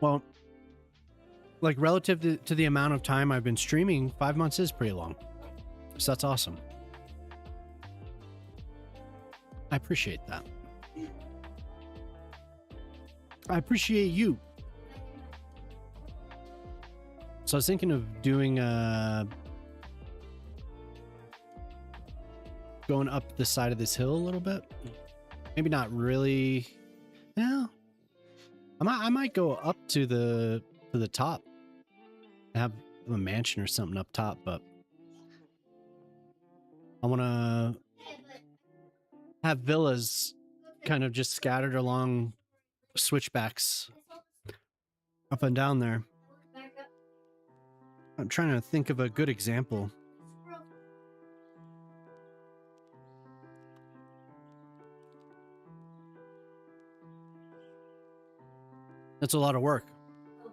Well, like relative to the amount of time I've been streaming, 5 months is pretty long. So that's awesome. I appreciate that. I appreciate you. So I was thinking of doing going up the side of this hill a little bit. Maybe not really. Yeah. I might go up to the top. Have a mansion or something up top, but I want to have villas kind of just scattered along switchbacks up and down there. I'm trying to think of a good example. That's a lot of work.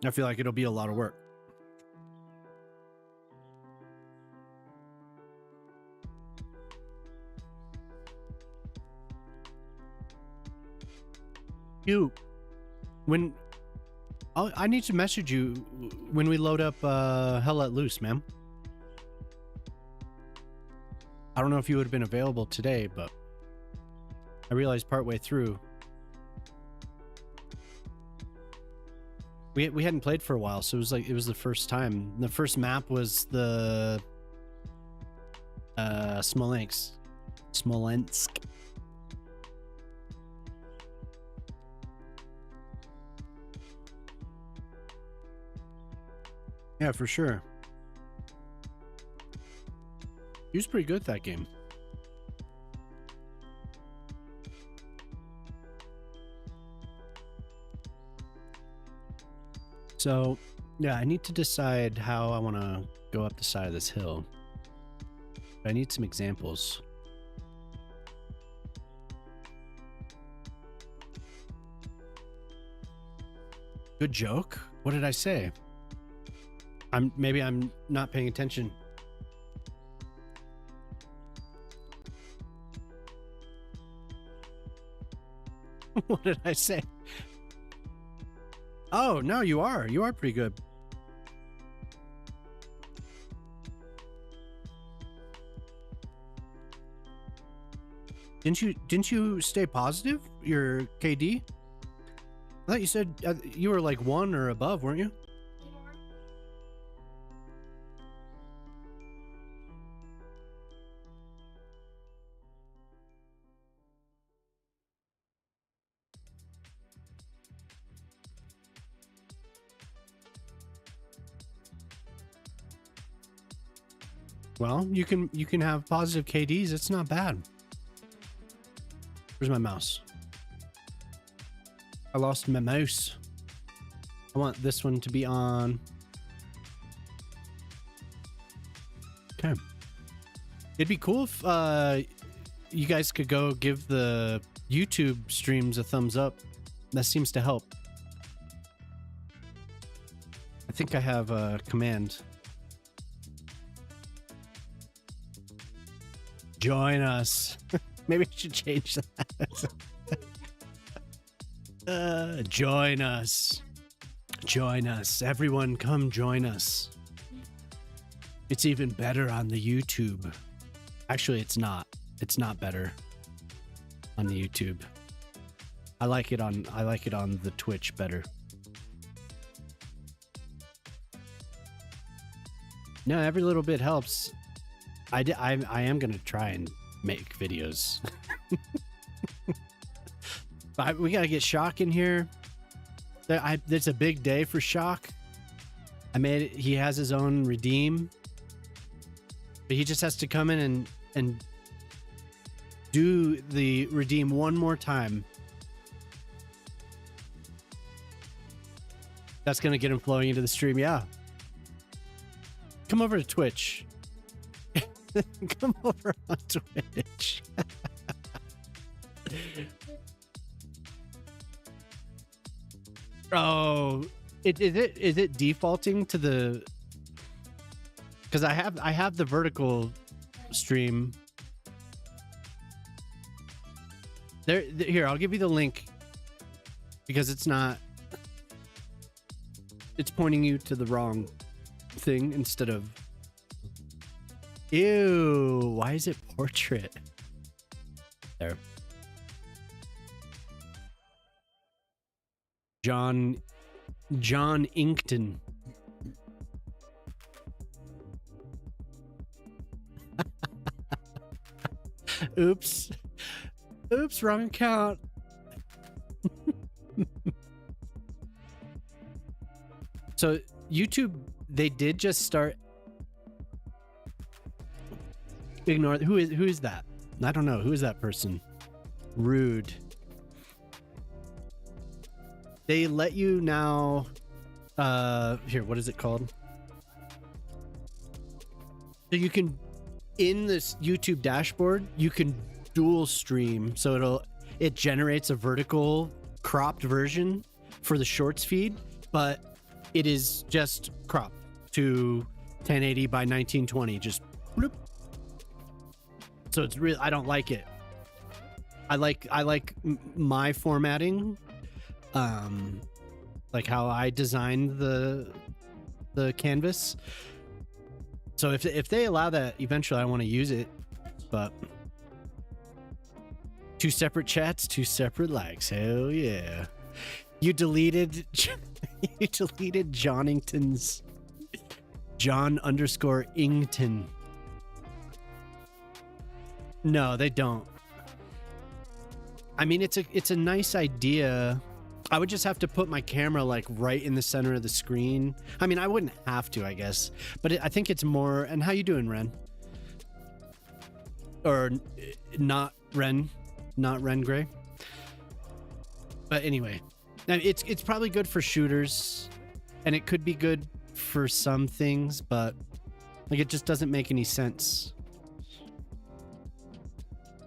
I feel like it'll be a lot of work. I need to message you when we load up Hell Let Loose, man. I don't know if you would have been available today, but I realized partway through we hadn't played for a while, so it was the first time. The first map was the Smolensk. Yeah, for sure. He was pretty good at that game. So, yeah, I need to decide how I want to go up the side of this hill. But I need some examples. Good joke? What did I say? Maybe I'm not paying attention. What did I say? Oh, no, you are pretty good. Didn't you stay positive? Your KD? I thought you said you were like 1 or above, weren't you? Well, you can have positive KDs. It's not bad. Where's my mouse? I lost my mouse. I want this one to be on. Okay. It'd be cool if you guys could go give the YouTube streams a thumbs up. That seems to help. I think I have a command. Join us. Maybe I should change that. Join us. Join us. Everyone come join us. It's even better on the YouTube. Actually, it's not. It's not better on the YouTube. I like it on the Twitch better. No, every little bit helps. I am gonna try and make videos. We gotta get Shock in here. It's a big day for Shock. I made it. He has his own redeem, but he just has to come in and do the redeem one more time. That's gonna get him flowing into the stream. Yeah. Come over to Twitch. Come over on Twitch. Oh, is it defaulting to the? Because I have the vertical stream. Here, I'll give you the link because it's not. it's pointing you to the wrong thing instead of. Ew, why is it portrait? There. John Inkton. Oops. Oops, wrong account. So YouTube, they did just start. Ignore who is that? I don't know. Who is that person? Rude. They let you now. Here, what is it called? So you can, in this YouTube dashboard, you can dual stream. So it generates a vertical cropped version for the shorts feed, but it is just cropped to 1080 by 1920. Just bloop. So it's real. I don't like it. I like my formatting, like how I designed the canvas. So if they allow that, eventually I want to use it. But 2 separate chats, 2 separate likes. Hell yeah! You deleted Johnington's John_Ington. No, they don't. I mean, it's a nice idea. I would just have to put my camera like right in the center of the screen. I mean, I wouldn't have to, I guess, but I think it's more. And how you doing, Ren? Or not Ren Gray. But anyway, it's probably good for shooters, and it could be good for some things, but like it just doesn't make any sense.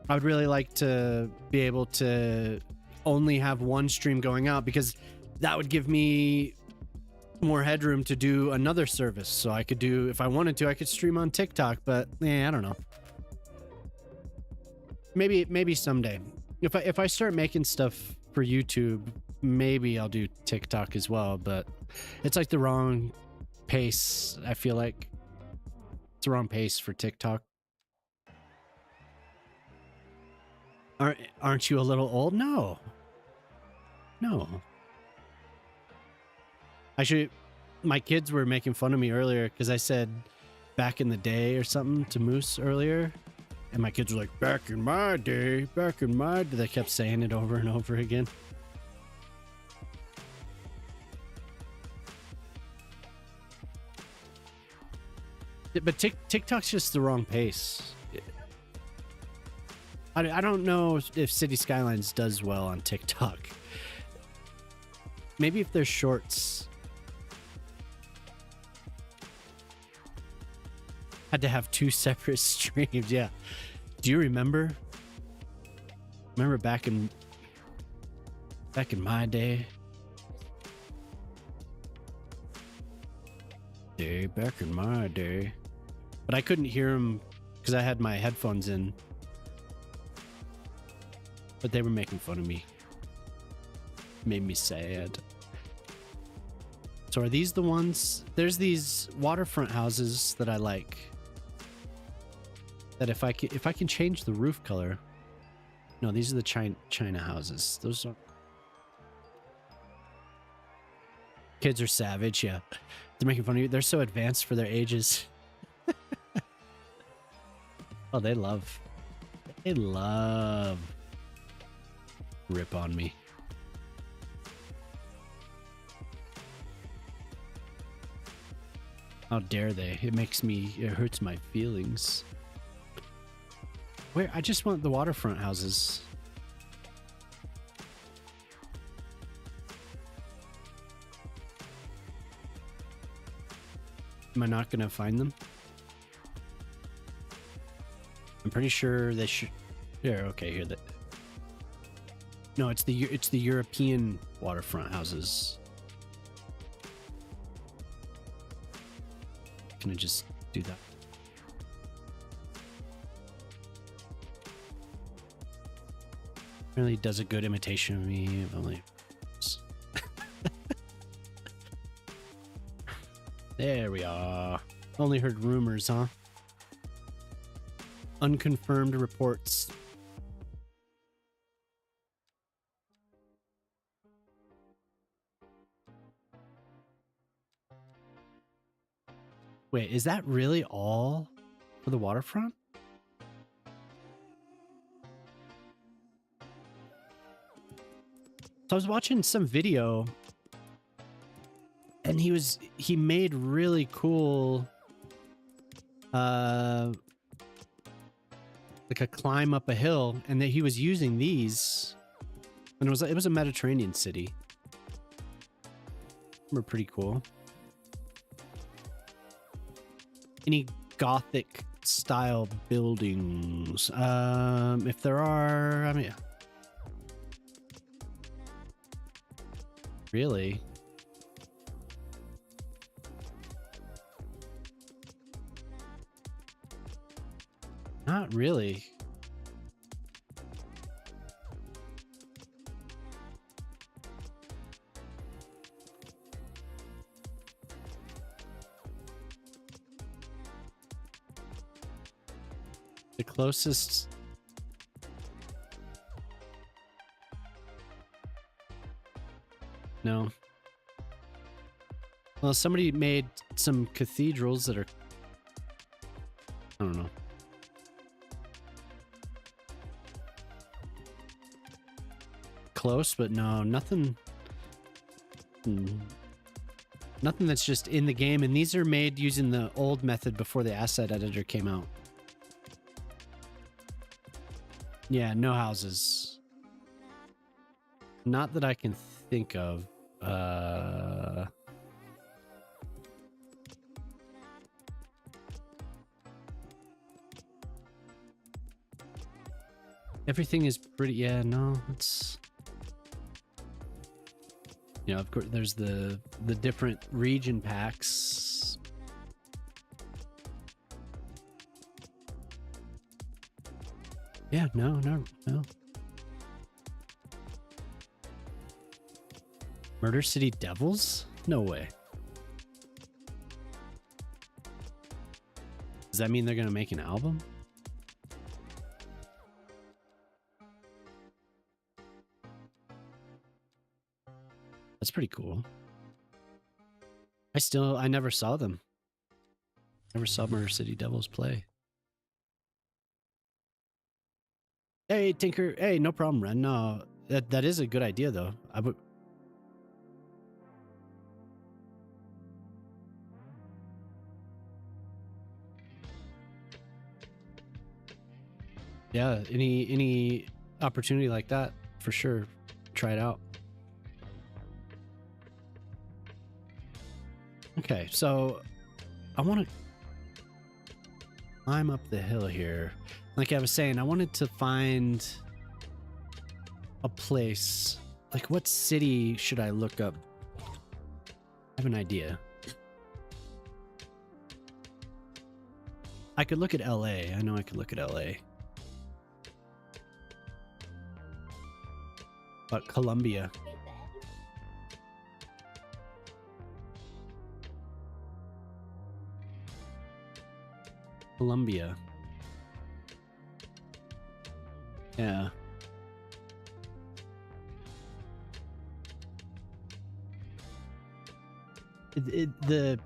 I would really like to be able to only have one stream going out, because that would give me more headroom to do another service. So I could do, if I wanted to, I could stream on TikTok, but I don't know. Maybe someday. If I start making stuff for YouTube, maybe I'll do TikTok as well, but it's like the wrong pace. I feel like it's the wrong pace for TikTok. Aren't you a little old? No. Actually, my kids were making fun of me earlier because I said back in the day or something to Moose earlier. And my kids were like, back in my day. They kept saying it over and over again. But TikTok's just the wrong pace. I don't know if City Skylines does well on TikTok. Maybe if there's shorts. Had to have 2 separate streams. Yeah. Do you remember? Remember back in my day? Back in my day. But I couldn't hear him because I had my headphones in. But they were making fun of me. Made me sad. So are these the ones? There's these waterfront houses that I like. That if I can change the roof color. No, these are the China houses. Those are. Kids are savage, yeah. They're making fun of you. They're so advanced for their ages. Oh, they love. Rip on me. How dare they? It hurts my feelings. Where? I just want the waterfront houses. Am I not gonna find them? I'm pretty sure they should. Yeah, okay, here. No, it's the European waterfront houses. Can I just do that? Really does a good imitation of me. Only. There we are. Only heard rumors, huh? Unconfirmed reports. Wait, is that really all for the waterfront? So I was watching some video and he made really cool like a climb up a hill, and that he was using these, and it was a Mediterranean city. Were pretty cool. Any Gothic style buildings? If there are, I mean, really? Not really. The closest... No. Well, somebody made some cathedrals that are... I don't know. Close, but no, nothing... Nothing that's just in the game, and these are made using the old method before the asset editor came out. Yeah, no houses. Not that I can think of. Everything is pretty... Yeah, no, it's... You know, of course, there's the different region packs. Yeah, no. Murder City Devils? No way. Does that mean they're gonna make an album? That's pretty cool. I never saw them. Never saw Murder City Devils play. Hey, Tinker. Hey, no problem, Ren. No, that is a good idea, though. I would... Yeah, any opportunity like that, for sure, try it out. Okay, so I want to climb up the hill here. Like I was saying, I wanted to find a place. Like, what city should I look up? I have an idea. I could look at LA. I know I could look at LA. But Colombia. Colombia. Yeah. The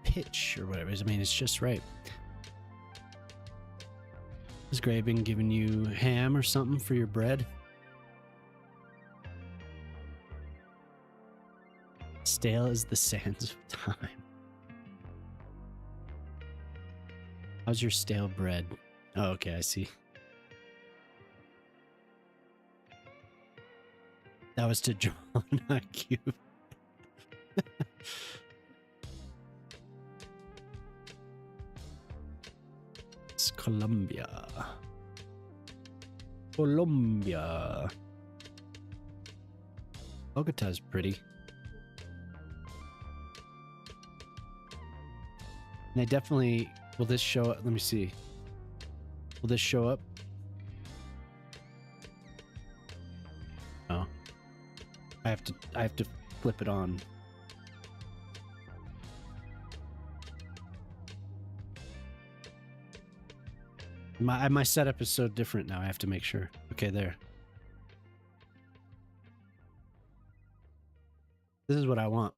pitch or whatever. I mean, it's just right. Has Gray been giving you ham or something for your bread? Stale as the sands of time. How's your stale bread? Oh, okay, I see. That was to draw, not cute. It's Colombia. Colombia. Bogota's pretty. And I definitely... Will this show up? Let me see. Will this show up? Oh. I have to flip it on. My setup is so different now. I have to make sure. Okay, there. This is what I want.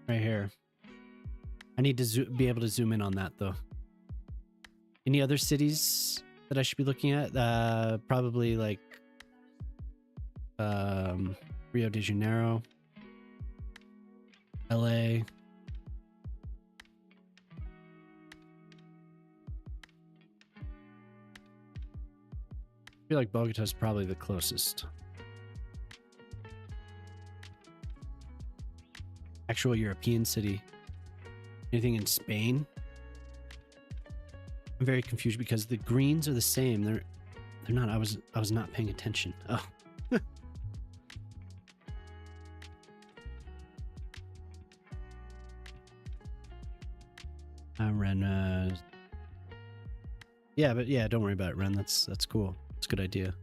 Right here. I need to be able to zoom in on that though. Any other cities that I should be looking at? Probably like Rio de Janeiro, LA. I feel like Bogota is probably the closest. Actual European city. Anything in Spain? I'm very confused because the greens are the same. They're not. I was not paying attention. Oh. Ren. Yeah, but yeah, don't worry about it, Ren. That's cool. It's a good idea.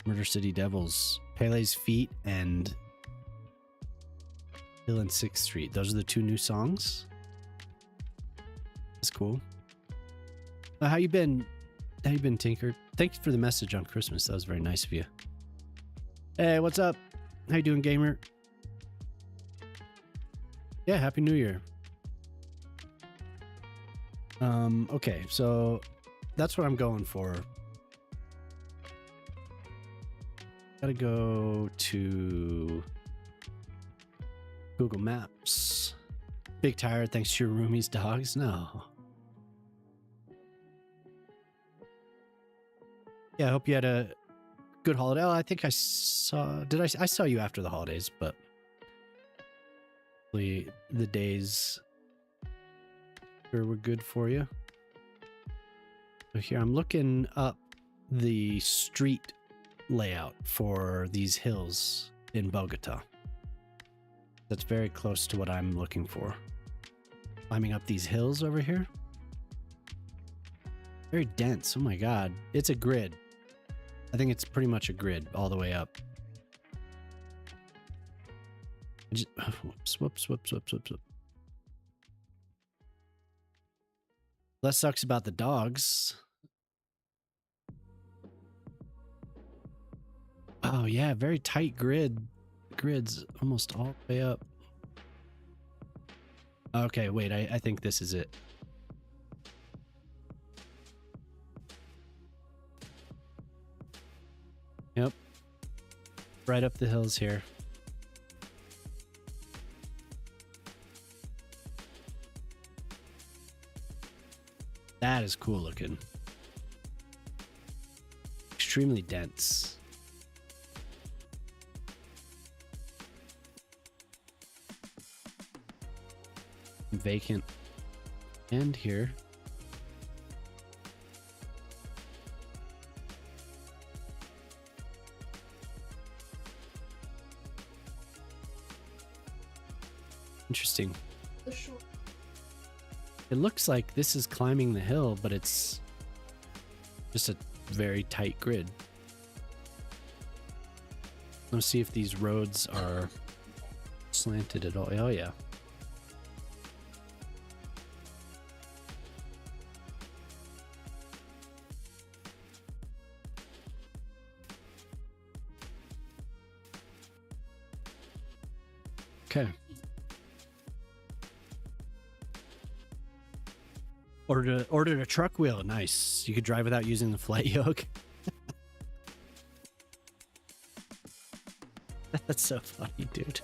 Murder City Devils, Pele's Feet, and Hill and 6th Street. Those are the 2 new songs. That's cool. How you been? How you been, Tinker? Thank you for the message on Christmas. That was very nice of you. Hey, what's up? How you doing, gamer? Yeah, Happy New Year. Okay, so that's what I'm going for. Gotta go to Google Maps. Big tired thanks to your roomie's dogs? No. Yeah, I hope you had a good holiday. Oh, I think I saw... I saw you after the holidays, but... hopefully the days were good for you. So here, I'm looking up the street layout for these hills in Bogota. That's very close to what I'm looking for. Climbing up these hills over here. Very dense. Oh my god. It's a grid. I think it's pretty much a grid all the way up. Whoops. That sucks about the dogs. Oh yeah, very tight grids almost all the way up. Okay, wait, I think this is it. Yep. Right up the hills here. That is cool looking. Extremely dense. Vacant. And here. Interesting. It looks like this is climbing the hill, but it's just a very tight grid. Let's see if these roads are slanted at all. Oh yeah. Okay. Ordered a truck wheel. Nice. You could drive without using the flight yoke. That's so funny, dude.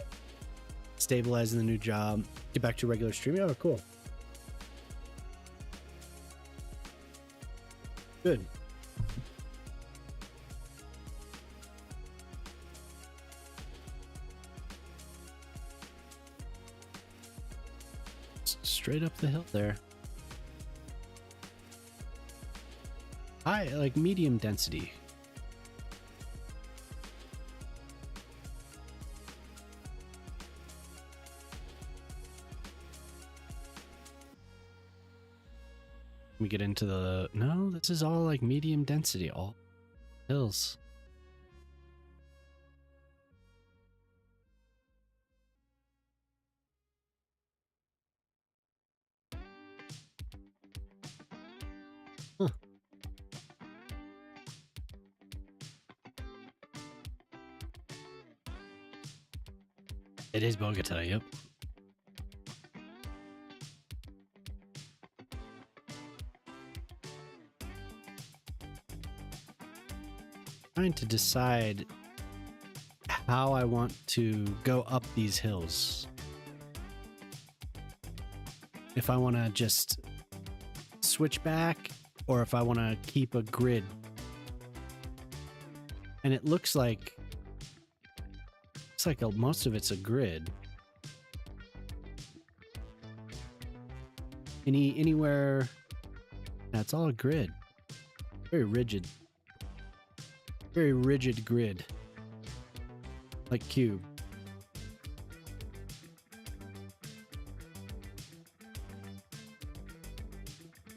Stabilizing the new job. Get back to regular streaming. Oh, cool. Good. Straight up the hill there. High, like medium density. We get into the... No, this is all like medium density, all hills. It is Bogota, yep. Trying to decide how I want to go up these hills. If I want to just switch back or if I want to keep a grid. And it looks like most of it's a grid. Anywhere, that's all a grid. Very rigid. Very rigid grid. Like cube.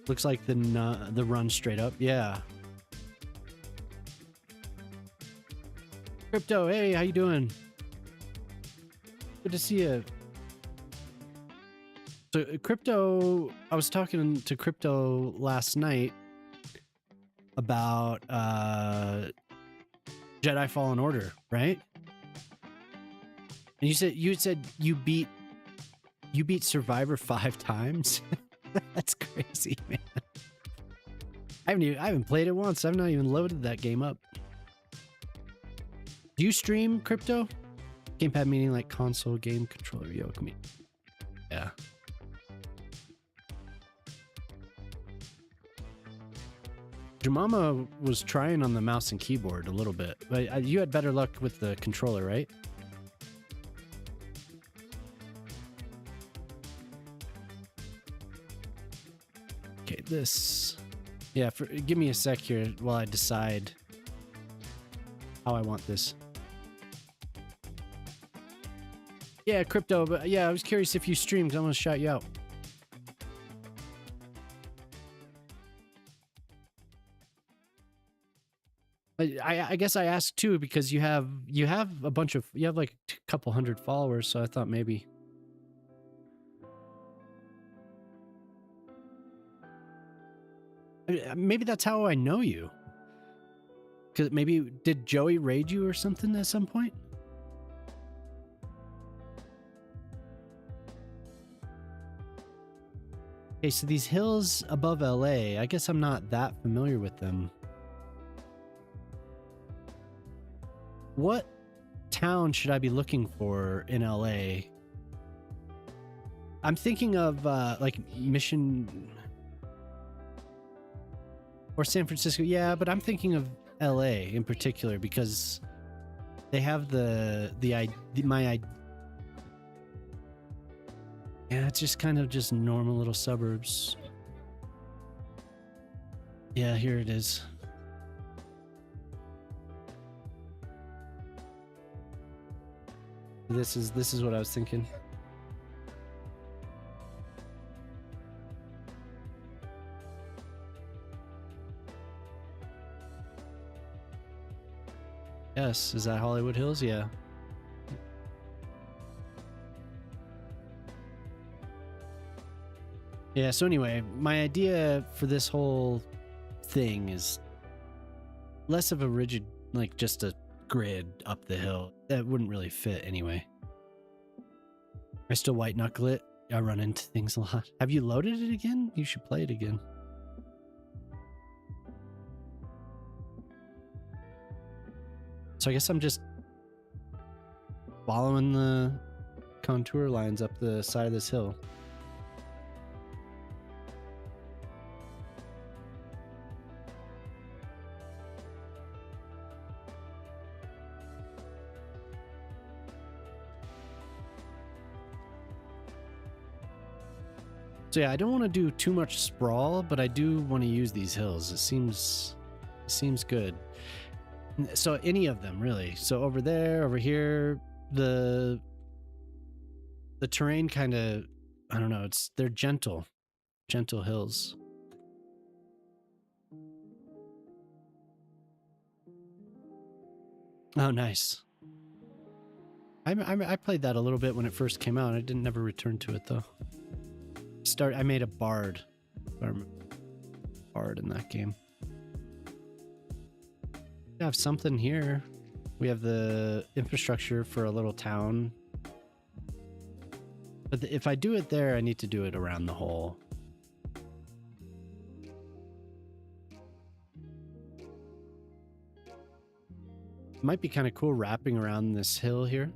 Looks like the run straight up. Yeah. Crypto, hey, how you doing? Good to see you. So Crypto, I was talking to Crypto last night about Jedi Fallen Order, right? And you said you beat Survivor 5 times. That's crazy, man. I haven't played it once. I've not even loaded that game up. Do you stream, Crypto? Gamepad meaning like console game controller yoke me. Yeah. Jemama was trying on the mouse and keyboard a little bit, but you had better luck with the controller, right? Okay, this... Yeah, give me a sec here while I decide how I want this. Yeah, Crypto, but yeah, I was curious if you streamed. I'm gonna shout you out. I guess I asked too because you have a bunch of like a couple hundred followers, so I thought maybe. Maybe that's how I know you. Because maybe did Joey raid you or something at some point? Okay, so these hills above LA, I guess I'm not that familiar with them. What town should I be looking for in LA? I'm thinking of like Mission or San Francisco. Yeah, but I'm thinking of LA in particular because they have yeah, it's just kind of just normal little suburbs. Yeah, here it is. This is what I was thinking. Yes, is that Hollywood Hills? Yeah. Yeah, so anyway, my idea for this whole thing is less of a rigid, like just a grid up the hill. That wouldn't really fit anyway. I still white knuckle it. I run into things a lot. Have you loaded it again? You should play it again. So I guess I'm just following the contour lines up the side of this hill. So yeah, I don't want to do too much sprawl, but I do want to use these hills. It seems good. So any of them really. So over there, over here, the terrain kind of, I don't know, they're gentle hills. Oh, nice. I played that a little bit when it first came out. I didn't never return to it though. I made a bard in that game. We have something here. We have the infrastructure for a little town. But if I do it there, I need to do it around the hole. It might be kind of cool wrapping around this hill here.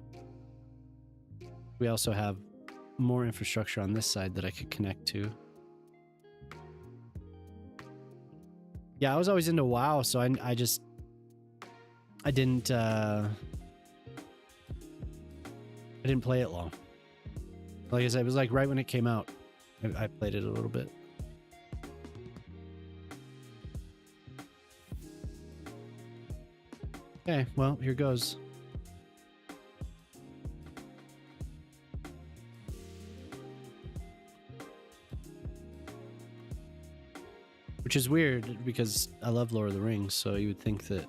We also have more infrastructure on this side that I could connect to. Yeah, I was always into WoW, so I didn't play it long. Like I said, it was like right when it came out. I played it a little bit. Okay, well, here goes. Which is weird because I love Lord of the Rings, so you would think that.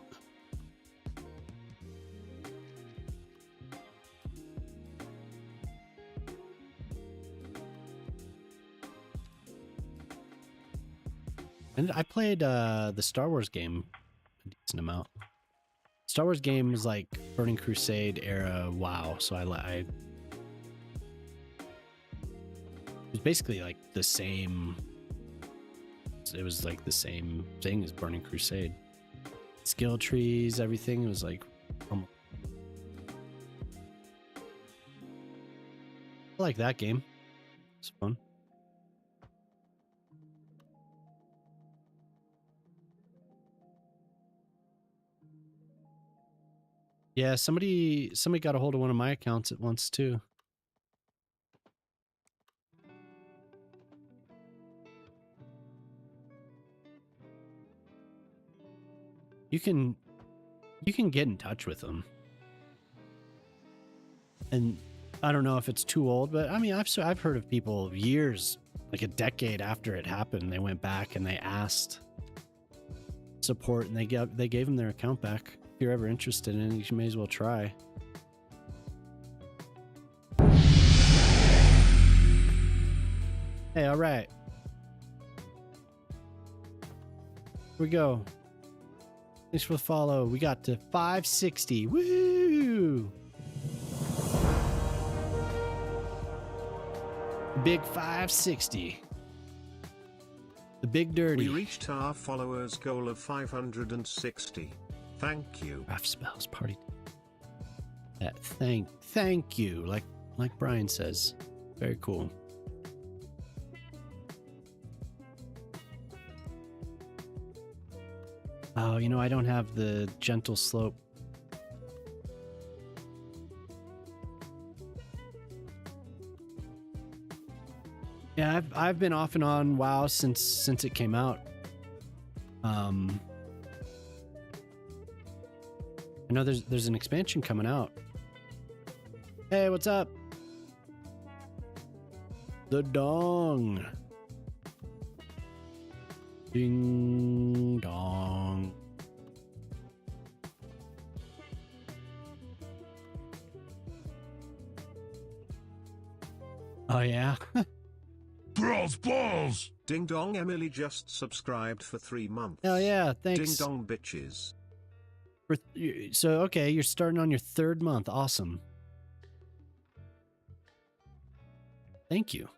And I played the Star Wars game a decent amount. Star Wars game was like Burning Crusade era WoW, so it was basically like the same. It was like the same thing as Burning Crusade. Skill trees, everything. It was like I like that game. It's fun. Yeah, somebody got a hold of one of my accounts at once too. You can get in touch with them. And I don't know if it's too old, but I mean, I've heard of people years, like a decade after it happened, they went back and they asked support and they gave them their account back. If you're ever interested in it, you may as well try. Hey, all right. Here we go. Thanks for the follow. We got to 560. Woo! Big 560. The big dirty. We reached our followers goal of 560. Thank you. Craft spells party. Thank you. Like Brian says. Very cool. Oh, you know, I don't have the gentle slope. Yeah, I've been off and on WoW since it came out. I know there's an expansion coming out. Hey, what's up? The dong. Ding dong. Oh yeah. Brawls balls. Ding dong, Emily just subscribed for 3 months. Hell yeah, thanks. Ding dong, bitches. So okay, you're starting on your 3rd month. Awesome. Thank you.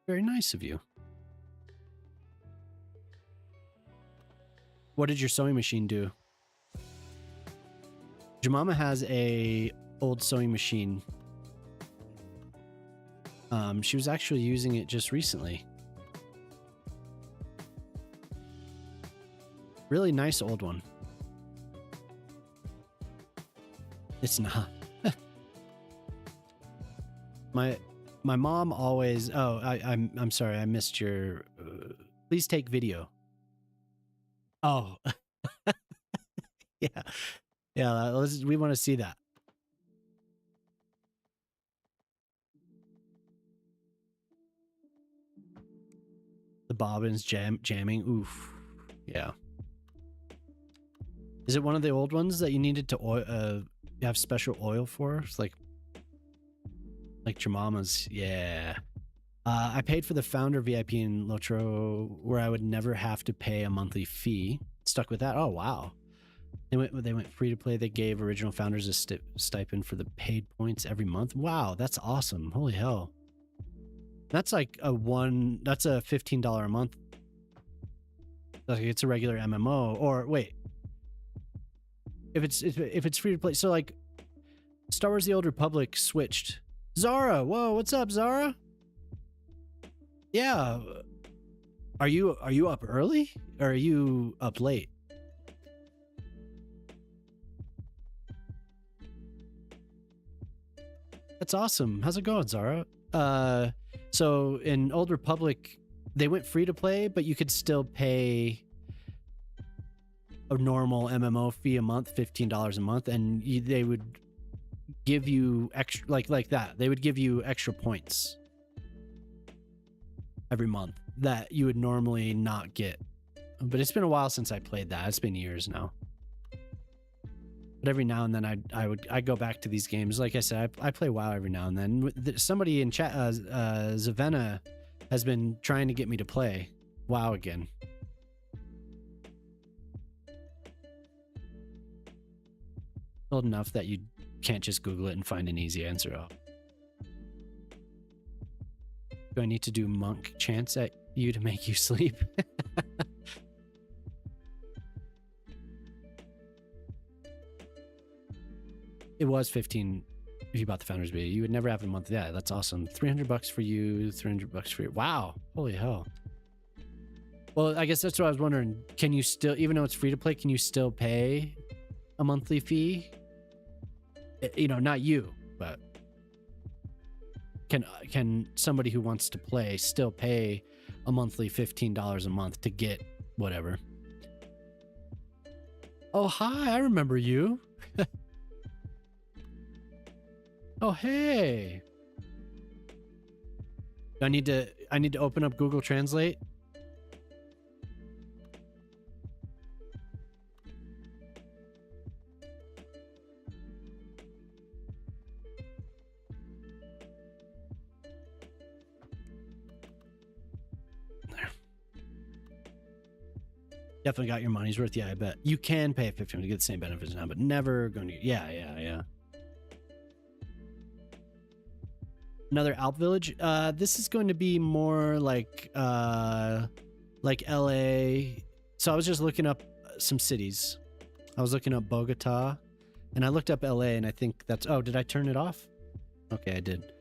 Very nice of you. What did your sewing machine do? Jemima has a old sewing machine. She was actually using it just recently. Really nice old one. It's not. My mom always. Oh, I'm sorry. I missed your. Please take video. Oh, yeah. We want to see that. The bobbins jamming. Oof. Yeah. Is it one of the old ones that you needed to have special oil for? It's like your mama's. Yeah. I paid for the founder VIP in Lotro where I would never have to pay a monthly fee. Stuck with that. Oh, wow. They went free to play. They gave original founders a stipend for the paid points every month. Wow, that's awesome. Holy hell. That's like that's a $15 a month. Like it's a regular MMO. Or wait, if it's free to play, so like Star Wars: The Old Republic switched. Zara, whoa, what's up, Zara? Yeah, are you up early or are you up late? That's awesome. How's it going, Zara? So in Old Republic, they went free to play, but you could still pay a normal MMO fee a month, $15 a month, and they would give you extra, like that. They would give you extra points every month that you would normally not get. But it's been a while since I played that. It's been years now. But every now and then I go back to these games. Like I said, I play WoW every now and then. Somebody in chat, Zavenna, has been trying to get me to play WoW again. Old enough that you can't just Google it and find an easy answer. Oh. Do I need to do monk chants at you to make you sleep? It was 15 if you bought the Founders Beta. You would never have a month. Yeah, that's awesome. $300 for you, $300 for you. Wow. Holy hell. Well, I guess that's what I was wondering. Can you still, even though it's free to play, can you still pay a monthly fee? You know, not you, but can somebody who wants to play still pay a monthly $15 a month to get whatever? Oh, hi, I remember you. Oh, hey. I need to open up Google Translate. There. Definitely got your money's worth. Yeah, I bet. You can pay $15 to get the same benefits now, but never going to. Yeah. Another Alp Village. This is going to be more like LA. So I was just looking up some cities. I was looking up Bogota, and I looked up LA, and I think that's. Oh, did I turn it off? Okay, I did.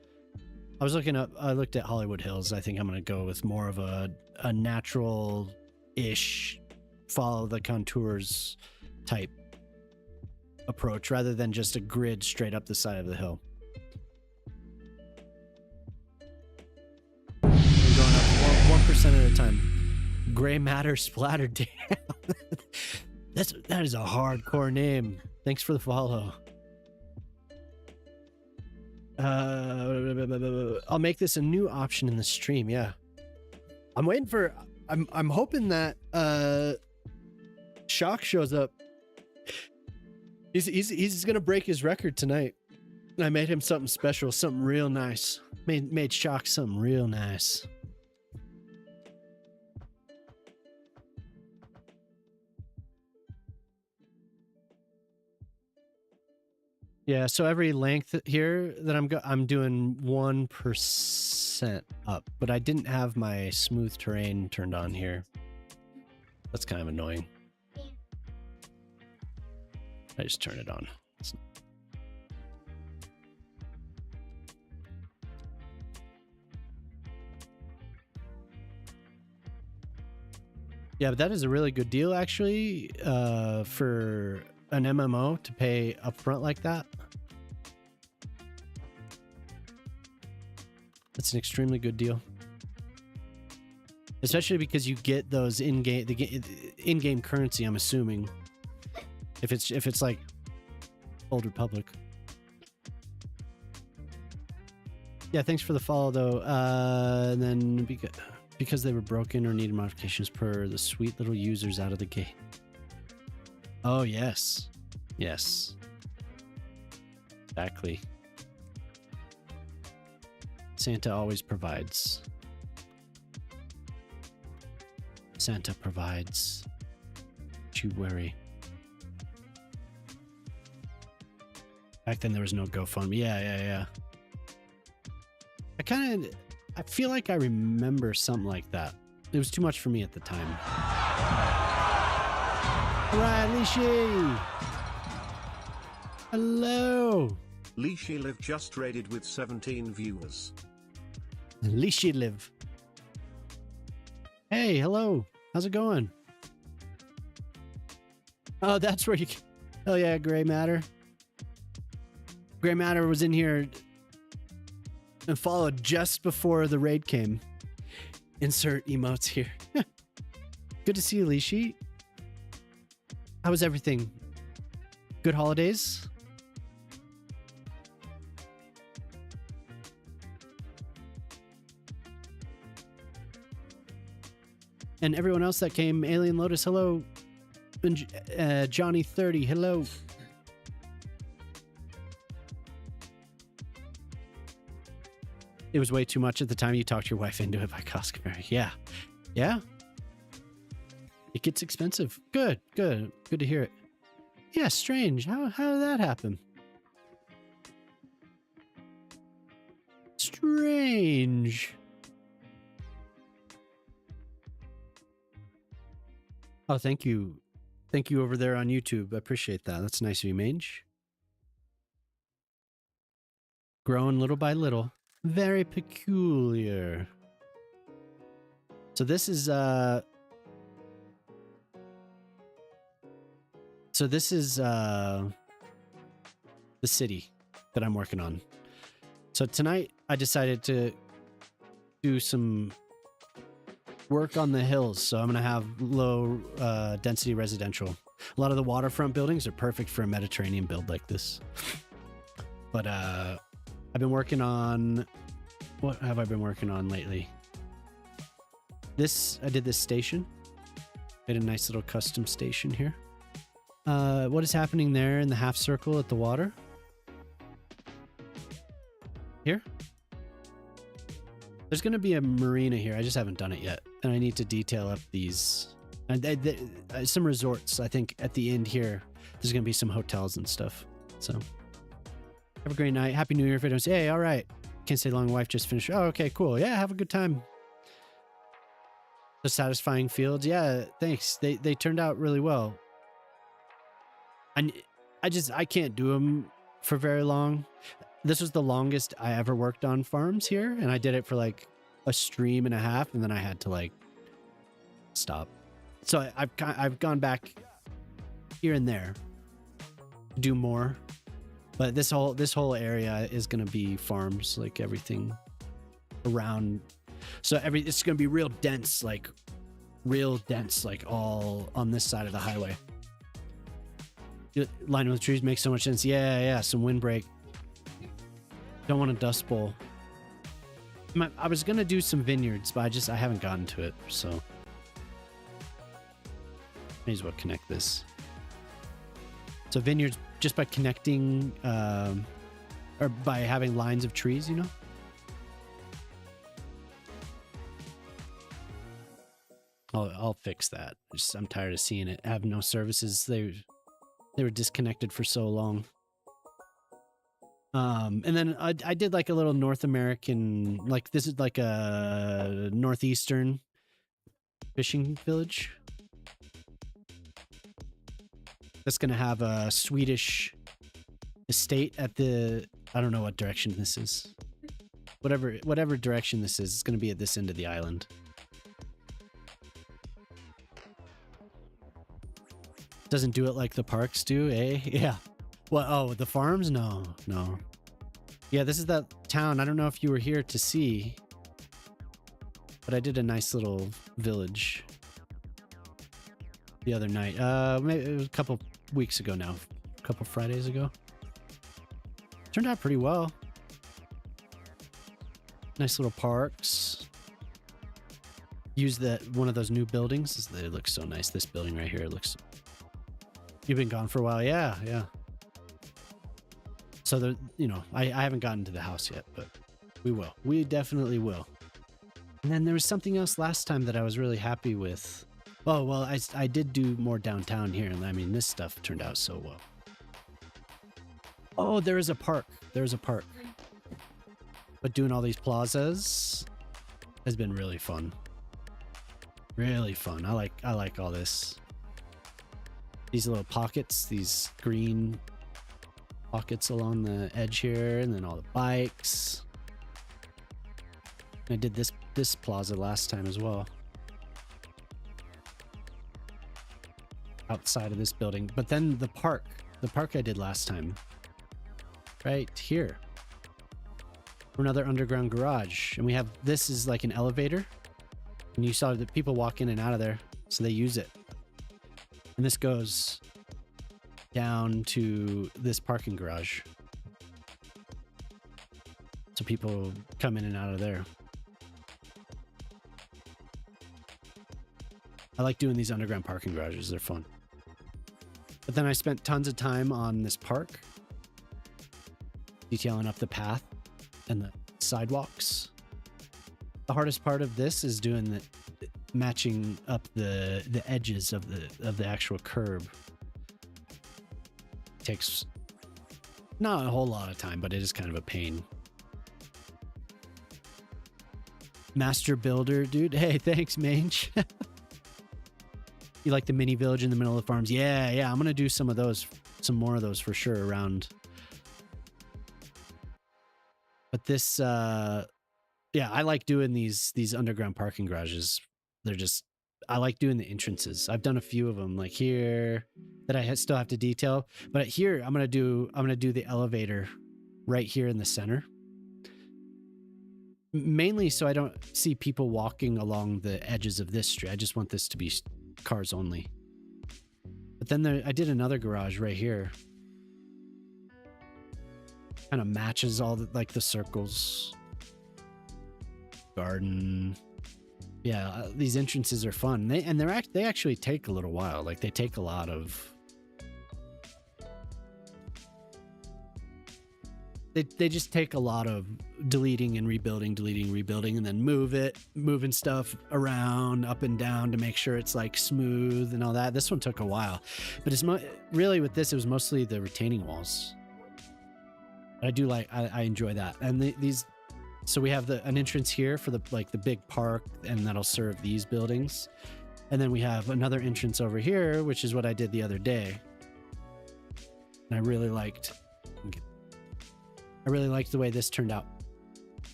I looked at Hollywood Hills. I think I'm going to go with more of a natural-ish, follow the contours type approach rather than just a grid straight up the side of the hill. I'm going up 1% at a time. Gray matter splattered down. That is a hardcore name. Thanks for the follow. I'll make this a new option in the stream. Yeah, I'm waiting for. I'm hoping that Shock shows up. He's gonna break his record tonight. I made him something special, something real nice. Made Shock something real nice. Yeah, so every length here that I'm doing 1% up, but I didn't have my smooth terrain turned on here. That's kind of annoying. I just turn it on. Yeah, but that is a really good deal actually, for an MMO to pay upfront like that. That's an extremely good deal, especially because you get those in-game currency. I'm assuming if it's like Old Republic. Yeah, thanks for the follow though. And then because they were broken or needed modifications per the sweet little users out of the gate. Oh, yes. Yes. Exactly. Santa always provides. Santa provides. Don't you worry. Back then there was no GoFundMe. Yeah. I kind of... I feel like I remember something like that. It was too much for me at the time. All right, Lishi. Hello. Lishi Live just raided with 17 viewers. Lishi Live. Hey, hello. How's it going? Oh, that's where you... Oh yeah, Gray Matter. Gray Matter was in here and followed just before the raid came. Insert emotes here. Good to see you, Lishi. How was everything? Good holidays? And everyone else that came, Alien Lotus, hello. And Johnny 30, hello. It was way too much at the time. You talked your wife into it by Costco. Yeah. Yeah. It gets expensive. Good to hear it. Yeah, strange. How did that happen? Strange. Oh, thank you. Thank you over there on YouTube. I appreciate that. That's nice of you, Mange. Growing little by little. Very peculiar. So this is the city that I'm working on. So tonight I decided to do some work on the hills, so I'm gonna have low density residential. A lot of the waterfront buildings are perfect for a Mediterranean build like this. But I've been working on... What have I been working on lately? I did this station. Made a nice little custom station here. What is happening there in the half circle at the water? Here? There's going to be a marina here. I just haven't done it yet. And I need to detail up these. Some resorts, I think, at the end here. There's going to be some hotels and stuff. So, have a great night. Happy New Year if I don't say, hey, all right. Can't stay long. Wife just finished. Oh, okay, cool. Yeah, have a good time. The satisfying fields. Yeah, thanks. They turned out really well. And I can't do them for very long. This was the longest I ever worked on farms here, and I did it for like a stream and a half, and then I had to like stop. So I've gone back here and there, do more, but this whole area is gonna be farms, like everything around. So it's gonna be real dense, like all on this side of the highway. Lining with trees makes so much sense. Yeah. Some windbreak. Don't want a dust bowl. I was gonna do some vineyards, but I haven't gotten to it, so may as well connect this. So vineyards, just by connecting, or by having lines of trees, you know. I'll fix that. I'm tired of seeing it have no services. They were disconnected for so long. And then I did like a little North American, like this is like a northeastern fishing village. That's going to have a Swedish estate at the, I don't know what direction this is. Whatever direction this is, it's going to be at this end of the island. Doesn't do it like the parks do, eh? Yeah. What? Oh, the farms? No. Yeah, this is that town. I don't know if you were here to see, but I did a nice little village the other night. Maybe it was a couple weeks ago now. A couple Fridays ago. Turned out pretty well. Nice little parks. Use one of those new buildings. They look so nice. This building right here looks... You've been gone for a while. Yeah. So I haven't gotten to the house yet, but we will. We definitely will. And then there was something else last time that I was really happy with. Oh, well, I did do more downtown here, and I mean, this stuff turned out so well. Oh, there is a park. There's a park. But doing all these plazas, has been really fun. Really fun. I like all this. These little pockets, these green pockets along the edge here, and then all the bikes. I did this plaza last time as well. Outside of this building. But then the park I did last time. Right here. Another underground garage. And we have, this is like an elevator. And you saw that people walk in and out of there. So they use it. And this goes down to this parking garage. So people come in and out of there. I like doing these underground parking garages. They're fun. But then I spent tons of time on this park, detailing up the path and the sidewalks. The hardest part of this is doing the matching up the edges of the actual curb. It takes not a whole lot of time, but it is kind of a pain. Master builder, dude. Hey, thanks, Mange. You like the mini village in the middle of the farms? Yeah. I'm gonna do some more of those for sure around. But this, yeah, I like doing these underground parking garages. They're just, I like doing the entrances. I've done a few of them, like here that I still have to detail. But here, I'm gonna do the elevator right here in the center. Mainly so I don't see people walking along the edges of this street. I just want this to be cars only. But then I did another garage right here. Kind of matches all the circles. Garden. Yeah, these entrances are fun. They actually take a little while. Like they take a lot of. They just take a lot of deleting and rebuilding, and then moving stuff around up and down to make sure it's like smooth and all that. This one took a while, but it's really with this, it was mostly the retaining walls. I do I enjoy that. And these, so we have an entrance here for the big park, and that'll serve these buildings. And then we have another entrance over here, which is what I did the other day. And I really liked the way this turned out.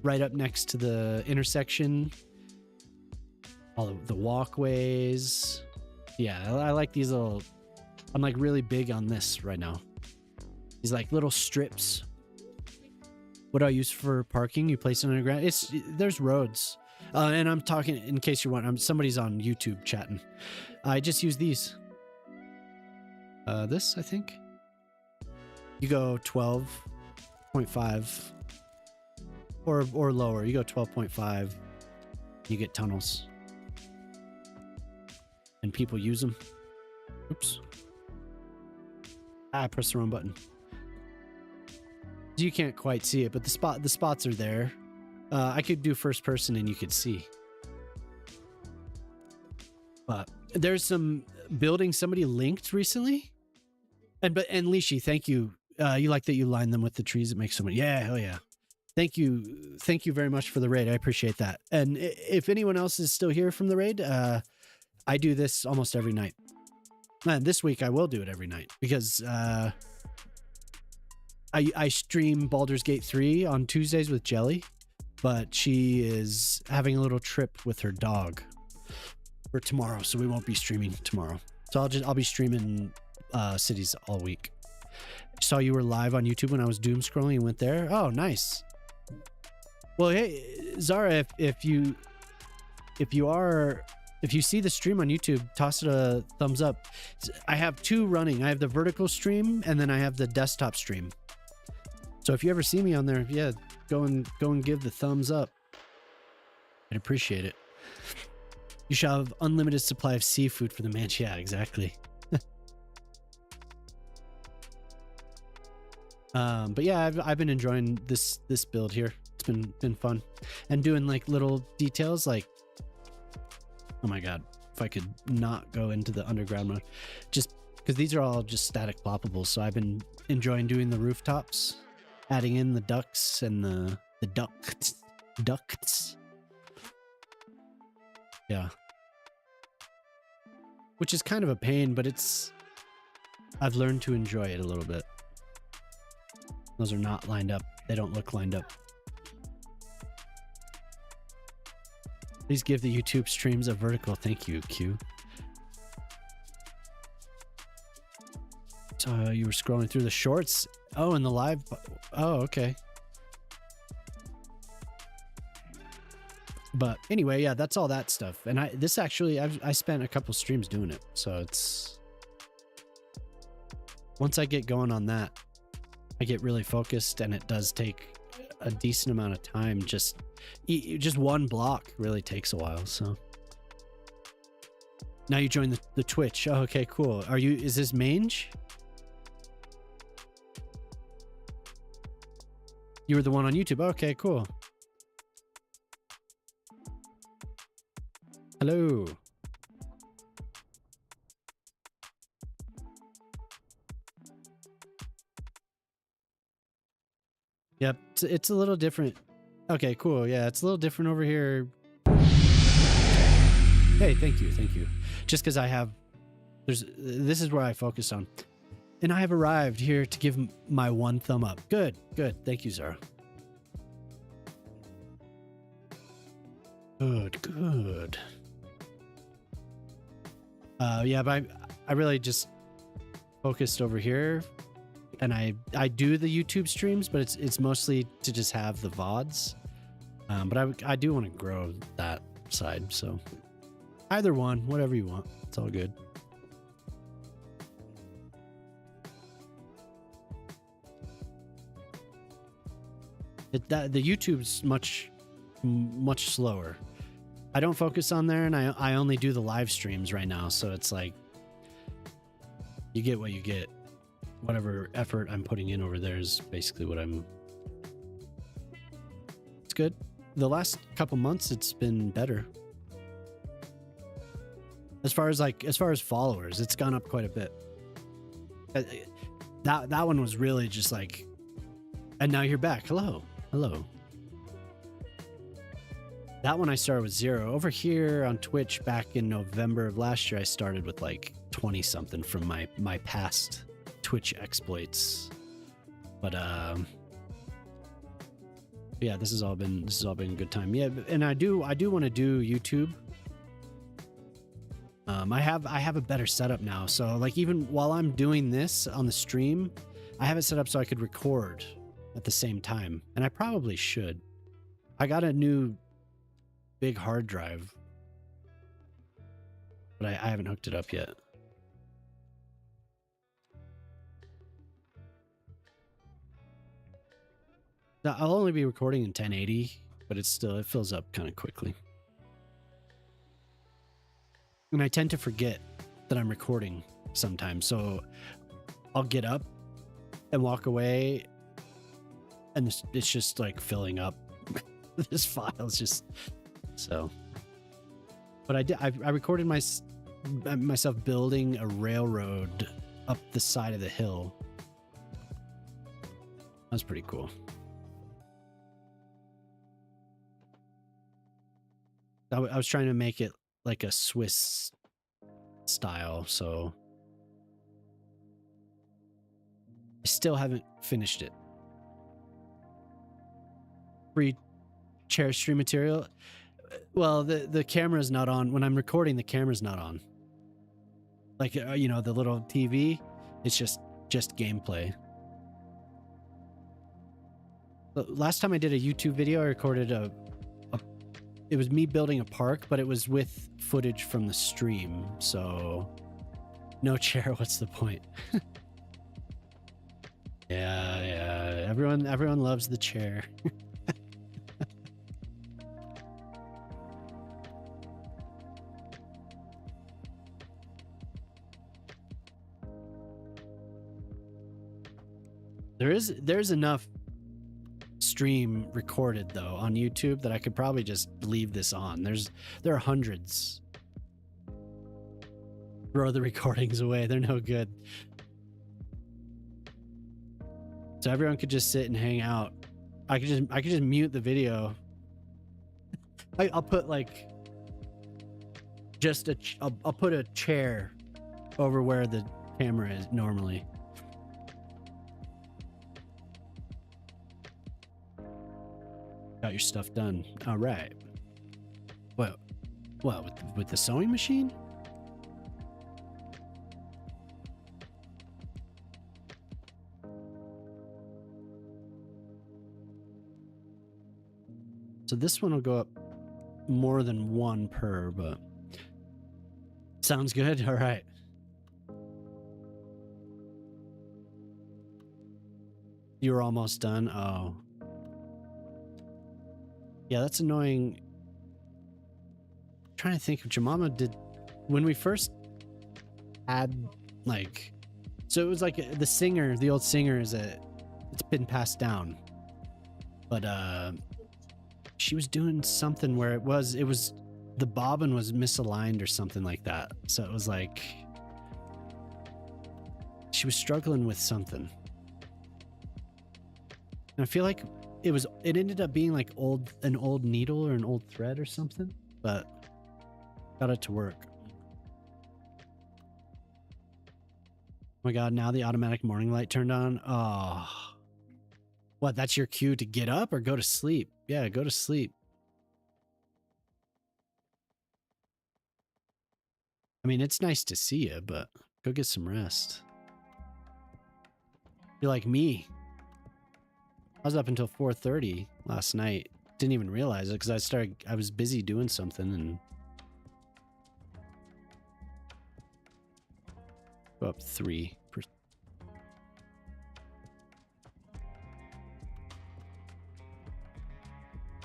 Right up next to the intersection. All of the walkways. Yeah, I like these little... I'm like really big on this right now. These like little strips. What do I use for parking? You place it underground? There's roads. And I'm talking, in case you're wondering, somebody's on YouTube chatting. I just use these. This, I think. You go 12.5 or lower. You go 12.5, you get tunnels, and people use them. Oops, I pressed the wrong button. You can't quite see it, but the spots are there. I could do first person and you could see, but there's some buildings somebody linked recently, and Lishi, thank you. You like that you line them with the trees? It makes so many. Yeah, hell yeah. Thank you very much for the raid. I appreciate that. And if anyone else is still here from the raid, I do this almost every night. This week I will do it every night because I stream Baldur's Gate 3 on Tuesdays with Jelly, but she is having a little trip with her dog for tomorrow, so we won't be streaming tomorrow. So I'll be streaming cities all week. Saw you were live on YouTube when I was doom scrolling and went there. Oh, nice. Well, hey, Zara, if you see the stream on YouTube, toss it a thumbs up. I have two running. I have the vertical stream and then I have the desktop stream. So if you ever see me on there, yeah, go and give the thumbs up. I'd appreciate it. You shall have unlimited supply of seafood for the manch. Yeah, exactly. But yeah, I've been enjoying this build here. It's been fun, and doing like little details like, oh my god, if I could not go into the underground mode, just because these are all just static ploppables. So I've been enjoying doing the rooftops, adding in the ducks and the ducts. Yeah. Which is kind of a pain, but I've learned to enjoy it a little bit. Those are not lined up. They don't look lined up. Please give the YouTube streams a vertical. Thank you, Q. So you were scrolling through the shorts. Oh, and the live. Oh, okay. But anyway, yeah, that's all that stuff. And I spent a couple streams doing it. So it's, once I get going on that, I get really focused, and it does take a decent amount of time. Just one block really takes a while. So now you join the Twitch. Oh, okay, cool. Is this Mange? You were the one on YouTube. Okay, cool. Hello. Yep, it's a little different. Okay, cool. Yeah, it's a little different over here. Hey, thank you. Just because this is where I focus on. And I have arrived here to give my one thumb up. Good. Thank you, Zara. Good. Yeah, but I really just focused over here, and I do the YouTube streams, but it's mostly to just have the VODs. But I do want to grow that side, so either one, whatever you want, it's all good. The YouTube's much slower. I don't focus on there, and I only do the live streams right now, so it's like you get what you get. Whatever effort I'm putting in over there is basically what it's good. The last couple months it's been better. As far as followers, it's gone up quite a bit. That one was really just like, and now you're back. Hello. That one I started with 0. Over here on Twitch back in November of last year, I started with like 20 something from my past Twitch exploits. But yeah, this has all been a good time. Yeah, and I do want to do YouTube. I have a better setup now. So like even while I'm doing this on the stream, I have it set up so I could record at the same time, and I probably should. I got a new big hard drive, but I haven't hooked it up yet. Now, I'll only be recording in 1080, but it fills up kind of quickly. And I tend to forget that I'm recording sometimes, so I'll get up and walk away, and it's just like filling up. This file is just so. But I recorded myself building a railroad up the side of the hill. That was pretty cool. I was trying to make it like a Swiss style, so I still haven't finished it. Free chair stream material. Well, the camera's not on. When I'm recording, the camera's not on. Like, you know, the little TV, it's just gameplay. But last time I did a YouTube video, I recorded it was me building a park, but it was with footage from the stream. So no chair. What's the point? Yeah. Everyone loves the chair. There's enough stream recorded though on YouTube that I could probably just leave this on. There are hundreds. Throw the recordings away. They're no good. So everyone could just sit and hang out. I could just mute the video. I'll put like Just I'll put a chair over where the camera is normally. Got your stuff done. All right. Well, with the sewing machine? So this one will go up more than one per, but sounds good. All right. You were almost done. Oh. Yeah, that's annoying. I'm trying to think if Jemima did when we first had like, so it was like the singer, the old singer it's been passed down, but she was doing something where it was the bobbin was misaligned or something like that. So it was like she was struggling with something. And I feel like it ended up being like an old needle or an old thread or something, but got it to work. Oh my God, now the automatic morning light turned on. Oh. What, that's your cue to get up or go to sleep? Yeah, go to sleep. I mean, it's nice to see you, but go get some rest. You're like me. I was up until 4:30 last night. Didn't even realize it because I was busy doing something and go up 3%.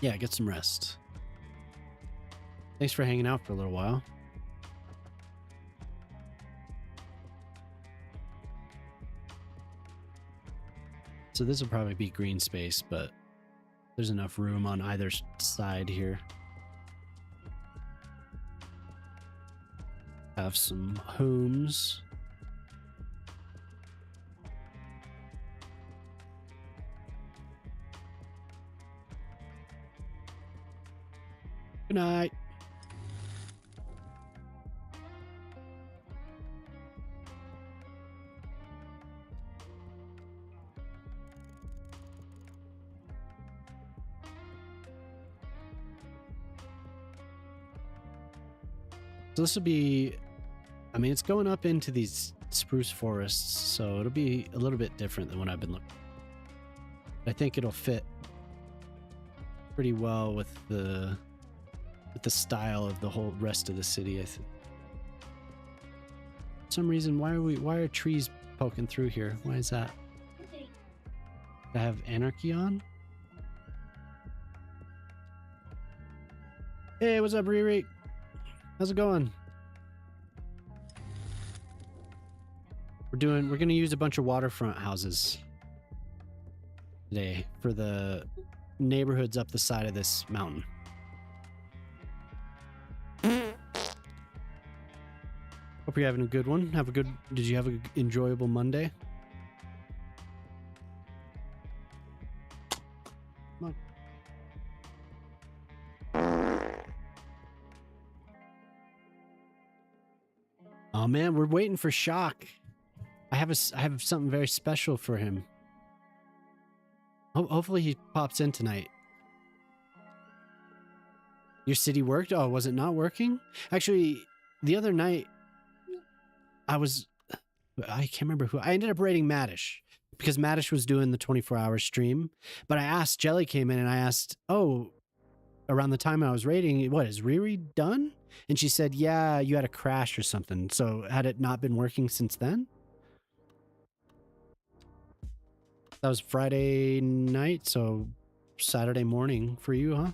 Yeah, get some rest. Thanks for hanging out for a little while. So this will probably be green space, but there's enough room on either side here. Have some homes. Good night. So this will be, I mean, it's going up into these spruce forests, so it'll be a little bit different than what I've been looking. I think it'll fit pretty well with the style of the whole rest of the city, I think. For some reason, why are trees poking through here? Why is that? I have anarchy on? Hey, what's up, Riri? How's it going? We're gonna use a bunch of waterfront houses today for the neighborhoods up the side of this mountain. Hope you're having a good one. Did you have an enjoyable Monday? Come on. Oh man, we're waiting for Shock. I have something very special for him. Hopefully he pops in tonight. Your city worked? Oh, was it not working? Actually, the other night I can't remember who. I ended up raiding Maddish because Maddish was doing the 24-hour stream. But I asked, Jelly came in and I asked, oh, around the time I was raiding, what, is Riri done? And she said, yeah, you had a crash or something. So had it not been working since then? That was Friday night, so Saturday morning for you, huh?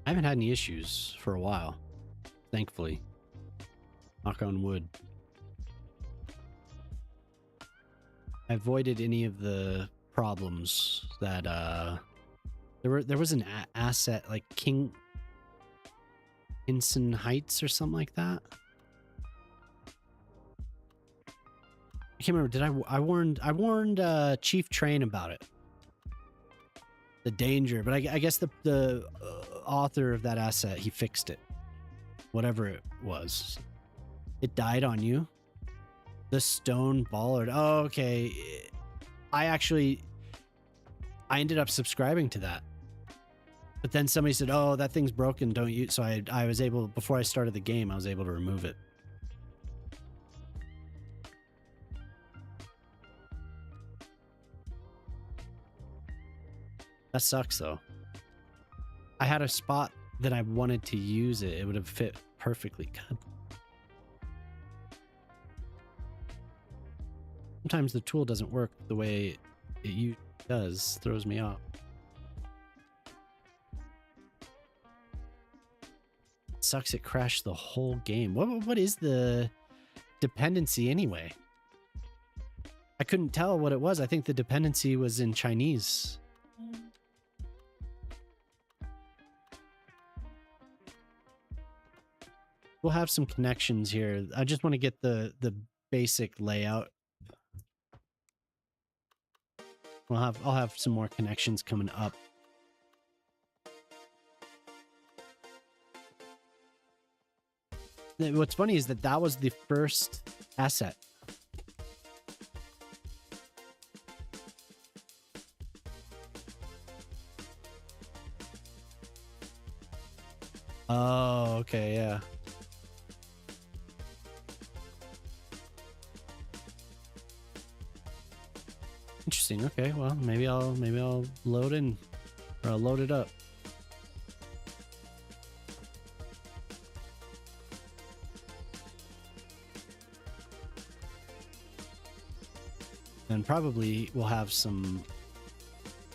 I haven't had any issues for a while, thankfully. Knock on wood. I avoided any of the problems that There was an asset like Hinson Heights or something like that. I can't remember. Did I warned Chief Train about it, the danger, but I guess the author of that asset, he fixed it, whatever it was. It died on you. The stone ballard. Oh, okay. I ended up subscribing to that, but then somebody said, "Oh, that thing's broken. Don't use." So I was able, before I started the game, I was able to remove it. That sucks though. I had a spot that I wanted to use it. It would have fit perfectly. God. Sometimes the tool doesn't work the way it does. Throws me off. Sucks it crashed the whole game. What is the dependency anyway? I couldn't tell what it was. I think the dependency was in Chinese. We'll have some connections here. I just want to get the basic layout. I'll have some more connections coming up. What's funny is that was the first asset. Oh, okay, yeah. Interesting. Okay, well, maybe I'll load in, or I'll load it up. And probably we'll have some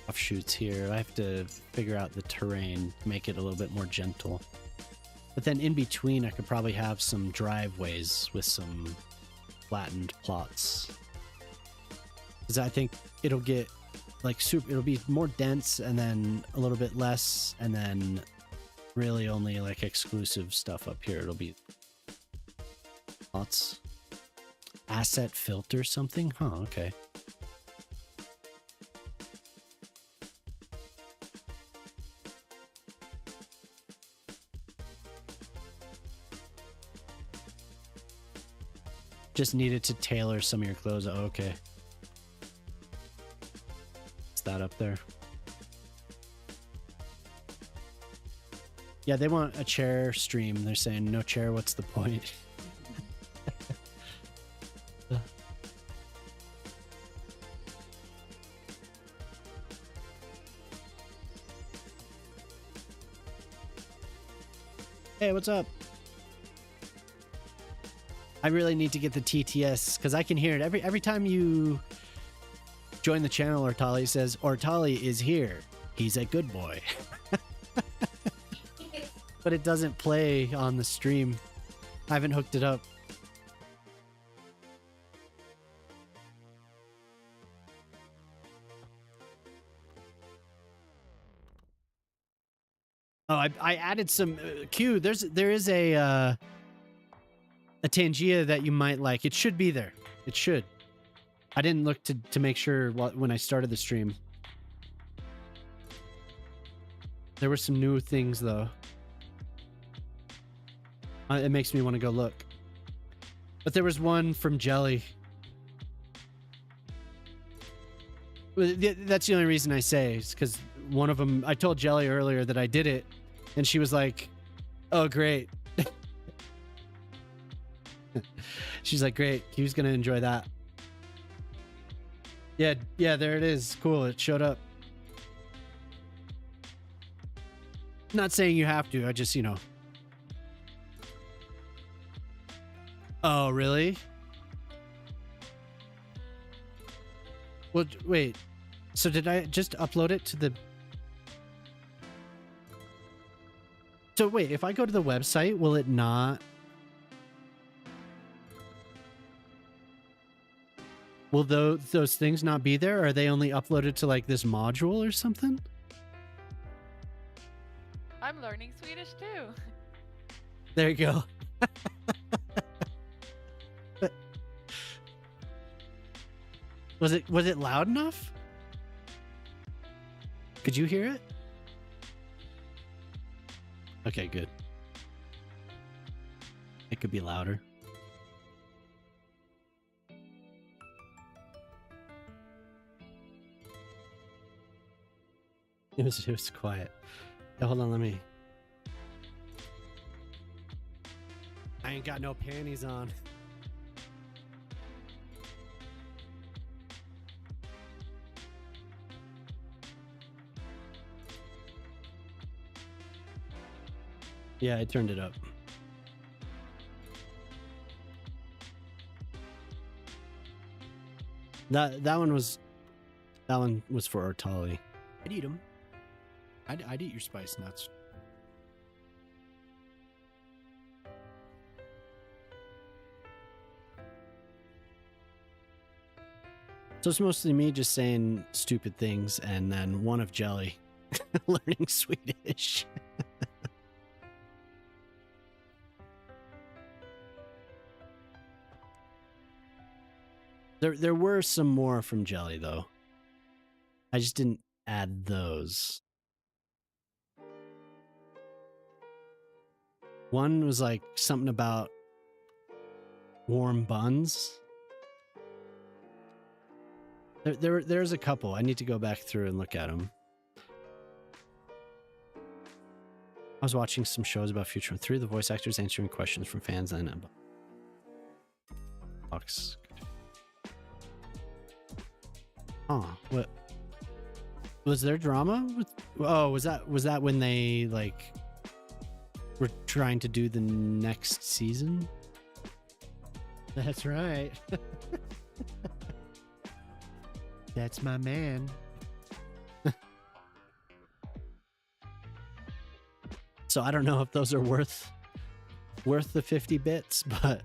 offshoots here. I have to figure out the terrain, make it a little bit more gentle. But then in between, I could probably have some driveways with some flattened plots. Because I think it'll get like it'll be more dense and then a little bit less, and then really only like exclusive stuff up here. It'll be lots. Asset filter something? Huh, okay. Just needed to tailor some of your clothes. Oh, okay. Is that up there? Yeah, they want a chair stream. They're saying no chair, what's the point? Hey, what's up? I really need to get the TTS because I can hear it every time you join the channel. Ortali says Ortali is here. He's a good boy. But it doesn't play on the stream. I haven't hooked it up. Oh, I added some Q. There is a Tangia that you might like. It should be there. It should. I didn't look to make sure when I started the stream. There were some new things though. It makes me want to go look. But there was one from Jelly. That's the only reason I say is because one of them, I told Jelly earlier that I did it, and she was like, "Oh, great." She's like, "Great, Q's gonna enjoy that." Yeah, there it is. Cool, it showed up. Not saying you have to. I just, you know. Oh, really? Well, wait. So did I just upload it to the... So wait, if I go to the website, will it not... Will those things not be there? Or are they only uploaded to like this module or something? I'm learning Swedish too. There you go. Was it loud enough? Could you hear it? Okay, good. It could be louder. It was quiet. Yeah, hold on, let me. I ain't got no panties on. Yeah, I turned it up. That one was for Artali. I'd eat them. I'd eat your spice nuts. So it's mostly me just saying stupid things and then one of Jelly learning Swedish. There were some more from Jelly though. I just didn't add those. One was like something about warm buns. There's a couple. I need to go back through and look at them. I was watching some shows about Future. 3 of the voice actors answering questions from fans and box. Oh, what was there drama with? Oh, was that when they like were trying to do the next season? That's right. That's my man. So I don't know if those are worth the 50 bits, but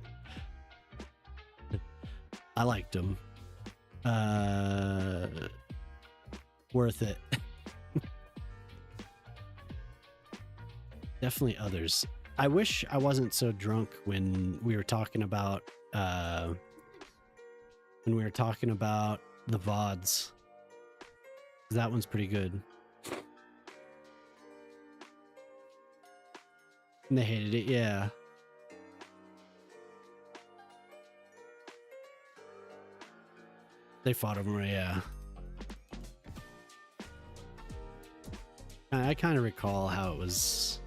I liked them. Worth it. Definitely others. I wish I wasn't so drunk when we were talking about the VODs. That one's pretty good. And they hated it, yeah. They fought over it, yeah. I kind of recall how it was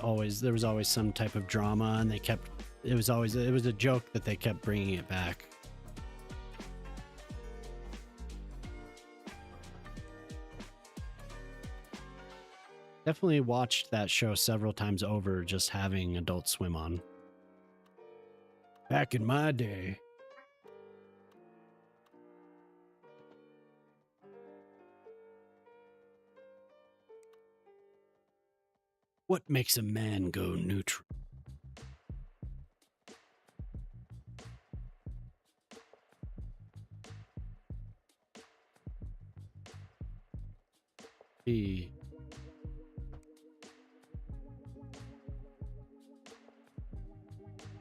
always, there was always some type of drama and it was a joke that they kept bringing it back. Definitely watched that show several times over just having Adult Swim on. Back in my day. What makes a man go neutral?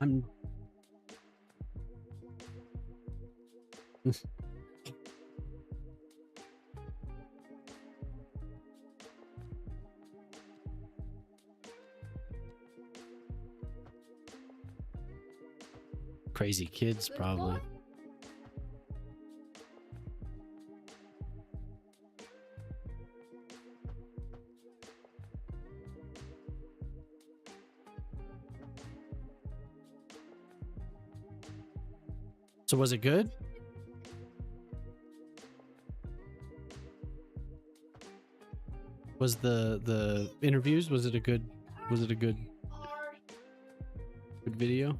I'm crazy kids, probably. So was it good? Was the interviews, was it a good video?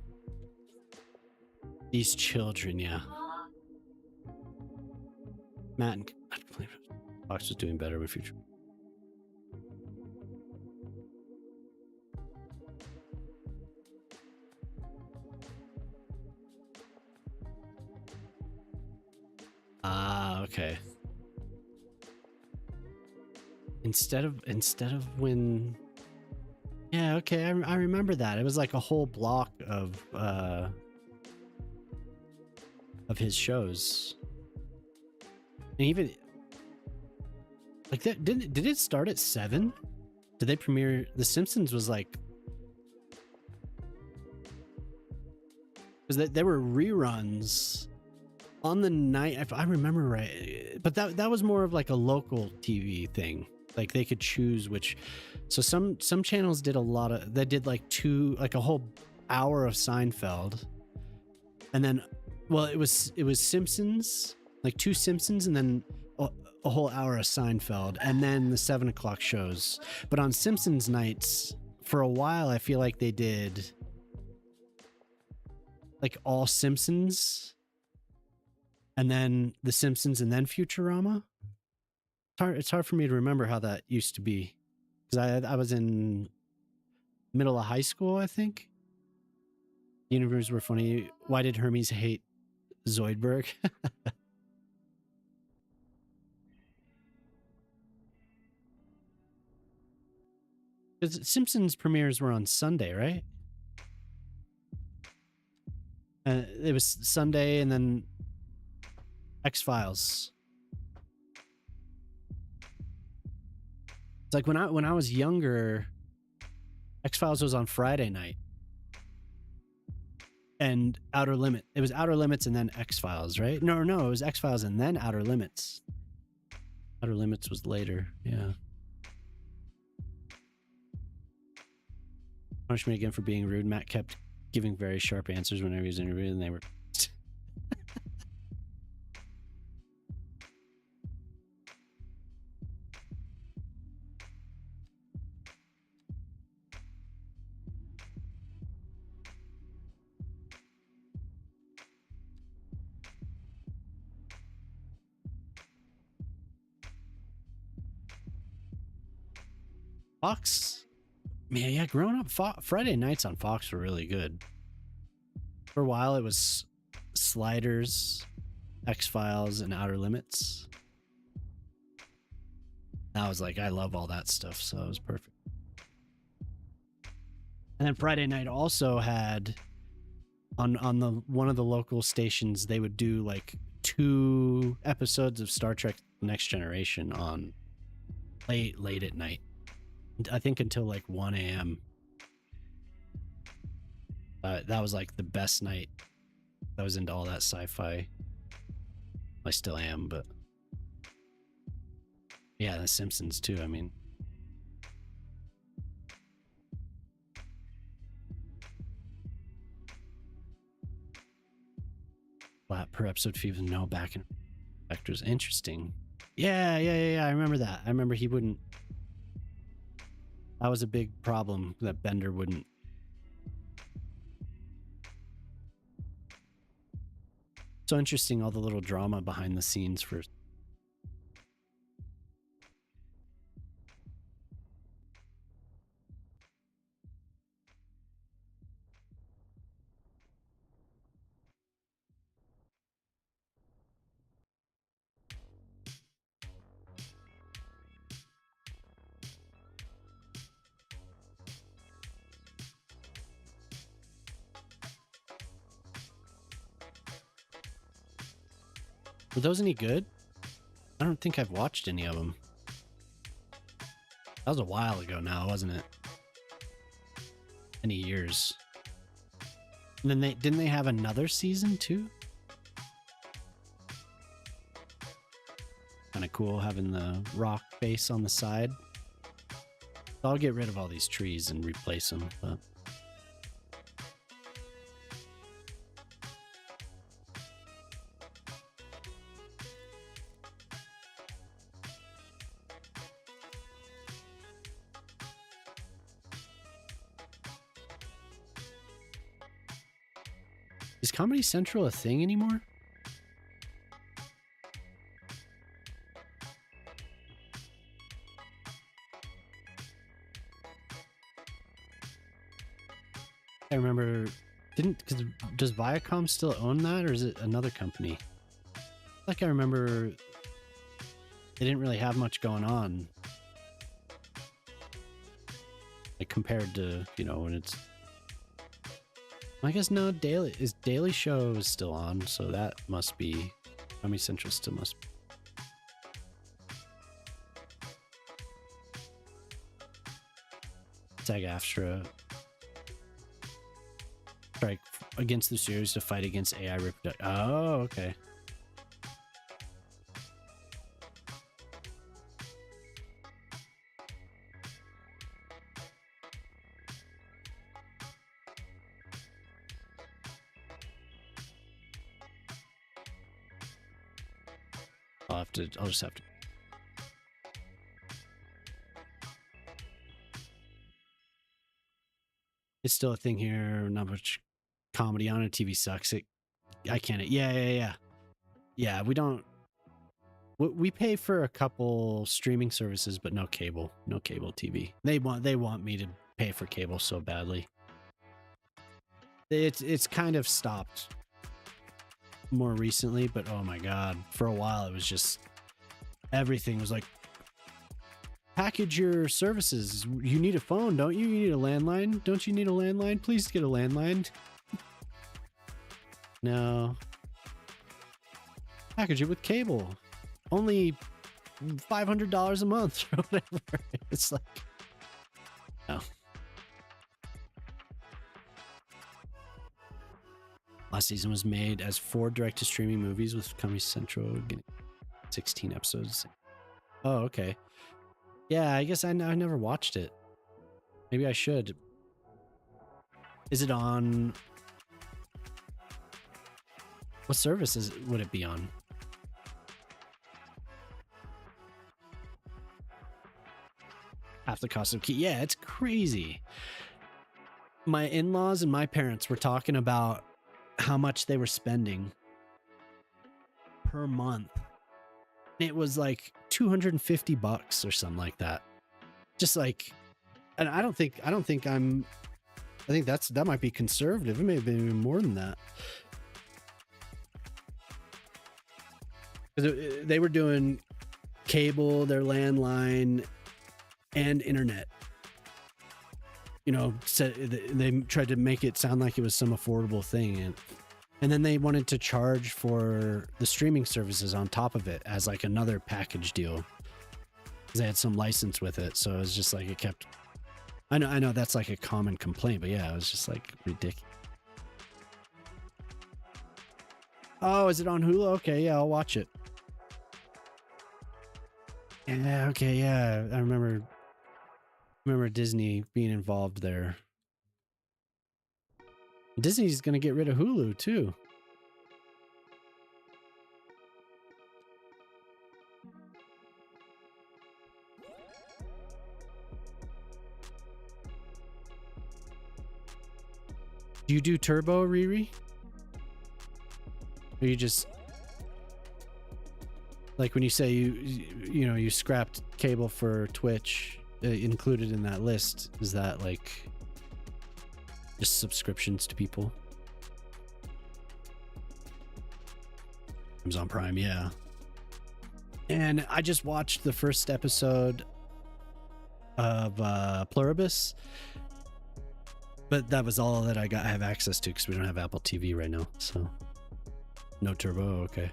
These children, yeah. Matt and I believe Fox was doing better with Future. Ah, okay. instead of when. Yeah, okay, I remember that. It was like a whole block of his shows, and even like that. Did it start at 7? Did they premiere? The Simpsons was like, because there were reruns on the night, if I remember right. But that was more of like a local TV thing. Like they could choose which. So some channels did a lot of. They did like a whole hour of Seinfeld, and then, well, it was Simpsons, like 2 Simpsons, and then a whole hour of Seinfeld, and then the 7 o'clock shows. But on Simpsons nights, for a while, I feel like they did like all Simpsons, and then the Simpsons, and then Futurama. It's hard for me to remember how that used to be, because I was in middle of high school, I think. Universe were funny. Why did Hermes hate Zoidberg? Because Simpsons premieres were on Sunday, right? It was Sunday, and then X-Files. It's like when I was younger, X-Files was on Friday night. And Outer Limit. It was Outer Limits and then X-Files, right? No, it was X-Files and then Outer Limits. Outer Limits was later, yeah. Punish me again for being rude. Matt kept giving very sharp answers whenever he was interviewed, and they were... Fox, man, yeah, growing up, Friday nights on Fox were really good. For a while, it was Sliders, X-Files, and Outer Limits. I was like, I love all that stuff, so it was perfect. And then Friday night also had on the one of the local stations, they would do like 2 episodes of Star Trek Next Generation on late at night. I think until like 1 a.m. That was like the best night. I was into all that sci-fi. I still am, but yeah, The Simpsons too. I mean, flat per episode fee with no back and vectors. Interesting. Yeah. I remember that. I remember he wouldn't. That was a big problem that Bender wouldn't. So interesting, all the little drama behind the scenes for. Were those any good? I don't think I've watched any of them. That was a while ago now, wasn't it? Many years. And then didn't they have another season too? Kind of cool having the rock base on the side. I'll get rid of all these trees and replace them, but. Is Comedy Central a thing anymore? I remember, does Viacom still own that, or is it another company? Like I remember they didn't really have much going on. compared to, you know, when it's, I guess no, Daily Show is still on, so that must be, Comedy Central still must be. SAG-AFTRA strike against the series to fight against AI reproduction. Oh, okay. I'll just have to. It's still a thing here. Not much comedy on it. TV sucks. I can't. Yeah. We don't. We pay for a couple streaming services, but no cable TV. They want me to pay for cable so badly. It's kind of stopped more recently, but oh my god, for a while it was just everything was like, package your services. You need a phone, don't you? You need a landline. Don't you need a landline? Please get a landline. No. Package it with cable. Only $500 a month or whatever. It's like, no. Last season was made as 4 direct-to-streaming movies with Comedy Central getting 16 episodes. Oh, okay. Yeah, I guess I never watched it. Maybe I should. Is it on... What service would it be on? Half the cost of key. Yeah, it's crazy. My in-laws and my parents were talking about how much they were spending per month. It was like $250 or something like that. Just like, and I think that might be conservative. It may have been even more than that. They were doing cable, their landline, and internet. You know, they tried to make it sound like it was some affordable thing, and then they wanted to charge for the streaming services on top of it as like another package deal. They had some license with it, so it was just like it kept. I know that's like a common complaint, but yeah, it was just like ridiculous. Oh, is it on Hulu? Okay, yeah, I'll watch it. Yeah, okay, yeah, I remember Disney being involved there. Disney's gonna get rid of Hulu too. Do you do Turbo, Riri? Or you just like when you say you scrapped cable for Twitch, included in that list, is that like just subscriptions to people? Amazon Prime, yeah. And I just watched the first episode of Pluribus, but that was all that I have access to because we don't have Apple TV right now. So no Turbo, okay.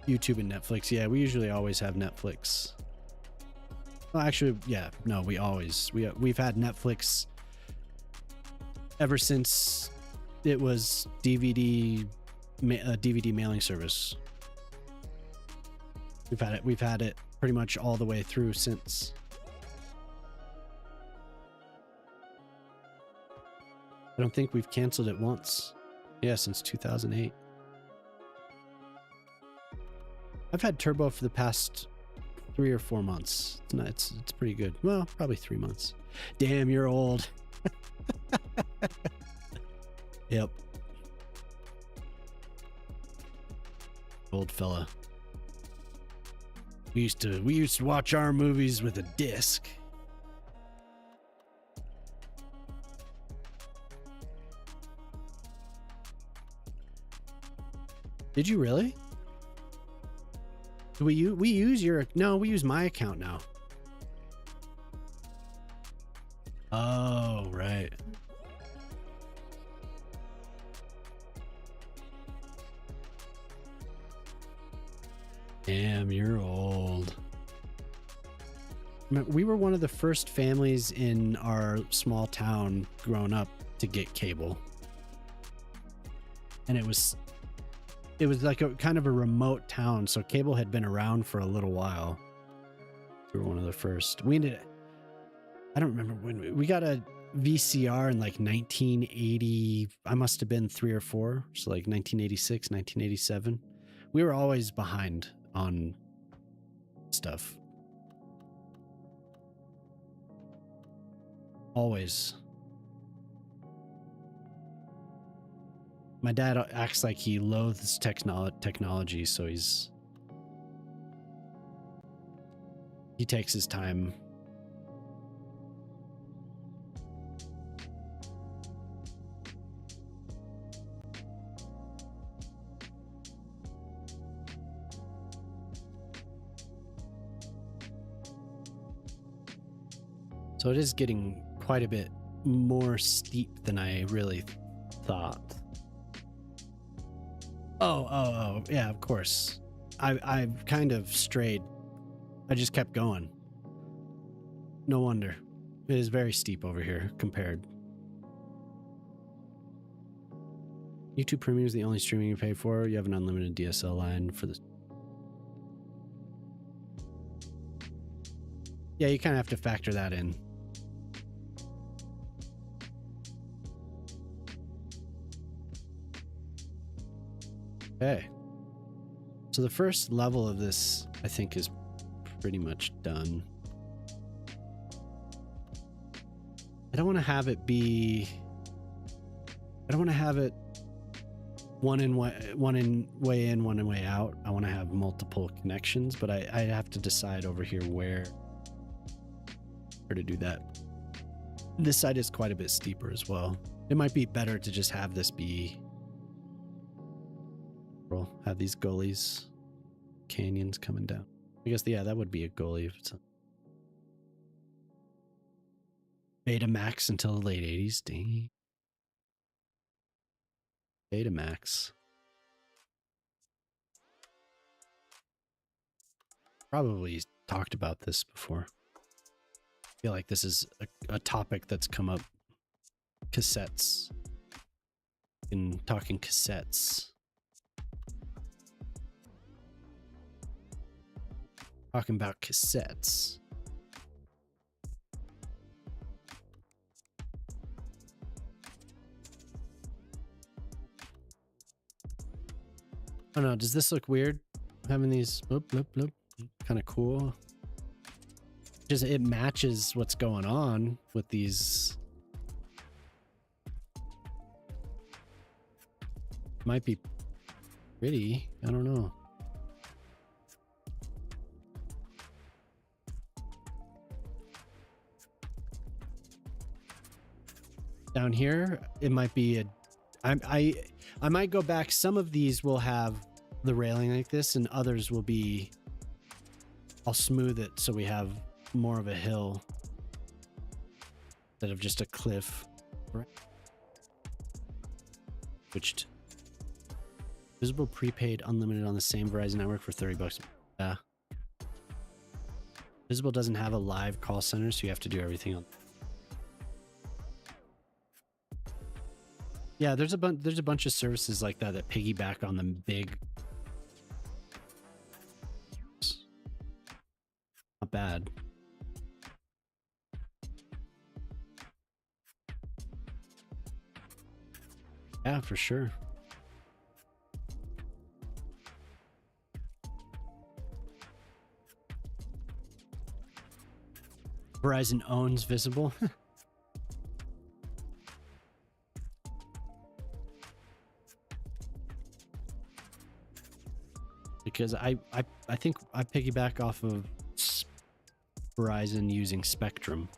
YouTube and Netflix. Yeah, we usually always have Netflix. Well, actually, yeah, no, we've had Netflix ever since it was DVD mailing service. We've had it pretty much all the way through since. I don't think we've canceled it once. Yeah, since 2008. I've had Turbo for the past 3 or 4 months. It's pretty good. Well, probably 3 months. Damn, you're old. Yep. Old fella. We used to watch our movies with a disc. Did you really? We use your... No, we use my account now. Oh, right. Damn, you're old. We were one of the first families in our small town growing up to get cable. And it was like a kind of a remote town, so cable had been around for a little while. We were one of the first. I don't remember when we got a VCR in like 1980. I must have been 3 or 4, so like 1986, 1987. We were always behind on stuff. Always. My dad acts like he loathes technology, so he takes his time. So it is getting quite a bit more steep than I really thought. Oh, yeah, of course. I've kind of strayed. I just kept going. No wonder. It is very steep over here compared. YouTube Premium is the only streaming you pay for. You have an unlimited DSL line for this. Yeah, you kind of have to factor that in. Okay. So the first level of this, I think, is pretty much done. I don't want to have it be... I don't want to have it one way in, one way out. I want to have multiple connections, but I have to decide over here where to do that. This side is quite a bit steeper as well. It might be better to just have this be... We'll have these gullies, canyons coming down. I guess, yeah, that would be a gully if it's a Betamax until the late 80s. Dang. Betamax. Probably talked about this before. I feel like this is a topic that's come up. Cassettes. In talking cassettes. Talking about cassettes. Oh no, does this look weird? Having these bloop, bloop, bloop. Kind of cool. Just it matches what's going on with these. Might be pretty. I don't know. Down here, it might be a... I might go back. Some of these will have the railing like this, and others will be... I'll smooth it so we have more of a hill instead of just a cliff. Switched. Visible prepaid unlimited on the same Verizon network for $30. Yeah. Visible doesn't have a live call center, so you have to do everything on... Yeah, there's a bunch of services like that that piggyback on the big. Not bad. Yeah, for sure. Verizon owns Visible. Because I think I piggyback off of Verizon using Spectrum.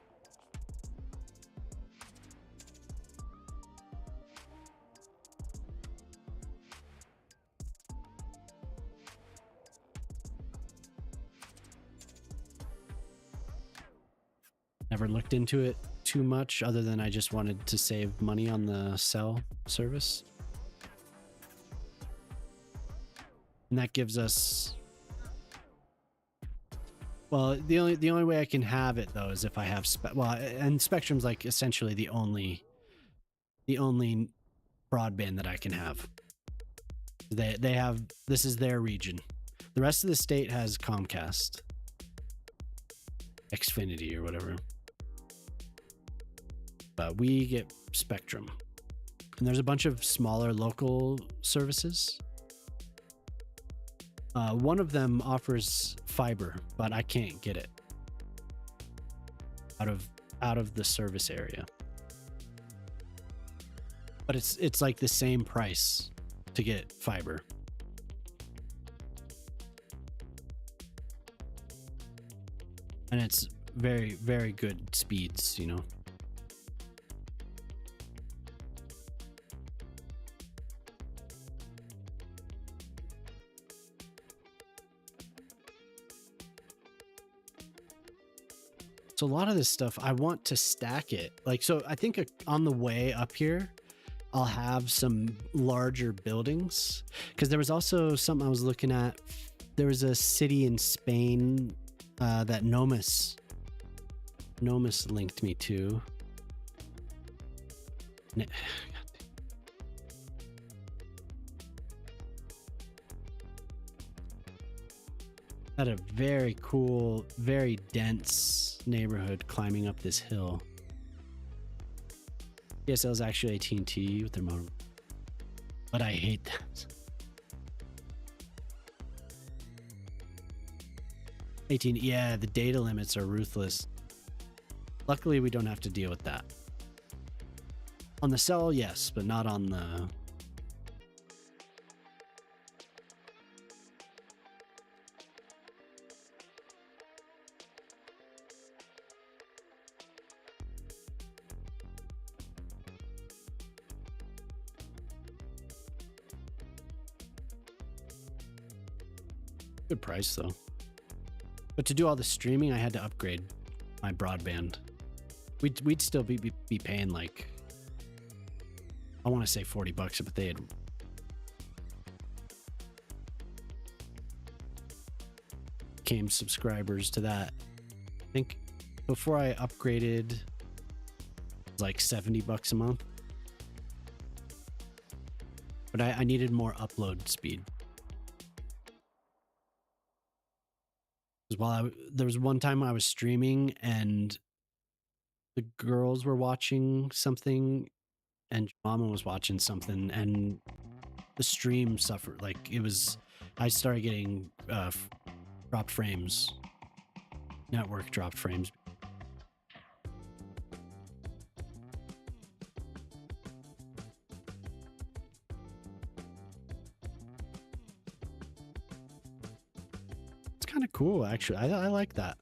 Never looked into it too much other than I just wanted to save money on the cell service. And that gives us, well, the only way I can have it though is if I have and Spectrum's like essentially the only broadband that I can have. They have, this is their region. The rest of the state has Comcast, Xfinity or whatever. But we get Spectrum. And there's a bunch of smaller local services. One of them offers fiber, but I can't get it out of the service area. But it's like the same price to get fiber. And it's very, very good speeds, you know. So a lot of this stuff, I want to stack it. Like, so I think on the way up here, I'll have some larger buildings. Because there was also something I was looking at. There was a city in Spain that Nomis linked me to. Had a very cool, very dense neighborhood climbing up this hill. DSL is actually AT&T with their modem, but I hate that. AT&T, yeah, the data limits are ruthless. Luckily, we don't have to deal with that. On the cell, yes, but not on the... Good price though. But to do all the streaming, I had to upgrade my broadband. We'd still be paying like, I want to say $40, but they had became subscribers to that. I think before I upgraded, it was like $70 a month. But I needed more upload speed. While there was one time I was streaming and the girls were watching something and Mama was watching something and the stream suffered. Like it was, I started getting dropped frames, network dropped frames. Kind of cool, actually. I like that.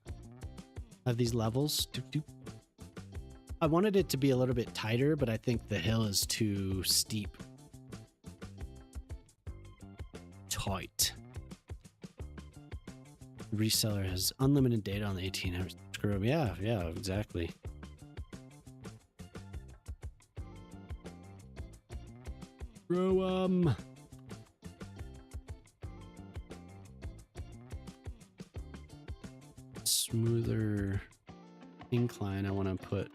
I have these levels. I wanted it to be a little bit tighter, but I think the hill is too steep. Tight. The reseller has unlimited data on the 18 hours. Screw him. Yeah, exactly. Bro, smoother incline I want to put.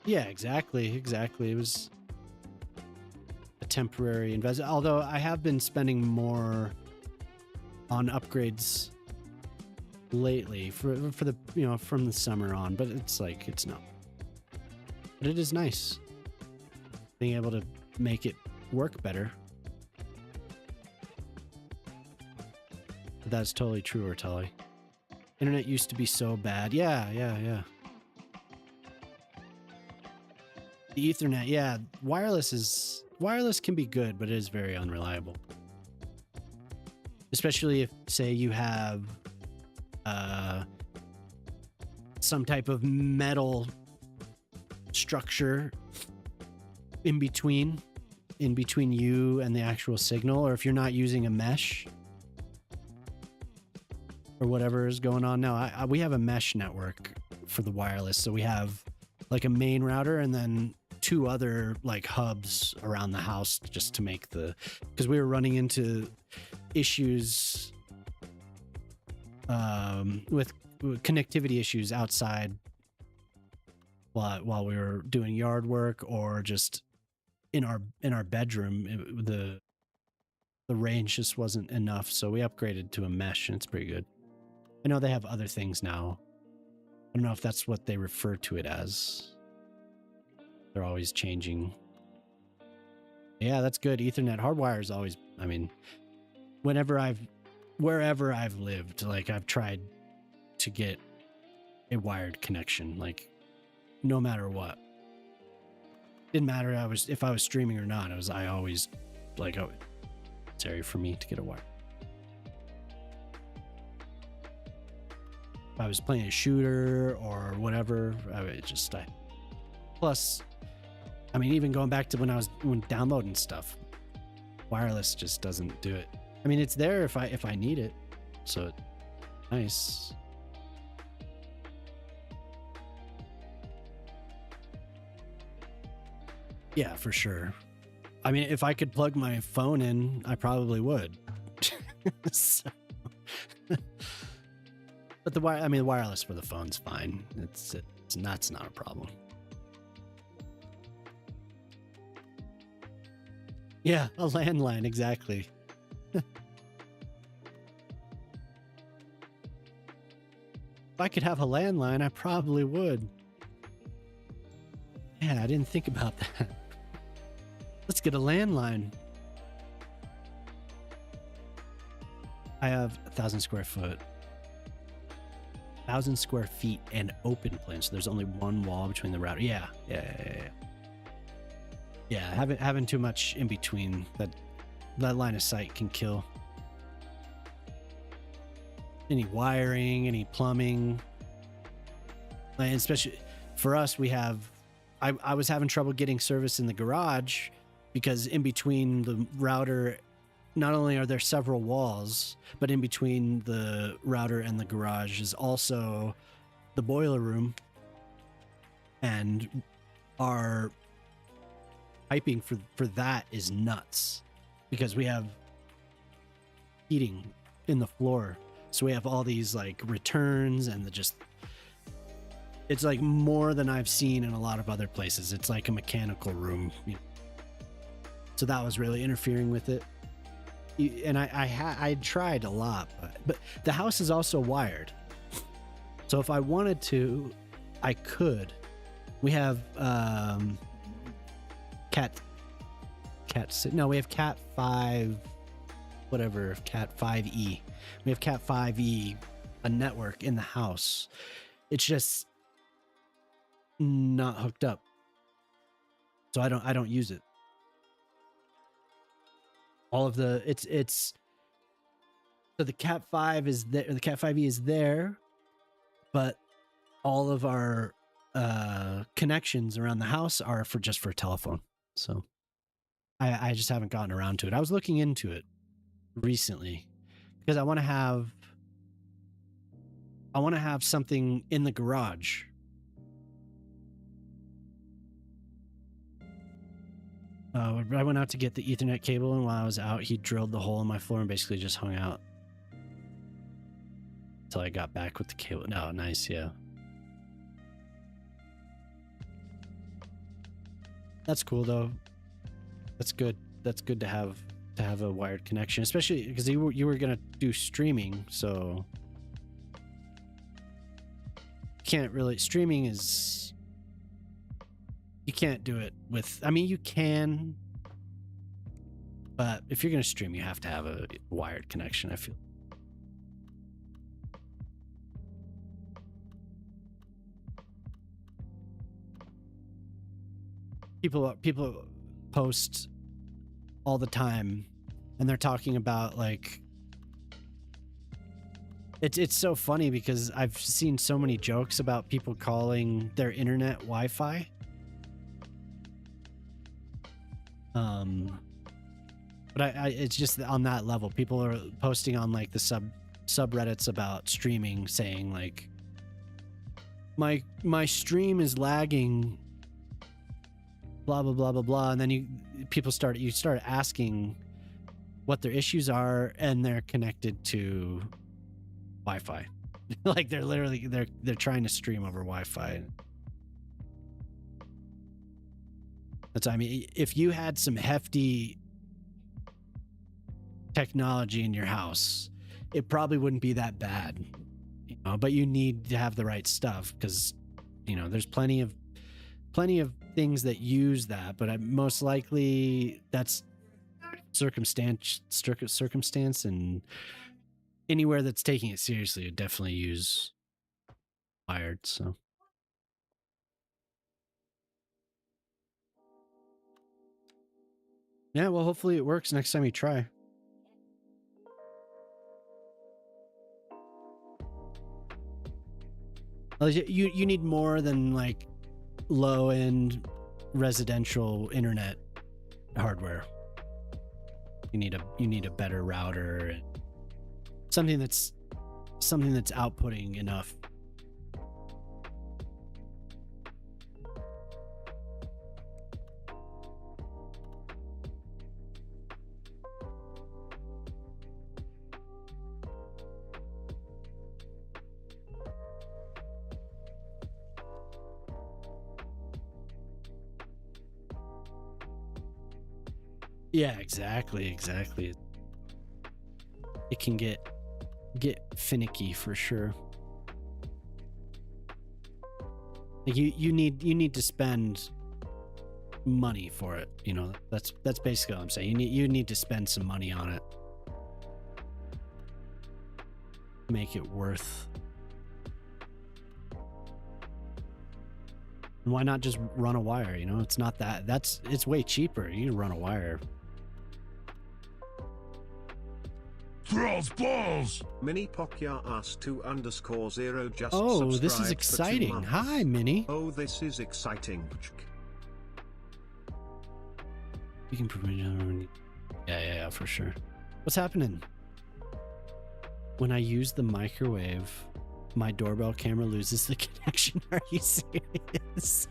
Yeah, exactly. It was a temporary investment, although I have been spending more on upgrades lately for the, you know, from the summer on, but it's like, it's not. But it is nice being able to make it work better. That's totally true, Ortelli. Internet used to be so bad. Yeah. The Ethernet, yeah. Wireless can be good, but it is very unreliable. Especially if, say, you have some type of metal structure in between you and the actual signal, or if you're not using a mesh. or whatever is going on now. We have a mesh network for the wireless, so we have like a main router and then 2 other like hubs around the house just to make because we were running into issues with connectivity issues outside while we were doing yard work, or just in our bedroom. The range just wasn't enough, so we upgraded to a mesh, and it's pretty good. I know they have other things now. I don't know if that's what they refer to it as. They're always changing. Yeah, that's good. Ethernet hardwire is always, I mean, wherever I've lived, like I've tried to get a wired connection, like no matter what. Didn't matter if I was streaming or not. I always like, oh, it's area for me to get a wire. If I was playing a shooter or whatever, plus, I mean, even going back to when downloading stuff, wireless just doesn't do it. I mean, it's there if I need it, so it's nice. Yeah, for sure. I mean, if I could plug my phone in, I probably would. So, but the wireless for the phone's fine. That's not a problem. Yeah, a landline, exactly. If I could have a landline, I probably would. Yeah, I didn't think about that. Let's get a landline. I have 1,000 square foot. 1,000 square feet and open plan, so there's only one wall between the router. Yeah. Having too much in between, that line of sight can kill. Any wiring, any plumbing. And especially for us, I was having trouble getting service in the garage because in between the router, not only are there several walls, but in between the router and the garage is also the boiler room, and our piping for that is nuts because we have heating in the floor, so we have all these like returns and it's like more than I've seen in a lot of other places. It's like a mechanical room, so that was really interfering with it. And I tried a lot, but the house is also wired, so if I wanted to, I could. We have we have Cat 5, whatever, Cat 5e. We have Cat 5e, a network in the house. It's just not hooked up, so I don't use it. All of the so the Cat 5 is there, the Cat 5e is there, but all of our connections around the house are for telephone. So I just haven't gotten around to it. I was looking into it recently because I want to have something in the garage. I went out to get the Ethernet cable, and while I was out, he drilled the hole in my floor and basically just hung out until I got back with the cable. No, nice, yeah. That's cool though. That's good. That's good to have a wired connection, especially because you were gonna do streaming, so can't really. Streaming is, you can't do it with. I mean, you can, but if you're gonna stream, you have to have a wired connection, I feel. People post all the time, and they're talking about like it's so funny because I've seen so many jokes about people calling their internet Wi-Fi. But I it's just on that level. People are posting on like the subreddits about streaming saying like my stream is lagging, blah blah blah blah blah, and then you start asking what their issues are, and they're connected to Wi-Fi. Like they're trying to stream over Wi-Fi. That's, I mean, if you had some hefty technology in your house, it probably wouldn't be that bad, you know, but you need to have the right stuff because, you know, there's plenty of things that use that, but most likely that's circumstance, and anywhere that's taking it seriously would definitely use wired. So yeah, well, hopefully it works next time you try. You need more than like low end residential internet hardware. You need a better router and something that's outputting enough. Yeah, exactly. It can get finicky for sure. Like you need to spend money for it, you know. That's basically what I'm saying. You need to spend some money on it. Make it worth. And why not just run a wire, you know? It's not it's way cheaper. You can run a wire. Thralls balls! Mini Pokya asked 2_0 just Oh, this is subscribed for 2 exciting. months. Hi, Minnie. Oh, this is exciting. You can prevent. Yeah, for sure. What's happening? When I use the microwave, my doorbell camera loses the connection. Are you serious?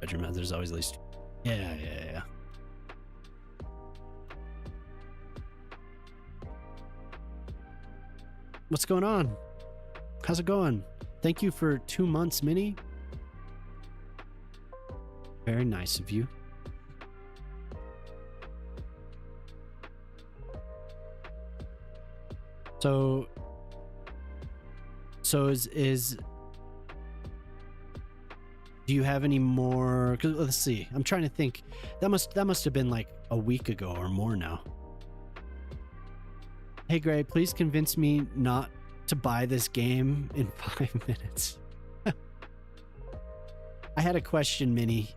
Bedroom, there's always at least. Yeah. What's going on? How's it going? Thank you for 2 months, Minnie. Very nice of you. So is do you have any more? 'Cause let's see. I'm trying to think. That must have been like a week ago or more now. Hey Gray, please convince me not to buy this game in 5 minutes. I had a question, Minnie.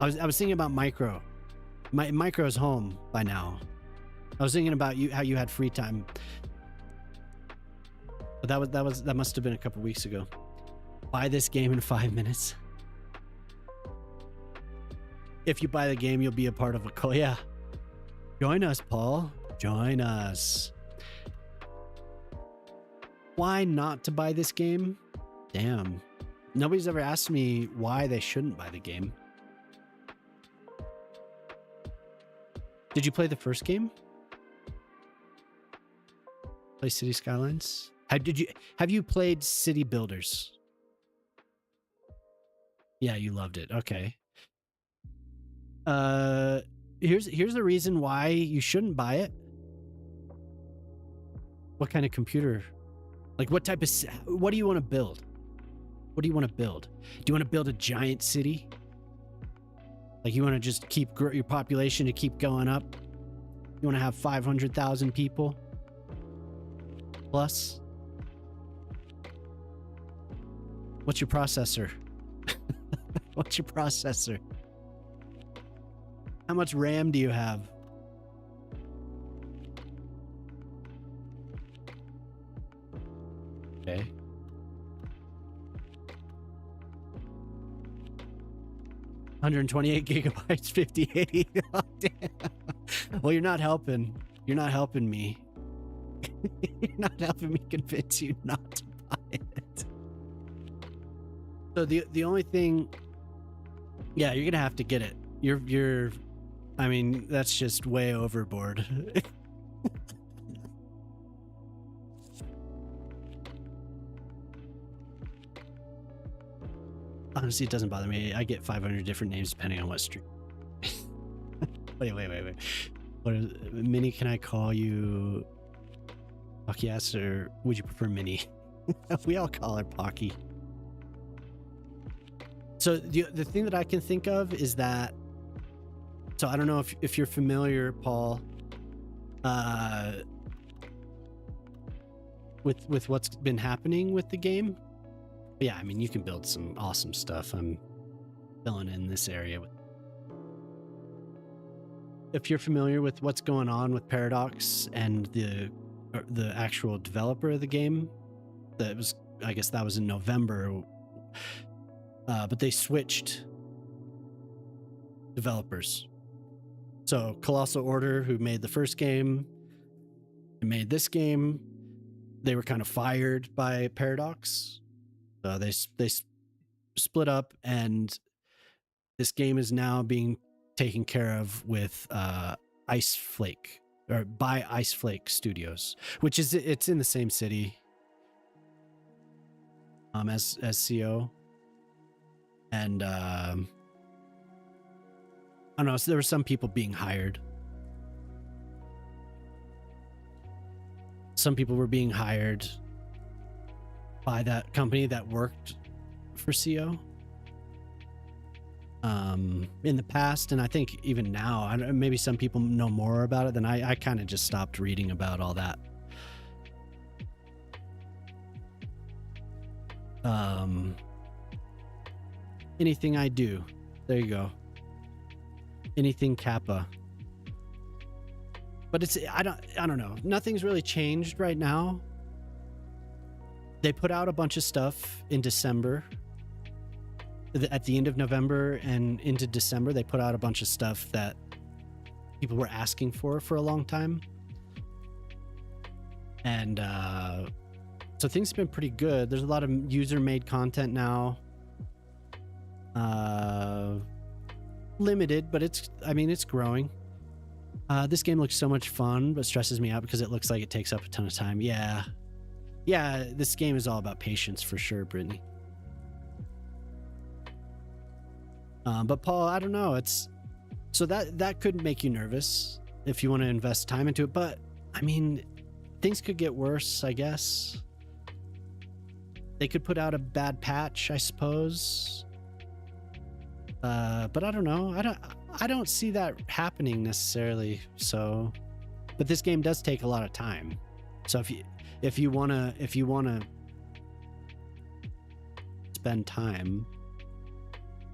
I was thinking about Micro. Micro's home by now. I was thinking about how you had free time. But that must have been a couple weeks ago. Buy this game in 5 minutes. If you buy the game, you'll be a part of a call. Yeah. Join us, Paul. Join us. Why not to buy this game? Damn. Nobody's ever asked me why they shouldn't buy the game. Did you play the first game? Play City Skylines? Have you played City Builders? Yeah, you loved it. Okay. Here's the reason why you shouldn't buy it. What kind of computer? Like what do you want to build? What do you want to build? Do you want to build a giant city? Like you want to just keep your population to keep going up? You want to have 500,000 people plus? What's your processor? What's your processor? How much RAM do you have? Okay. 128 gigabytes, 5080. Oh, damn. Well, you're not helping. You're not helping me. You're not helping me convince you not to buy it. So the only thing, yeah, you're gonna have to get it. You're I mean, that's just way overboard. Honestly, it doesn't bother me. I get 500 different names depending on what stream. wait. What is Minnie? Can I call you Yes, or would you prefer Minnie? We all call her Pocky. So the thing that I can think of is that, so I don't know if you're familiar, Paul, with what's been happening with the game. But yeah, I mean, you can build some awesome stuff. I'm filling in this area. If you're familiar with what's going on with Paradox and the actual developer of the game, I guess that was in November, but they switched developers. So Colossal Order, who made the first game and made this game, they were kind of fired by Paradox. So they split up, and this game is now being taken care of with Ice Flake, or by Ice Flake Studios, which is, it's in the same city as CO. And I don't know, so there were some people being hired. Some people were being hired by that company that worked for CO in the past, and I think even now, maybe some people know more about it than I kind of just stopped reading about all that. Anything I do, there you go. Anything Kappa. But it's, I don't know. Nothing's really changed right now. They put out a bunch of stuff in December. At the end of November and into December, they put out a bunch of stuff that people were asking for a long time. And so things have been pretty good. There's a lot of user-made content now. Limited, but it's growing. This game looks so much fun, but stresses me out because it looks like it takes up a ton of time. Yeah, this game is all about patience for sure, Brittany. But Paul, I don't know. It's so that could make you nervous if you want to invest time into it. But I mean, things could get worse, I guess. They could put out a bad patch, I suppose. But I don't know. I don't see that happening necessarily. So, but this game does take a lot of time. So if you wanna spend time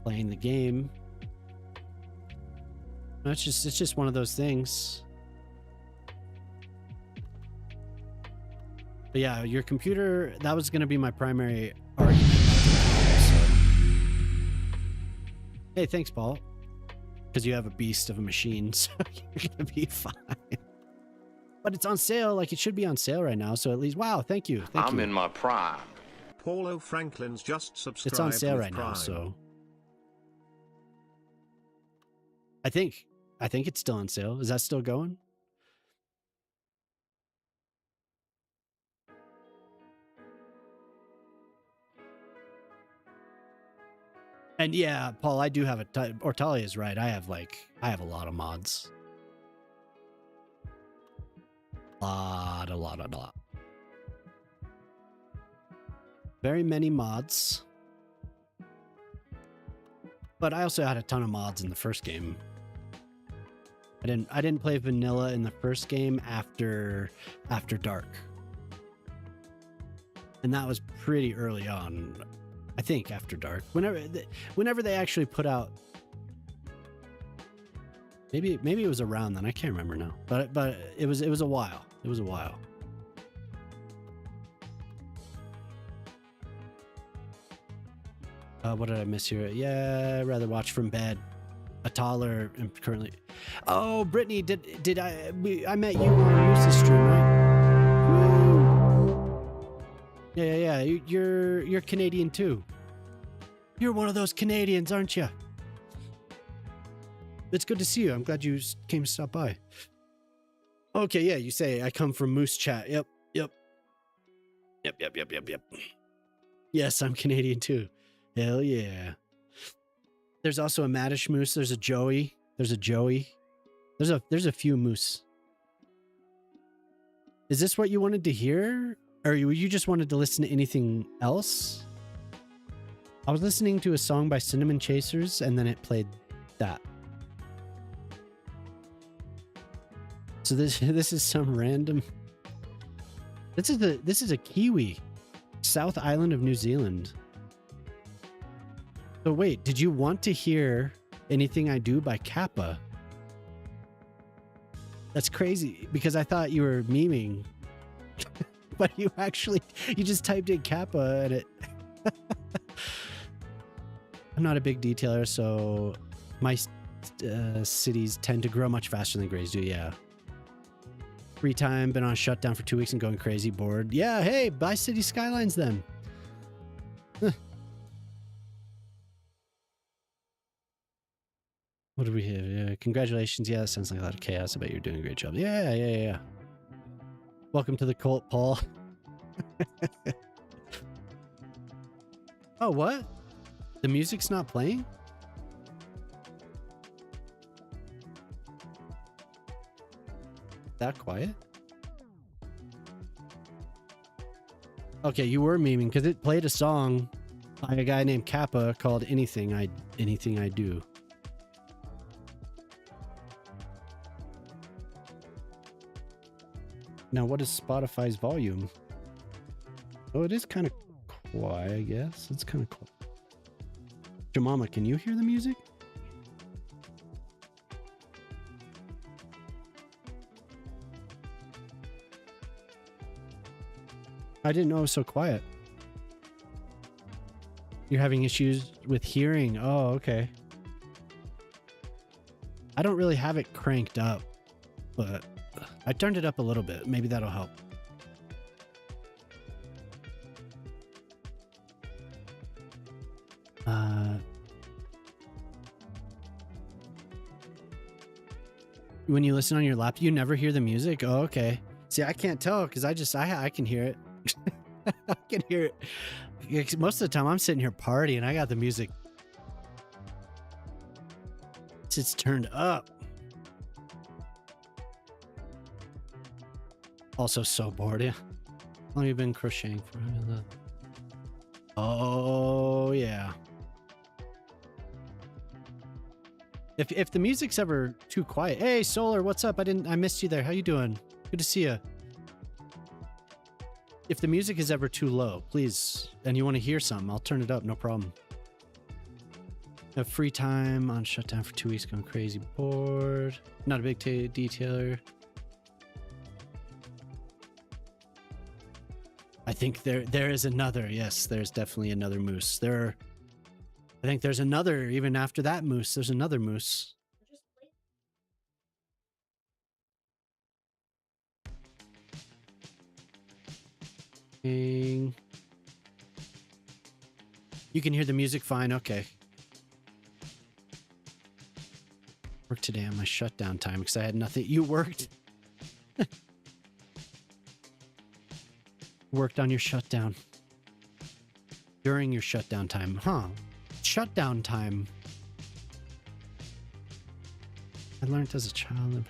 playing the game, it's just one of those things. But yeah, your computer, that was going to be my primary argument. Hey, thanks, Paul. Because you have a beast of a machine, so you're going to be fine. But it's on sale, like it should be on sale right now, so at least, wow, thank you. I'm in my prime. Paulo Franklin's just subscribed. It's on sale right Prime. now, so I think it's still on sale. Is that still going? And yeah, Paul, I do have or Talia is right. I have a lot of mods. A lot. Very many mods. But I also had a ton of mods in the first game. I didn't play vanilla in the first game after dark. And that was pretty early on. I think after dark. Whenever they actually put out, maybe it was around then. I can't remember now. But it was a while. It was a while. What did I miss here? Yeah, I'd rather watch from bed. A taller and currently. Oh, Brittany, did I met you on Moose's stream, right? Woo. Yeah. You're Canadian too. You're one of those Canadians, aren't you? It's good to see you. I'm glad you came to stop by. Okay, yeah, you say I come from Moose Chat. Yep. Yes, I'm Canadian too. Hell yeah. There's also a Maddish Moose. There's a Joey. There's a few Moose. Is this what you wanted to hear? Or you just wanted to listen to anything else? I was listening to a song by Cinnamon Chasers and then it played that. So this is some random. This is a Kiwi, South Island of New Zealand. So wait, did you want to hear Anything I Do by Kappa? That's crazy because I thought you were memeing, but you just typed in Kappa and it. I'm not a big detailer, so my cities tend to grow much faster than grays do. Yeah. Free time, been on shutdown for 2 weeks and going crazy, bored. Yeah, hey, buy City Skylines then. What do we have? Yeah, congratulations. Yeah, that sounds like a lot of chaos. I bet you're doing a great job. Yeah. Welcome to the cult, Paul. Oh, what? The music's not playing? That quiet? Okay, you were memeing because it played a song by a guy named Kappa called Anything I Do. Now, what is Spotify's volume? Oh, it is kind of quiet, I guess. It's kind of quiet. Jemama, can you hear the music? I didn't know it was so quiet. You're having issues with hearing. Oh, okay. I don't really have it cranked up, but I turned it up a little bit. Maybe that'll help. When you listen on your laptop, you never hear the music? Oh, okay. See, I can't tell because I can hear it. I can hear it. Most of the time I'm sitting here partying. I got the music. It's turned up. Also so bored. Yeah. How long have you been crocheting for? Oh yeah. If the music's ever too quiet. Hey Solar, what's up? I missed you there. How you doing? Good to see you. If the music is ever too low, please, and you want to hear something, I'll turn it up, no problem. Have free time on shutdown for 2 weeks, going crazy, bored. Not a big detailer. I think there is another. Yes, there's definitely another moose. I think there's another, even after that moose, there's another moose. You can hear the music fine. Okay. Worked today on my shutdown time because I had nothing. You worked? Worked on your shutdown. During your shutdown time. Huh. Shutdown time. I learned as a child.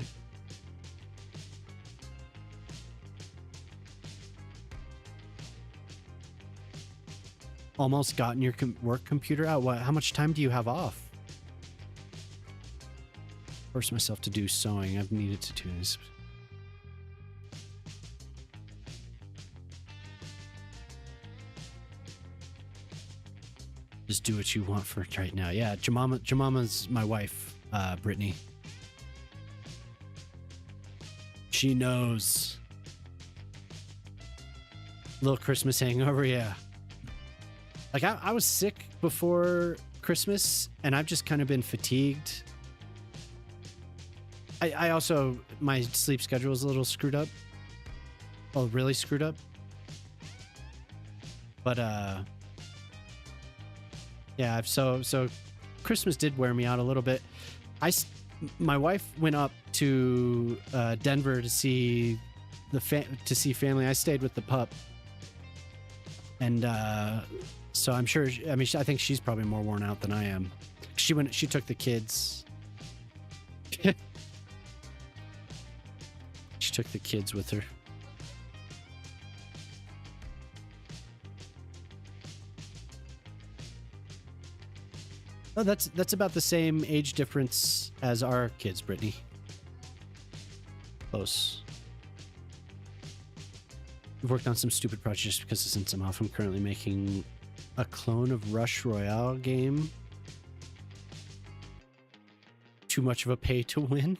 Almost gotten your work computer out. What? How much time do you have off? Force myself to do sewing. I've needed to do this. Just do what you want for it right now. Yeah, Jemama's my wife, Brittany. She knows. Little Christmas hangover, yeah. Like I was sick before Christmas, and I've just kind of been fatigued. I also, my sleep schedule is a little screwed up. Oh, really screwed up. But yeah, so Christmas did wear me out a little bit. My wife went up to Denver to see family. I stayed with the pup, and so I'm sure. I mean, I think she's probably more worn out than I am. She took the kids. She took the kids with her. Oh, that's about the same age difference as our kids, Brittany. Close. I've worked on some stupid projects just because since I'm off, I'm currently making a clone of Rush Royale game. Too much of a pay to win.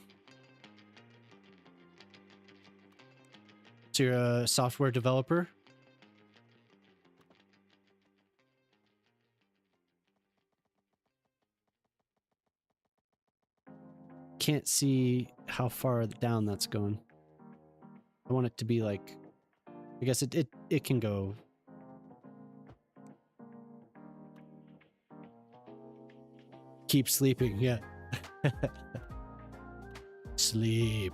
So you're a software developer? Can't see how far down that's going. I want it to be like, I guess it can go. Keep sleeping, yeah. Sleep.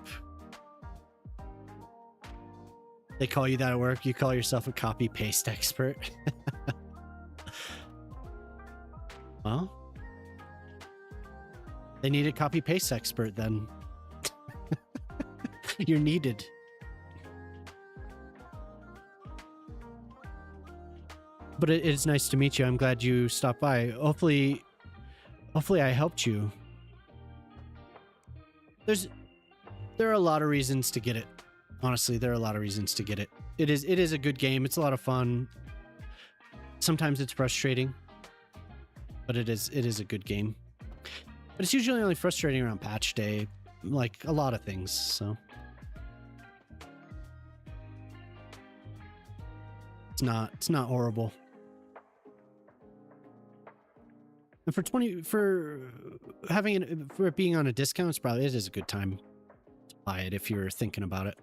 They call you that at work? You call yourself a copy paste expert? Well, they need a copy paste expert then. You're needed. But it's nice to meet you. I'm glad you stopped by. Hopefully I helped you. There are a lot of reasons to get it. Honestly, there are a lot of reasons to get it. It is a good game. It's a lot of fun. Sometimes it's frustrating, but it is a good game. But it's usually only frustrating around patch day, like a lot of things, so. It's not horrible. And for it being on a discount, it is a good time to buy it if you're thinking about it.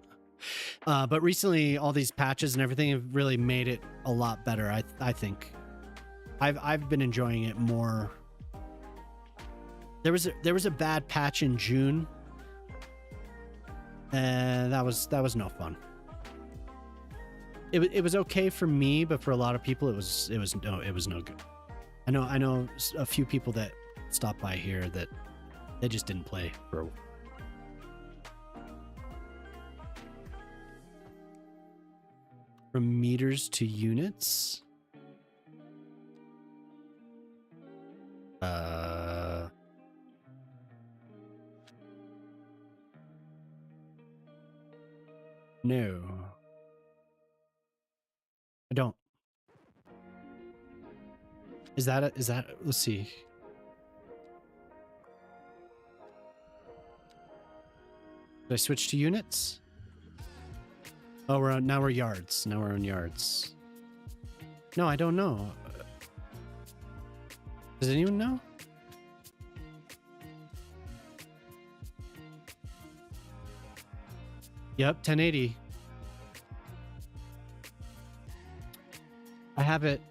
But recently, all these patches and everything have really made it a lot better. I think I've been enjoying it more. There was a bad patch in June, and that was no fun. It was okay for me, but for a lot of people, it was no good. I know a few people that stopped by here that they just didn't play for a while. From meters to units? No. I don't. Is that let's see. Did I switch to units? Oh, now we're yards. Now we're on yards. No, I don't know. Does anyone know? Yep, 1080. I have it.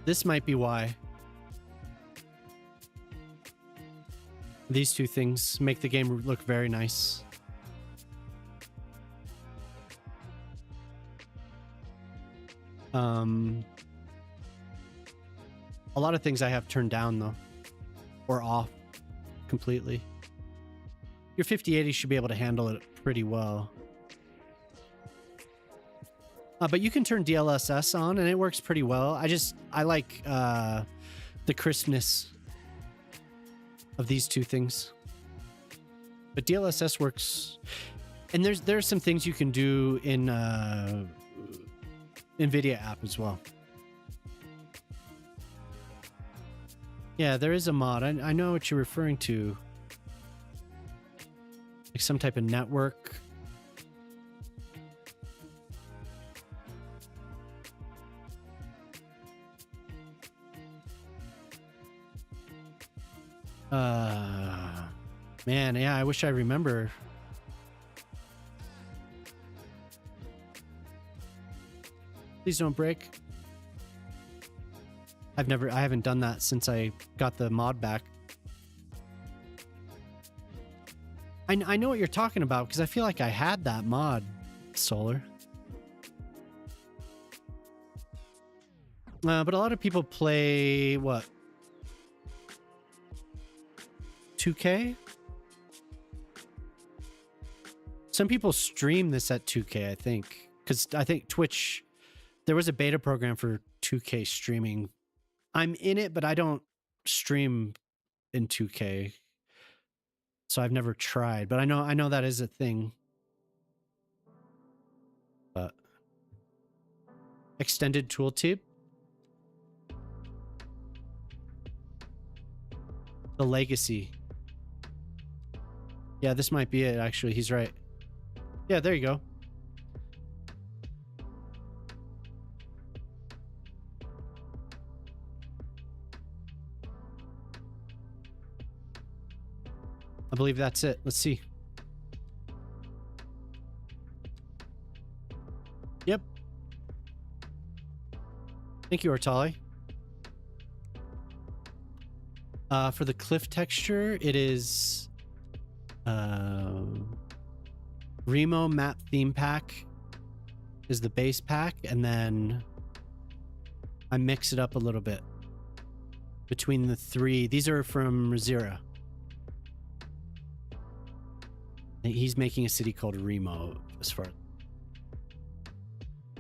This might be why. These two things make the game look very nice. A lot of things I have turned down though, or off completely. Your 5080 should be able to handle it pretty well. But you can turn DLSS on and it works pretty well. I like the crispness of these two things. But DLSS works, and there's some things you can do in NVIDIA app as well. Yeah, there is a mod. I know what you're referring to. Like some type of network. Man, yeah, I wish I remember. Please don't break. I haven't done that since I got the mod back. I know what you're talking about because I feel like I had that mod, Solar. But a lot of people play, what? 2K? Some people stream this at 2K, I think. Because I think Twitch, there was a beta program for 2K streaming. I'm in it, but I don't stream in 2K. So I've never tried, but I know that is a thing. But extended tooltip. The legacy. Yeah, this might be it, actually. He's right. Yeah, there you go. I believe that's it. Let's see. Yep. Thank you, Ortali. For the cliff texture, it is Remo map theme pack is the base pack, and then I mix it up a little bit between the three. These are from Razira. He's making a city called Remo as far.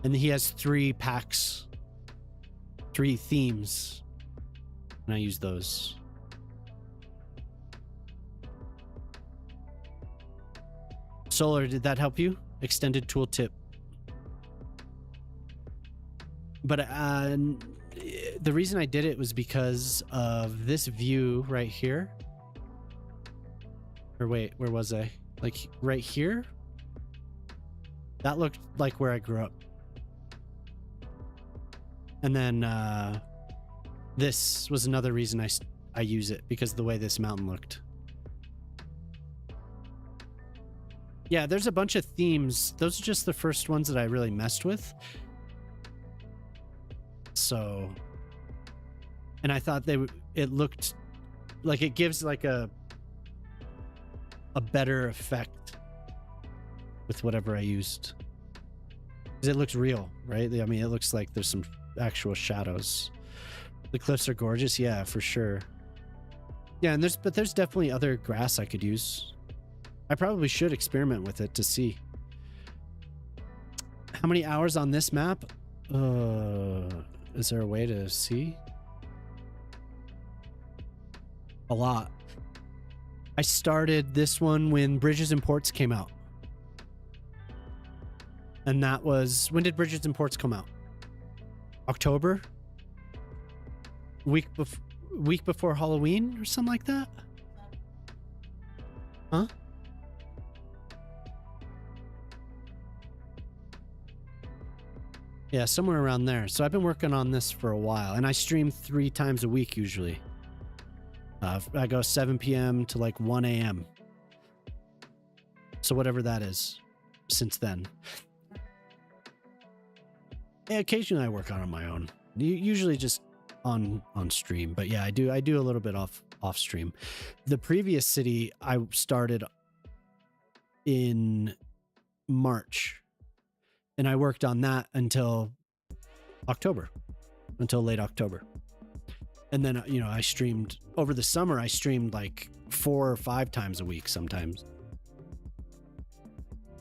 And he has 3 packs, 3 themes, and I use those. Solar, did that help you? Extended tooltip. But the reason I did it was because of this view right here. Or wait, where was I? Like right here? That looked like where I grew up. And then this was another reason I use it, because of the way this mountain looked. Yeah, there's a bunch of themes. Those are just the first ones that I really messed with. So, and I thought it looked like it gives like a better effect with whatever I used. Because it looks real, right? I mean, it looks like there's some actual shadows. The cliffs are gorgeous, yeah, for sure. Yeah, and there's definitely other grass I could use. I probably should experiment with it to see. How many hours on this map? Is there a way to see? A lot. I started this one when Bridges and Ports came out. And that was... When did Bridges and Ports come out? October? Week before Halloween or something like that? Huh? Yeah, somewhere around there. So I've been working on this for a while, and I stream 3 times a week usually. I go 7 p.m. to like 1 a.m. So whatever that is since then. Yeah, occasionally I work on my own. Usually just on stream. But yeah, I do a little bit off stream. The previous city I started in March. And I worked on that until October, until late October. And then, you know, I streamed over the summer. I streamed like 4 or 5 times a week sometimes.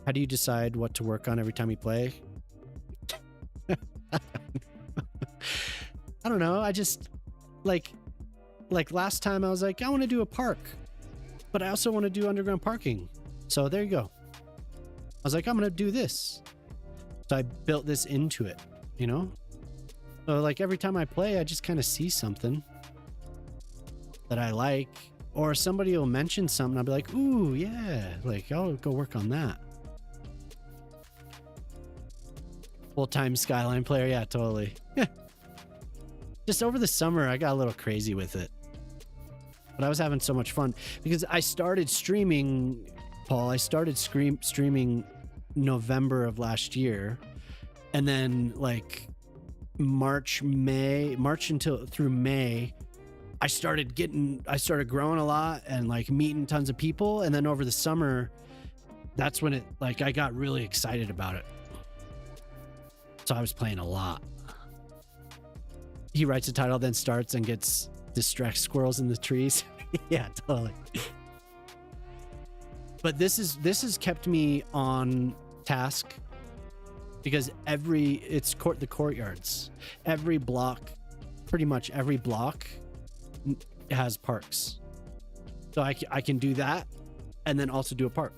How do you decide what to work on every time you play? I don't know. I just like last time I was like, I want to do a park, but I also want to do underground parking. So there you go. I was like, I'm going to do this. So I built this into it, you know? So like every time I play, I just kind of see something that I like, or somebody will mention something. I'll be like, ooh, yeah, like I'll go work on that. Full-time Skyline player. Yeah, totally. Just over the summer, I got a little crazy with it. But I was having so much fun because I started streaming, Paul. I started streaming November of last year, and then like March until through May, I started growing a lot and like meeting tons of people. And then over the summer, that's when I got really excited about it. So I was playing a lot. He writes a title, then starts and gets distracts squirrels in the trees. Yeah, totally. But this has kept me on task because the courtyards, pretty much every block has parks. So I can do that and then also do a park.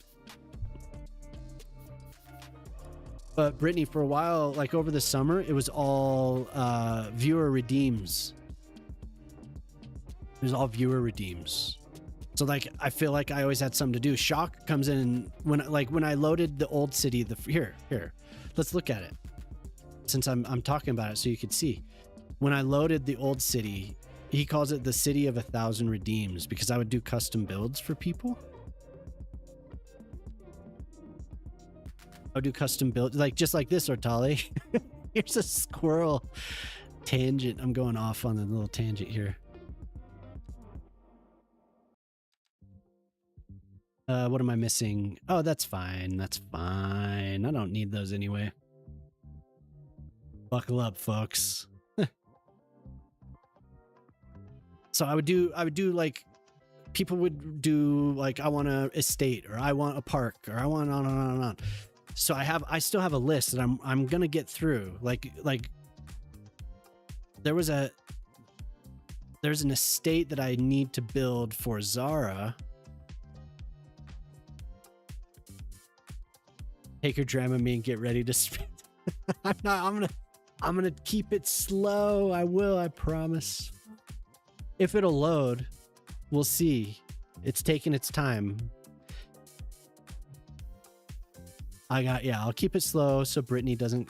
But Brittany, for a while, like over the summer, it was all viewer redeems. It was all viewer redeems. So like I feel like I always had something to do. Shock comes in when I loaded the old city. Here, let's look at it. Since I'm talking about it, so you could see. When I loaded the old city, he calls it the city of 1,000 redeems because I would do custom builds for people. I'll do custom builds like just like this, Ortali. Here's a squirrel tangent. I'm going off on a little tangent here. What am I missing? Oh, that's fine. That's fine. I don't need those anyway. Buckle up, folks. So I would do like people would do like I want an estate or I want a park or I want on and on and on. So I still have a list that I'm gonna get through. Like there's an estate that I need to build for Zara. Take your Dramamine and get ready to spend. I'm gonna keep it slow. I will, I promise. If it'll load, we'll see. It's taking its time. I'll keep it slow so Brittany doesn't.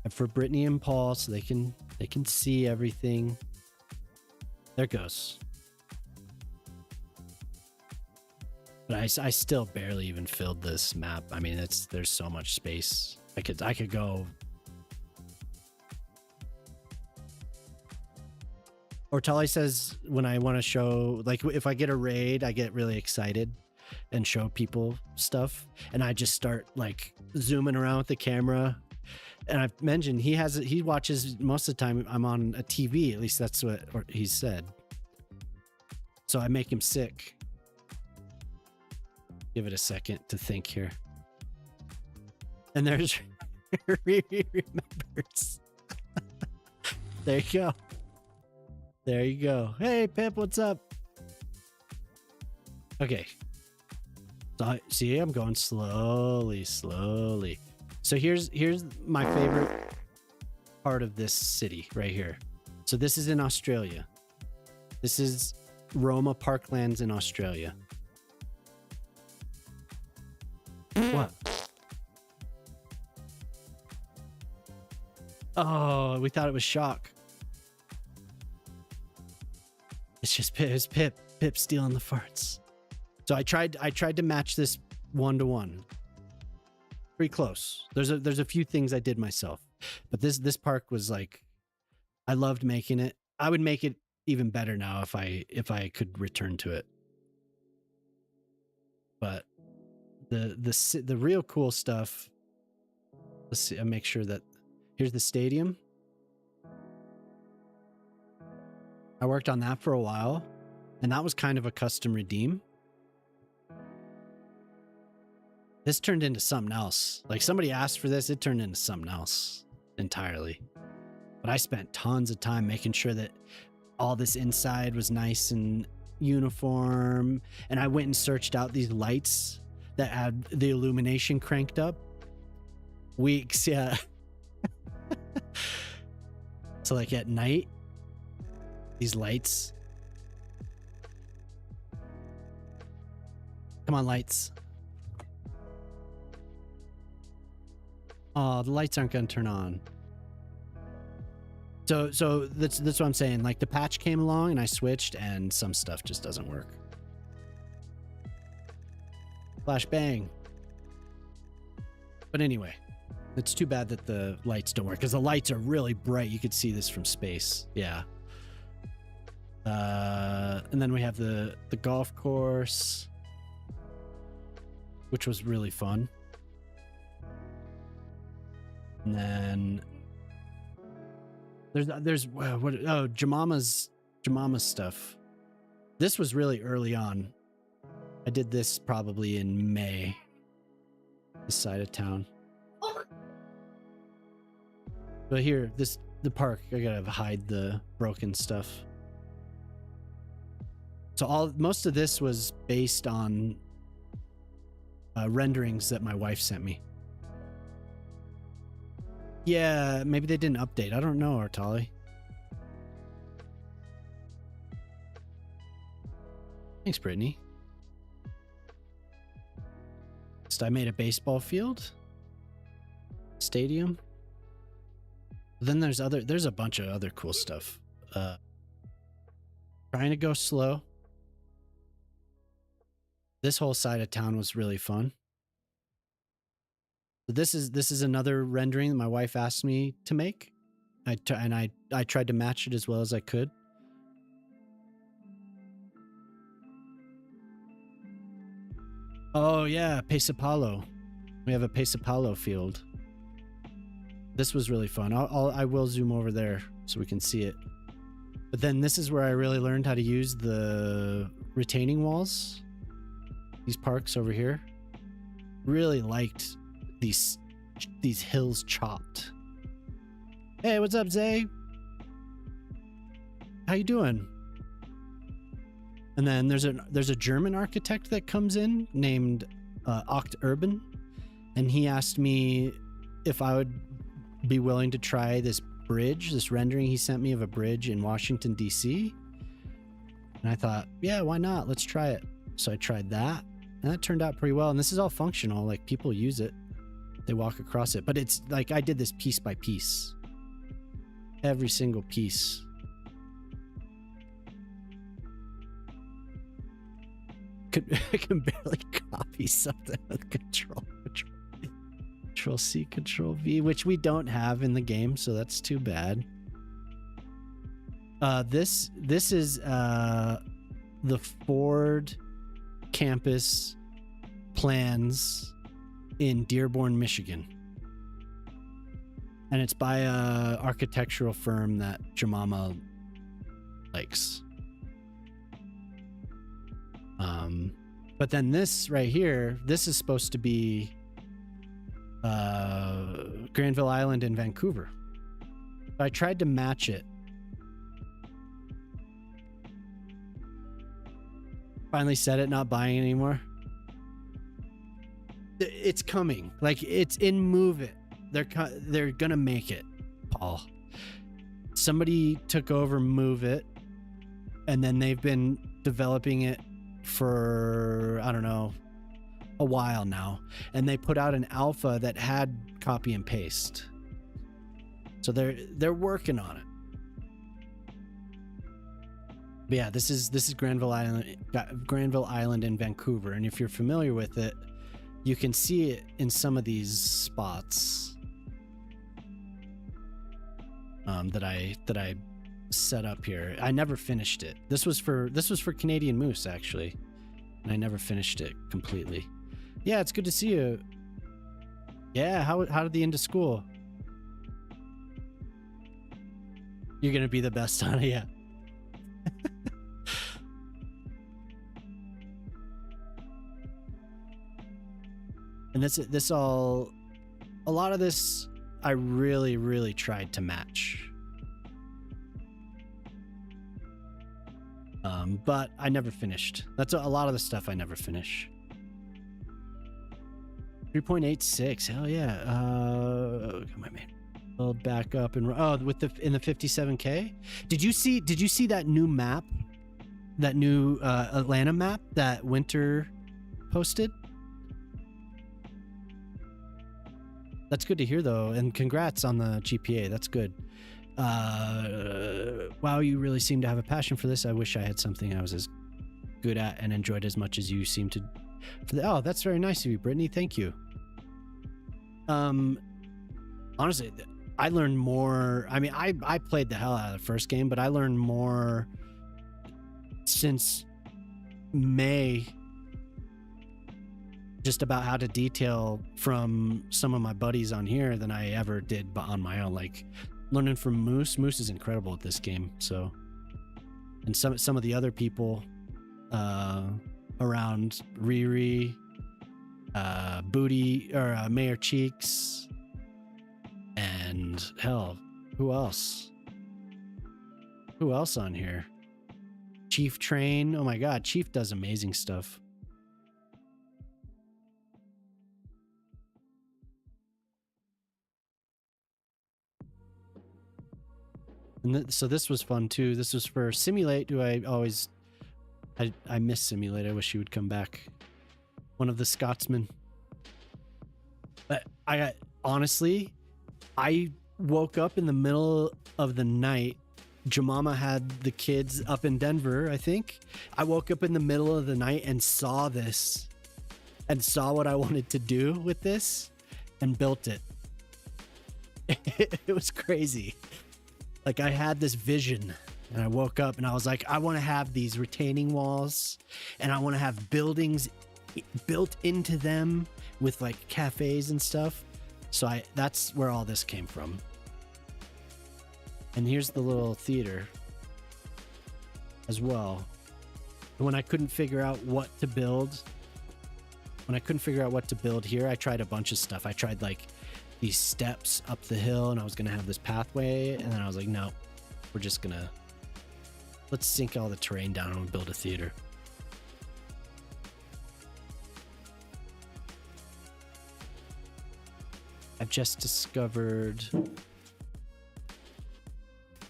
For Brittany and Paul, so they can see everything. There it goes. But I still barely even filled this map. I mean, there's so much space. I could go. Ortali says when I want to show, like if I get a raid, I get really excited and show people stuff, and I just start like zooming around with the camera. And I've mentioned he watches most of the time I'm on a TV, at least that's what he said. So I make him sick. Give it a second to think here. And there's remembers. There you go. There you go. Hey Pip, what's up? Okay. So see, I'm going slowly. So here's my favorite part of this city right here. So this is in Australia. This is Roma Parklands in Australia. What? Oh, we thought it was Shock. It's just Pip stealing the farts. So I tried to match this 1-to-1. Pretty close. There's a few things I did myself, but this park was like, I loved making it. I would make it even better now if I could return to it. But the real cool stuff. Let's see. I make sure that here's the stadium. I worked on that for a while, and that was kind of a custom redeem. This turned into something else. Like somebody asked for this, it turned into something else entirely. But I spent tons of time making sure that all this inside was nice and uniform. And I went and searched out these lights that had the illumination cranked up. Weeks, yeah. So like at night, these lights. Come on, lights. Oh, the lights aren't going to turn on. So that's what I'm saying. Like the patch came along and I switched, and some stuff just doesn't work. Flash bang. But anyway, it's too bad that the lights don't work, because the lights are really bright. You could see this from space. Yeah. And then we have the golf course, which was really fun. And then there's Jemama's stuff. This was really early on. I did this probably in May. This side of town. But here, the park, I gotta hide the broken stuff. So most of this was based on renderings that my wife sent me. Yeah, maybe they didn't update. I don't know, Artali. Thanks, Brittany. I made a baseball field, stadium. Then there's a bunch of other cool stuff. Trying to go slow. This whole side of town was really fun. This is another rendering that my wife asked me to make. I tried to match it as well as I could. Oh yeah, Pesapalo. We have a Pesapalo field. This was really fun. I will zoom over there so we can see it. But then this is where I really learned how to use the retaining walls. These parks over here. Really liked these hills chopped. Hey, what's up, Zay? How you doing? And then there's a German architect that comes in named Oct Urban, and he asked me if I would be willing to try this bridge, this rendering he sent me of a bridge in Washington, D.C. And I thought, yeah, why not? Let's try it. So I tried that, and that turned out pretty well. And this is all functional. Like, people use it. They walk across it. But it's like I did this piece by piece. Every single piece. I can barely copy something with Control C, Control V, which we don't have in the game, so that's too bad. This is the Ford campus plans in Dearborn, Michigan, and it's by a architectural firm that Jemama likes. But then this right here, this is supposed to be Granville Island in Vancouver. I tried to match it. Finally said it, not buying it anymore. It's coming. Like, it's in Move It. They're gonna make it, Paul. Somebody took over Move It, and then they've been developing it for, I don't know, a while now, and they put out an alpha that had copy and paste, so they're working on it. But yeah, this is Granville Island in Vancouver, and if you're familiar with it, you can see it in some of these spots that I set up here. I never finished it. This was for Canadian Moose, actually, and I never finished it completely. Yeah, it's good to see you. Yeah, how did the end of school? You're gonna be the best on it, yeah. And a lot of this I really tried to match. But I never finished. That's a lot of the stuff I never finish. 3.86, hell yeah. My man, I'll back up and in the 57K. Did you see that new map, that new Atlanta map that Winter posted? That's good to hear though, and congrats on the GPA. That's good. Wow, you really seem to have a passion for this. I wish I had something I was as good at and enjoyed as much as you seem to. Oh, that's very nice of you, Brittany. Thank you. Honestly, I learned more. I mean, I played the hell out of the first game, but I learned more since May just about how to detail from some of my buddies on here than I ever did on my own. Like learning from Moose. Moose is incredible at this game. So, and some of the other people around Riri, Booty, or Mayor Cheeks, and hell, who else? Who else on here? Chief Train. Oh my God, Chief does amazing stuff. And so this was fun too. This was for Simulate, who I miss Simulate. I wish he would come back. One of the Scotsmen. But honestly, I woke up in the middle of the night. Jemima had the kids up in Denver, I think. I woke up in the middle of the night and saw this and saw what I wanted to do with this and built it. It was crazy. Like I had this vision and I woke up and I was like, I want to have these retaining walls and I want to have buildings built into them with like cafes and stuff. So that's where all this came from. And here's the little theater as well. And when I couldn't figure out what to build, here, I tried a bunch of stuff. I tried like these steps up the hill and I was going to have this pathway. And then I was like, no, let's sink all the terrain down and build a theater. I've just discovered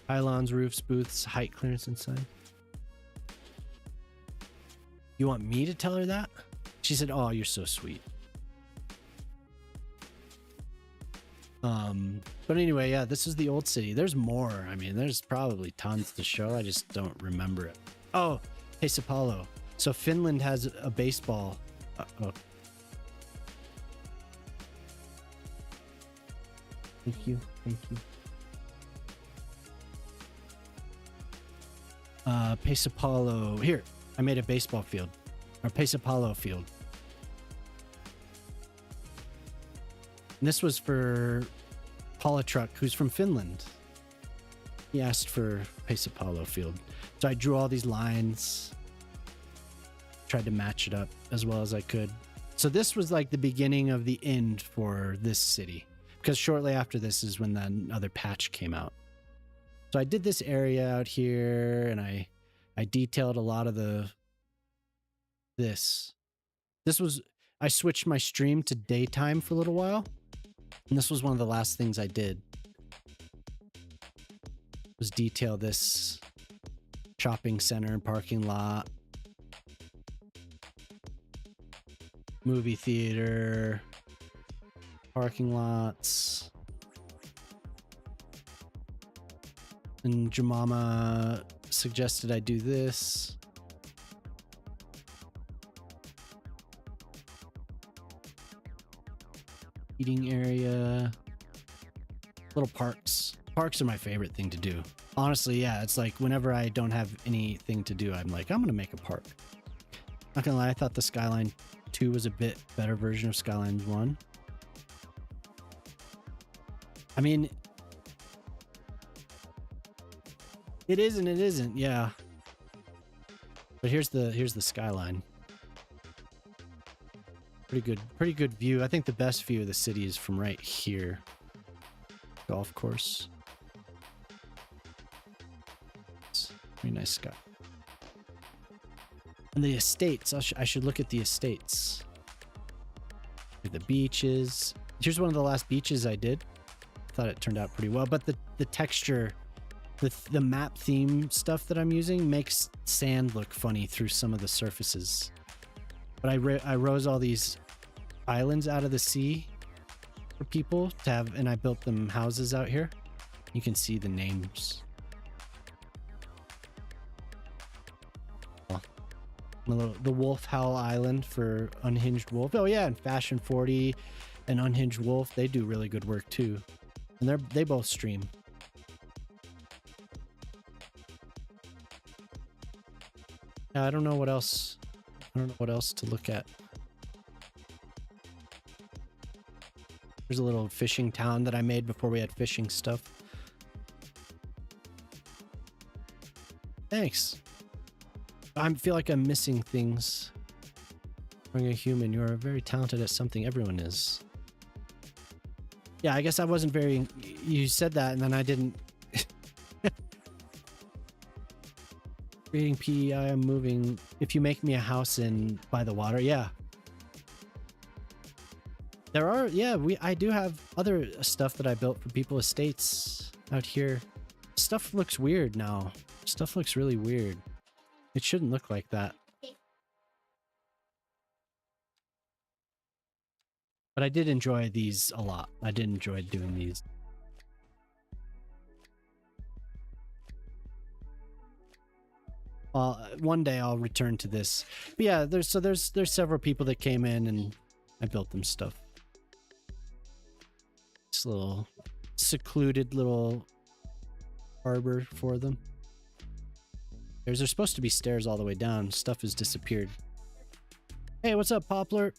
pylons, roofs, booths, height clearance inside. You want me to tell her that? She said, oh, you're so sweet. But anyway, yeah, this is the old city. There's more. I mean, there's probably tons to show. I just don't remember it. Oh, hey, Sao Paulo. So Finland has a baseball. Oh. Thank you. Sao Paulo. Here, I made a baseball field. Or Sao Paulo field. And this was for Politruck, who's from Finland. He asked for Sao Paulo field. So I drew all these lines. Tried to match it up as well as I could. So this was like the beginning of the end for this city. Because shortly after this is when the other patch came out. So I did this area out here and I detailed a lot of this was, I switched my stream to daytime for a little while. And this was one of the last things I did. Was detail this shopping center and parking lot. Movie theater. Parking lots. And Jemima suggested I do this. Eating area. Little parks. Parks are my favorite thing to do. Honestly, yeah, it's like whenever I don't have anything to do, I'm like, I'm gonna make a park. Not gonna lie, I thought the Skyline 2 was a bit better version of Skylines 1. I mean, it is and it isn't, yeah. But here's the skyline. Pretty good view. I think the best view of the city is from right here. Golf course. It's pretty nice sky. And the estates. I should look at the estates. Like the beaches. Here's one of the last beaches I did. Thought it turned out pretty well, but the texture, the map theme stuff that I'm using makes sand look funny through some of the surfaces. But I rose all these islands out of the sea for people to have, and I built them houses out here. You can see the names. The Wolf Howl Island for Unhinged Wolf. Oh yeah, and Fashion 40 and Unhinged Wolf, they do really good work too. And they both stream. I don't know what else. I don't know what else to look at. There's a little fishing town that I made before we had fishing stuff. Thanks. I feel like I'm missing things. Being a human, you are very talented at something everyone is. Yeah, I guess I wasn't very... You said that and then I didn't... Creating PEI, I'm moving. If you make me a house by the water, yeah. There are, yeah, I do have other stuff that I built for people's estates out here. Stuff looks weird now. Stuff looks really weird. It shouldn't look like that. But I did enjoy these a lot. I did enjoy doing these. One day I'll return to this. But yeah, there's several people that came in and I built them stuff. This little secluded little harbor for them. There's supposed to be stairs all the way down. Stuff has disappeared. Hey, what's up, Poplar?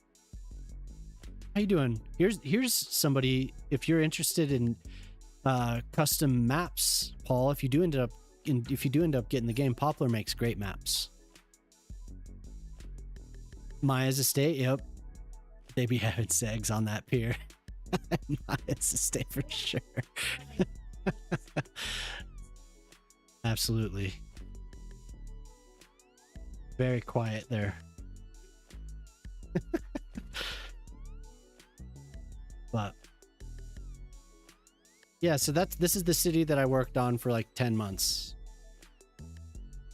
How you doing? Here's somebody. If you're interested in custom maps, Paul, if you do end up getting the game, Poplar makes great maps. Maya's estate, yep. They be having segs on that pier. Maya's estate for sure. Absolutely. Very quiet there. But yeah, so this is the city that I worked on for like 10 months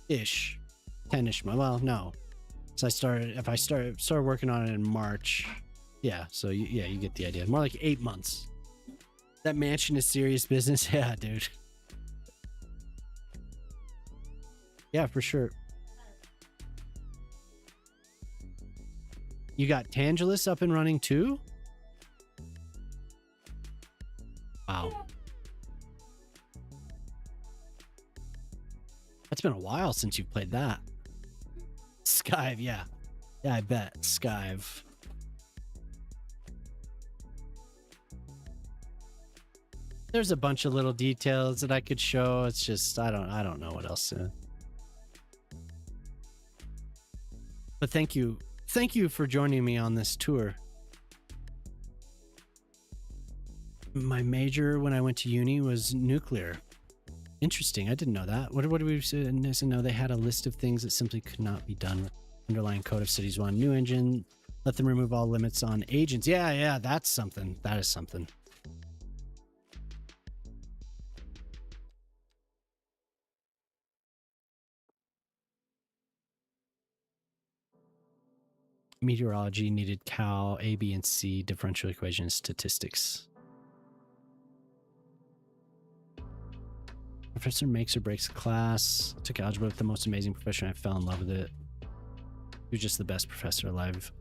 ish. 10ish months. Well, no. So I started working on it in March. Yeah, so you get the idea. More like 8 months. That mansion is serious business. Yeah, dude. Yeah, for sure. You got Tangelus up and running too? Wow. That's been a while since you've played that. Skive, yeah. Yeah, I bet. Skive. There's a bunch of little details that I could show. It's just I don't know what else to. But thank you. Thank you for joining me on this tour. My major when I went to uni was nuclear. Interesting. I didn't know that. What do we say? No, they had a list of things that simply could not be done with underlying code of Cities 1. New engine. Let them remove all limits on agents. Yeah, that's something. That is something. Meteorology needed Cal, A, B, and C, differential equation, statistics. Professor makes or breaks a class. Took algebra with the most amazing professor. I fell in love with it. He was just the best professor alive.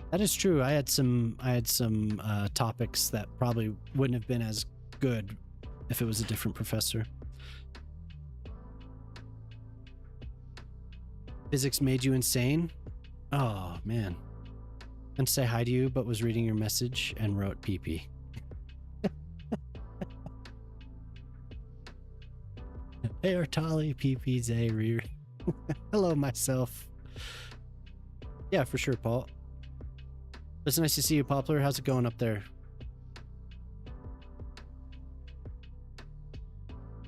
That is true. I had some topics that probably wouldn't have been as good if it was a different professor. Physics made you insane? Oh, man. And say hi to you, but was reading your message and wrote pee-pee. Hey, Artali, pee-pee's a rear. Hello, myself. Yeah, for sure, Paul. It's nice to see you, Poplar. How's it going up there?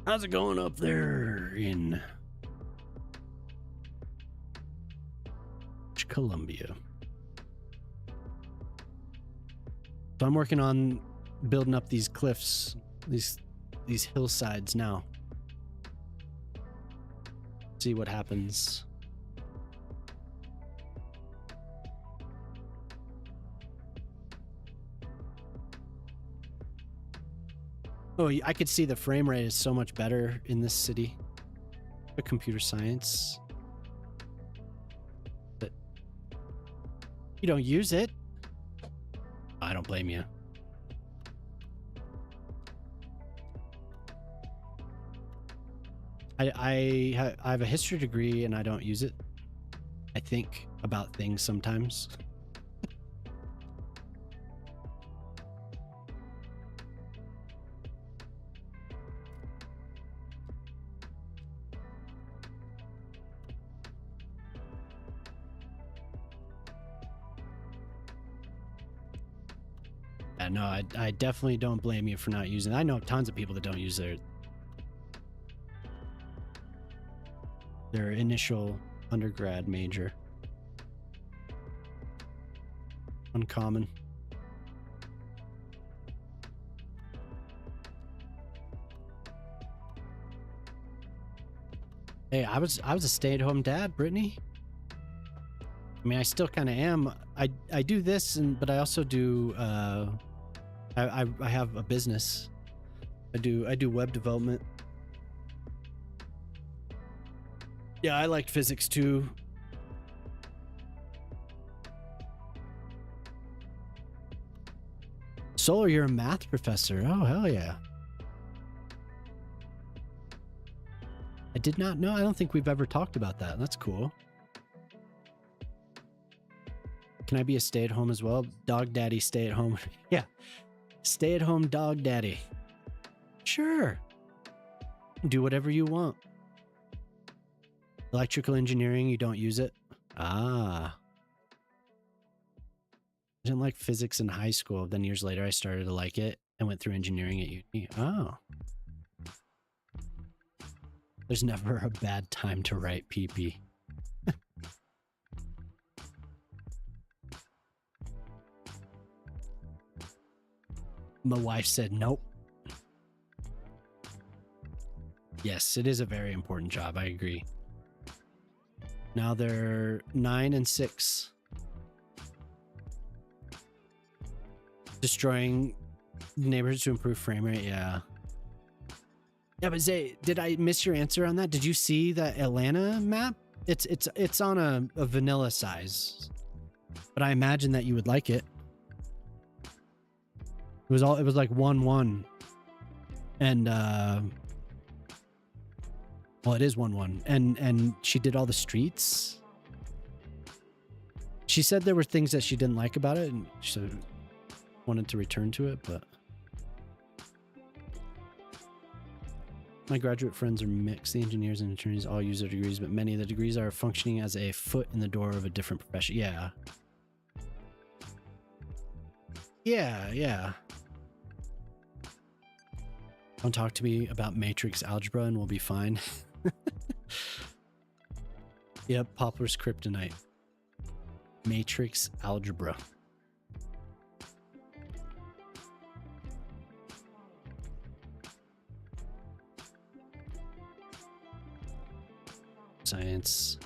How's it going up there in Columbia? So I'm working on building up these cliffs, these hillsides now. See what happens. Oh, I could see the frame rate is so much better in this city. The computer science. But you don't use it. I don't blame you. I have a history degree and I don't use it. I think about things sometimes. Yeah, no, I definitely don't blame you for not using it. I know tons of people that don't use their initial undergrad major. Uncommon. Hey, I was a stay-at-home dad, Brittany. I mean, I still kind of am. I do this, but I also do. I have a business. I do web development. Yeah, I liked physics too. Solar, you're a math professor. Oh, hell yeah. I did not know. I don't think we've ever talked about that. That's cool. Can I be a stay-at-home as well? Dog daddy, stay-at-home. Yeah. Stay-at-home dog daddy. Sure. Do whatever you want. Electrical engineering, you don't use it? Ah. I didn't like physics in high school. Then years later, I started to like it and went through engineering at uni. Oh. There's never a bad time to write PP. My wife said nope. Yes, it is a very important job. I agree. Now they're 9 and 6. Destroying neighborhoods to improve frame rate. Yeah. Yeah, but Zay, did I miss your answer on that? Did you see that Atlanta map? It's on a vanilla size, but I imagine that you would like it. It was like 1-1, and well, it is 1-1, and she did all the streets. She said there were things that she didn't like about it, and she wanted to return to it, but my graduate friends are mixed. The engineers and attorneys all use their degrees, but many of the degrees are functioning as a foot in the door of a different profession. Yeah. Yeah. Don't talk to me about matrix algebra and we'll be fine. Yep, Poplar's kryptonite. Matrix algebra. Science.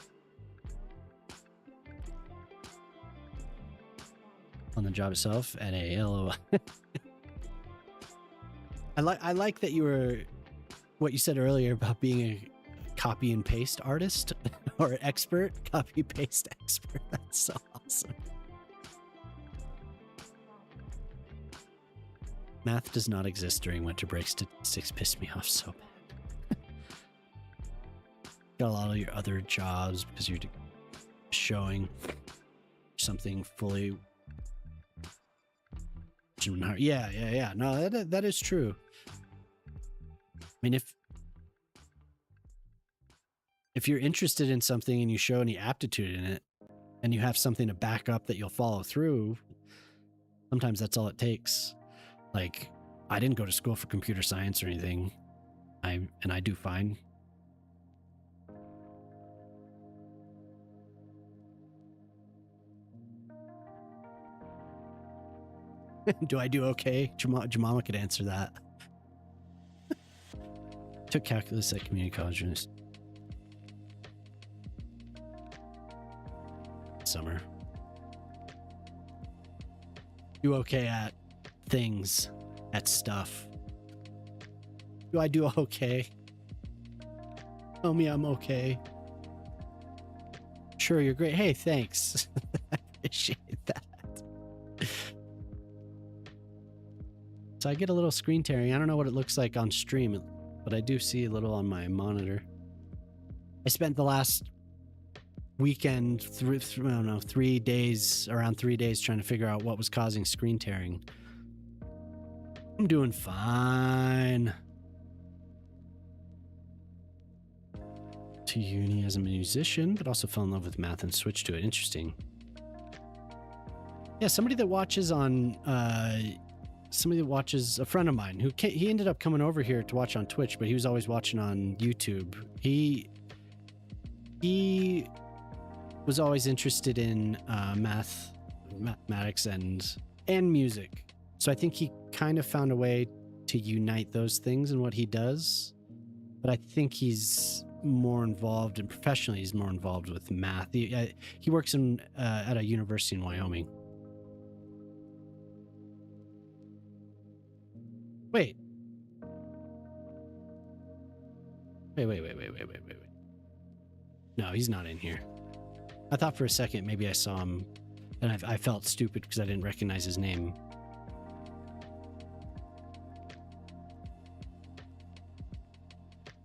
On the job itself, NALO. I like that you were, what you said earlier about being a copy and paste artist or expert, copy paste expert. That's so awesome. Math does not exist during winter break. Statistics piss me off so bad. Got a lot of your other jobs because you're showing something fully. Yeah. No, that is true. I mean, if you're interested in something and you show any aptitude in it and you have something to back up that you'll follow through, sometimes that's all it takes. Like, I didn't go to school for computer science or anything. I do fine. Do I do okay? Jamama could answer that. Took calculus at community college in summer. Do okay at things, at stuff. Do I do okay? Tell me I'm okay. Sure, you're great. Hey, thanks. I appreciate that. So I get a little screen tearing. I don't know what it looks like on stream, but I do see a little on my monitor. I spent the last weekend, I don't know, 3 days, around 3 days, trying to figure out what was causing screen tearing. I'm doing fine. To uni as a musician, but also fell in love with math and switched to it. Interesting. Yeah, somebody that watches on, a friend of mine who he ended up coming over here to watch on Twitch, but he was always watching on YouTube. He was always interested in mathematics and music. So I think he kind of found a way to unite those things in what he does. But I think he's more involved, and professionally he's more involved with math. He works at a university in Wyoming. Wait. No, he's not in here. I thought for a second maybe I saw him, and I felt stupid because I didn't recognize his name.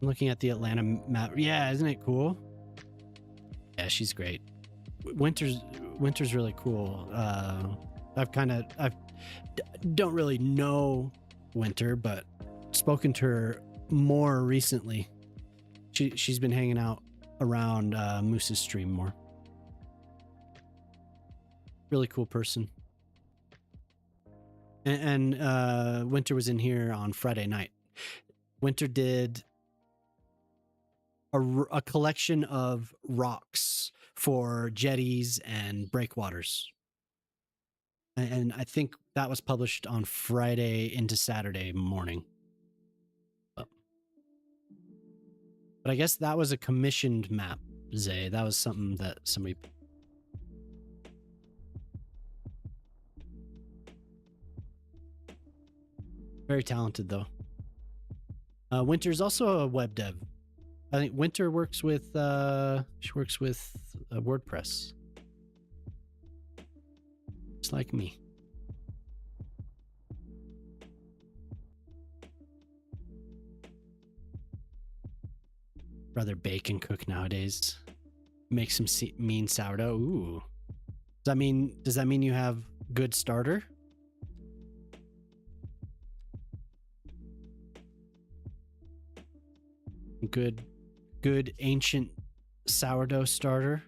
I'm looking at the Atlanta map. Yeah, isn't it cool? Yeah, she's great. Winter's really cool. I don't really know Winter, but spoken to her more recently. She's been hanging out around Moose's stream more. Really cool person. And Winter was in here on Friday night. Winter did a collection of rocks for jetties and breakwaters. And I think that was published on Friday into Saturday morning. But I guess that was a commissioned map, Zay. That was something that somebody... Very talented, though. Winter's also a web dev. I think Winter works with WordPress. Just like me. Rather bake and cook nowadays. Make some mean sourdough. Ooh. Does that mean you have good starter? Good ancient sourdough starter.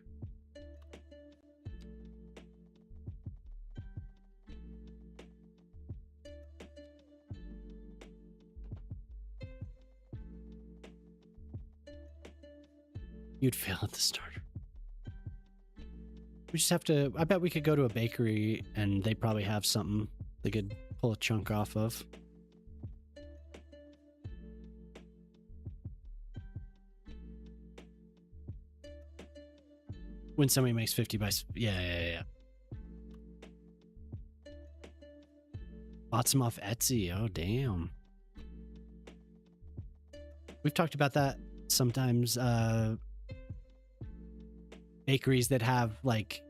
You'd fail at the starter. We just have to... I bet we could go to a bakery and they probably have something they could pull a chunk off of. When somebody makes 50 by... Yeah. Bought some off Etsy. Oh, damn. We've talked about that sometimes. Bakeries that have like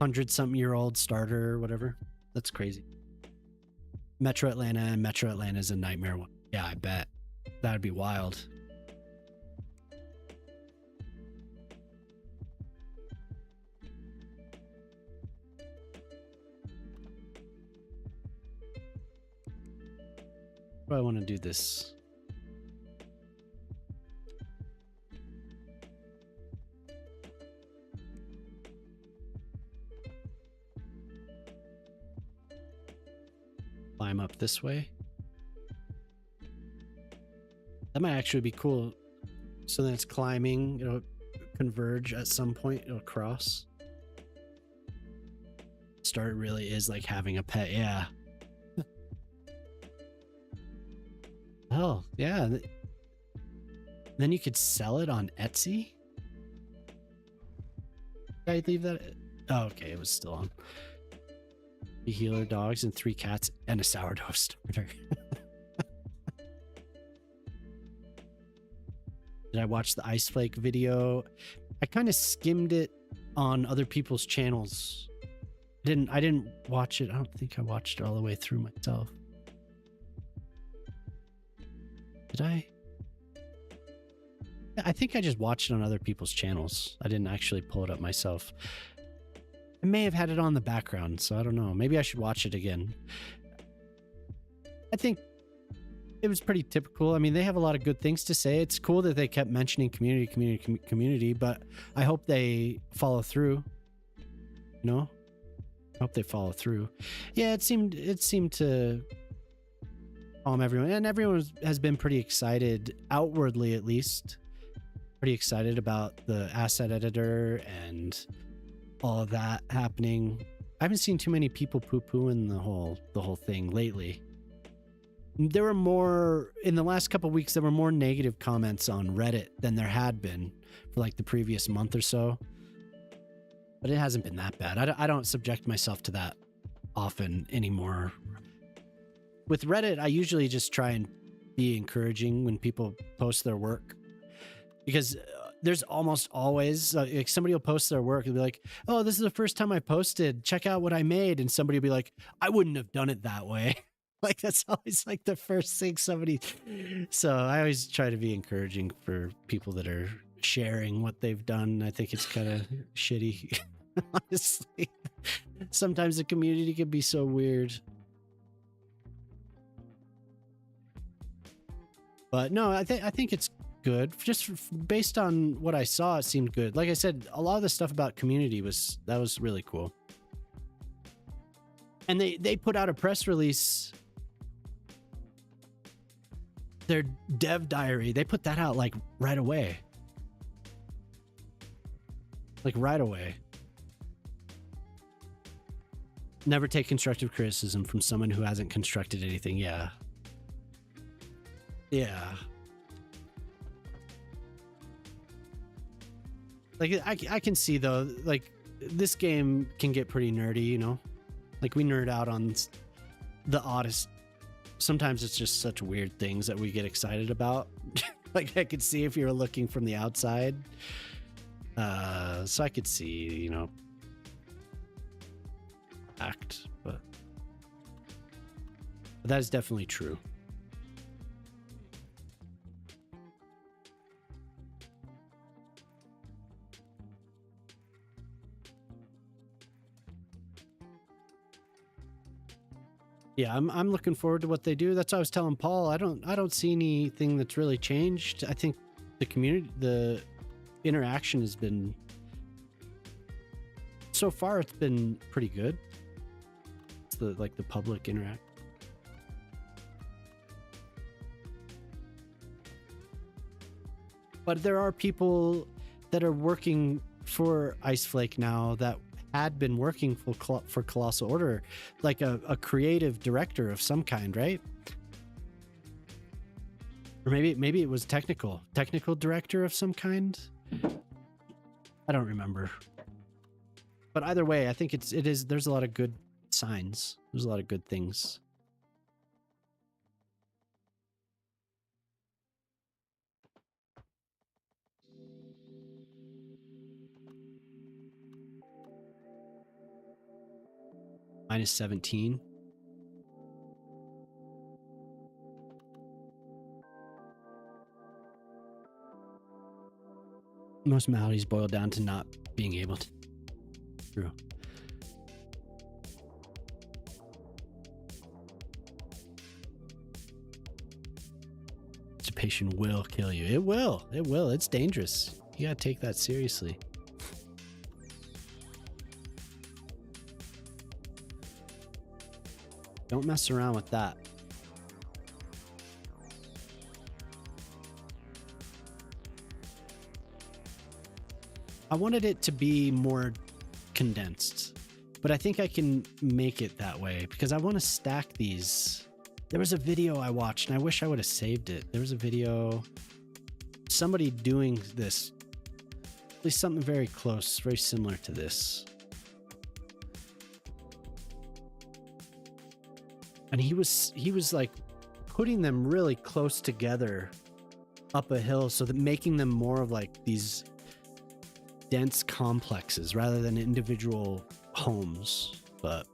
100-something-year-old starter or whatever. That's crazy. Metro Atlanta is a nightmare one. Yeah, I bet. That'd be wild. I want to do this. Climb up this way. That might actually be cool. So then it's climbing, it'll converge at some point, it'll cross. Start really is like having a pet, yeah. Oh, yeah. Then you could sell it on Etsy? Did I leave that? Oh, okay, it was still on. 3 healer dogs and 3 cats and a sourdough starter. Did I watch the Ice Flake video? I kind of skimmed it on other people's channels. I didn't watch it. I don't think I watched it all the way through myself. Did I? I think I just watched it on other people's channels. I didn't actually pull it up myself. I may have had it on the background, so I don't know. Maybe I should watch it again. I think it was pretty typical. I mean, they have a lot of good things to say. It's cool that they kept mentioning community, but I hope they follow through. You know? I hope they follow through. Yeah, it seemed to calm everyone, and everyone has been pretty excited, outwardly at least. Pretty excited about the asset editor and all of that happening. I haven't seen too many people poo-pooing the whole thing lately. There were more in the last couple of weeks. There were more negative comments on Reddit than there had been for like the previous month or so. But it hasn't been that bad. I don't subject myself to that often anymore. With Reddit, I usually just try and be encouraging when people post their work, because there's almost always like somebody will post their work and be like, "Oh, this is the first time I posted. Check out what I made," and somebody will be like, "I wouldn't have done it that way." Like that's always like the first thing somebody. So I always try to be encouraging for people that are sharing what they've done. I think it's kind of shitty, honestly. Sometimes the community can be so weird. But no, I think it's good. Just based on what I saw, it seemed good. Like I said, a lot of the stuff about community was really cool. And they put out a press release. Their dev diary, they put that out like right away. Like right away. Never take constructive criticism from someone who hasn't constructed anything. Yeah. Yeah. Like I can see though, like this game can get pretty nerdy, you know? Like we nerd out on the oddest. Sometimes it's just such weird things that we get excited about. Like I could see if you were looking from the outside. So I could see, you know, but that is definitely true. Yeah, I'm looking forward to what they do. That's what I was telling Paul. I don't see anything that's really changed. I think the community, the interaction has been, so far it's been pretty good. It's the public interact. But there are people that are working for Ice Flake now that had been working for Colossal Order, like a creative director of some kind, right? Or maybe it was technical director of some kind. I don't remember. But either way, I think there's a lot of good signs. There's a lot of good things. Minus 17. Most maladies boil down to not being able to. True. Constipation will kill you. It will. It will. It's dangerous. You gotta take that seriously. Don't mess around with that. I wanted it to be more condensed, but I think I can make it that way because I want to stack these. There was a video I watched and I wish I would have saved it. There was a video, somebody doing this, at least something very close, very similar to this. And he was like putting them really close together up a hill, so that making them more of like these dense complexes rather than individual homes. But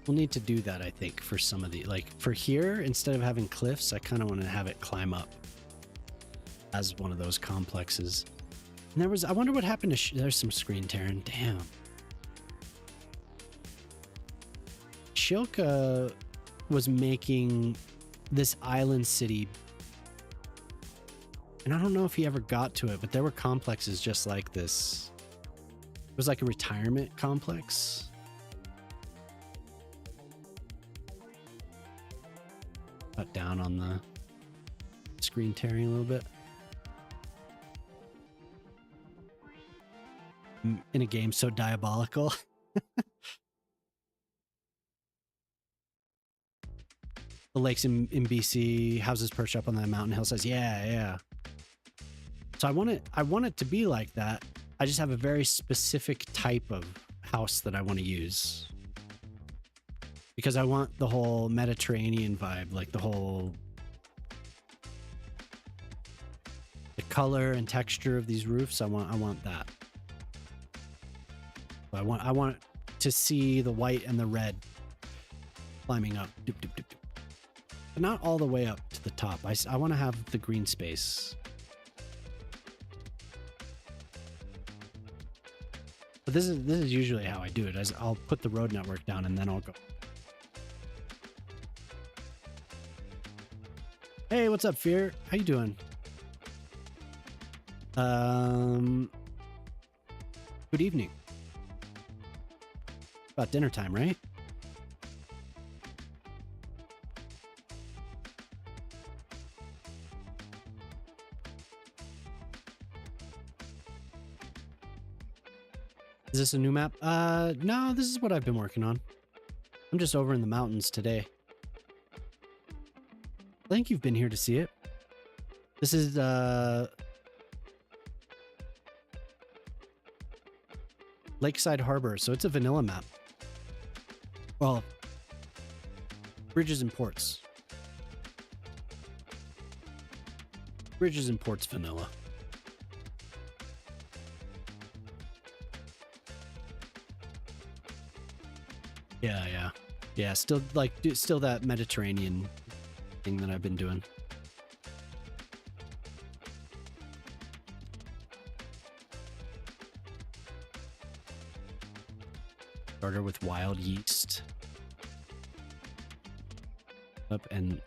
we'll need to do that, I think, for some of the, like for here, instead of having cliffs, I kind of want to have it climb up as one of those complexes. And there was, I wonder what happened to, there's some screen tearing. Damn. Shilka was making this island city, and I don't know if he ever got to it, but there were complexes just like this. It was like a retirement complex. Cut down on the screen tearing a little bit. In a game so diabolical. The lakes in BC, houses perched up on that mountain hillsides. Yeah. So I want it to be like that. I just have a very specific type of house that I want to use. Because I want the whole Mediterranean vibe, like the color and texture of these roofs. I want that. I want to see the white and the red climbing up. Doop, doop, doop, doop. But not all the way up to the top. I want to have the green space. But this is usually how I do it. I'll put the road network down and then I'll go. Hey, what's up, Fear? How you doing? Good evening. About dinner time, right? Is this a new map? No, this is what I've been working on. I'm just over in the mountains today. I think you've been here to see it. This is, Lakeside Harbor, so it's a vanilla map. Well, bridges and ports. Bridges and ports vanilla. Yeah, still still that Mediterranean thing that I've been doing. Starter with wild yeast. Up and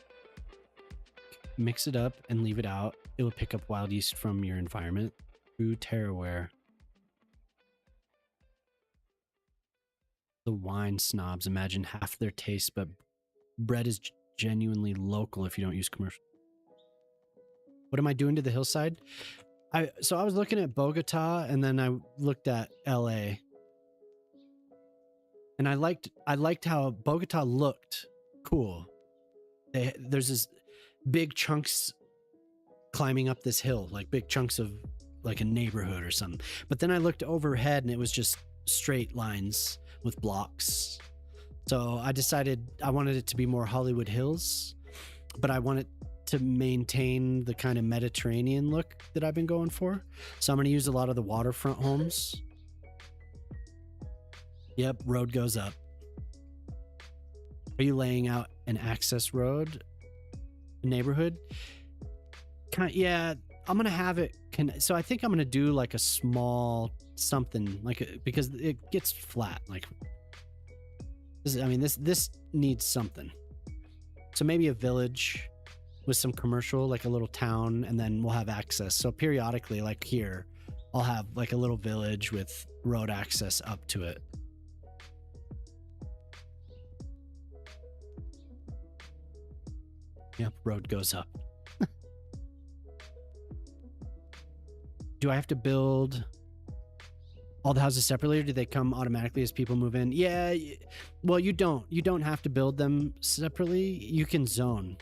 mix it up and leave it out. It will pick up wild yeast from your environment. True terroir. The wine snobs imagine half their taste, but bread is genuinely local if you don't use commercial. What am I doing to the hillside? So I was looking at Bogota and then I looked at LA. And I liked how Bogota looked cool. There's this big chunks climbing up this hill, like big chunks of like a neighborhood or something. But then I looked overhead and it was just straight lines with blocks. So I decided I wanted it to be more Hollywood Hills, but I wanted to maintain the kind of Mediterranean look that I've been going for. So I'm going to use a lot of the waterfront homes. Yep, road goes up. Are you laying out an access road neighborhood? Yeah, I'm gonna have it. So I think I'm gonna do like a small something, because it gets flat. Like this needs something. So maybe a village with some commercial, like a little town, and then we'll have access. So periodically, like here, I'll have like a little village with road access up to it. Yep, road goes up. Do I have to build all the houses separately, or do they come automatically as people move in? Yeah, well, you don't have to build them separately. You can zone,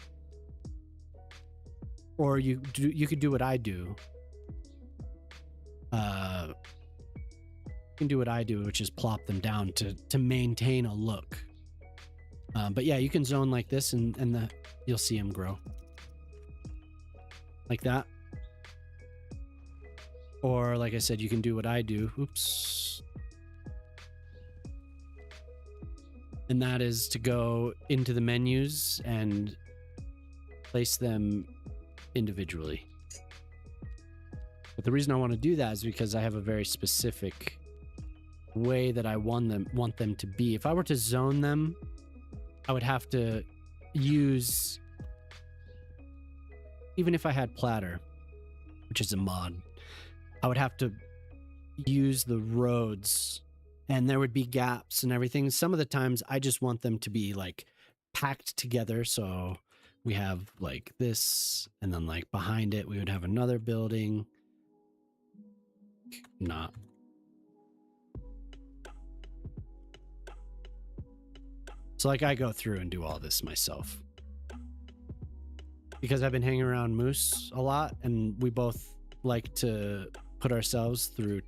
or you could do what I do. You can do what I do, which is plop them down to maintain a look. But yeah, you can zone like this, and you'll see them grow like that. Or like I said, you can do what I do. Oops. And that is to go into the menus and place them individually. But the reason I want to do that is because I have a very specific way that I want them to be. If I were to zone them, I would have to use, even if I had platter, which is a mod, I would have to use the roads, and there would be gaps and everything. Some of the times I just want them to be like packed together. So we have like this, and then like behind it, we would have another building. Not. So like I go through and do all this myself because I've been hanging around Moose a lot, and we both like to put ourselves through.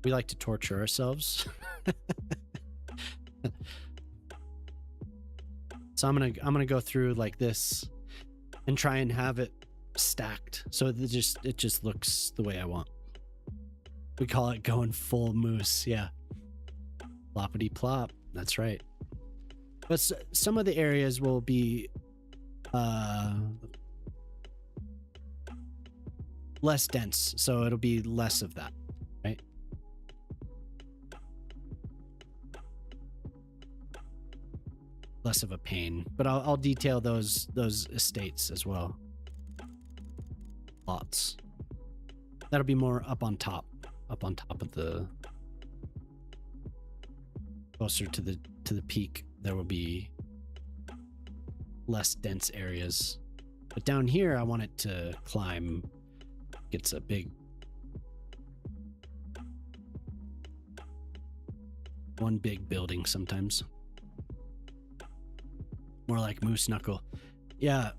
We like to torture ourselves. So I'm gonna go through like this and try and have it stacked so it just looks the way I want. We call it going full Moose. Yeah, ploppity plop. That's right. But some of the areas will be less dense, so it'll be less of that, right? Less of a pain, but I'll detail those estates as well. Lots. That'll be more up on top of the, closer to the peak. There will be less dense areas, but down here I want it to climb. It's a big one big building sometimes. More like moose knuckle. Yeah,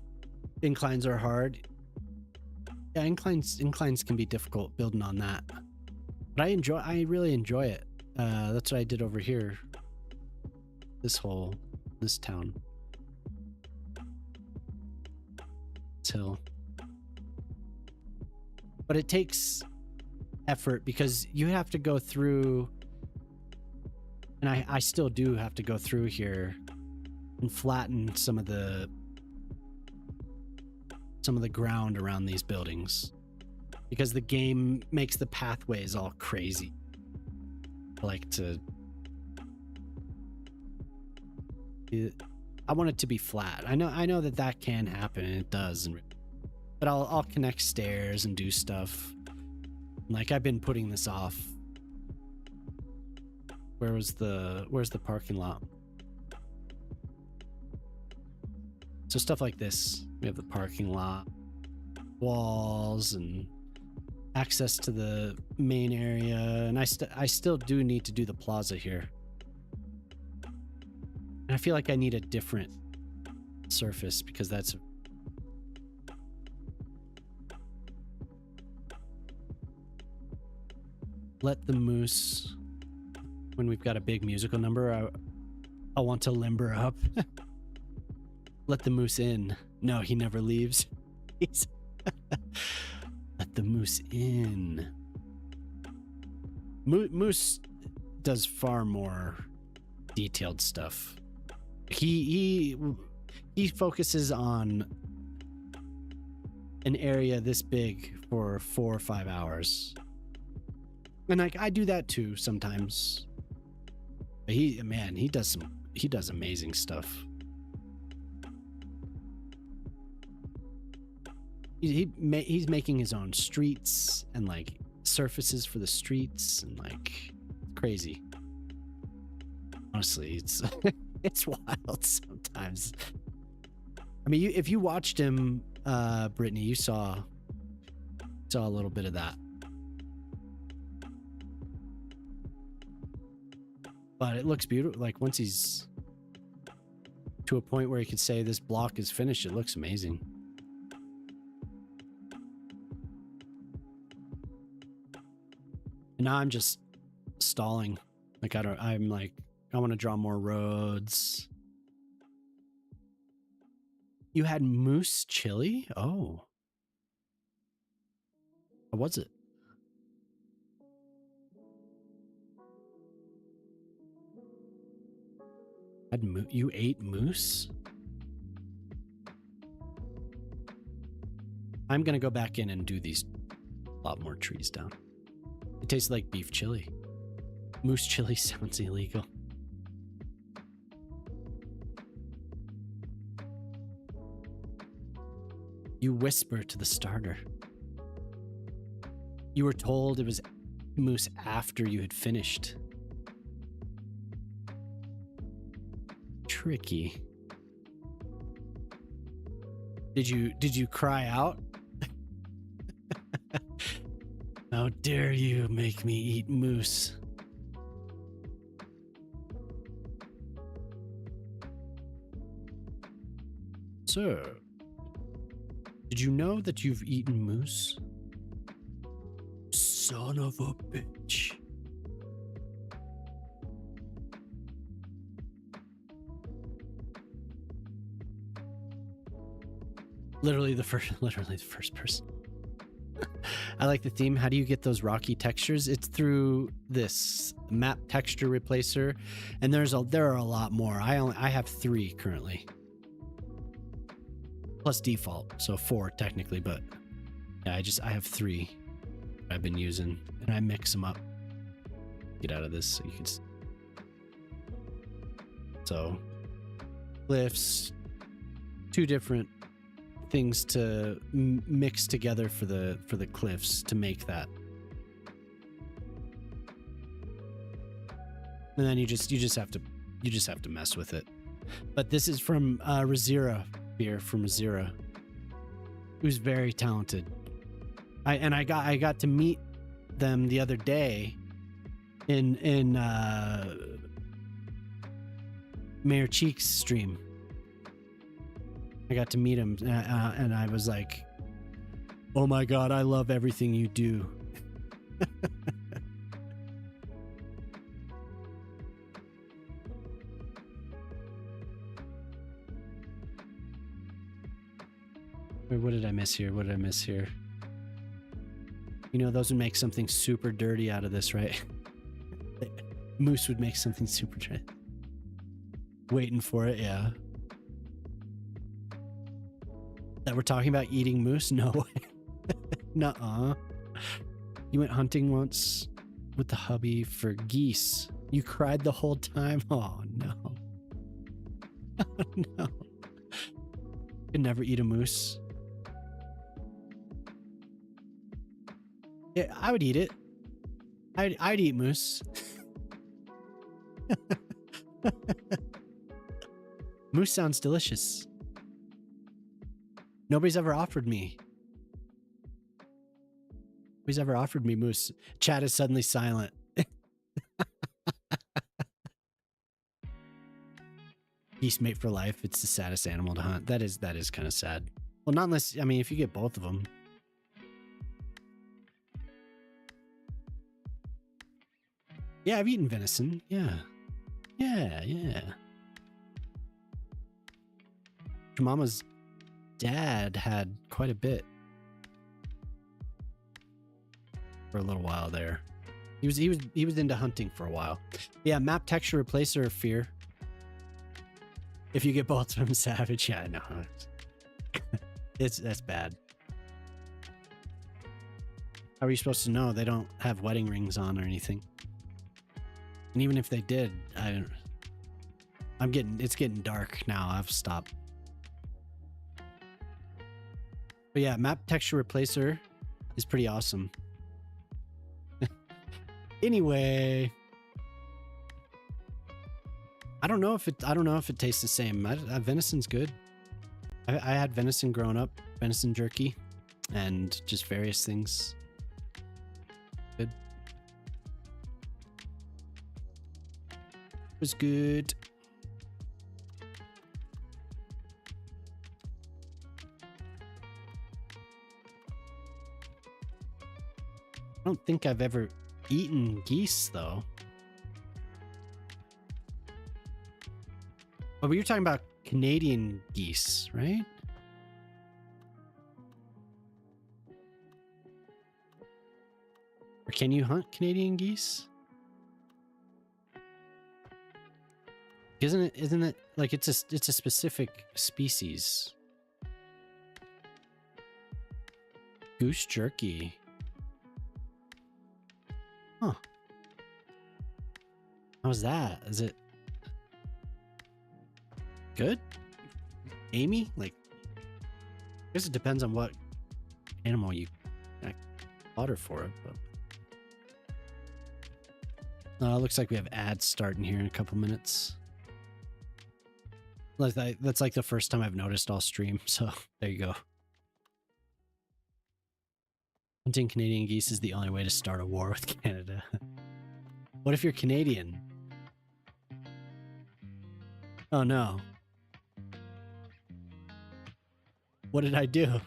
inclines are hard. Yeah, inclines can be difficult building on that. But I really enjoy it. That's what I did over here. This town. This hill. But it takes effort because you have to go through, and I still do have to go through here and flatten some of the ground around these buildings because the game makes the pathways all crazy. I like to, I want it to be flat. I know that can happen, and it does, but I'll connect stairs and do stuff. Like I've been putting this off. Where's the parking lot? So stuff like this. We have the parking lot, walls, and access to the main area. And I still do need to do the plaza here. And I feel like I need a different surface because that's let the moose, when we've got a big musical number, I want to limber up. Let the moose in. No, he never leaves. Let the moose in. Moose does far more detailed stuff. He focuses on an area this big for 4 or 5 hours. And like I do that too sometimes. But he does amazing stuff. He's making his own streets and like surfaces for the streets and like crazy. Honestly, it's wild sometimes. I mean, if you watched him, Brittany, you saw a little bit of that. But it looks beautiful. Like once he's to a point where he could say this block is finished, it looks amazing. And now I'm just stalling. Like I'm like, I want to draw more roads. You had moose chili? Oh. What was it? You ate moose? I'm gonna go back in and do these a lot more trees down. It tastes like beef chili. Moose chili sounds illegal. You whisper to the starter. You were told it was moose after you had finished. Tricky. Did you cry out? How dare you make me eat moose? Sir, did you know that you've eaten moose? Son of a bitch. Literally the first person. I like the theme. How do you get those rocky textures? It's through this map texture replacer, and there are a lot more. I have 3 currently. Plus default, so 4 technically, but yeah, I have 3 I've been using, and I mix them up. Get out of this so you can see. So cliffs, 2 different things to mix together for the cliffs to make that, and then you just have to mess with it. But this is from Razira beer from Razira, who's very talented. I got to meet them the other day in Mayor Cheek's stream. I got to meet him, and I was like, oh my god, I love everything you do. Wait, what did I miss here? What did I miss here? You know, those would make something super dirty out of this, right? Moose would make something super dirty. Waiting for it, yeah. That we're talking about eating moose? No way. Nuh-uh. You went hunting once with the hubby for geese. You cried the whole time? Oh, no. Oh, no. Could never eat a moose. Yeah, I would eat it. I'd eat moose. Moose sounds delicious. Nobody's ever offered me. Nobody's ever offered me moose. Chat is suddenly silent. Geese mate for life. It's the saddest animal to hunt. That is kind of sad. Well, not unless, I mean, if you get both of them. Yeah, I've eaten venison. Yeah. Yeah. Your mama's dad had quite a bit for a little while there. He was into hunting for a while. Yeah, map texture replacer fear. If you get both of them savage, yeah, no. That's bad. How are you supposed to know? They don't have wedding rings on or anything. And even if they did, it's getting dark now. I've stopped. But yeah, map texture replacer is pretty awesome. Anyway, I don't know if it tastes the same. Venison's good. I had venison growing up, venison jerky, and just various things. Good. It was good. I don't think I've ever eaten geese though. Oh, but you're talking about Canadian geese, right? Or can you hunt Canadian geese? Isn't it like it's a specific species? Goose jerky. Huh. How's that? Is it good? Amy? Like, I guess it depends on what animal you order for it, but looks like we have ads starting here in a couple minutes. That's like the first time I've noticed all stream, so there you go. Hunting Canadian geese is the only way to start a war with Canada. What if you're Canadian? Oh no. What did I do?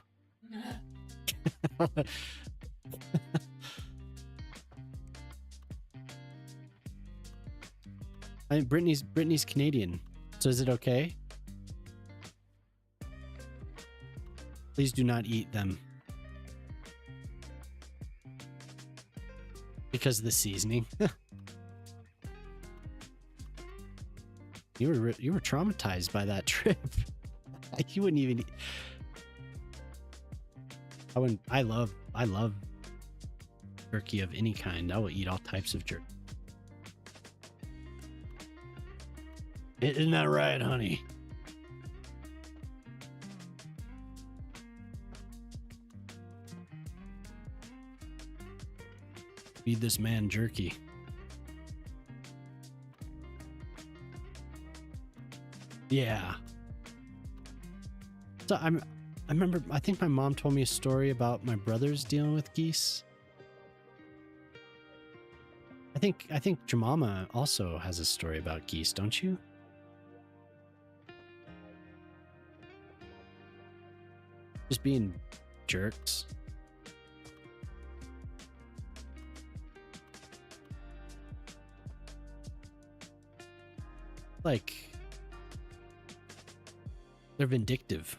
Brittany's Canadian. So is it okay? Please do not eat them. Because of the seasoning. You were traumatized by that trip. You wouldn't even eat. I love jerky of any kind. I will eat all types of jerky. Isn't that right, honey? Feed this man jerky. Yeah. So I remember, I think my mom told me a story about my brothers dealing with geese. I think Jemima also has a story about geese, don't you? Just being jerks. Like, they're vindictive.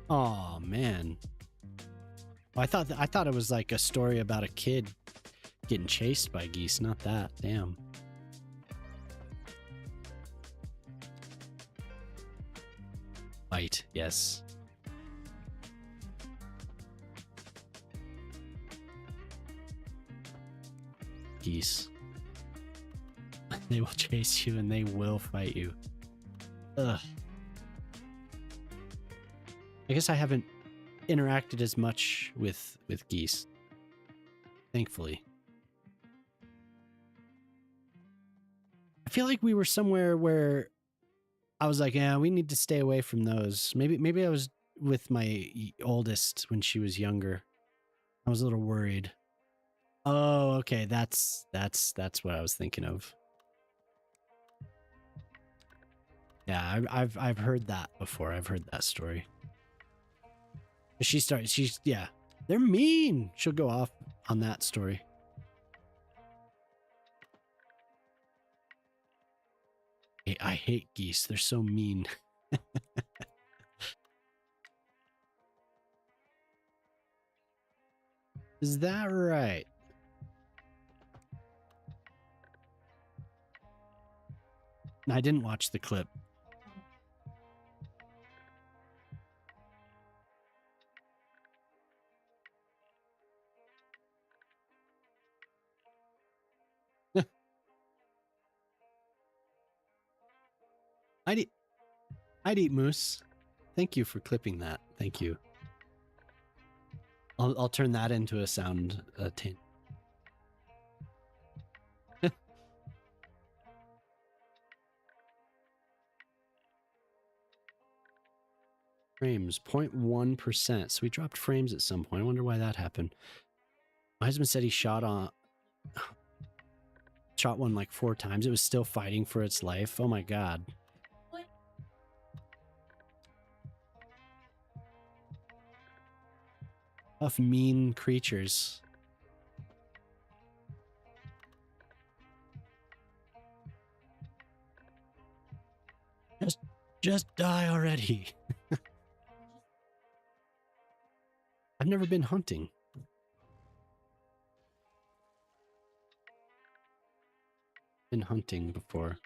Oh man. I thought it was like a story about a kid getting chased by geese, not that. Damn. Bite, yes. Geese. They will chase you and they will fight you. Ugh. I guess I haven't interacted as much with geese. Thankfully. I feel like we were somewhere where I was like, yeah, we need to stay away from those. Maybe I was with my oldest when she was younger. I was a little worried. Oh, okay. That's what I was thinking of. Yeah, I've heard that before. I've heard that story. Yeah, they're mean. She'll go off on that story. I hate geese. They're so mean. Is that right? I didn't watch the clip. I'd eat moose. Thank you for clipping that. Thank you. I'll turn that into a sound tape. Frames 0.1%. So we dropped frames at some point. I wonder why that happened. My husband said he shot one like 4 times. It was still fighting for its life. Oh my god. What? Tough, mean creatures. Just die already. I've never been hunting. Been hunting before.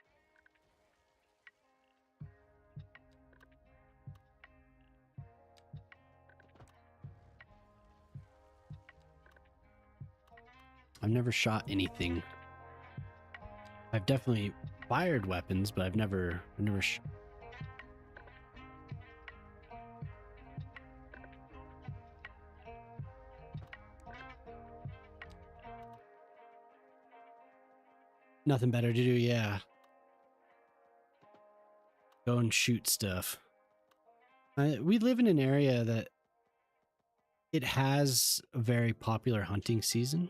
I've never shot anything. I've definitely fired weapons, but I've never nothing better to do, yeah. Go and shoot stuff. We live in an area that it has a very popular hunting season.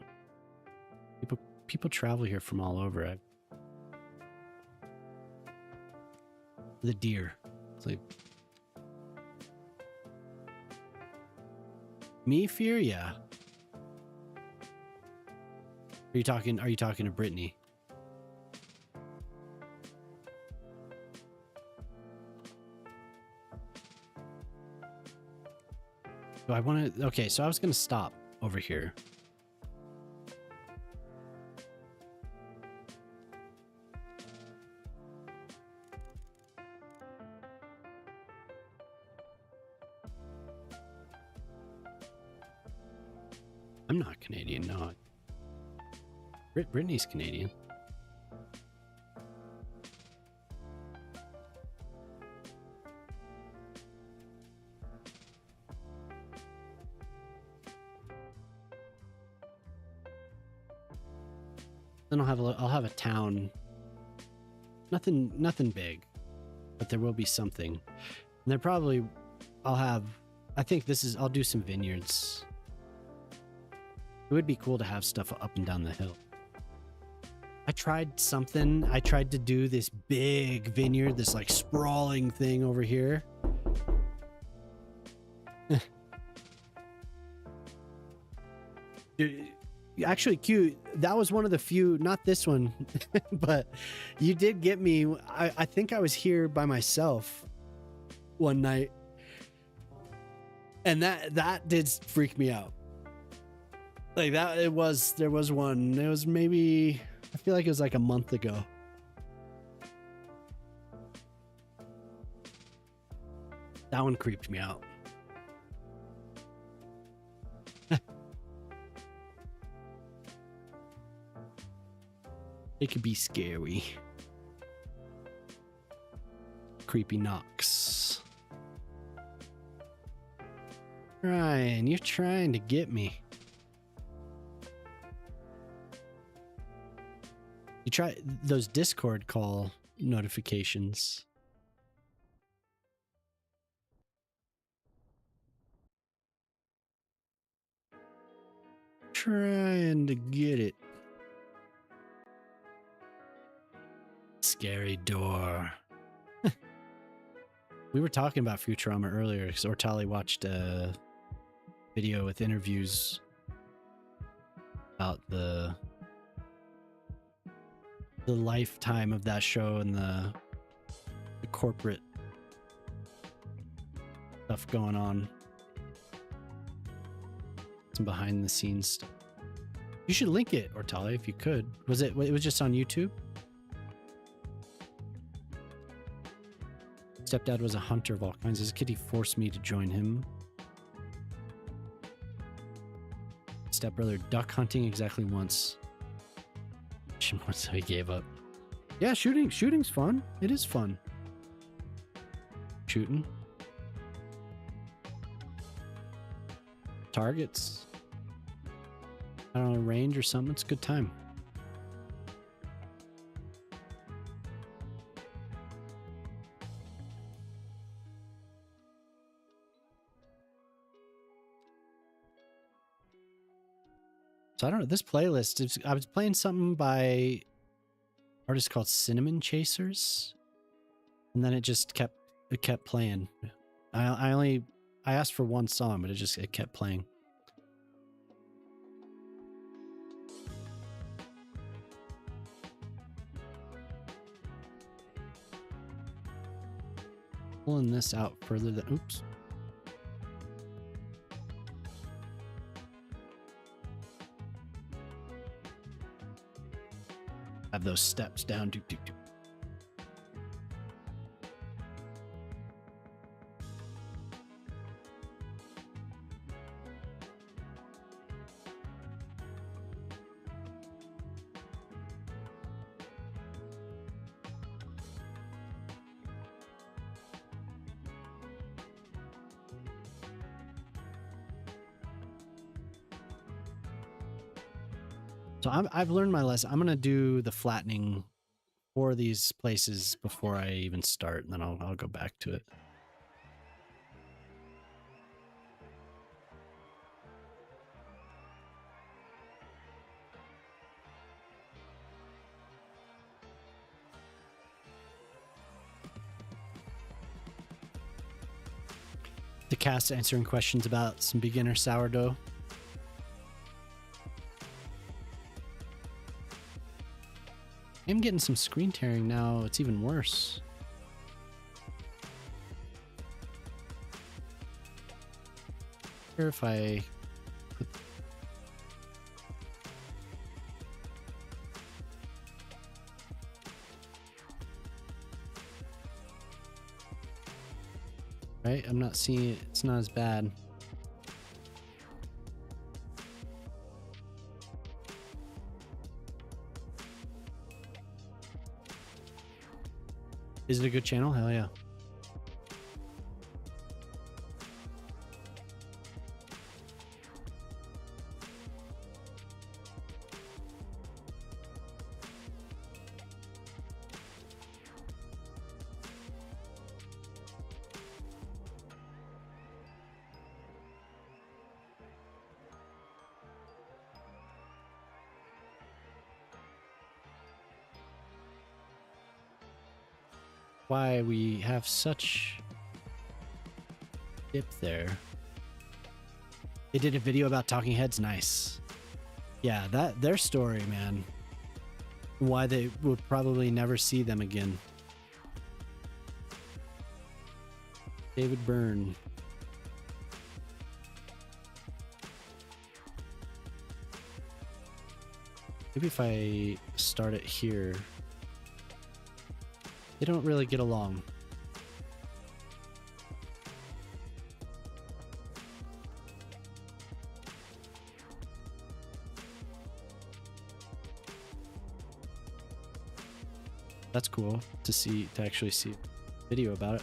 People travel here from all over. The deer. It's like me fear, yeah. Are you talking to Brittany? So I want to, okay, so I was going to stop over here. I'm not Canadian, no. Brittany's Canadian. Then I'll have a town. Nothing big, but there will be something. And there probably I think I'll do some vineyards. It would be cool to have stuff up and down the hill. I tried to do this big vineyard, this like sprawling thing over here. Actually, Q, that was one of the few, not this one, but you did get me. I think I was here by myself one night, and that did freak me out. Like that, there was one. It was maybe, I feel like it was like a month ago. That one creeped me out. It could be scary. Creepy knocks. Ryan, you're trying to get me. You try those Discord call notifications. Trying to get it. Scary door. We were talking about Futurama earlier because Ortali watched a video with interviews about the lifetime of that show and the corporate stuff going on. Some behind the scenes stuff. You should link it, Ortali, if you could. It was just on YouTube? Stepdad was a hunter of all kinds. As a kid, he forced me to join him. Stepbrother duck hunting exactly once. So he gave up. Yeah, shooting's fun. It is fun. Shooting. Targets. I don't know, range or something. It's a good time. So I don't know, this playlist, I was playing something by an artist called Cinnamon Chasers, and then it kept playing. I asked for one song, but it kept playing. pulling this out further than, oops. Have those steps down. Do, do, do. So I've learned my lesson. I'm going to do the flattening for these places before I even start, and then I'll go back to it. The cast answering questions about some beginner sourdough. I'm getting some screen tearing now. It's even worse. Here if I put... Right? I'm not seeing it. It's not as bad. Is it a good channel? Hell yeah. Why we have such dip there. They did a video about Talking Heads. Nice. Yeah, that their story, man. Why they would probably never see them again. David Byrne. Maybe if I start it here. They don't really get along. That's cool to actually see a video about it.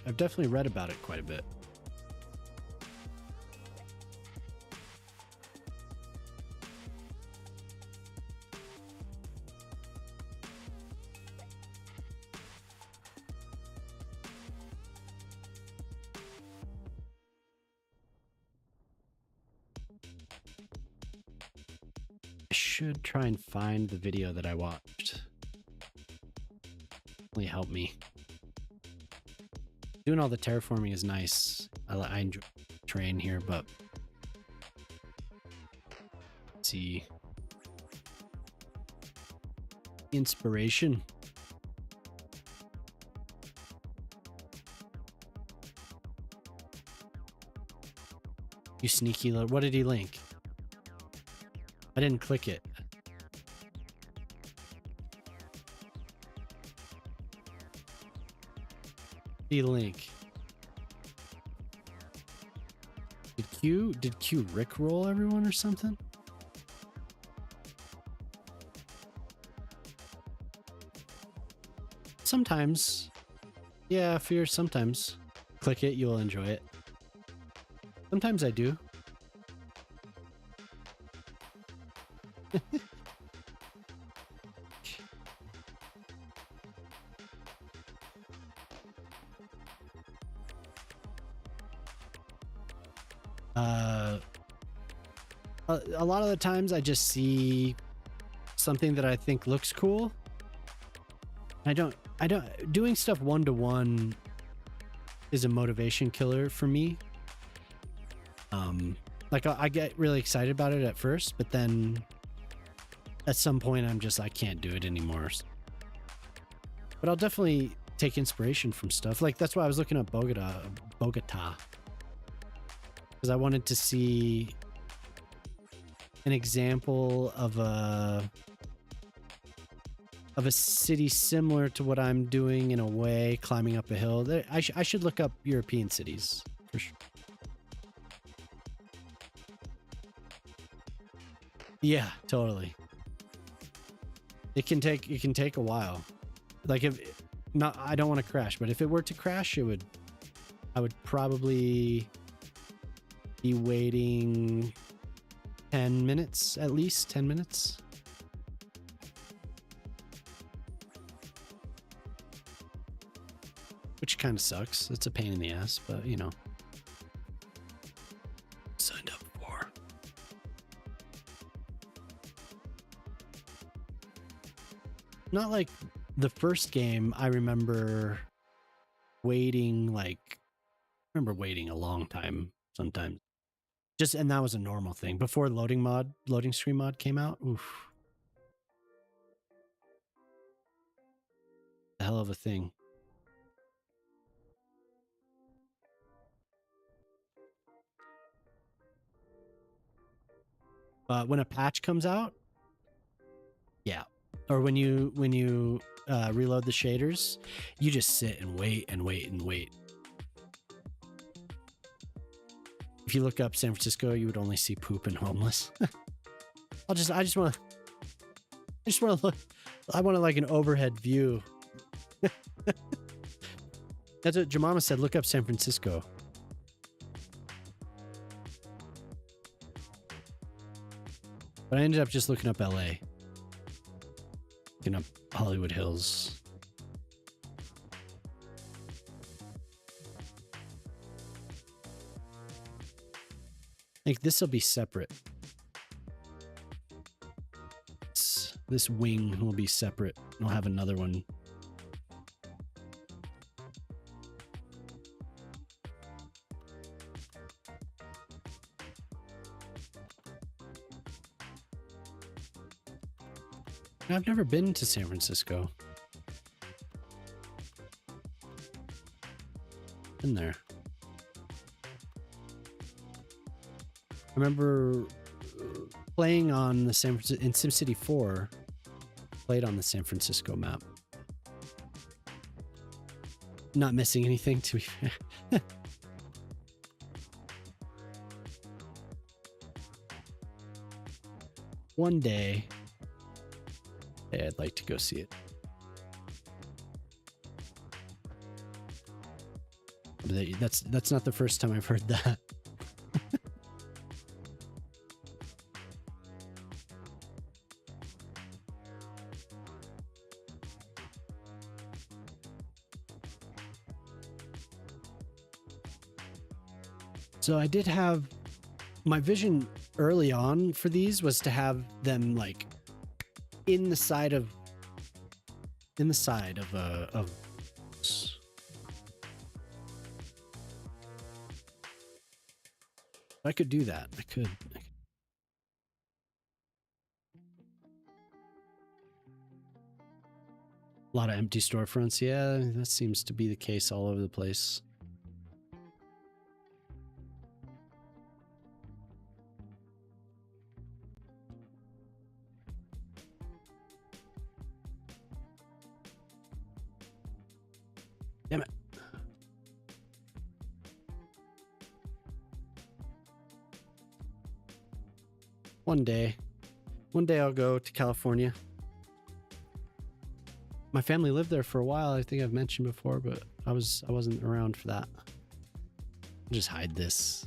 I've definitely read about it quite a bit. I should try and find the video that I watched. Really help me. Doing all the terraforming is nice. I enjoy terrain here, but let's see. Inspiration. You sneaky little. What did he link? I didn't click it. The link. Did Q rickroll everyone or something? Sometimes. Yeah, fear sometimes. Click it, you'll enjoy it. Sometimes I do. A lot of the times I just see something that I think looks cool. Doing stuff one-to-one is a motivation killer for me. Like I get really excited about it at first, but then at some point I can't do it anymore. But I'll definitely take inspiration from stuff. Like that's why I was looking at Bogota, because I wanted to see an example of a city similar to what I'm doing in a way, climbing up a hill. I should look up European cities for sure. Yeah, totally. It can take a while. Like if not, I don't want to crash, but if it were to crash, I would probably be waiting 10 minutes, at least 10 minutes. Which kind of sucks. It's a pain in the ass, but you know. Signed up for. Not like the first game. I remember waiting waiting a long time sometimes. And that was a normal thing before loading screen mod came out. Oof. A hell of a thing. But when a patch comes out, yeah. Or when you reload the shaders, you just sit and wait and wait and wait. If you look up San Francisco, you would only see poop and homeless. I just want to look. I want like an overhead view. That's what Jemima said. Look up San Francisco. But I ended up just looking up LA. Looking up Hollywood Hills. I think this will be separate. This wing will be separate. I'll have another one. I've never been to San Francisco. Been there. I remember playing on the in SimCity 4. Played on the San Francisco map. Not missing anything, to be fair. One day, I'd like to go see it. That's not the first time I've heard that. So I did have my vision early on for these was to have them like in the side of I could do that. I could. A lot of empty storefronts. Yeah, that seems to be the case all over the place. Damn it. One day I'll go to California. My family lived there for a while. I think I've mentioned before, but I wasn't around for that. I'll just hide this.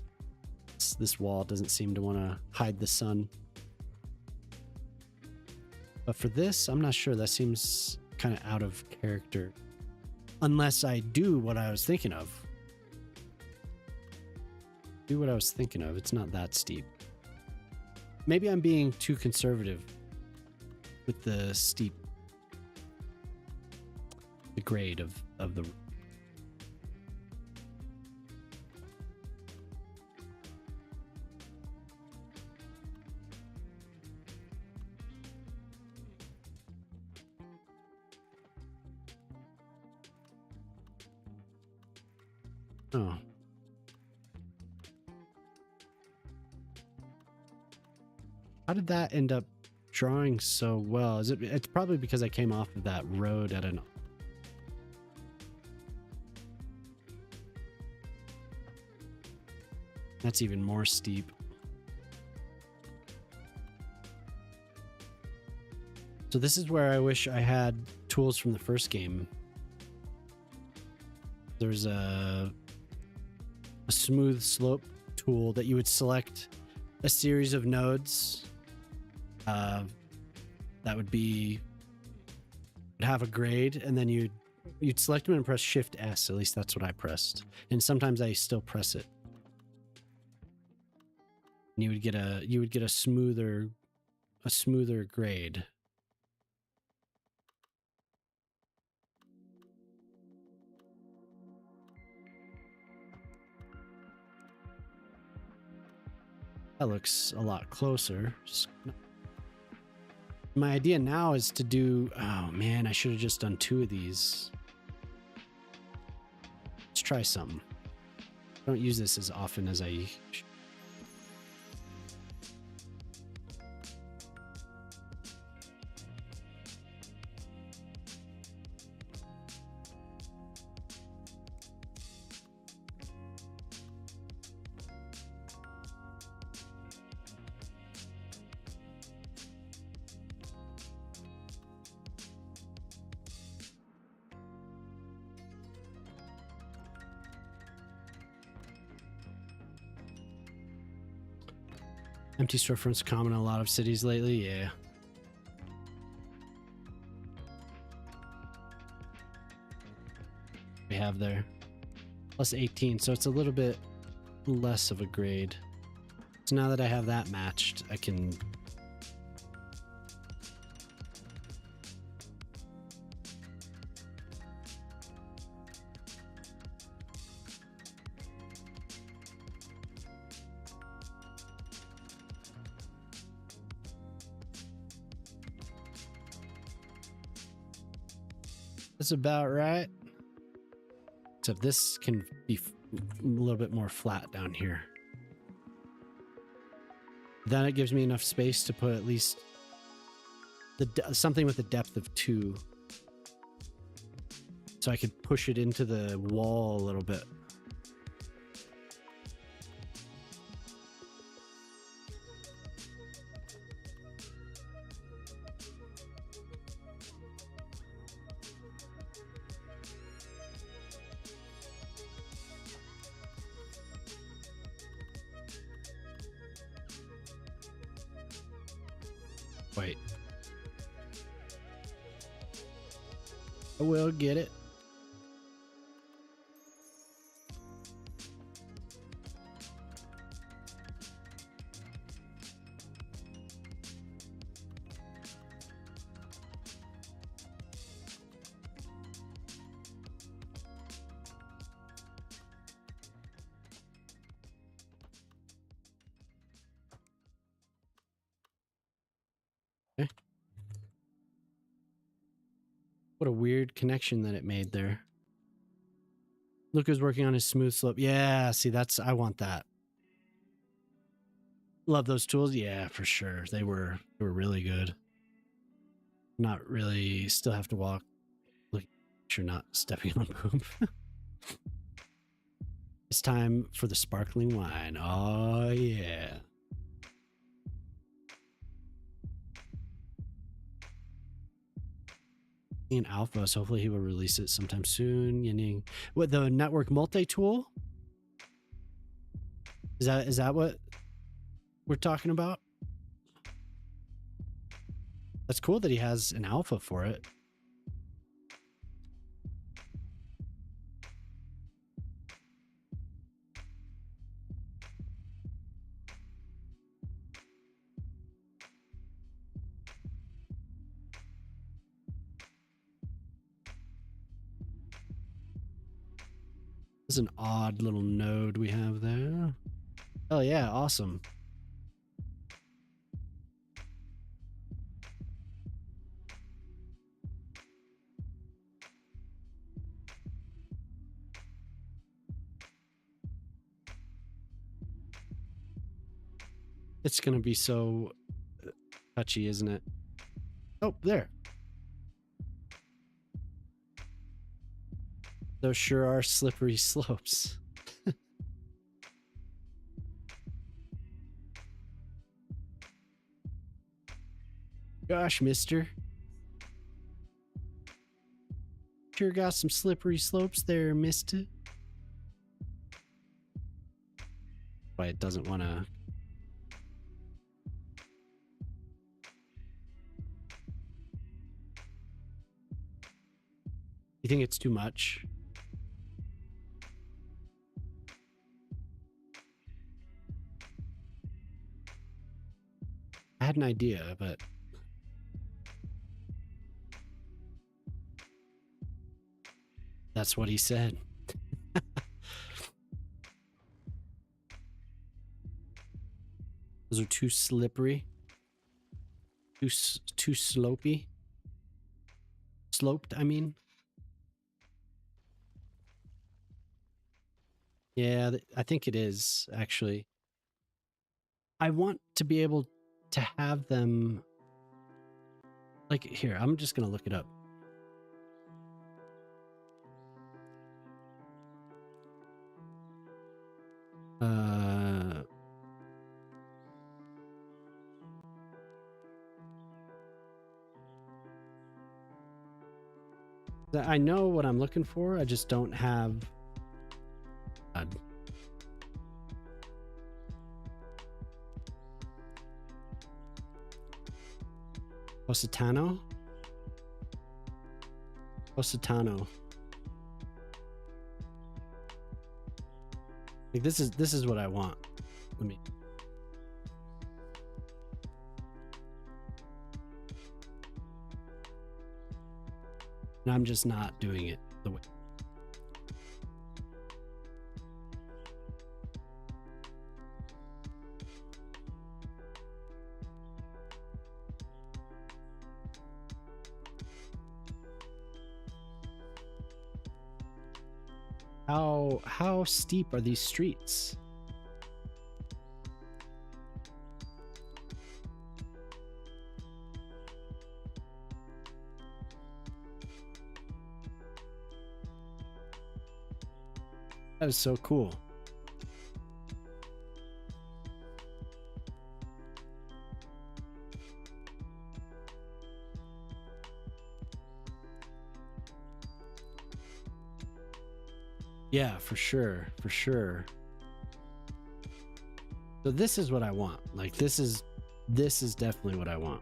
This wall doesn't seem to want to hide the sun. But for this, I'm not sure. That seems kind of out of character. Unless I do what I was thinking of. It's not that steep. Maybe I'm being too conservative with the grade of the. Oh. How did that end up drawing so well? Is it? It's probably because I came off of that road at an. That's even more steep. So this is where I wish I had tools from the first game. There's a smooth slope tool that you would select a series of nodes. That would have a grade, and then you'd select them and press Shift S. At least that's what I pressed, and sometimes I still press it. And you would get a smoother grade. That looks a lot closer. My idea now is to do... Oh, man, I should have just done 2 of these. Let's try something. I don't use this as often as I... Empty storefronts common in a lot of cities lately, yeah. We have there. Plus 18, so it's a little bit less of a grade. So now that I have that matched, I can... That's about right. Except this can be a little bit more flat down here. Then it gives me enough space to put at least something with a depth of 2. So I could push it into the wall a little bit. Wait. I will get it. Okay. What a weird connection that it made there. Luca's working on his smooth slope. Yeah, see, I want that. Love those tools. Yeah, for sure. They were really good. Not really, still have to walk. Look, sure not stepping on poop. It's time for the sparkling wine. Oh, yeah. In alpha, so hopefully he will release it sometime soon. Yinning. What, the network multi-tool? Is that what we're talking about? That's cool that he has an alpha for it. This is an odd little node we have there. Oh yeah, awesome. It's gonna be so touchy, isn't it? Oh, there. Those sure are slippery slopes. Gosh, mister. Sure got some slippery slopes there, mister. But it doesn't want to. You think it's too much? I had an idea, but that's what he said. Those are too slippery. Too slopey. Sloped, I mean. Yeah, I think it is, actually. I want to be able to have them... Like, here, I'm just going to look it up. I know what I'm looking for. I just don't have... Positano? Positano. Like this is what I want. Let me... And I'm just not doing it the way. How steep are these streets? That is so cool. Yeah, for sure, for sure. So this is what I want. Like this is definitely what I want.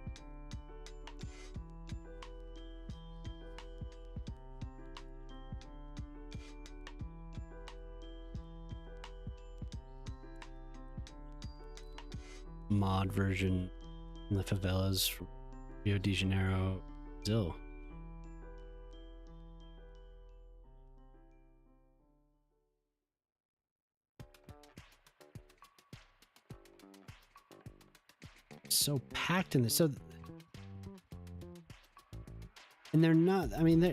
Mod version in the favelas from Rio de Janeiro, Brazil. So packed in this. So, and they're not. I mean,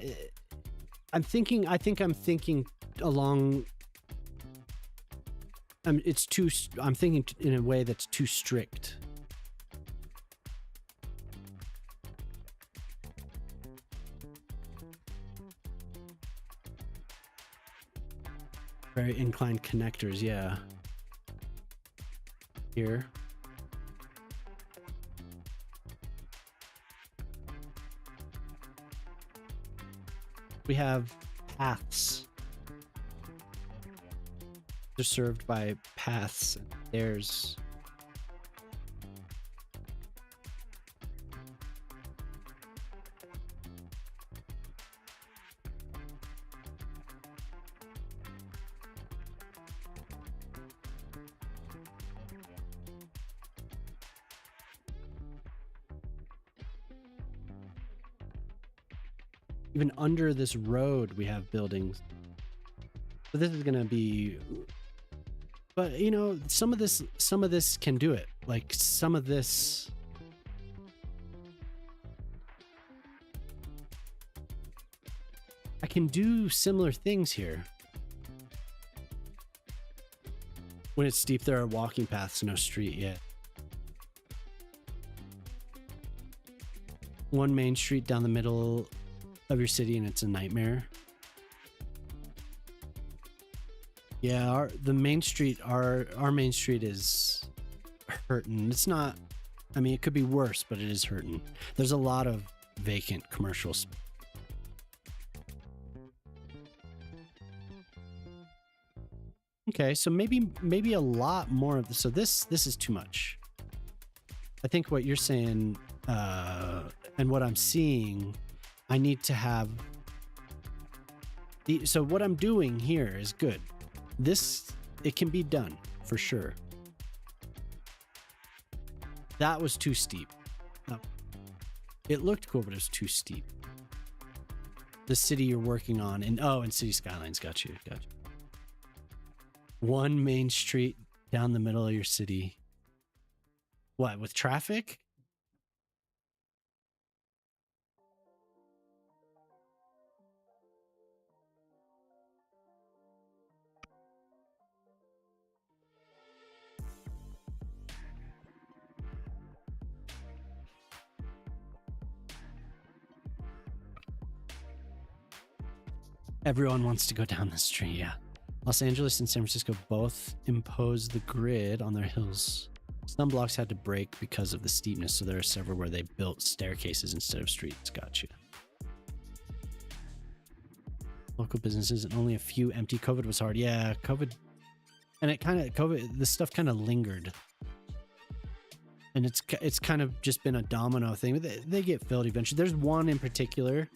I think I'm thinking along. It's too. I'm thinking in a way that's too strict. Very inclined connectors, yeah. Here. We have paths. They're served by paths. There's even under this road we have buildings. So this is gonna be, but you know, some of this can do it. Like some of this, I can do similar things here. When it's steep, there are walking paths, no street yet. One main street down the middle of your city, and it's a nightmare. Yeah, our main street is hurting. It's not. I mean, it could be worse, but it is hurting. There's a lot of vacant commercial space. Okay, so maybe a lot more of this. So this is too much. I think what you're saying and what I'm seeing, I need to have so what I'm doing here is good. It can be done for sure. That was too steep. No. It looked cool, but it was too steep. The city you're working on and City Skylines, got you. One main street down the middle of your city. What, with traffic? Everyone wants to go down the street, yeah. Los Angeles and San Francisco both impose the grid on their hills. Some blocks had to break because of the steepness, so there are several where they built staircases instead of streets. Gotcha. Local businesses and only a few empty. COVID was hard. Yeah, COVID. And this stuff kind of lingered. And it's kind of just been a domino thing. They get filled eventually. There's one in particular,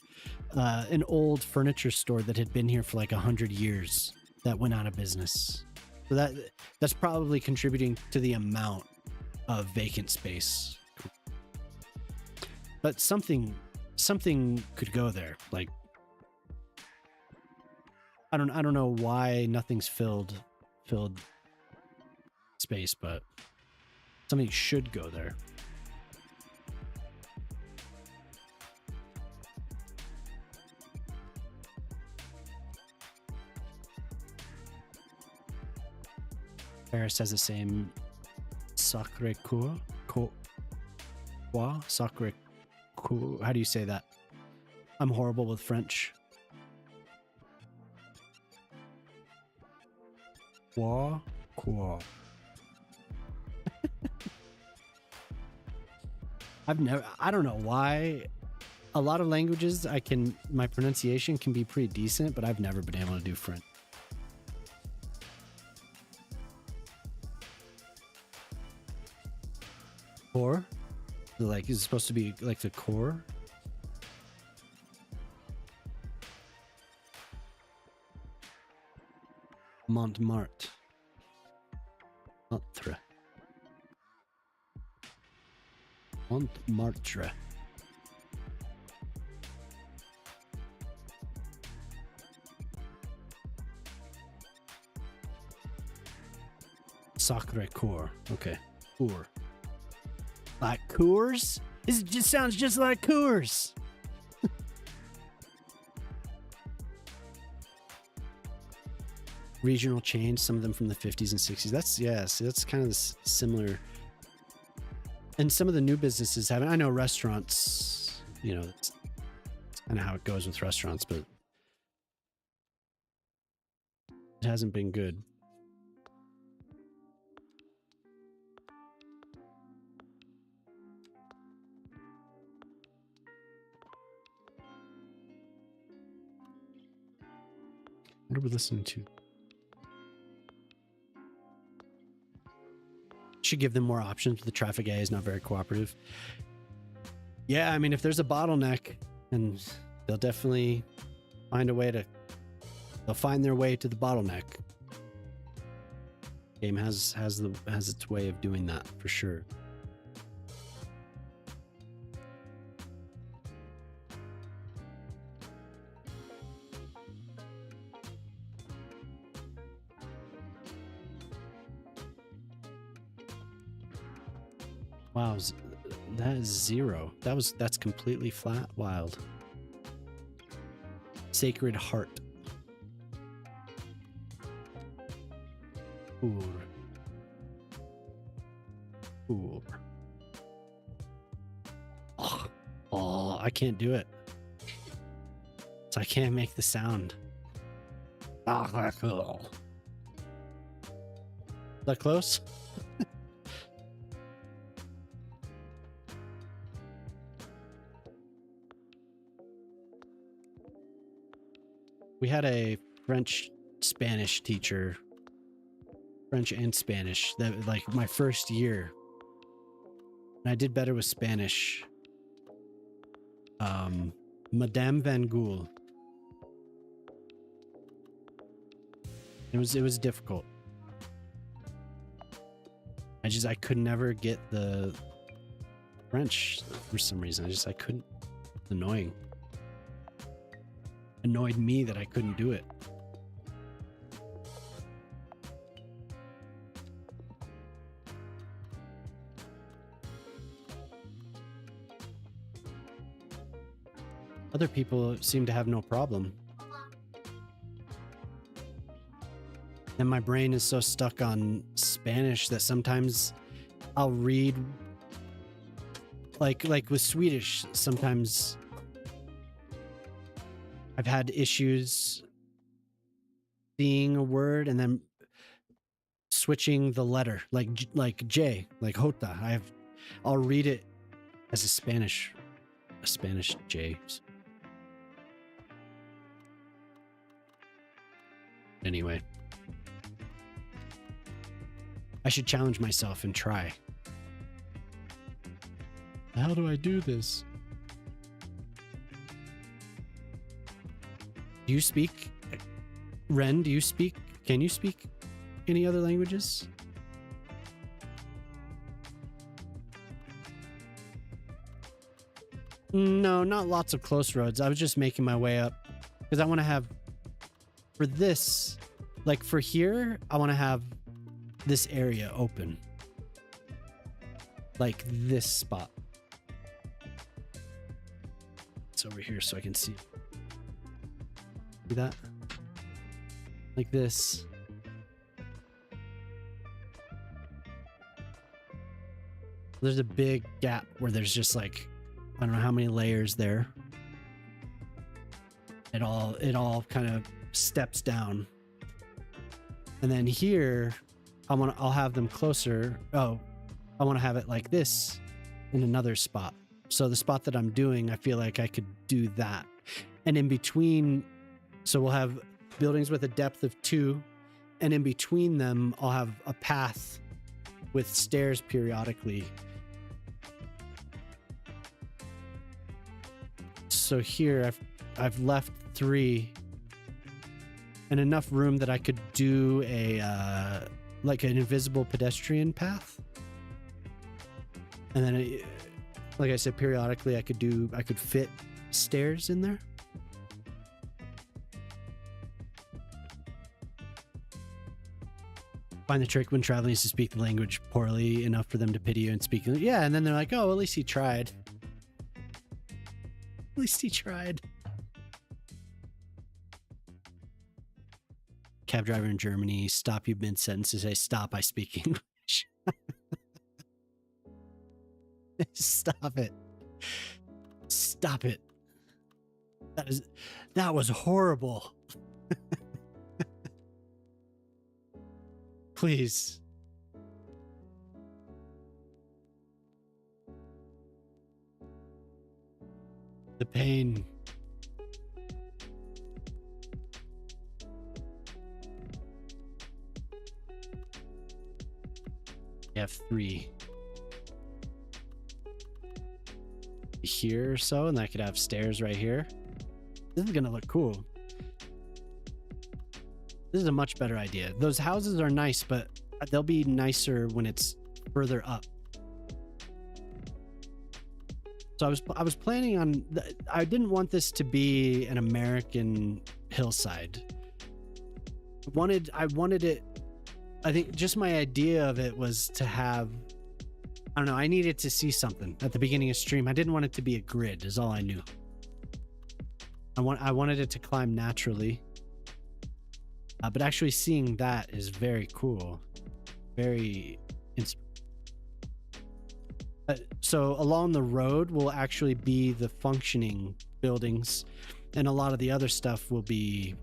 an old furniture store that had been here for like 100 years that went out of business. So that's probably contributing to the amount of vacant space. But something could go there. Like I don't know why nothing's filled space, but something should go there. Paris has the same Sacré-Cœur. Sacré-Cœur. How do you say that? I'm horrible with French. Quoi? I don't know why. A lot of languages my pronunciation can be pretty decent, but I've never been able to do French. Core? Like, is it supposed to be like the core? Montmartre. Montmartre. Sacré-Cœur. Okay. Coeur. Like Coors? It just sounds just like Coors. Regional chains, some of them from the 50s and 60s. That's kind of similar. And some of the new businesses have, I know restaurants, it's kind of how it goes with restaurants, but it hasn't been good. What are we listening to? Should give them more options, but the traffic guy is not very cooperative. Yeah, I mean, if there's a bottleneck, and they'll definitely find their way to the bottleneck. Game has its way of doing that for sure. Wow, that is 0. That's completely flat. Wild. Sacred Heart. Oh, I can't do it. So I can't make the sound. Is that close? We had a French-Spanish teacher, French and Spanish, that like my first year. And I did better with Spanish. Madame Van Gool. It was difficult. I could never get the French for some reason. I couldn't. It's annoying. Annoyed me that I couldn't do it. Other people seem to have no problem. And my brain is so stuck on Spanish that sometimes I'll read like with Swedish. Sometimes I've had issues seeing a word and then switching the letter, like J, like Jota. I'll read it as a Spanish J. Anyway, I should challenge myself and try. How do I do this? Do you speak? Ren, do you speak? Can you speak any other languages? No, not lots of close roads. I was just making my way up because I want to have, for this, like for here, I want to have this area open. Like this spot. It's over here so I can see. See that? Like this. There's a big gap where there's just like, I don't know how many layers there. It all kind of steps down. And then here, I'll have them closer. Oh, I want to have it like this in another spot. So the spot that I'm doing, I feel like I could do that. And in between, so we'll have buildings with a depth of 2, and in between them, I'll have a path with stairs periodically. So here I've left 3 and enough room that I could do a like an invisible pedestrian path. And then like I said, periodically I could fit stairs in there. Find the trick when traveling is to speak the language poorly enough for them to pity you and speak. Yeah, and then they're like, oh, at least he tried. At least he tried. Cab driver in Germany, stop you mid-sentence to say, stop, I speak English. Stop it. Stop it. That was horrible. Please. The pain. You have 3 here or so, and I could have stairs right here. This is gonna look cool. This is a much better idea. Those houses are nice, but they'll be nicer when it's further up. So I was planning on, I didn't want this to be an American hillside. I wanted it, I think just my idea of it was to have, I don't know, I needed to see something at the beginning of stream. I didn't want it to be a grid is all I knew. I wanted it to climb naturally. But actually seeing that is very cool. Very So along the road will actually be the functioning buildings, and a lot of the other stuff will be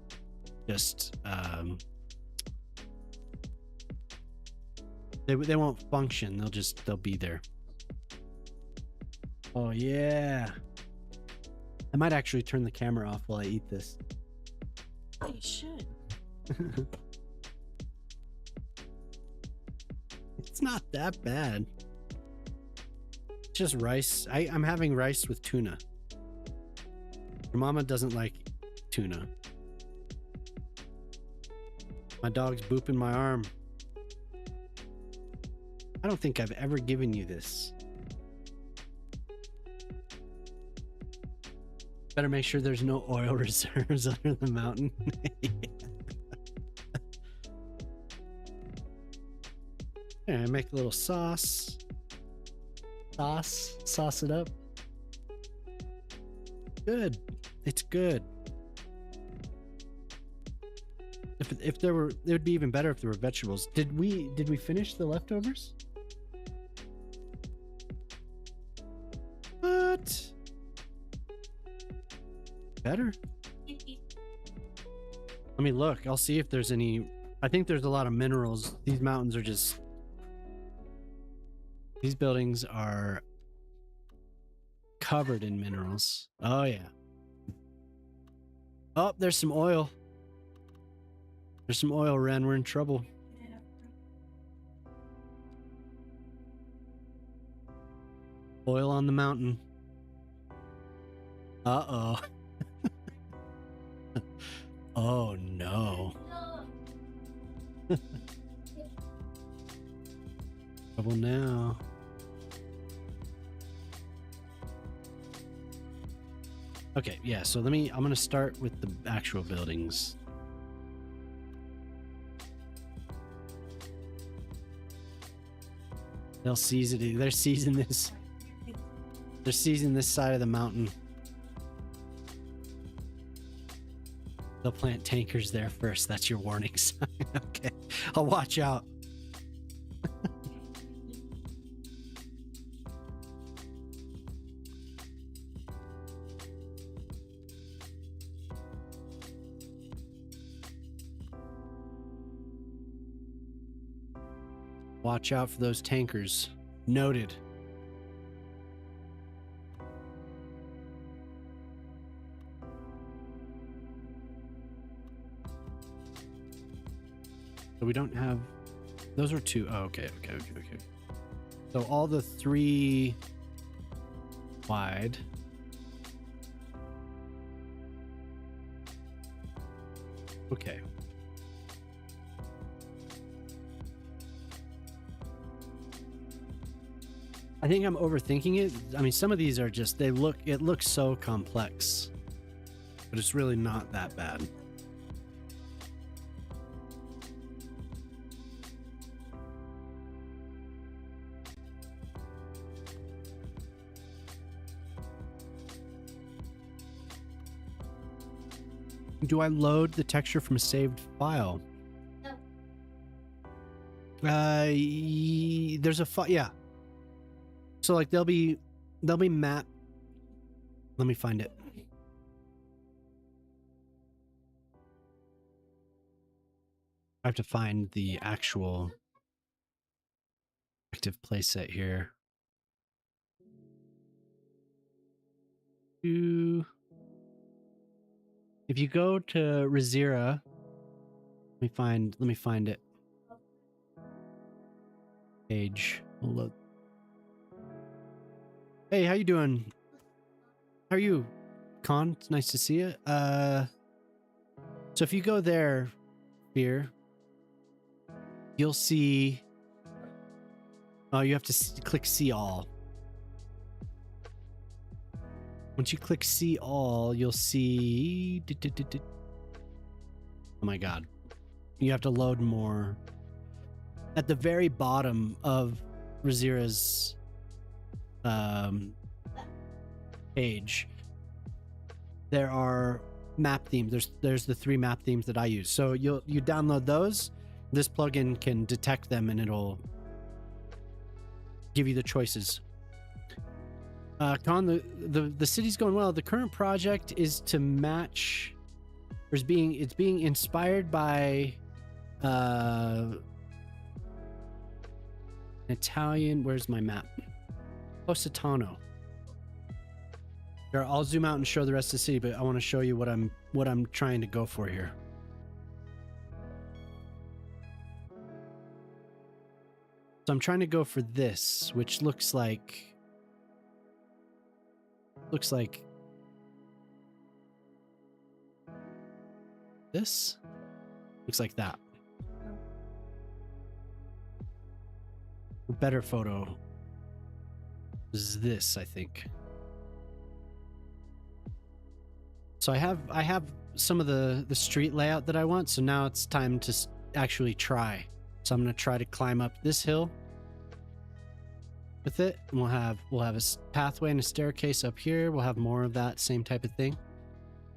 just they won't function. They'll be there. Oh yeah. I might actually turn the camera off while I eat this. You should. It's not that bad. It's just rice. I'm having rice with tuna. Your mama doesn't like tuna. My dog's booping my arm. I don't think I've ever given you this. Better make sure there's no oil reserves under the mountain. Yeah, make a little sauce. Sauce it up. Good. It's good. If there were, it would be even better if there were vegetables. Did we finish the leftovers? What? Better. Let me look. I'll see if there's any. I think there's a lot of minerals. These mountains are just. These buildings are covered in minerals. Oh yeah. Oh, there's some oil. There's some oil, Ren. We're in trouble. Oil on the mountain. Uh-oh. Oh no. Trouble now. Okay, yeah, so I'm gonna start with the actual buildings. They'll seize it. They're seizing this. They're seizing this side of the mountain. They'll plant tankers there first. That's your warning sign. Okay, I'll watch out. Watch out for those tankers. Noted. So we don't have... Those are two. Oh, okay. So all the 3 wide. Okay. I think I'm overthinking it. I mean, some of these are just, it looks so complex, but it's really not that bad. Do I load the texture from a saved file? No. There's a file, yeah. So like they'll be map. Let me find it. I have to find the actual active playset here. If you go to Razira, let me find it. Page. We'll load. Hey, how you doing? How are you, Con? It's nice to see you. So if you go there, here, you'll see. Oh, you have to click See All. Once you click See All, you'll see. Oh my God! You have to load more. At the very bottom of Razira's page, there are map themes. There's the 3 map themes that I use. So you download those. This plugin can detect them and it'll give you the choices. Con, the city's going well. The current project is to match. It's being inspired by Italian. Where's my map? Positano. Here, I'll zoom out and show the rest of the city, but I want to show you what I'm trying to go for here. So I'm trying to go for this, which looks like this. Looks like that. A better photo is this, I think. So I have some of the street layout that I want, so now it's time to actually try. So I'm going to try to climb up this hill with it, and we'll have a pathway and a staircase up here. We'll have more of that same type of thing.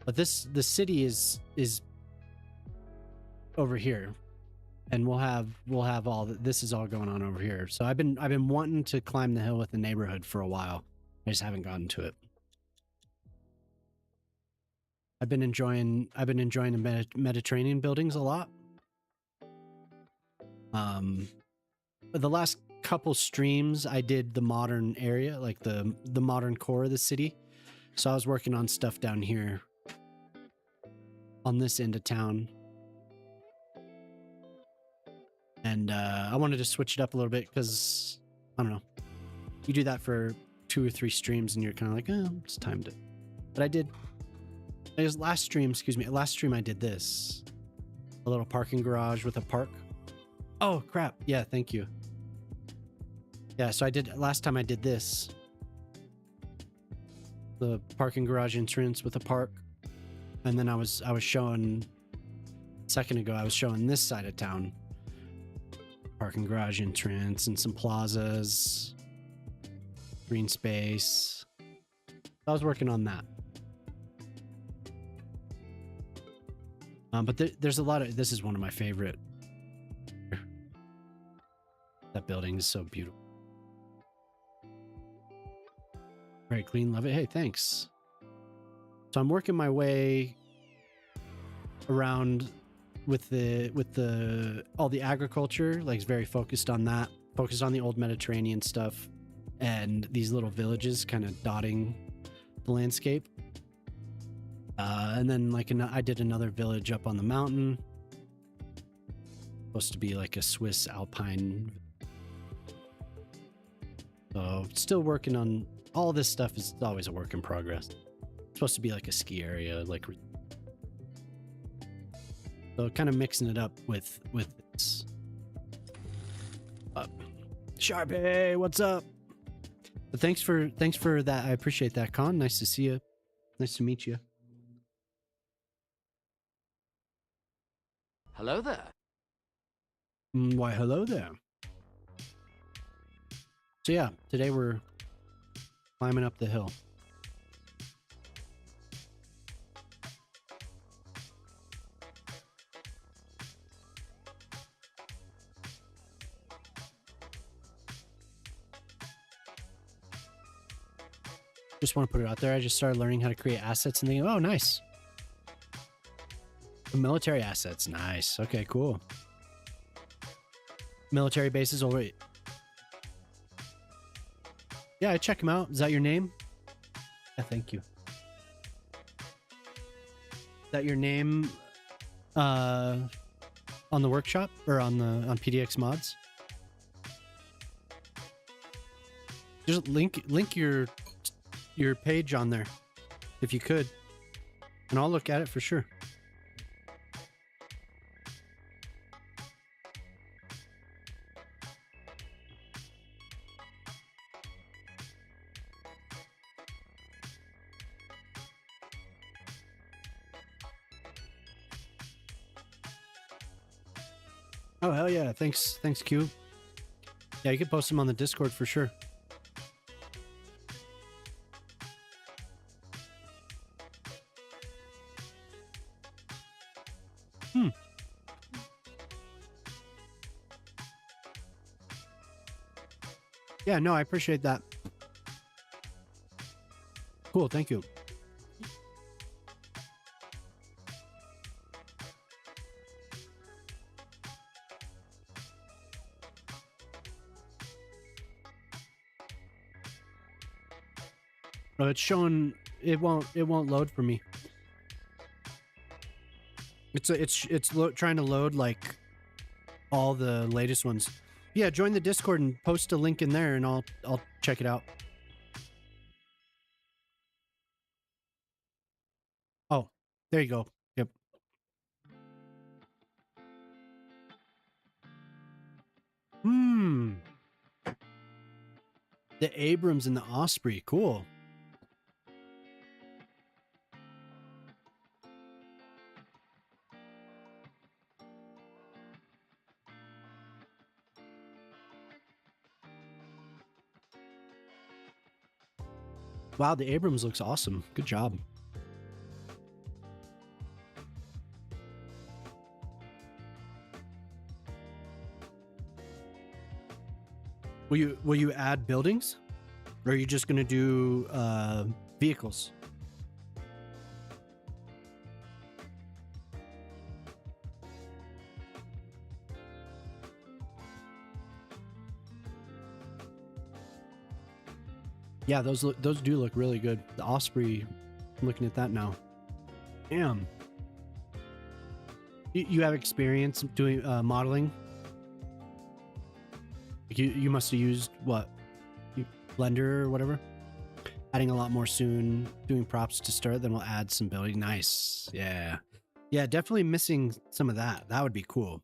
But the city is over here, and we'll have all this is all going on over here. So I've been wanting to climb the hill with the neighborhood for a while. I just haven't gotten to it. I've been enjoying the Mediterranean buildings a lot. The last couple streams I did the modern area, like the modern core of the city. So I was working on stuff down here on this end of town. And I wanted to switch it up a little bit because, I don't know, you do that for 2 or 3 streams and you're kind of like, oh, it's time to. But I did. It was last stream I did this. A little parking garage with a park. Oh, crap. Yeah, thank you. Yeah, so last time I did this. The parking garage entrance with a park. And then I was showing, a second ago, I was showing this side of town. Parking garage entrance and some plazas. Green space. I was working on that. But there's a lot of, this is one of my favorite. That building is so beautiful. Very clean, love it. Hey, thanks. So I'm working my way around with all the agriculture, like it's very focused on that, focused on the old Mediterranean stuff and these little villages kind of dotting the landscape. And then I did another village up on the mountain. Supposed to be like a Swiss Alpine. So still working on all this stuff. Is always a work in progress. It's supposed to be like a ski area, like. So kind of mixing it up with this. Sharpie, what's up? But thanks for that. I appreciate that, Con. Nice to see you. Nice to meet you. Hello there. Why, hello there. So yeah, today we're climbing up the hill. Just want to put it out there. I just started learning how to create assets and thinking, oh, nice. Military assets. Nice. Okay, cool. Military bases. Oh, wait. Yeah, I check them out. Is that your name? Yeah, thank you. Is that your name on the workshop or on PDX mods? Just link your page on there if you could, and I'll look at it for sure. Oh, hell yeah. Thanks, Q. Yeah, you can post them on the Discord for sure. Yeah, no, I appreciate that. Cool, thank you. Oh, it's showing it won't load for me. Trying to load like all the latest ones. Yeah, join the Discord and post a link in there and I'll check it out. Oh, there you go. Yep. The Abrams and the Osprey, cool. Wow, the Abrams looks awesome. Good job. Will you add buildings? Or are you just gonna do vehicles? Yeah, those do look really good. The Osprey, I'm looking at that now. Damn. You have experience doing modeling? You must have used what? Blender or whatever? Adding a lot more soon, doing props to start, then we'll add some building. Nice. Yeah. Yeah, definitely missing some of that. That would be cool.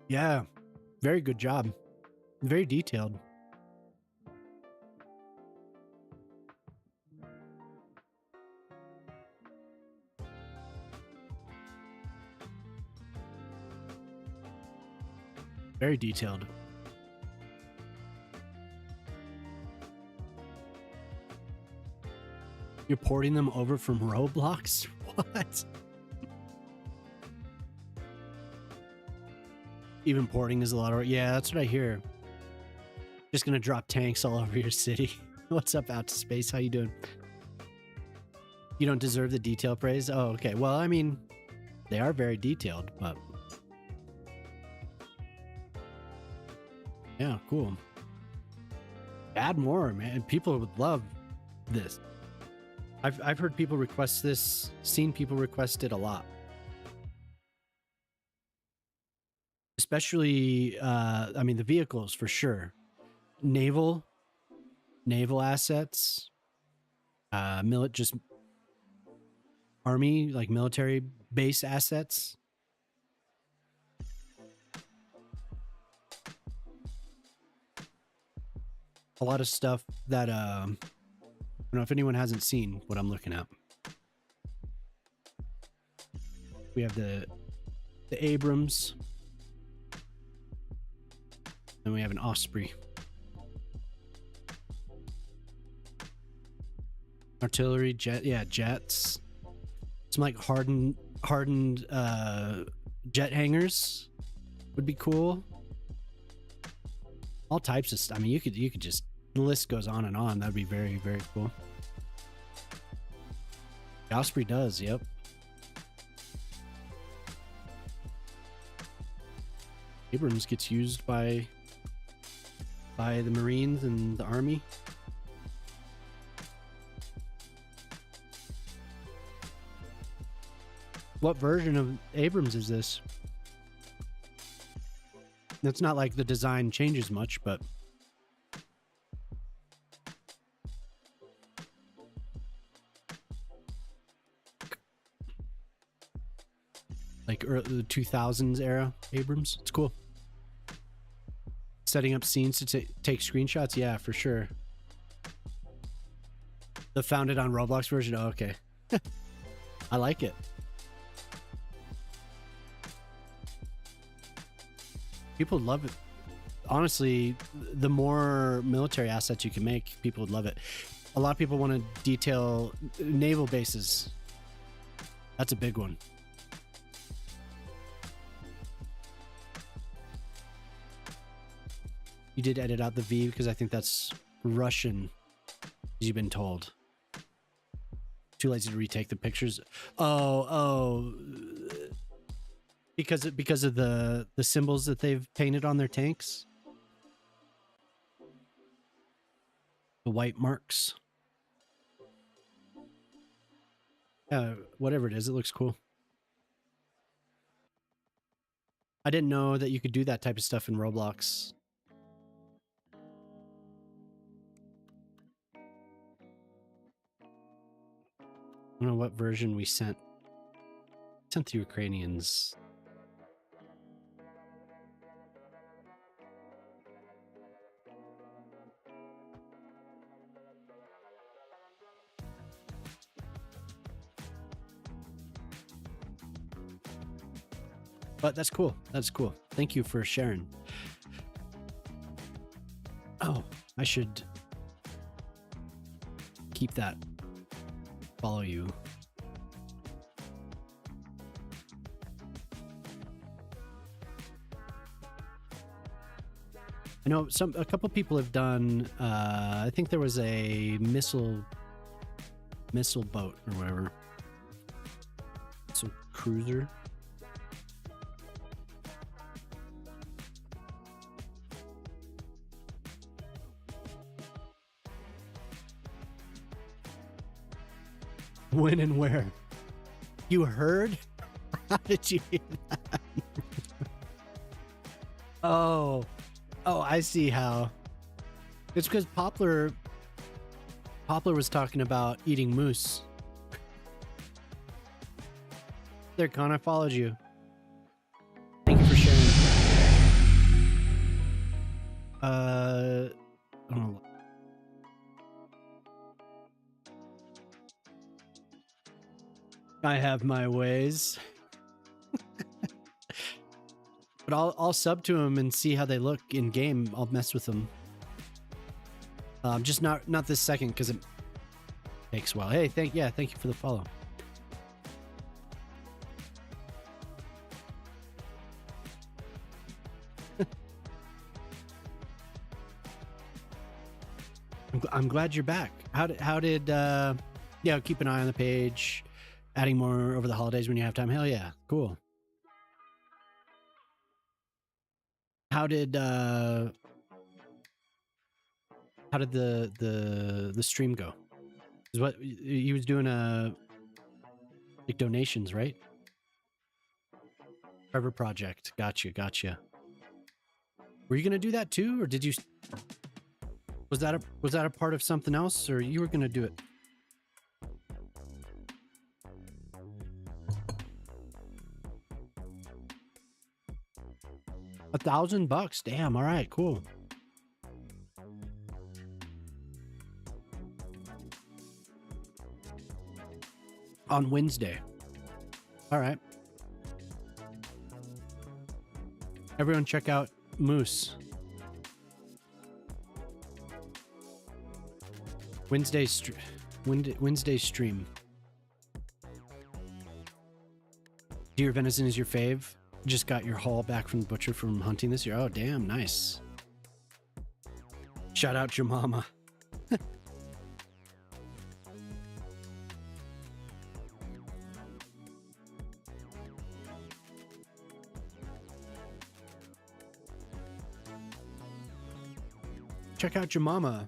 Yeah. Very good job. Very detailed. Very detailed. You're porting them over from Roblox? What? Even porting is a lot of... Yeah, that's what I hear. Just gonna drop tanks all over your city. What's up, Out to Space? How you doing? You don't deserve the detail praise? Oh, okay. Well, I mean, they are very detailed, but... Yeah, cool. Add more, man. People would love this. I've heard people request this, seen people request it a lot. Especially, I mean, the vehicles for sure. Naval assets. Just army, like military base assets. A lot of stuff that I don't know if anyone hasn't seen what I'm looking at. We have the Abrams, and we have an Osprey. Artillery, jets. Some like hardened jet hangars would be cool. All types of stuff. I mean, you could just, the list goes on and on. That'd be very, very cool. The Osprey does, yep. Abrams gets used by the Marines and the Army. What version of Abrams is this? It's not like the design changes much, but like the 2000s era Abrams. It's cool. Setting up scenes to take screenshots. Yeah, for sure. The founded on Roblox version. Oh, okay. I like it. People love it. Honestly, the more military assets you can make, people would love it. A lot of people want to detail naval bases. That's a big one. You did edit out the V because I think that's Russian, as you've been told. Too lazy to retake the pictures. Oh, because of the symbols that they've painted on their tanks. The white marks. Whatever it is, it looks cool. I didn't know that you could do that type of stuff in Roblox. I don't know what version we sent. Sent the Ukrainians. But that's cool. That's cool. Thank you for sharing. Oh, I should keep that. Follow you. I know a couple people have done. I think there was a missile boat or whatever. Missile cruiser. When and where? You heard? How did you hear that? Oh, I see how. It's because Poplar was talking about eating moose. There, Con, I followed you. Thank you for sharing. I don't know. I have my ways. But I'll sub to them and see how they look in game. I'll mess with them. Just not this second because it takes a while. Hey, thank you for the follow. I'm glad you're back. How did keep an eye on the page. Adding more over the holidays when you have time. Hell yeah. Cool. How did the stream go? Is what he was doing like donations, right? Trevor Project. Gotcha. Were you gonna do that too, or did you? Was that a part of something else, or you were gonna do it? $1,000. Damn. All right. Cool. On Wednesday. All right. Everyone check out Moose. Wednesday stream. Deer venison is your fave? Just got your haul back from the butcher from hunting this year. Oh, damn. Nice. Shout out your mama. Check out your mama.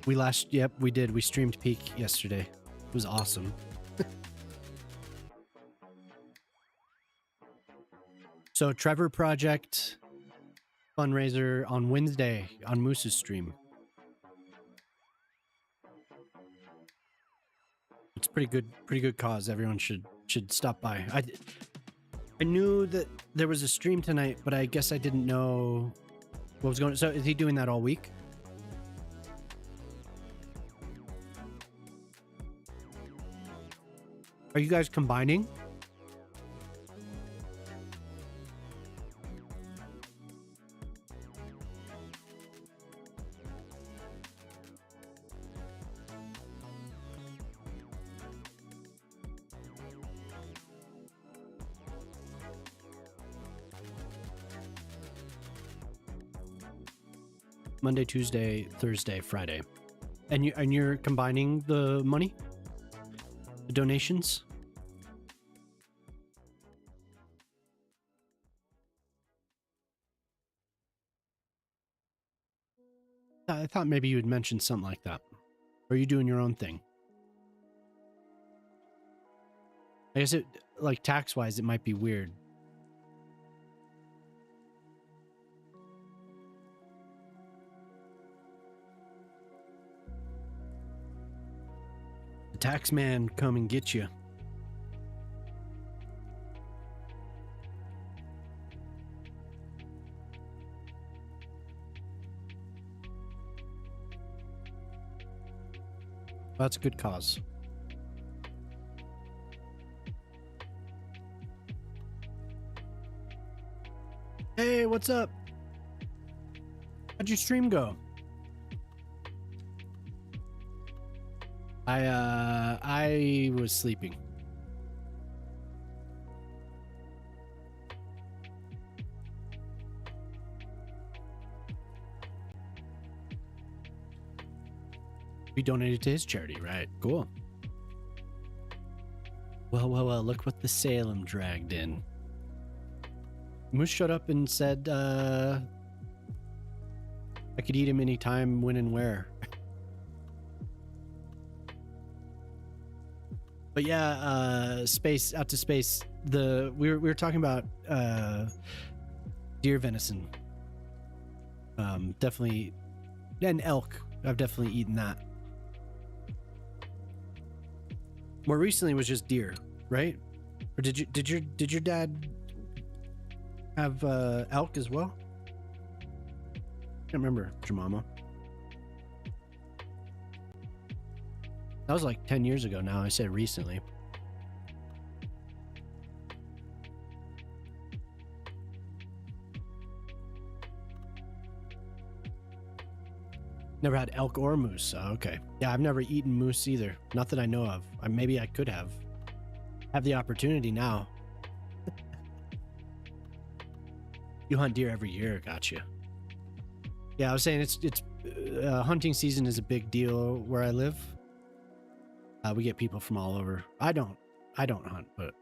We did. We streamed Peak yesterday. It was awesome. So Trevor Project fundraiser on Wednesday on Moose's stream. It's pretty good cause. Everyone should stop by. I knew that there was a stream tonight, but I guess I didn't know what was going on. So is he doing that all week? Are you guys combining? Monday, Tuesday, Thursday, Friday. And you're combining the money? The donations? I thought maybe you had mentioned something like that. Or are you doing your own thing? I guess it, like, tax-wise, it might be weird. The tax man come and get you. Well, that's a good cause. Hey, what's up? How'd your stream go? I was sleeping. We donated to his charity, right? Cool. Well, look what the Salem dragged in. Moose showed up and said, I could eat him anytime, when and where. But yeah, space, out to space. We were talking about deer venison. Definitely, and elk. I've definitely eaten that. More recently was just deer, right? Or did your dad have elk as well? Can't remember, Jemama. That was like 10 years ago now. I said recently. Never had elk or moose. Oh, okay. Yeah, I've never eaten moose either. Not that I know of. Maybe I could have. Have the opportunity now. You hunt deer every year. Gotcha. Yeah, I was saying it's hunting season is a big deal where I live. We get people from all over. I don't hunt, but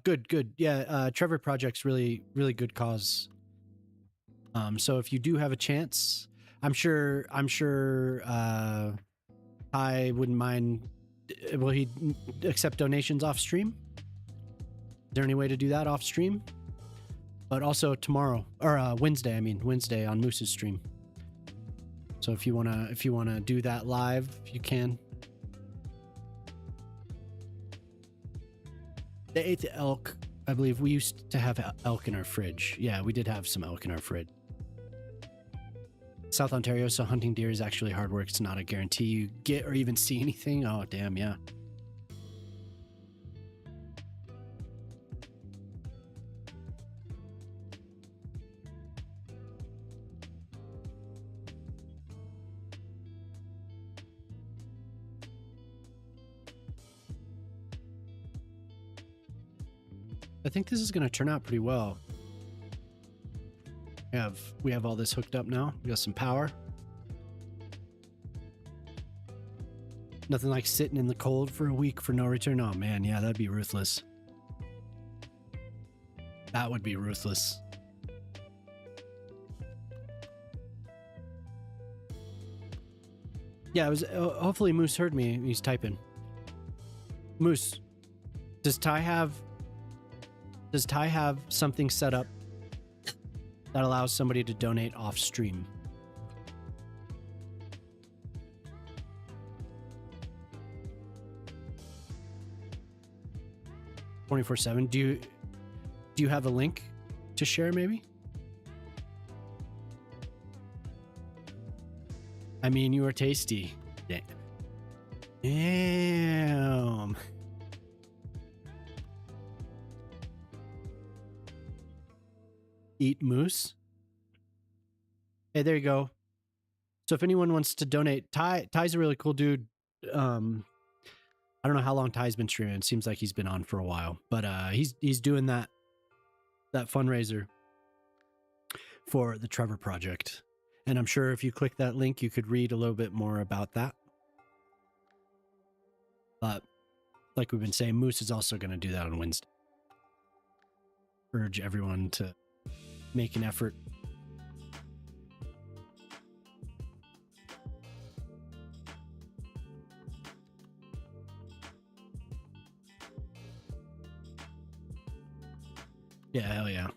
good. Yeah, Trevor Project's really good cause. So if you do have a chance, I'm sure I wouldn't mind. Will he accept donations off stream? Is there any way to do that off stream? But also tomorrow or Wednesday. I mean Wednesday on Moose's stream. So if you wanna do that live, you can. The 8th elk, I believe we used to have elk in our fridge. Yeah, we did have some elk in our fridge. South Ontario, so hunting deer is actually hard work. It's not a guarantee you get or even see anything. Oh, damn, yeah. I think this is going to turn out pretty well. We have all this hooked up now. We got some power. Nothing like sitting in the cold for a week for no return. Oh man, yeah, that'd be ruthless. That would be ruthless. Yeah, it was. Hopefully, Moose heard me. He's typing. Moose, does Ty have something set up that allows somebody to donate off stream? (24/7). Do you have a link to share maybe? I mean, you are tasty. Damn. Eat moose. Hey, there you go. So if anyone wants to donate, Ty's a really cool dude. I don't know how long Ty's been streaming. It seems like he's been on for a while, but he's doing that fundraiser for the Trevor Project. And I'm sure if you click that link, you could read a little bit more about that. But like we've been saying, Moose is also going to do that on Wednesday. Urge everyone to make an effort. Yeah, hell yeah.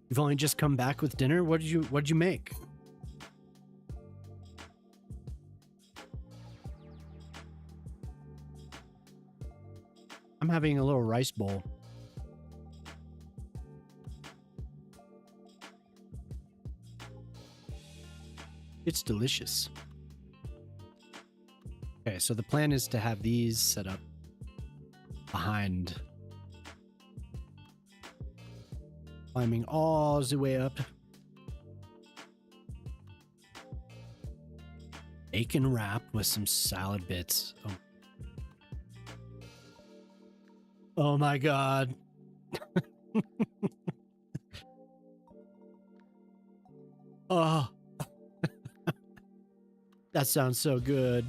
You've only just come back with dinner? What did you make? I'm having a little rice bowl. It's delicious. Okay, so the plan is to have these set up behind, climbing all the way up. Bacon wrap with some salad bits. Oh my God. Oh. That sounds so good.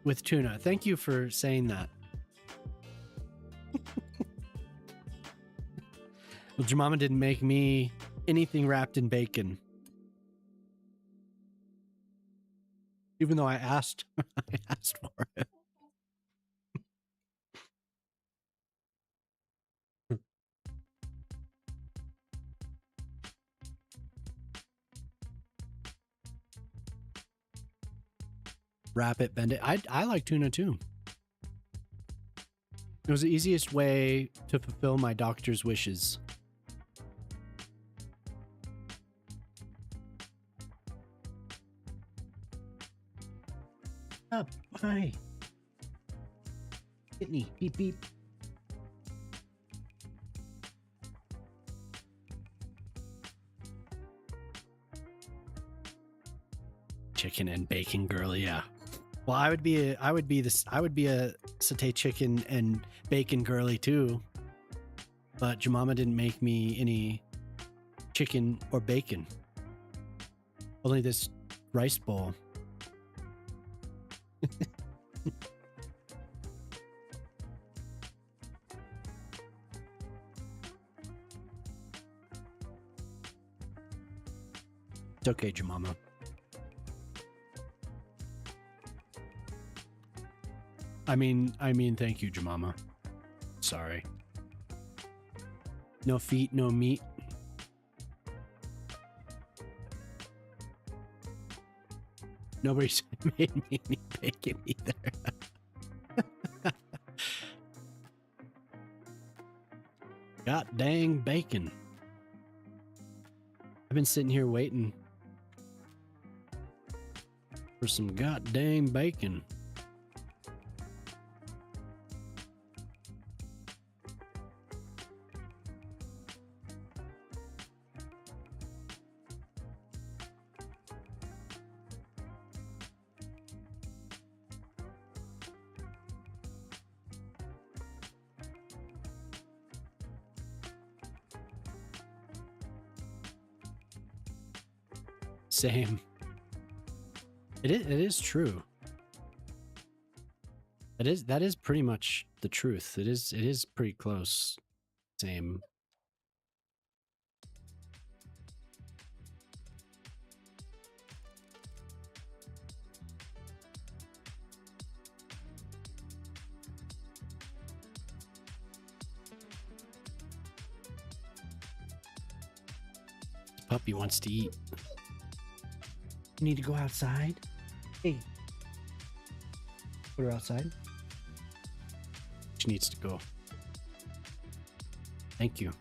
With tuna. Thank you for saying that. Well, your mama didn't make me anything wrapped in bacon. Even though I asked, I asked for it. Wrap it, bend it. I like tuna too. It was the easiest way to fulfill my doctor's wishes. Up, hi. Whitney, beep beep. Chicken and bacon girl, yeah. Well, I would be a satay chicken and bacon girly too. But your mama didn't make me any chicken or bacon. Only this rice bowl. It's okay, Jemama. I mean, thank you, Jemama. Sorry. No feet, no meat. Nobody's made me any bacon either. God dang bacon. I've been sitting here waiting for some god dang bacon. Same. It is true. That is pretty much the truth. It is pretty close. Same. Puppy wants to eat. You need to go outside? Hey. Put her outside. She needs to go. Thank you.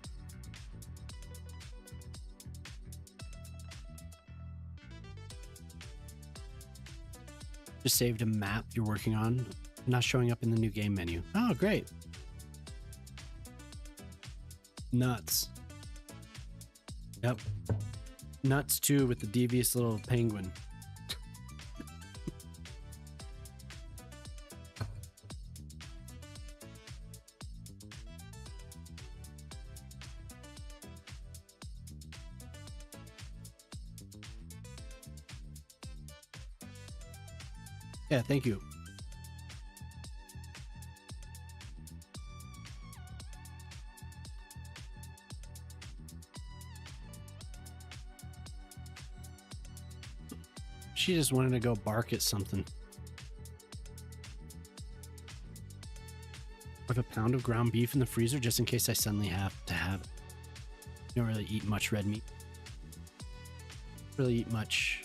Just saved a map you're working on, not showing up in the new game menu. Oh, great. Nuts. Yep. Nuts too with the devious little penguin. Yeah, thank you. She just wanted to go bark at something. I have a pound of ground beef in the freezer just in case I suddenly have to have it. You don't really eat much red meat. Really eat much.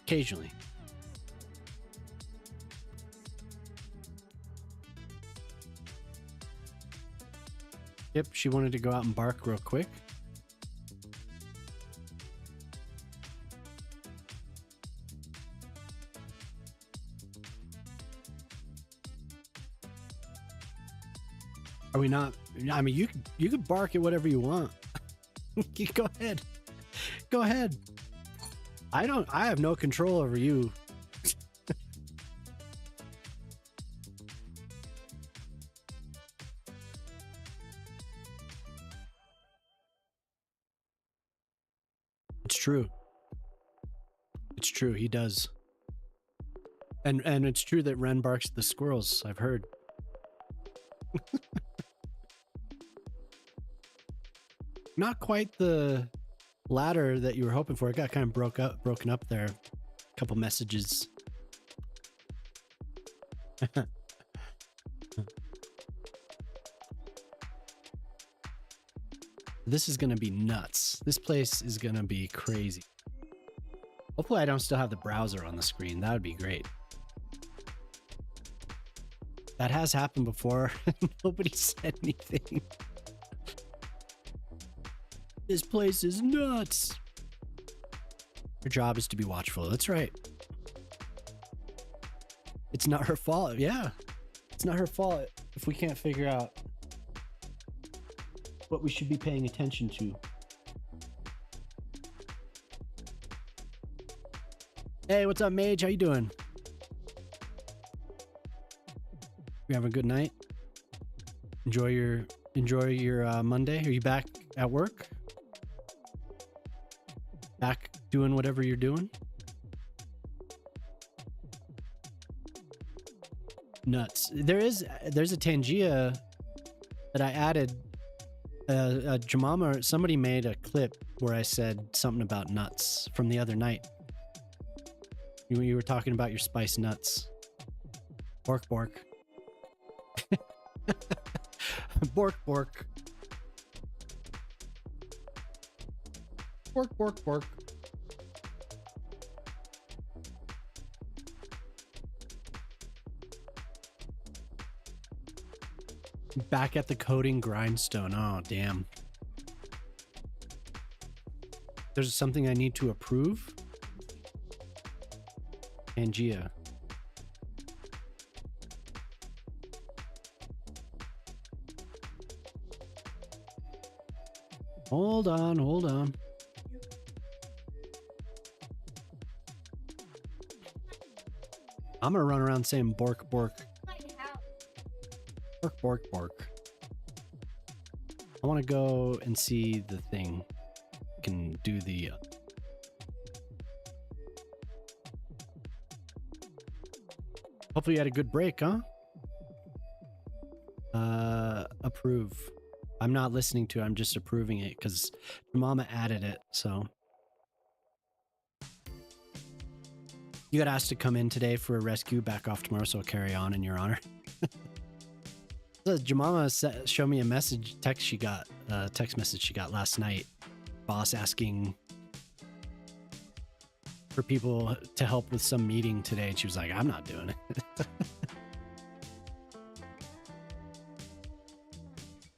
Occasionally. Yep, she wanted to go out and bark real quick. Are we not? I mean, you could bark at whatever you want. You go ahead. Go ahead. I have no control over you. It's true. It's true. He does. And it's true that Ren barks at the squirrels. I've heard. Not quite the ladder that you were hoping for. It got kind of broken up there. A couple messages. This is gonna be nuts. This place is gonna be crazy. Hopefully I don't still have the browser on the screen. That would be great. That has happened before. Nobody said anything. This place is nuts. Her job is to be watchful. That's right. It's not her fault. Yeah. It's not her fault if we can't figure out what we should be paying attention to. Hey, what's up, Mage? How you doing? You having a good night? Enjoy your Monday. Are you back at work? Back doing whatever you're doing? Nuts. There's a Tangia that I added. Jamama, somebody made a clip where I said something about nuts from the other night. You were talking about your spice nuts. Bork bork. Bork bork. Bork bork bork. Back at the coding grindstone. Oh, damn. There's something I need to approve. Pangea. Hold on, hold on. I'm gonna run around saying bork bork. Bork bork bork. I want to go and see the thing. Can do the hopefully you had a good break, huh? Approve. I'm not listening to it, I'm just approving it because Mama added it, so. You got asked to come in today for a rescue, back off tomorrow, so I'll carry on in your honor. So Jamama showed me a message, text message she got last night. Boss asking for people to help with some meeting today, and she was like, I'm not doing it.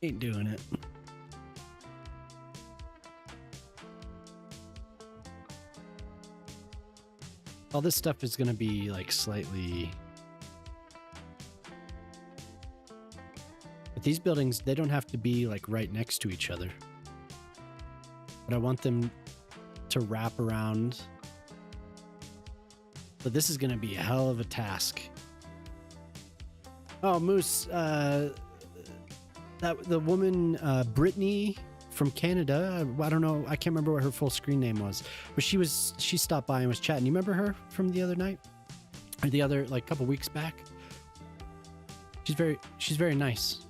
Ain't doing it. All this stuff is going to be like slightly... But these buildings, they don't have to be like right next to each other. But I want them to wrap around. But this is going to be a hell of a task. Oh, Moose, the woman, Brittany from Canada, I don't know, I can't remember what her full screen name was, but she stopped by and was chatting. You remember her from the other night? Or the other, like, couple weeks back? She's very nice.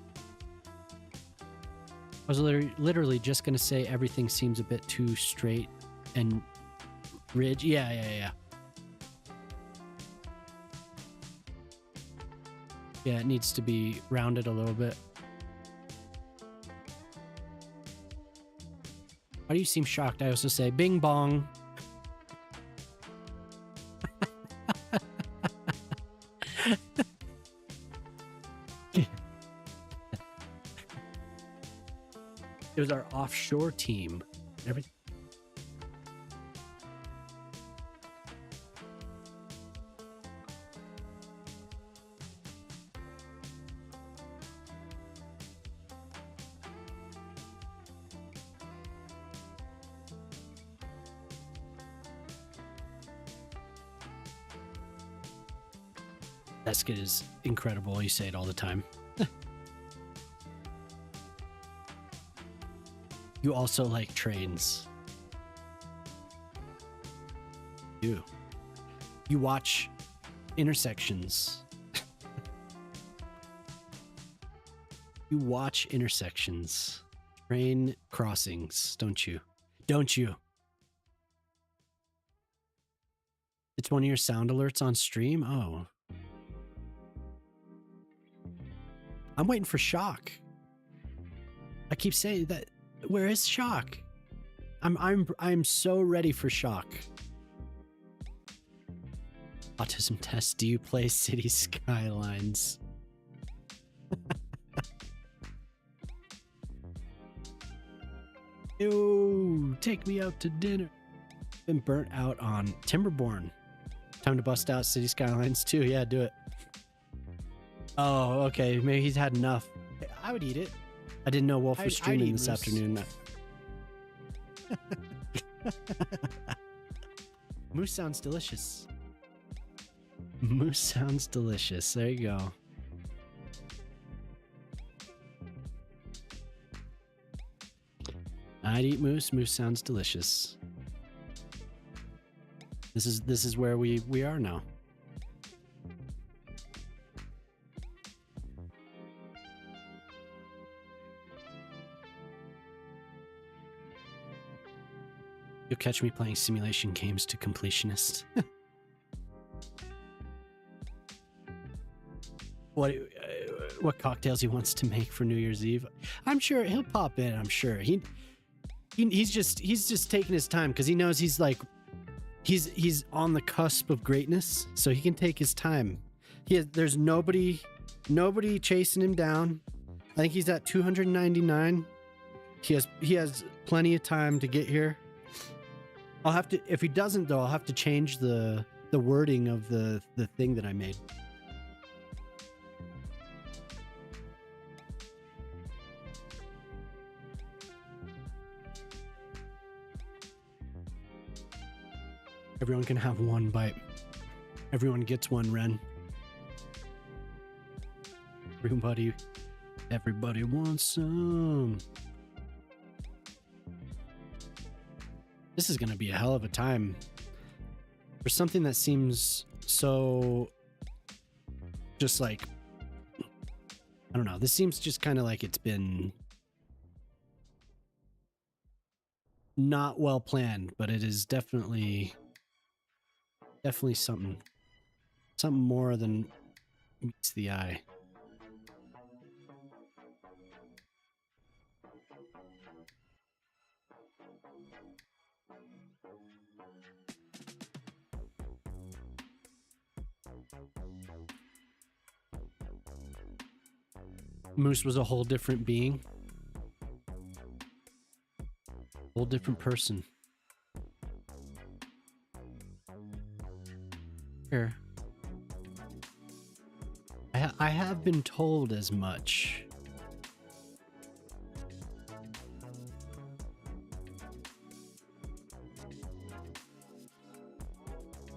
I was literally just gonna say everything seems a bit too straight and ridge. Yeah. Yeah, it needs to be rounded a little bit. Why do you seem shocked? I also say bing bong. It was our offshore team. Everything. That skit is incredible. You say it all the time. You also like trains. You watch intersections. You watch intersections. Train crossings, don't you? Don't you? It's one of your sound alerts on stream? Oh. I'm waiting for Shock. I keep saying that. Where is Shock? I'm so ready for Shock. Autism test. Do you play City Skylines? Ew, take me out to dinner. Been burnt out on Timberborn. Time to bust out City Skylines too. Yeah, do it. Oh, okay. Maybe he's had enough. I would eat it. I didn't know Wolf was streaming this afternoon. Moose sounds delicious. Moose sounds delicious. There you go. I'd eat moose. Moose sounds delicious. This is where we are now. You'll catch me playing simulation games to completionist. What cocktails he wants to make for New Year's Eve? I'm sure he'll pop in. I'm sure he's just taking his time because he knows he's on the cusp of greatness, so he can take his time. There's nobody chasing him down. I think he's at 299. He has plenty of time to get here. I'll have to, if he doesn't though, I'll have to change the wording of the thing that I made. Everyone can have one bite. Everyone gets one, Ren. Everybody wants some. This is going to be a hell of a time for something that seems so just like, I don't know. This seems just kind of like it's been not well planned, but it is definitely something more than meets the eye. Moose was a whole different being. Whole different person. Here. I have been told as much.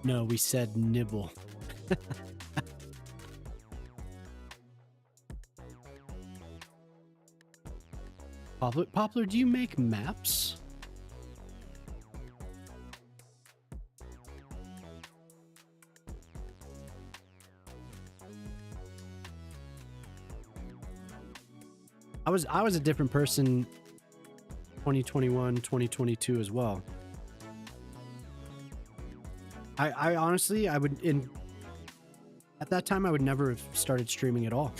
No, we said nibble. Poplar, do you make maps? I was a different person 2021, 2022 as well. I honestly, at that time I would never have started streaming at all.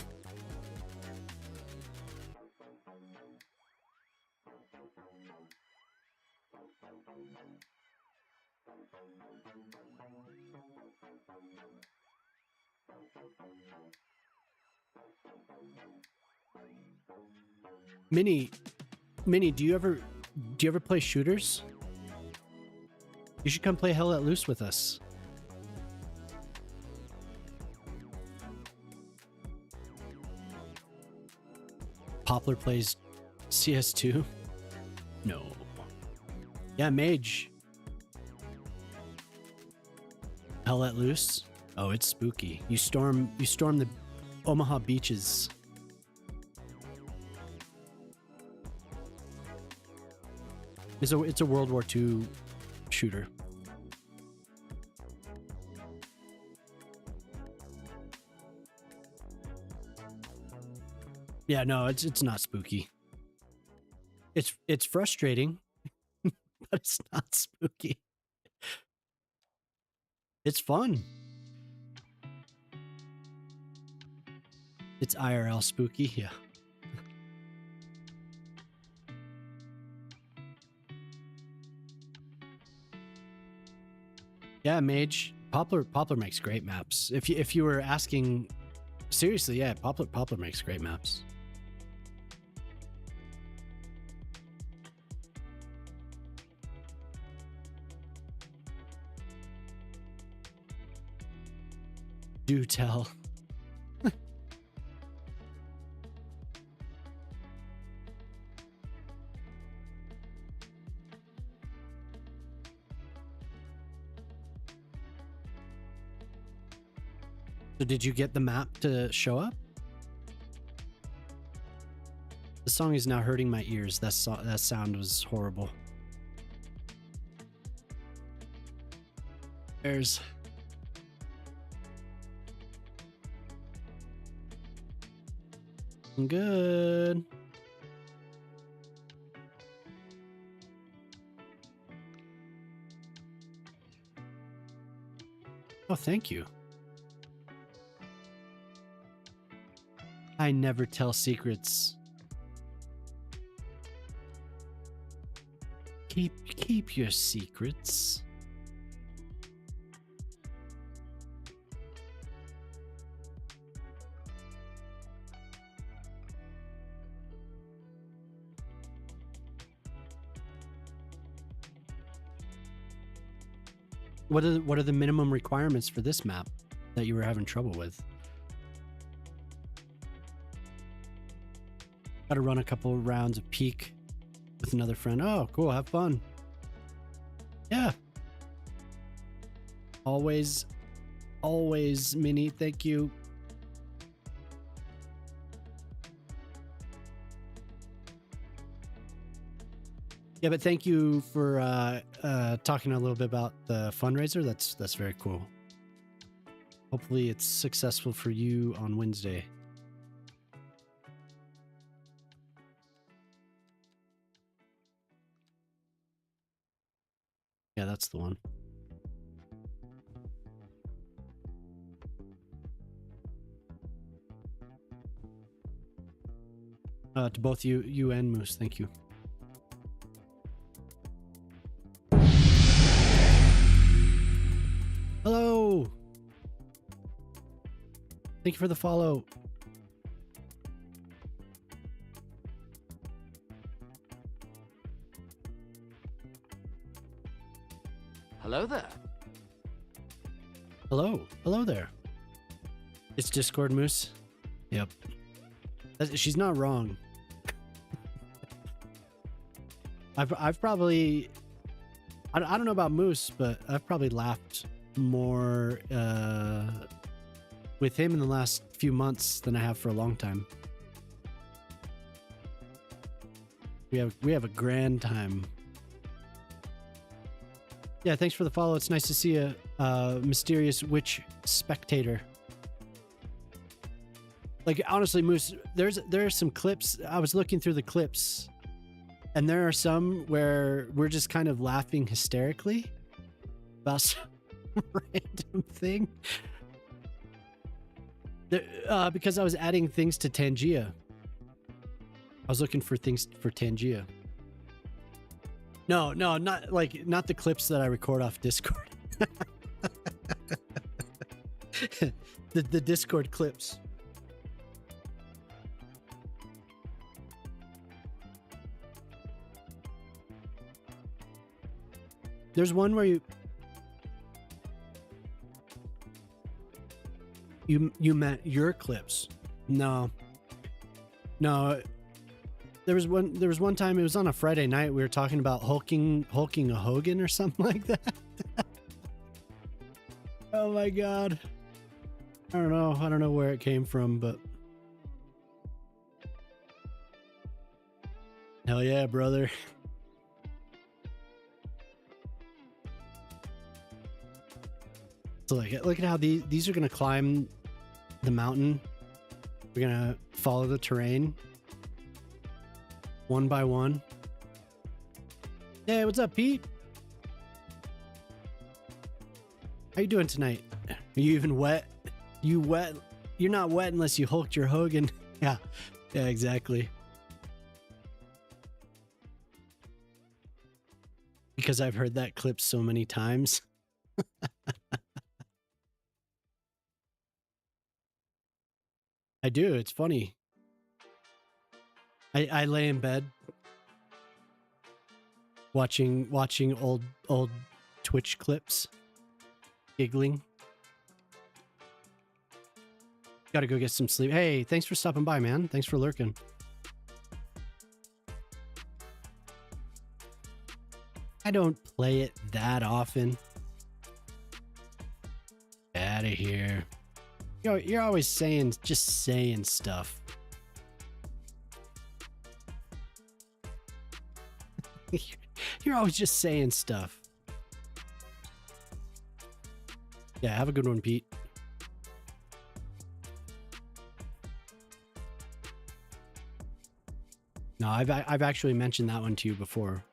Minnie, do you ever play shooters? You should come play Hell Let Loose with us. Poplar plays CS2? No. Yeah, Mage. Hell Let Loose? Oh, it's spooky. You storm the Omaha beaches. It's a World War II shooter. Yeah, no, it's not spooky. It's frustrating, but it's not spooky. It's fun. It's IRL spooky, yeah. Yeah, Mage. Poplar makes great maps. If you were asking seriously, yeah, Poplar makes great maps. Do tell. So did you get the map to show up? The song is now hurting my ears. That sound was horrible. There's... Good. Oh, thank you. I never tell secrets. Keep your secrets. What are the minimum requirements for this map that you were having trouble with? Got to run a couple rounds of Peak with another friend. Oh, cool. Have fun. Yeah. Always, Minnie. Thank you. Yeah, but thank you for talking a little bit about the fundraiser. That's very cool. Hopefully it's successful for you on Wednesday. Yeah, that's the one. To both you and Moose, thank you. Hello. Thank you for the follow. Hello there. Hello. Hello there. It's Discord Moose. Yep. She's not wrong. I've probably... I don't know about Moose, but I've probably laughed more with him in the last few months than I have for a long time. We have a grand time. Yeah, thanks for the follow. It's nice to see a mysterious witch spectator. Like, honestly, Moose, there are some clips. I was looking through the clips, and there are some where we're just kind of laughing hysterically about some random thing. Because I was adding things to Tangia. I was looking for things for Tangia. No, not the clips that I record off Discord. the Discord clips. There's one where you meant your clips. No. There was one time, it was on a Friday night, we were talking about hulking a Hogan or something like that. Oh my god. I don't know where it came from, but hell yeah, brother. So like, look at how these are gonna climb the mountain. We're gonna follow the terrain one by one. Hey, what's up, Pete? How you doing tonight? Are you even wet? You wet? You're not wet unless you hulked your Hogan. Yeah, exactly. Because I've heard that clip so many times. I do. It's funny. I lay in bed watching old Twitch clips, giggling. Gotta go get some sleep. Hey, thanks for stopping by, man. Thanks for lurking. I don't play it that often. Out of here. You're always just saying stuff. You're always just saying stuff. Yeah, have a good one, Pete. No, I've actually mentioned that one to you before.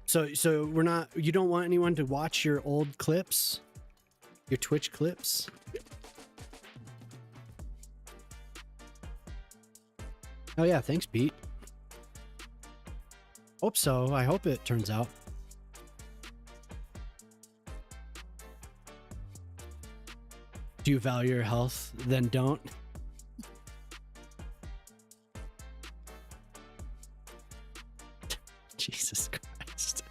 So you don't want anyone to watch your old clips? Your Twitch clips? Oh yeah, thanks, Pete. Hope so. I hope it turns out. Do you value your health? Then don't. Jesus Christ.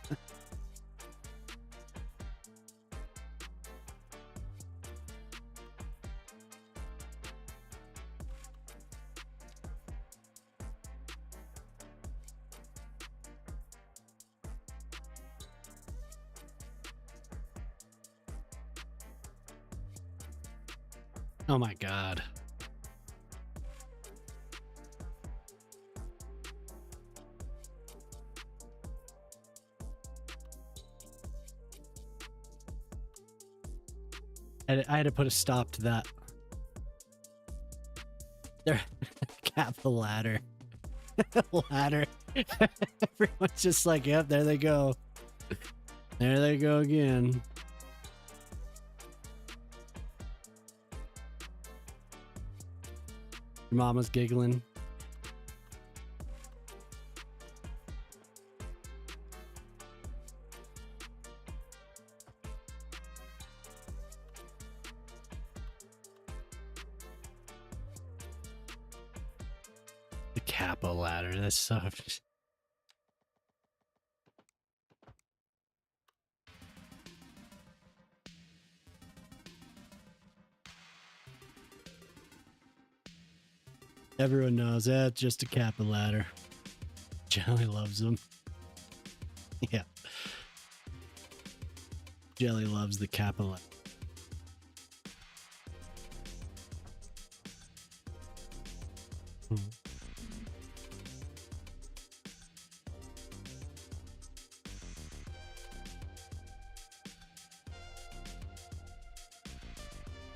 Oh my god. I had to put a stop to that. There, cap the ladder. Ladder. Everyone's just like, yep, there they go. There they go again. Your mama's giggling. The Kappa ladder. That's so. Everyone knows that's just a Kappa ladder. Jelly loves them. Yeah. Jelly loves the Kappa ladder.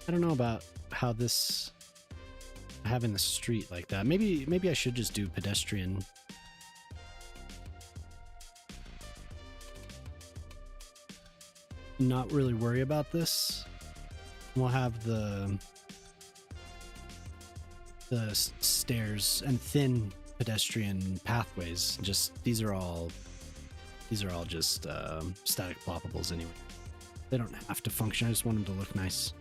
I don't know about how this having the street like that. Maybe I should just do pedestrian. Not really worry about this. We'll have the stairs and thin pedestrian pathways. Just these are all just static ploppables anyway. They don't have to function. I just want them to look nice.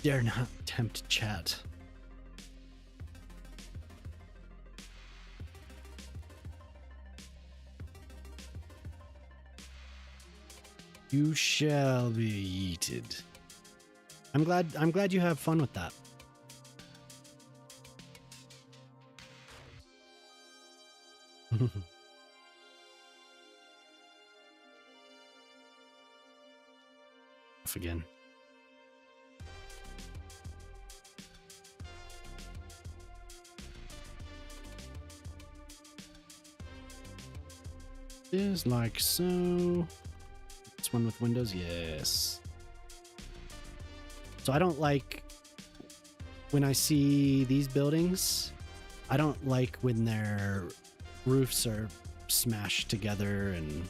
Dare not attempt chat. You shall be yeeted. I'm glad you have fun with that. Off again. Is like so. This one with windows, yes. So I don't like when I see these buildings. I don't like when their roofs are smashed together and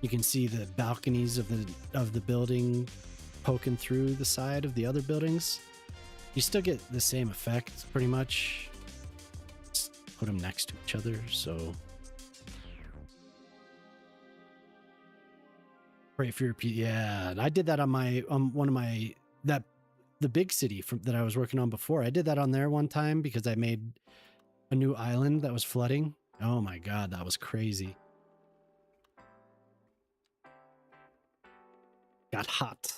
you can see the balconies of the building poking through the side of the other buildings. You still get the same effect pretty much. Just put them next to each other, so. Pray for your yeah, I did that on my one of my the big city that I was working on before. I did that on there one time because I made a new island that was flooding. Oh my god, that was crazy. Got hot.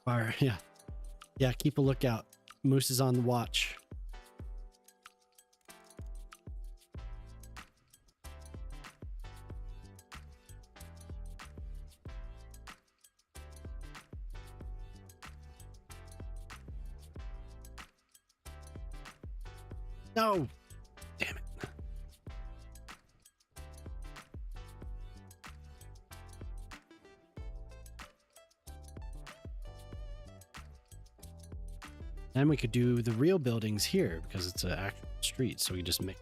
Fire, yeah. Keep a lookout. Moose is on the watch. No! Damn it. Then we could do the real buildings here because it's an actual street, so we just make.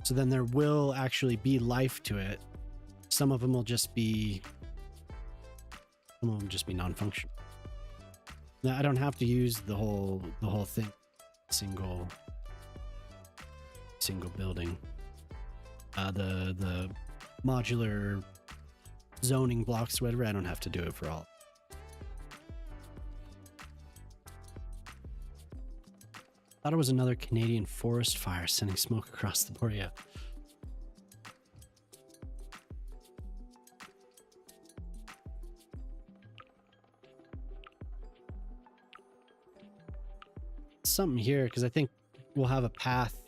So then there will actually be life to it. Some of them will just be. Some of them just be non-functional. Now I don't have to use the whole thing. Single building. The modular zoning blocks, whatever. I don't have to do it for all. Thought it was another Canadian forest fire sending smoke across the board. Yeah. Something here because I think we'll have a path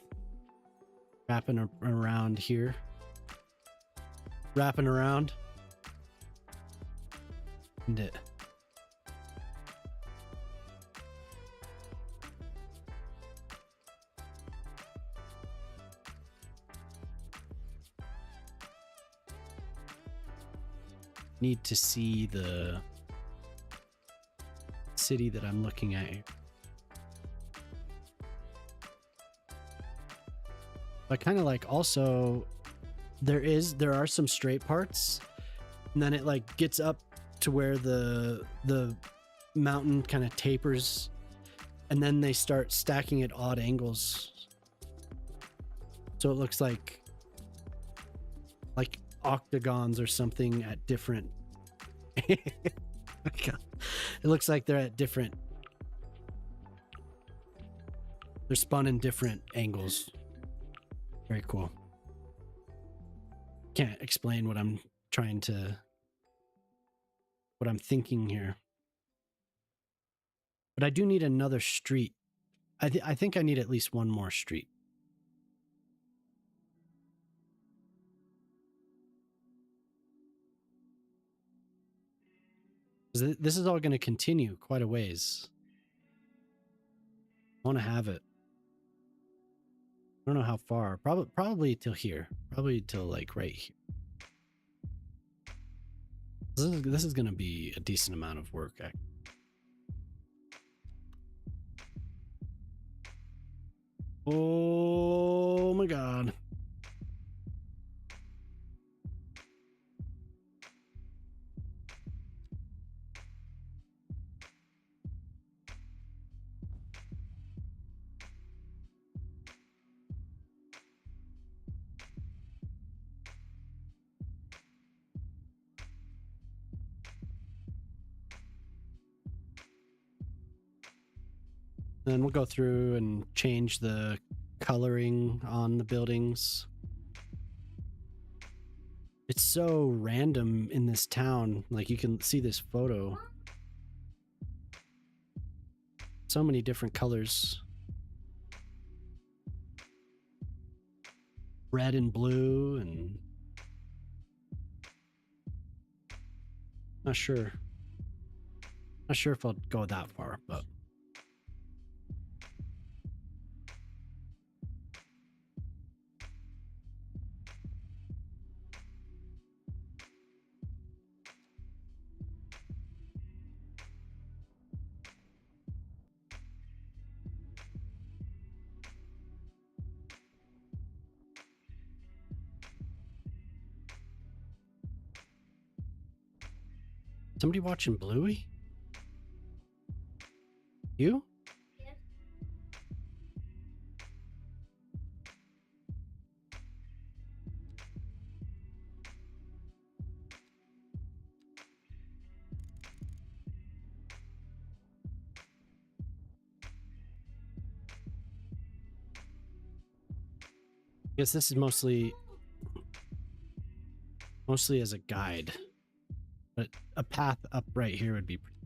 wrapping around here. Wrapping around. And it. Need to see the city that I'm looking at here. I kind of like also there are some straight parts and then it like gets up to where the mountain kind of tapers and then they start stacking at odd angles. So it looks like octagons or something at different it looks like they're spun in different angles. Very cool. can't explain what I'm trying to, what I'm thinking here. But I do need another street. I think I need at least one more street. This is all going to continue quite a ways. I want to have it. I don't know how far. Probably till here. Probably till like right here. This is going to be a decent amount of work. Oh my god. Then we'll go through and change the coloring on the buildings. It's so random in this town. Like, you can see this photo. So many different colors. Red and blue and... Not sure. Not sure if I'll go that far, but... Somebody watching Bluey? You? Yes. I guess this is mostly as a guide. But a path up right here would be pretty.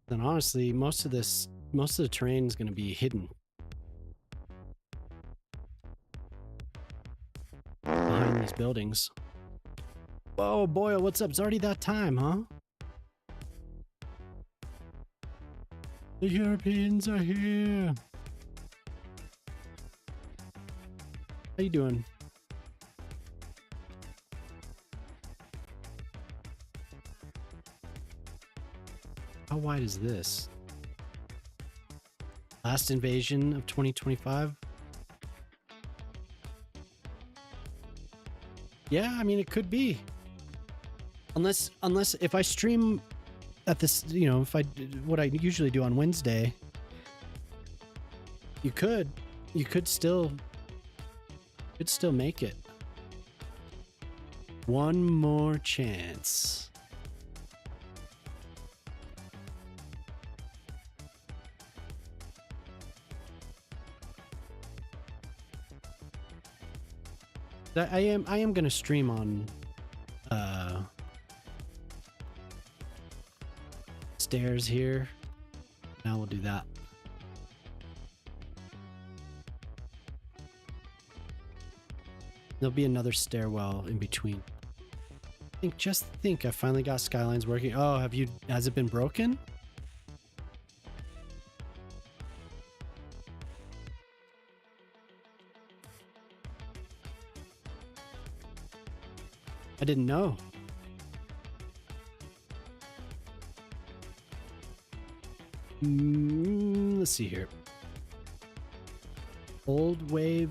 Then honestly, most of the terrain is going to be hidden behind these buildings. Oh boy, what's up? It's already that time, huh? The Europeans are here. How you doing? How wide is this? Last invasion of 2025? Yeah, I mean, it could be. Unless if I stream at this, you know, if I what I usually do on Wednesday, you could still make it. One more chance. I am gonna stream on stairs here. Now we'll do that. There'll be another stairwell in between. Just think I finally got Skylines working. Oh, has it been broken? I didn't know. Let's see here. Old Wave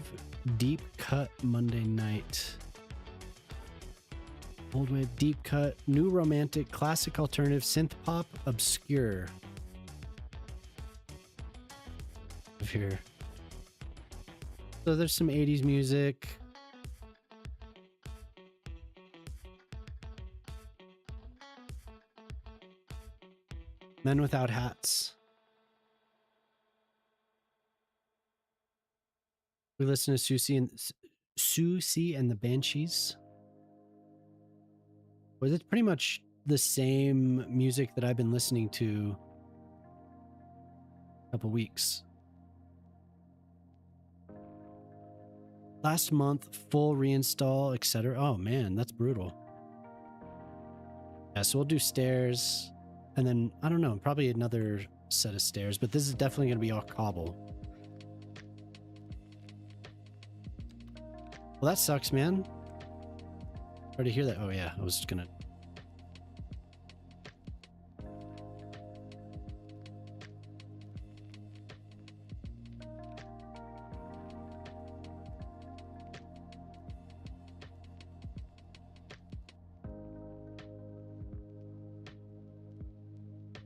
Deep Cut Monday Night. Old Wave Deep Cut, New Romantic, Classic Alternative, Synth Pop, Obscure. Here. So there's some 80s music. Men Without Hats. We listen to Susie and the Banshees. Was it pretty much the same music that I've been listening to a couple weeks? Last month, full reinstall, etc. Oh man, that's brutal. Yeah, so we'll do stairs, and then I don't know, probably another set of stairs, but this is definitely going to be all cobble. Well, that sucks, man. Sorry to hear that. Oh yeah, I was gonna.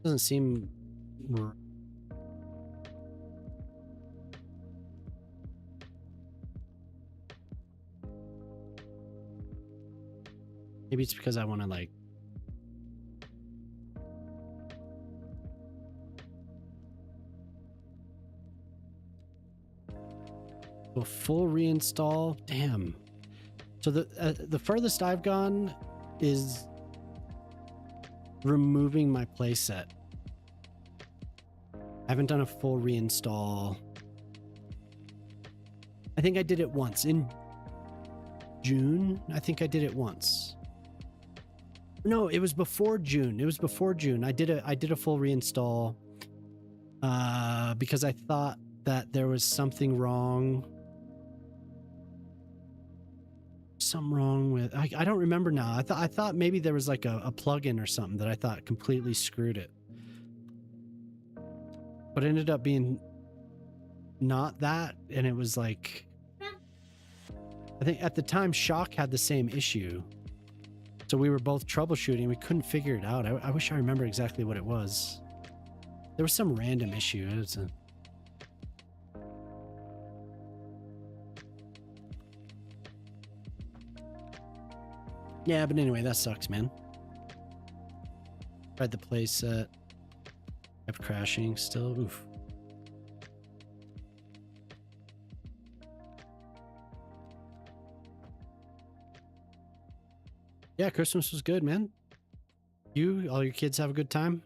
Doesn't seem. Maybe it's because I want to like. A full reinstall. Damn. So the furthest I've gone is removing my playset. I haven't done a full reinstall. I think I did it once in June. I think I did it once. No, it was before June. It was before June. I did a full reinstall because I thought that there was something wrong. Something wrong with I don't remember now. I thought maybe there was like a plugin or something that I thought completely screwed it. But it ended up being not that, and it was like I think at the time Shock had the same issue. So we were both troubleshooting. We couldn't figure it out. I wish I remember exactly what it was. There was some random issue. It was yeah, but anyway, that sucks, man. Tried the playset. Kept crashing still. Oof. Yeah, Christmas was good, man. All your kids have a good time?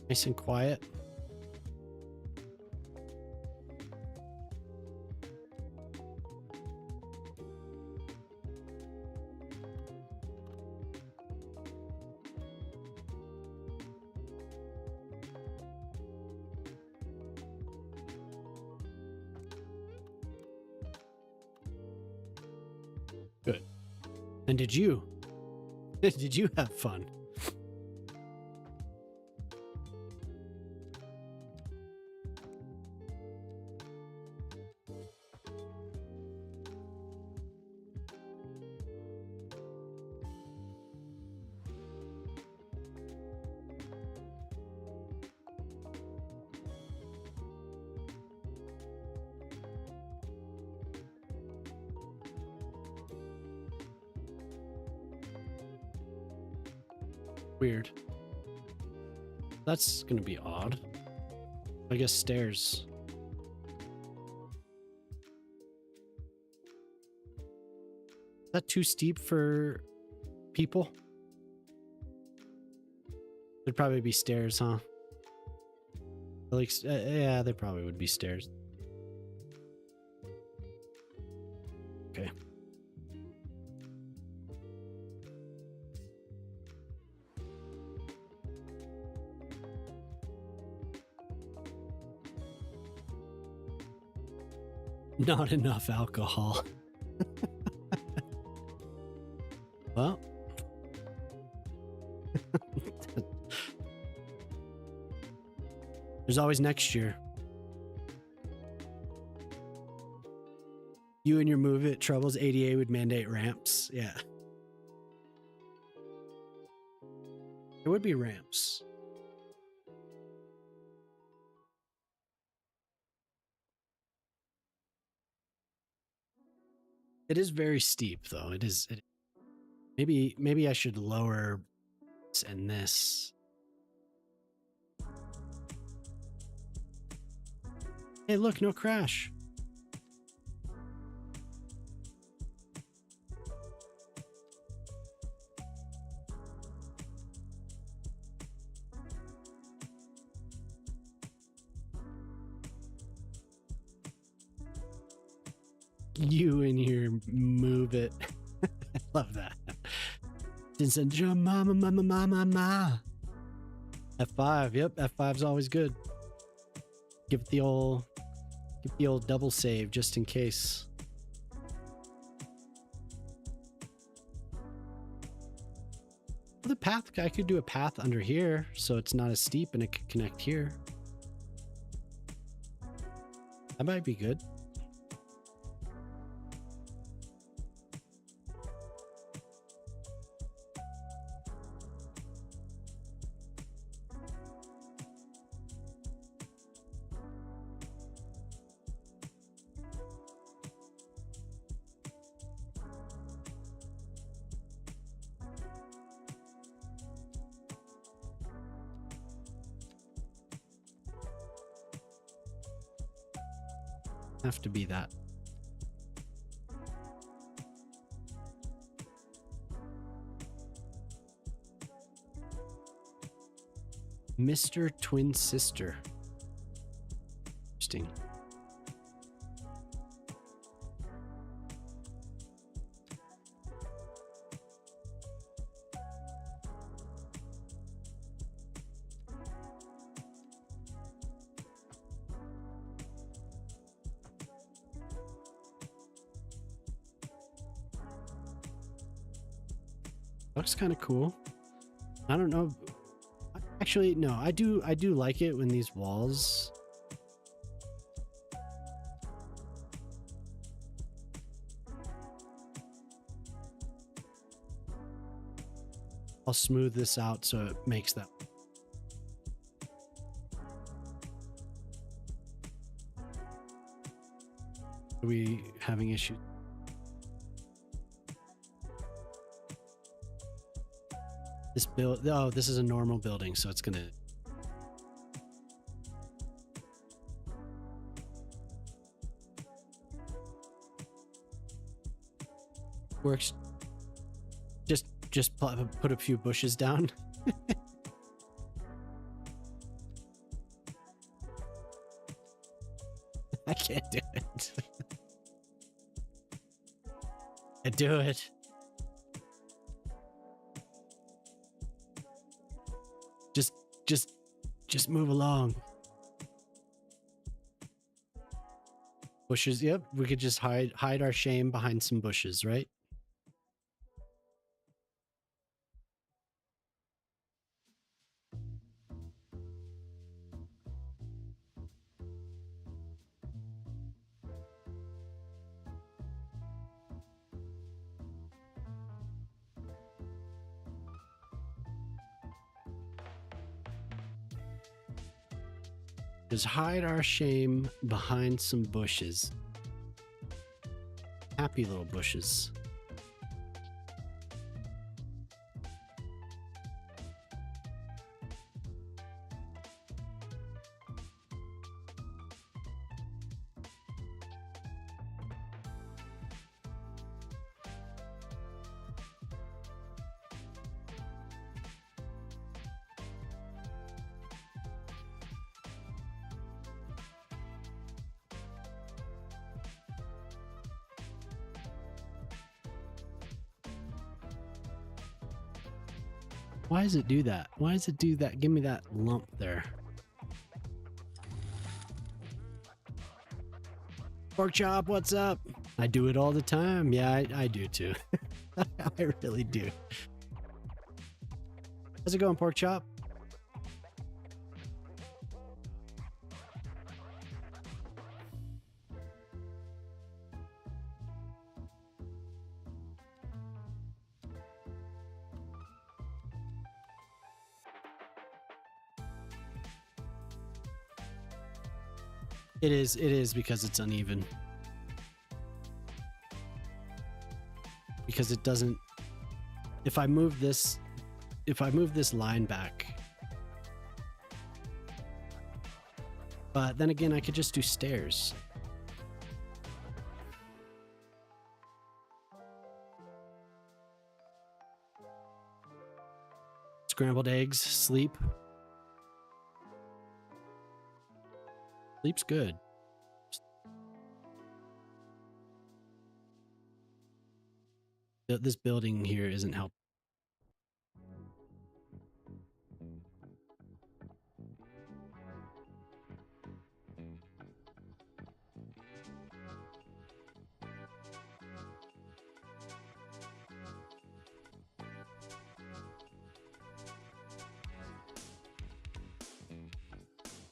Nice and quiet. Good. And did you have fun? Weird. That's gonna be odd. I guess stairs. Is that too steep for people? There'd probably be stairs, huh? Like, yeah, there probably would be stairs. Okay. Not enough alcohol. Well. There's always next year. You and your move it troubles. ADA would mandate ramps. Yeah. There would be ramps. It is very steep, though. It is. Maybe I should lower this and this. Hey, look, no crash. You and your move it. I love that. Mama. F5. Yep, F5's always good. Give it the old double save just in case. The path, I could do a path under here so it's not as steep and it could connect here. That might be good. Have to be that. Mr. Twin Sister. Interesting. Looks kind of cool. I don't know. Actually, no, I do like it when these walls I'll smooth this out so it makes that. Are we having issues? This build, oh, this is a normal building, so it's gonna. Works. Just put a few bushes down. I can't do it. I do it. Just move along. Bushes, yep. We could just hide our shame behind some bushes, right? Just hide our shame behind some bushes. Happy little bushes. Why does it do that? Why does it do that? Give me that lump there. Pork chop, what's up? I do it all the time. Yeah, I do too. I really do. How's it going, pork chop? It is because it's uneven. Because it doesn't, if I move this line back, but then again, I could just do stairs. Scrambled eggs, sleep. Sleep's good. This building here isn't helping.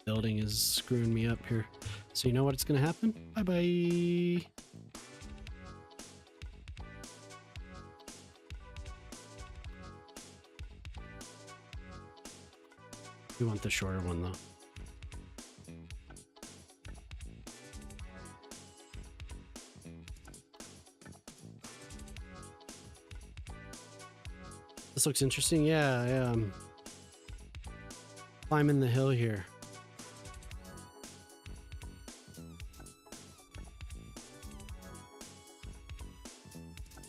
Building is screwing me up here. So you know what's going to happen? Bye-bye. We want the shorter one, though. This looks interesting. Yeah, climbing the hill here.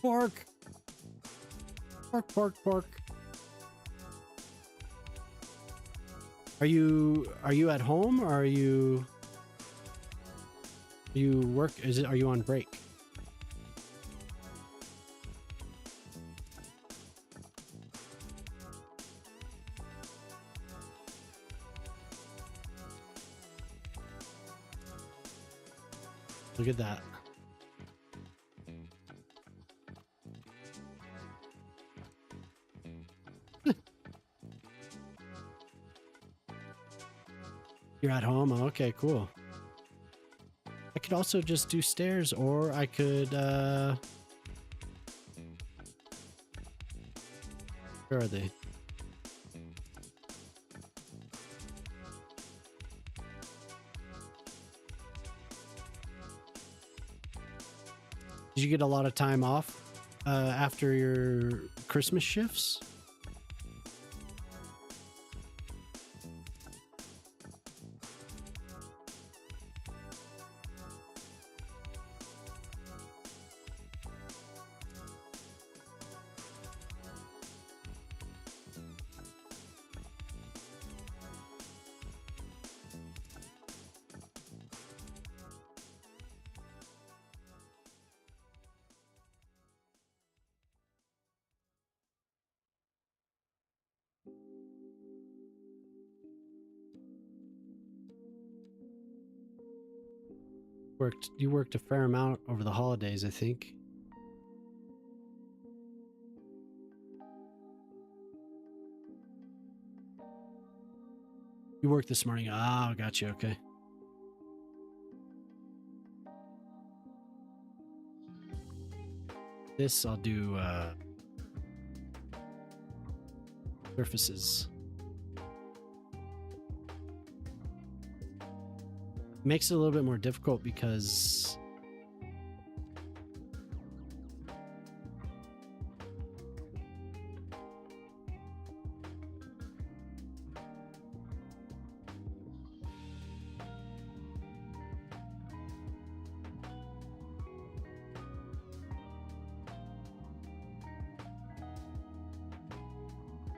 Pork! Pork, pork, pork. Are you at home or are you work? Are you on break? Look at that. You're at home? Oh, okay, cool. I could also just do stairs, or I could, where are they? Did you get a lot of time off after your Christmas shifts? You worked a fair amount over the holidays, I think. You worked this morning. Ah, gotcha. Okay. This I'll do surfaces. Makes it a little bit more difficult because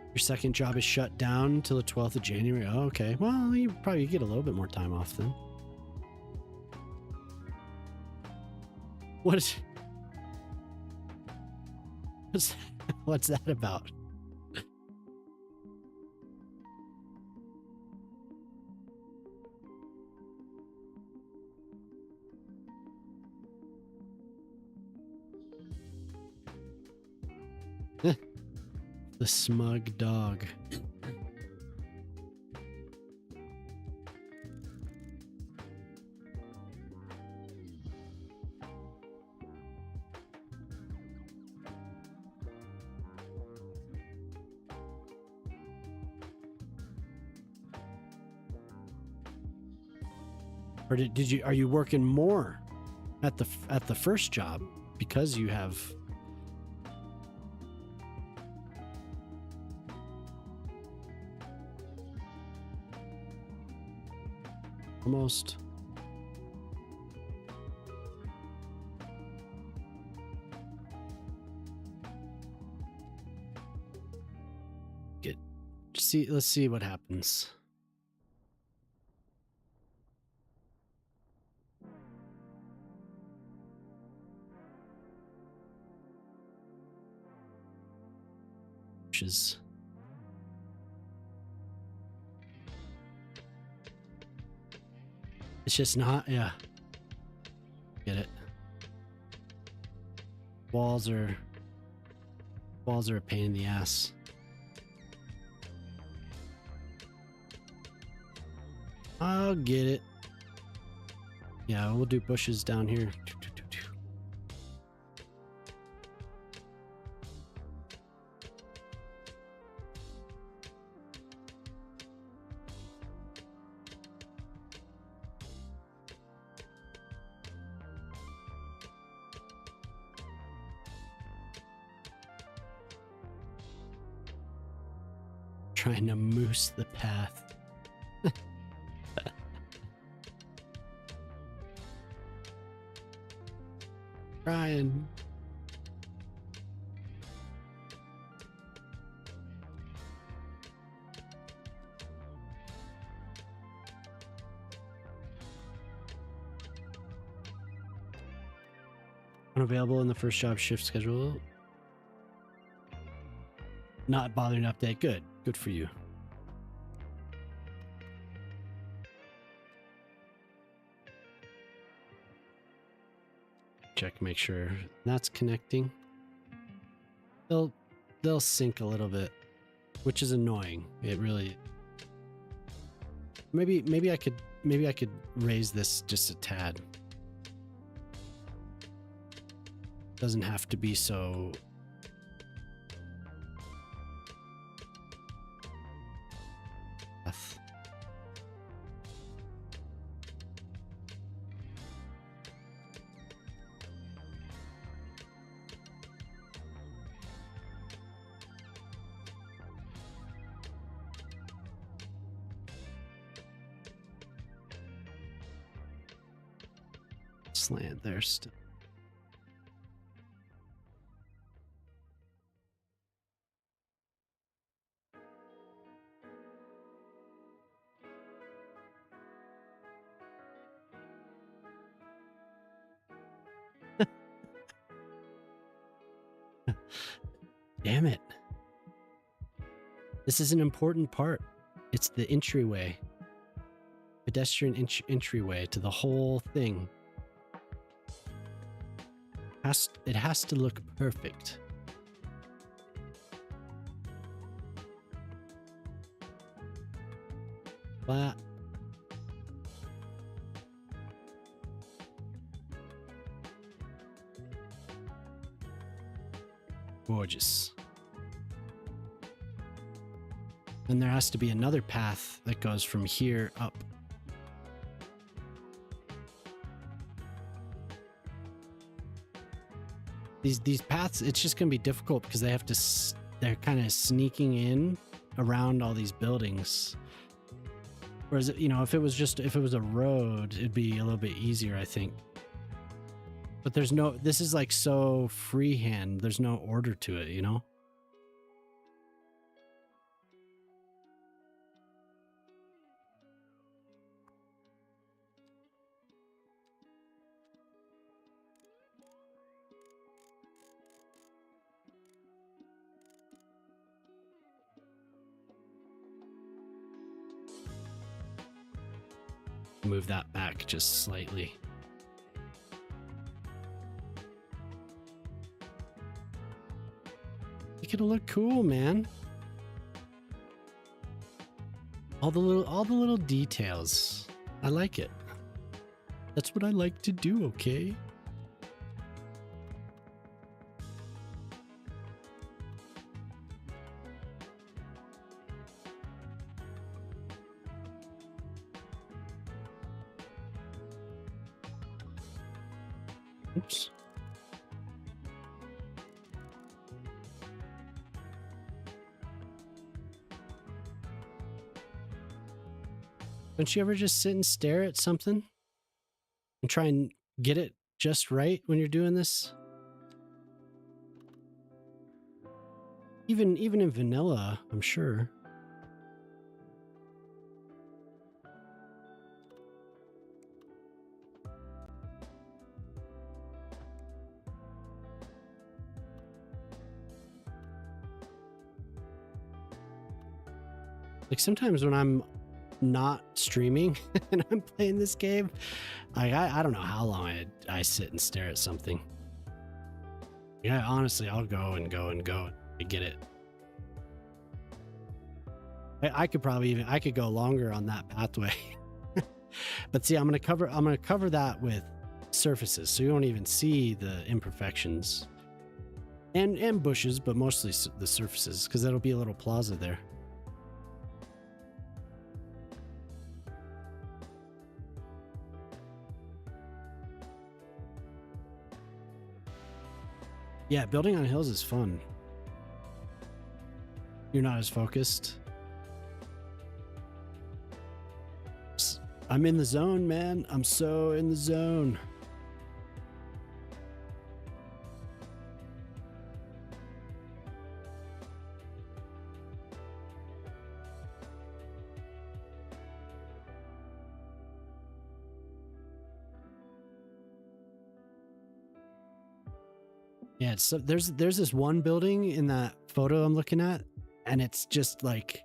your second job is shut down until the 12th of January. Oh, okay. Well, you probably get a little bit more time off then. What's that about? The smug dog. Or did you, are you working more at the first job because you have almost get see, let's see what happens. Which is it's just not, yeah. Get it. Walls are a pain in the ass. I'll get it. Yeah, we'll do bushes down here. Trying to moose the path. Trying. Unavailable in the first job shift schedule. Not bothering to update. Good. Good for you. Check, make sure that's connecting. They'll sync a little bit, which is annoying. It really. Maybe I could raise this just a tad. Doesn't have to be so. Slant there still. Damn it. This is an important part. It's the entryway. Pedestrian entryway to the whole thing. It has to look perfect. But gorgeous. And there has to be another path that goes from here up. These paths, it's just going to be difficult because they have to, they're kind of sneaking in around all these buildings. Whereas, you know, if it was a road, it'd be a little bit easier, I think. But there's no, this is like so freehand. There's no order to it, you know? Move that back just slightly. Make it look cool, man. All the little details. I like it. That's what I like to do, okay? Oops. Don't you ever just sit and stare at something and try and get it just right when you're doing this? Even in vanilla, I'm sure. Like sometimes when I'm not streaming and I'm playing this game, like I don't know how long I sit and stare at something. Yeah, honestly, I'll go and go and go to get it. I could probably even I could go longer on that pathway. But see, I'm gonna cover that with surfaces, so you won't even see the imperfections and bushes, but mostly the surfaces, because that'll be a little plaza there. Yeah, building on hills is fun. You're not as focused. I'm in the zone, man. I'm so in the zone. Yeah, so there's this one building in that photo I'm looking at, and it's just like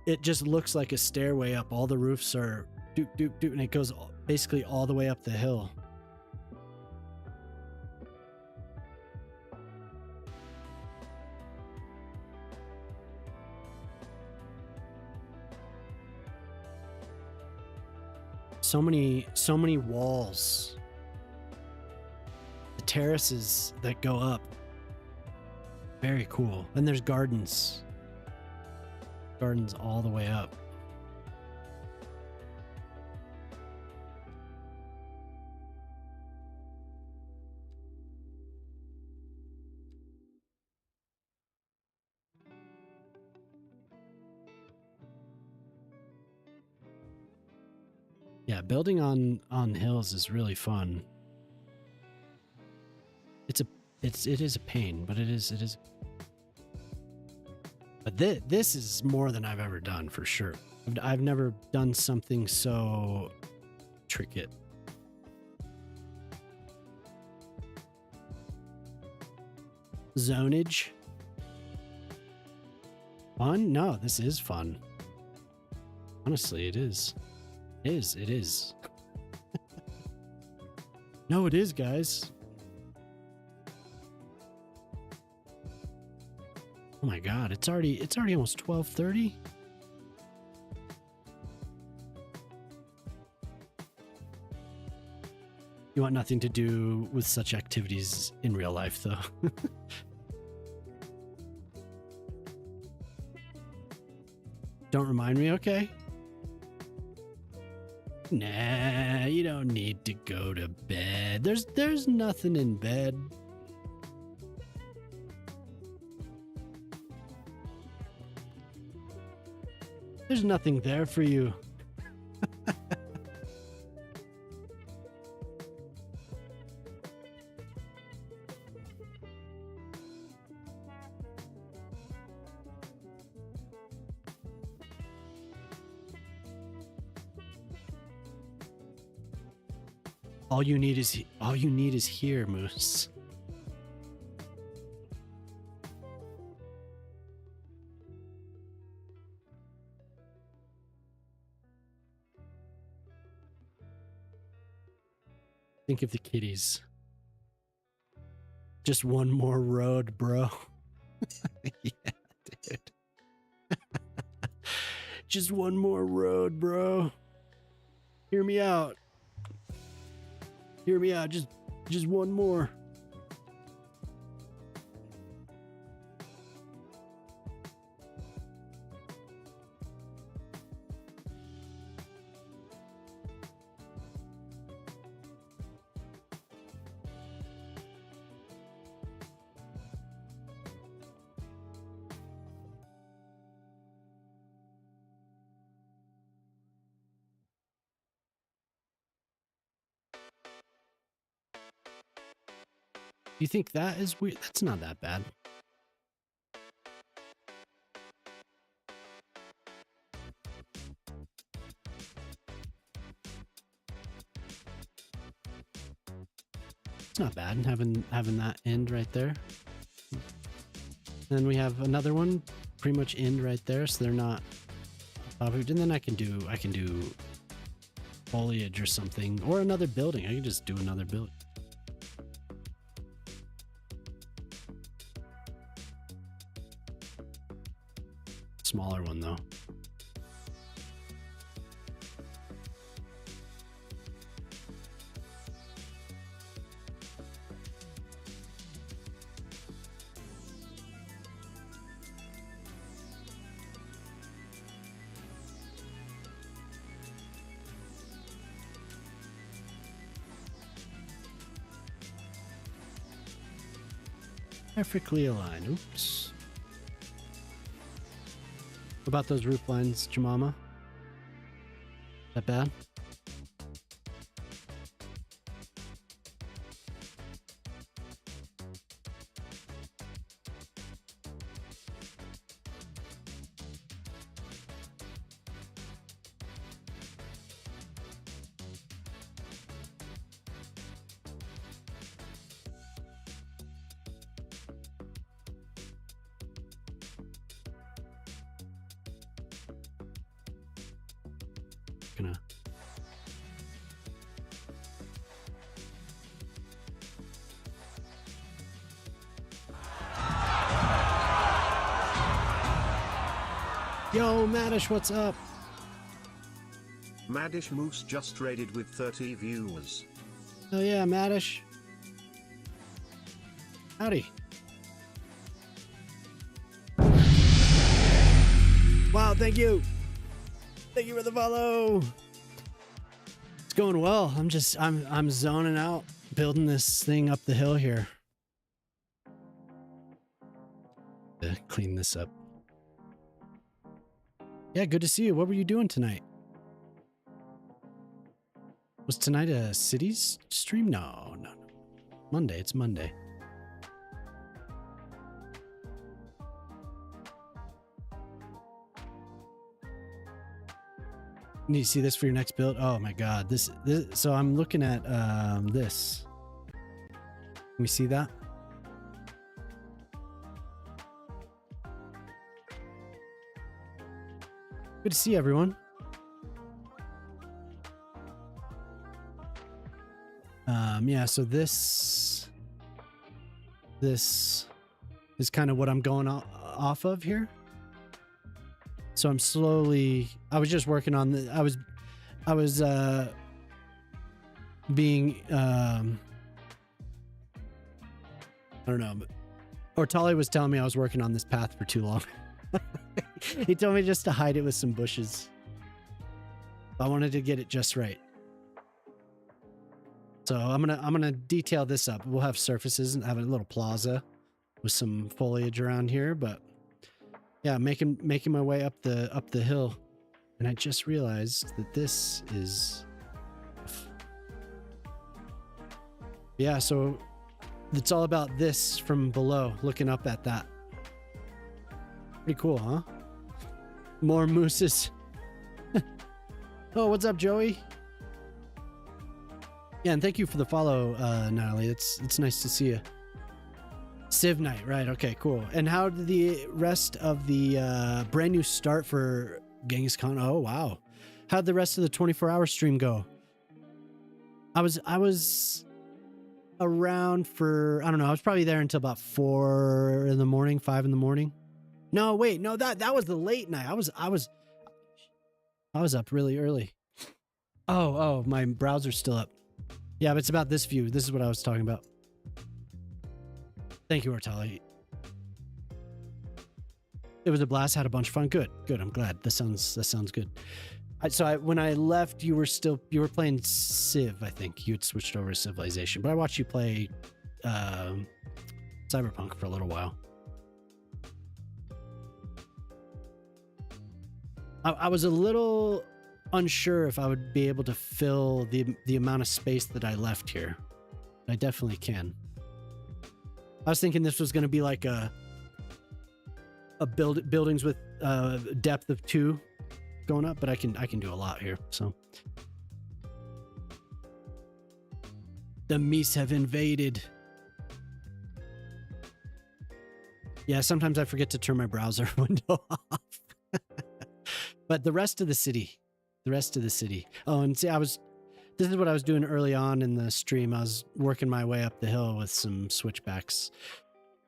it just looks like a stairway up. All the roofs are doop doop doop, and it goes basically all the way up the hill. So many walls. The terraces that go up. Very cool. And there's gardens. Gardens all the way up. Yeah, building on hills is really fun. It is a pain, but it is. But this is more than I've ever done for sure. I've never done something so intricate. Zonage. Fun? No, this is fun. Honestly, it is. It is. No, it is, guys. Oh my god, it's already almost 12:30. You want nothing to do with such activities in real life, though. Don't remind me, okay? Nah, you don't need to go to bed. There's nothing in bed. There's nothing there for you. All you need is here, Moose. Think of the kitties. Just one more road, bro. Yeah, dude. Just one more road, bro. Hear me out. Hear me out. Just one more. You think that is weird? That's not that bad. It's not bad having that end right there. Then we have another one, pretty much end right there, so they're not. And then I can do foliage or something, or another building. I can just do another building. Smaller one though. Perfectly aligned. Oops. What about those roof lines, Jemama? That bad? Gonna Yo, Madish, what's up? Madish Moose just raided with 30 viewers. Oh yeah, Madish. Howdy. Wow, thank you. Thank you for the follow. It's going well. I'm zoning out, building this thing up the hill here. Clean this up. Yeah, good to see you. What were you doing tonight? Was tonight a cities stream? No. Monday. It's Monday. Need to see this for your next build? Oh my god. This so I'm looking at this. Can we see that? Good to see everyone. Yeah, so this is kind of what I'm going off of here. So I'm slowly, I was just working on the, I was being, I don't know, but Ortali was telling me I was working on this path for too long. He told me just to hide it with some bushes. I wanted to get it just right. So I'm gonna detail this up. We'll have surfaces and have a little plaza with some foliage around here, but yeah, making my way up the hill, and I just realized that this is, yeah. So it's all about this from below, looking up at that. Pretty cool, huh? More mooses. Oh, what's up, Joey? Yeah, and thank you for the follow, Natalie. It's nice to see you. Civ night, right? Okay, cool. And how did the rest of the brand new start for Genghis Khan? Oh wow, how'd the rest of the 24-hour stream go? I was around for, I don't know. I was probably there until about 4 in the morning, 5 in the morning. No, wait, no, that was the late night. I was up really early. Oh, my browser's still up. Yeah, but it's about this view. This is what I was talking about. Thank you, Ortali. It was a blast. Had a bunch of fun. Good. I'm glad. That sounds good. When I left, you were playing Civ. I think you had switched over to Civilization, but I watched you play Cyberpunk for a little while. I was a little unsure if I would be able to fill the amount of space that I left here. I definitely can. I was thinking this was going to be like a buildings with depth of 2 going up, but I can do a lot here. So the Mies have invaded. Yeah, sometimes I forget to turn my browser window off. But the rest of the city. Oh, and see, this is what I was doing early on in the stream. I was working my way up the hill with some switchbacks,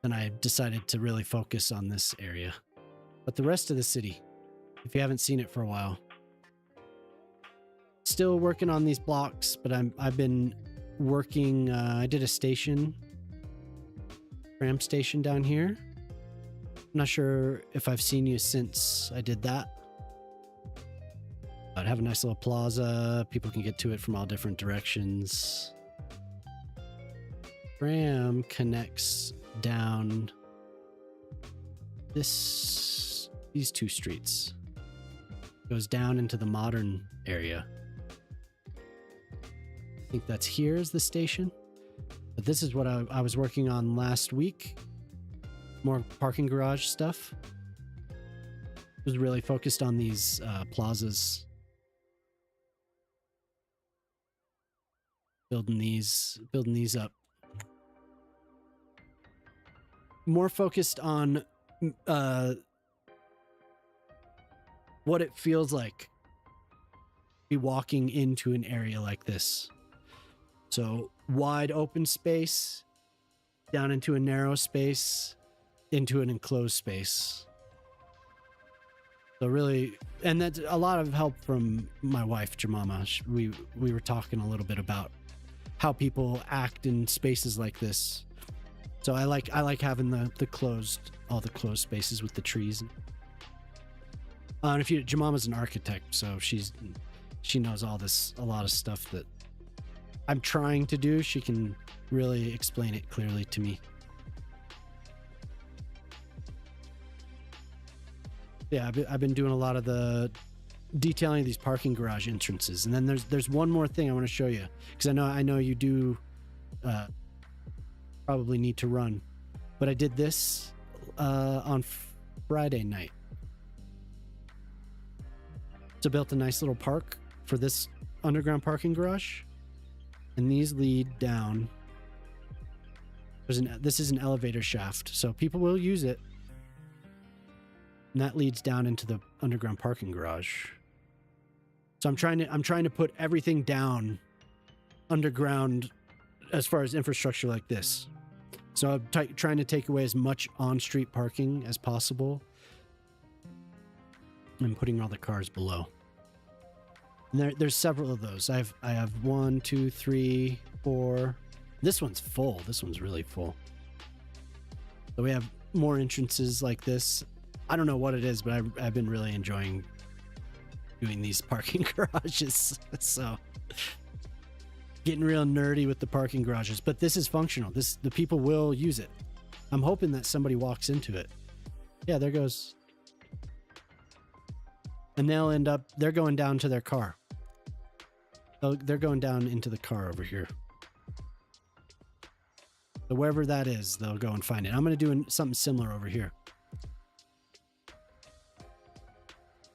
and I decided to really focus on this area. But the rest of the city, if you haven't seen it for a while, still working on these blocks, but I've been working. I did a tram station down here. I'm not sure if I've seen you since I did that. I'd have a nice little plaza. People can get to it from all different directions. Tram connects down these 2 streets. Goes down into the modern area. I think that's here is the station. But this is what I was working on last week. More parking garage stuff. Was really focused on these plazas. Building these up. More focused on what it feels like be walking into an area like this. So wide open space, down into a narrow space, into an enclosed space. So really, and that's a lot of help from my wife, Jemima. We were talking a little bit about how people act in spaces like this. So I like having all the closed spaces with the trees. And Jemima's an architect, so she knows a lot of stuff that I'm trying to do. She can really explain it clearly to me. Yeah, I've been doing a lot of the detailing of these parking garage entrances, and then there's one more thing I want to show you, because I know you do probably need to run, but I did this on Friday night. So built a nice little park for this underground parking garage, and these lead down. This is an elevator shaft, so people will use it, and that leads down into the underground parking garage. So I'm trying to put everything down underground as far as infrastructure like this. So I'm trying to take away as much on-street parking as possible and putting all the cars below. And there's several of those. I have 1, 2, 3, 4. This one's full. This one's really full. So we have more entrances like this. I don't know what it is, but I've been really enjoying doing these parking garages. So getting real nerdy with the parking garages, but this is functional. The people will use it. I'm hoping that somebody walks into it. Yeah, there goes. And they're going down to their car. They're going down into the car over here. So wherever that is, they'll go and find it. I'm going to do something similar over here.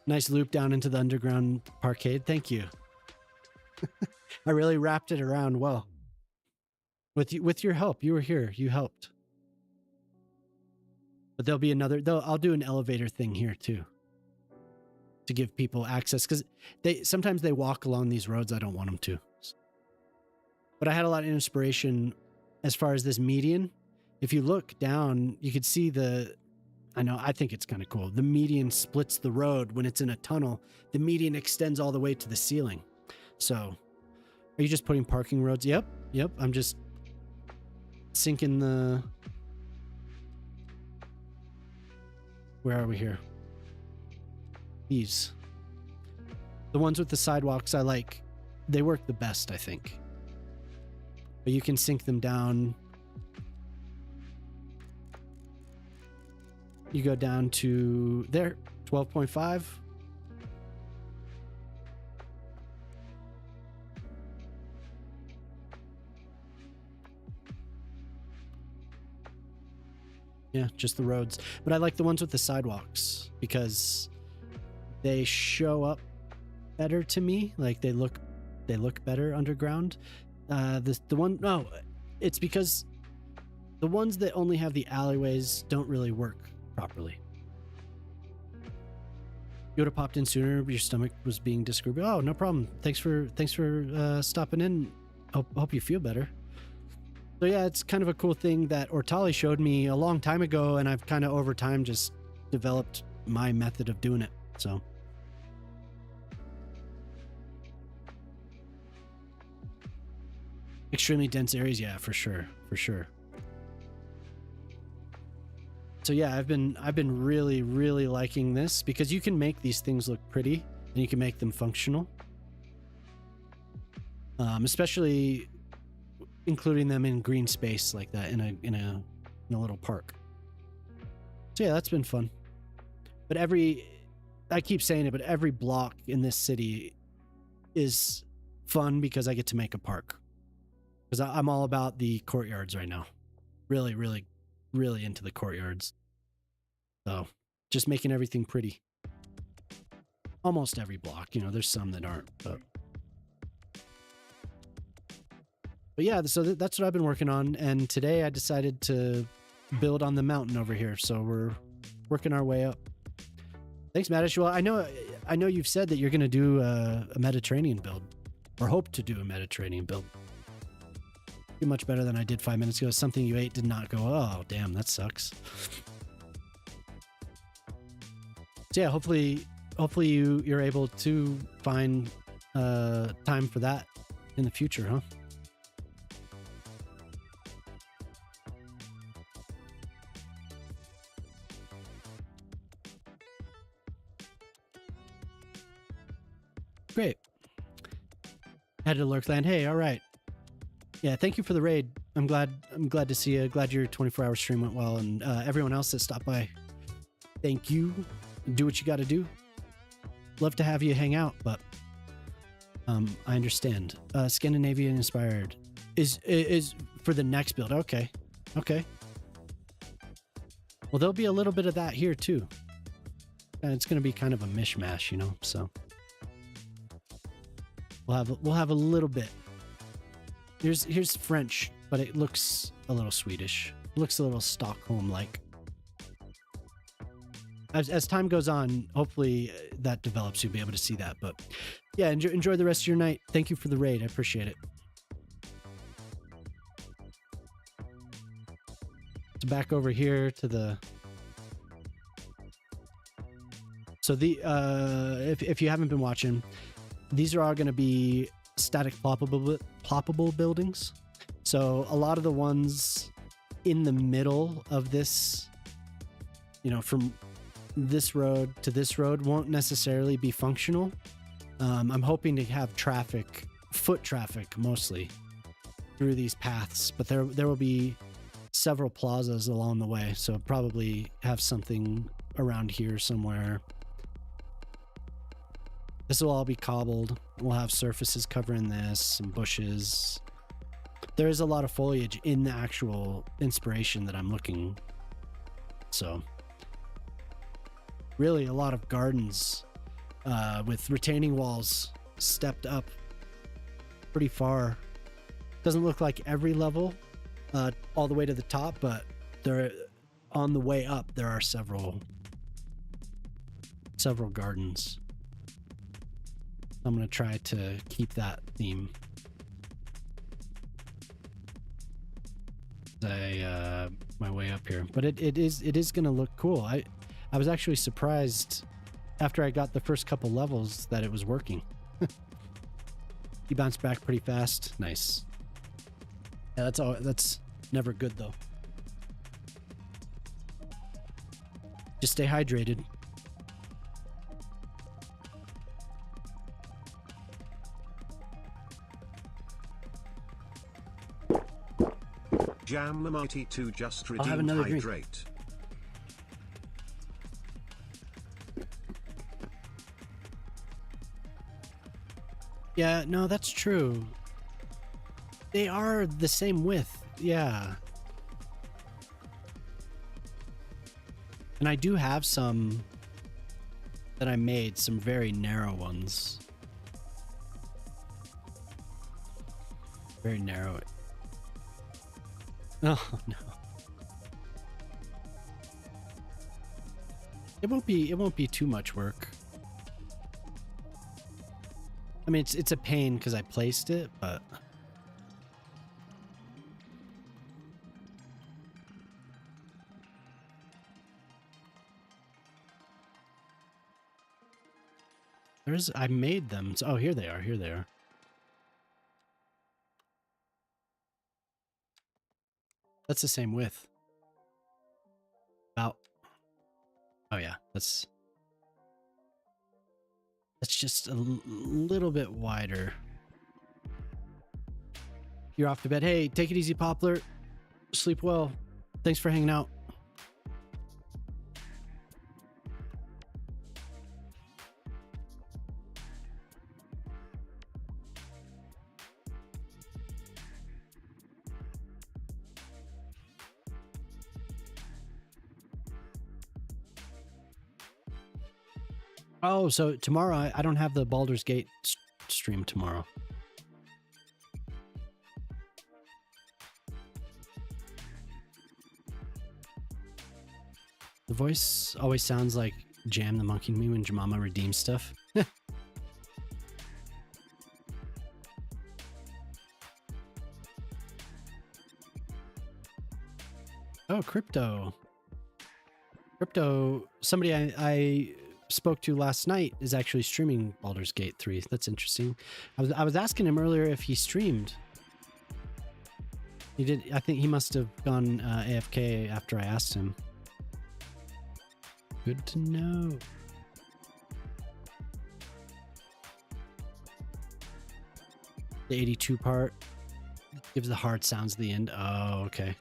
Nice loop down into the underground parkade. Thank you. I really wrapped it around well. With your help. You were here. You helped. But there'll be I'll do an elevator thing here too, to give people access, because sometimes they walk along these roads I don't want them to. But I had a lot of inspiration as far as this median. If you look down, you could see I think it's kind of cool. The median splits the road. When it's in a tunnel, the median extends all the way to the ceiling. So, are you just putting parking roads? Yep. I'm just sinking the... Where are we here? These. The ones with the sidewalks I like. They work the best, I think. But you can sink them down. You go down to there, 12.5. Yeah, just the roads. But I like the ones with the sidewalks because they show up better to me. Like they look better underground. It's because the ones that only have the alleyways don't really work properly. You would have popped in sooner. Your stomach was being disagreeable. Oh, no problem. Thanks for stopping in. Hope you feel better. So yeah, it's kind of a cool thing that Ortali showed me a long time ago, and I've kind of over time just developed my method of doing it. So extremely dense areas, yeah, for sure. So yeah, I've been really, really liking this because you can make these things look pretty and you can make them functional. Especially including them in green space like that in a little park. So yeah, that's been fun. But I keep saying it, but every block in this city is fun because I get to make a park. Because I'm all about the courtyards right now. Really, really, really into the courtyards. So just making everything pretty. Almost every block, there's some that aren't, but yeah, so that's what I've been working on. And today I decided to build on the mountain over here. So we're working our way up. Thanks, Madish. Well, I know you've said that you're going to do a Mediterranean build, or hope to do a Mediterranean build. Pretty much better than I did 5 minutes ago. Something you ate did not go, oh, damn, that sucks. So yeah, hopefully you're able to find time for that in the future, huh? Great. Headed to Lurkland. Hey, all right. Yeah, thank you for the raid. I'm glad to see you. Glad your 24-hour stream went well, and everyone else that stopped by. Thank you. Do what you got to do. Love to have you hang out, but I understand. Scandinavian inspired is for the next build. Okay. Well, there'll be a little bit of that here too. And it's going to be kind of a mishmash, so we'll have a little bit. Here's French, but it looks a little Swedish. It looks a little Stockholm-like. As time goes on, hopefully that develops. You'll be able to see that. But yeah, enjoy the rest of your night. Thank you for the raid. I appreciate it. So back over here to the. So if you haven't been watching, these are all going to be static ploppable buildings. So a lot of the ones in the middle of this, from this road to this road won't necessarily be functional. I'm hoping to have foot traffic mostly through these paths, but there will be several plazas along the way. So probably have something around here somewhere. This will all be cobbled. We'll have surfaces covering this, some bushes. There is a lot of foliage in the actual inspiration that I'm looking. So really a lot of gardens with retaining walls stepped up pretty far. Doesn't look like every level all the way to the top, but there on the way up there are several gardens. I'm going to try to keep that theme. My way up here, but it is going to look cool. I was actually surprised after I got the first couple levels that it was working. He bounced back pretty fast. Nice. Yeah, that's never good though. Just stay hydrated. Jam the Mighty 2 just I'll have redeemed another drink. hydrate. Yeah, no, that's true. They are the same width. Yeah. And I do have some that I made, some very narrow ones. Very narrow. Oh no. It won't be too much work. I mean, it's a pain because I placed it, but I made them. So, oh, here they are. Here they are. That's the same width. About. Oh yeah, that's just a little bit wider. You're off to bed. Hey, take it easy, Poplar. Sleep well. Thanks for hanging out. Oh, so tomorrow I don't have the Baldur's Gate stream tomorrow. The voice always sounds like Jam the Monkey to me when Jemima redeems stuff. Oh, Crypto. Crypto, somebody I spoke to last night is actually streaming Baldur's Gate 3. That's interesting. I was asking him earlier if he streamed. He did. I think he must have gone AFK after I asked him. Good to know. The 82 part gives the hard sounds at the end. Oh, okay.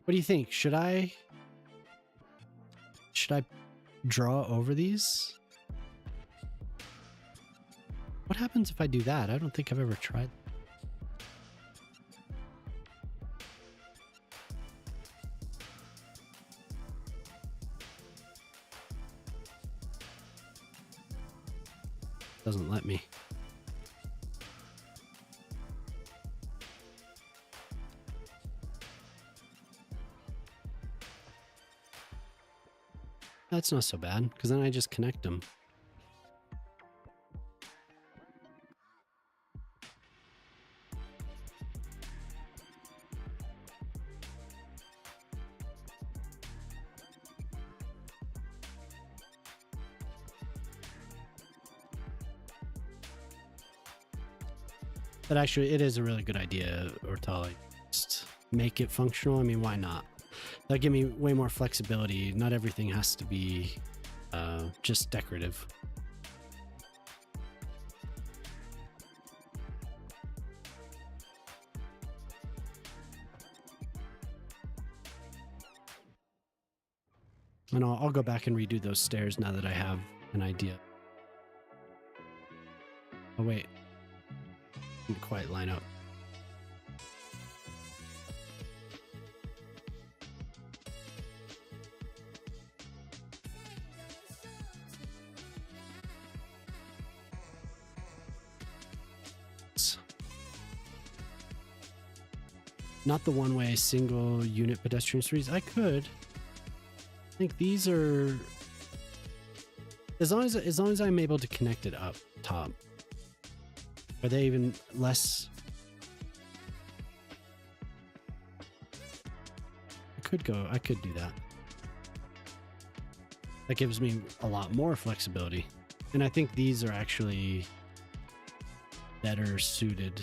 What do you think? Should I draw over these? What happens if I do that? I don't think I've ever tried. Doesn't let me. That's not so bad, because then I just connect them. But actually, it is a really good idea, Ortal. Just make it functional. I mean, why not? That'll give me way more flexibility. Not everything has to be just decorative. And I'll go back and redo those stairs now that I have an idea. Oh, wait. Didn't quite line up. Not the one-way single unit pedestrian streets. I could. I think these are, as long as I'm able to connect it up top. Are they even less? I could do that. That gives me a lot more flexibility. And I think these are actually better suited.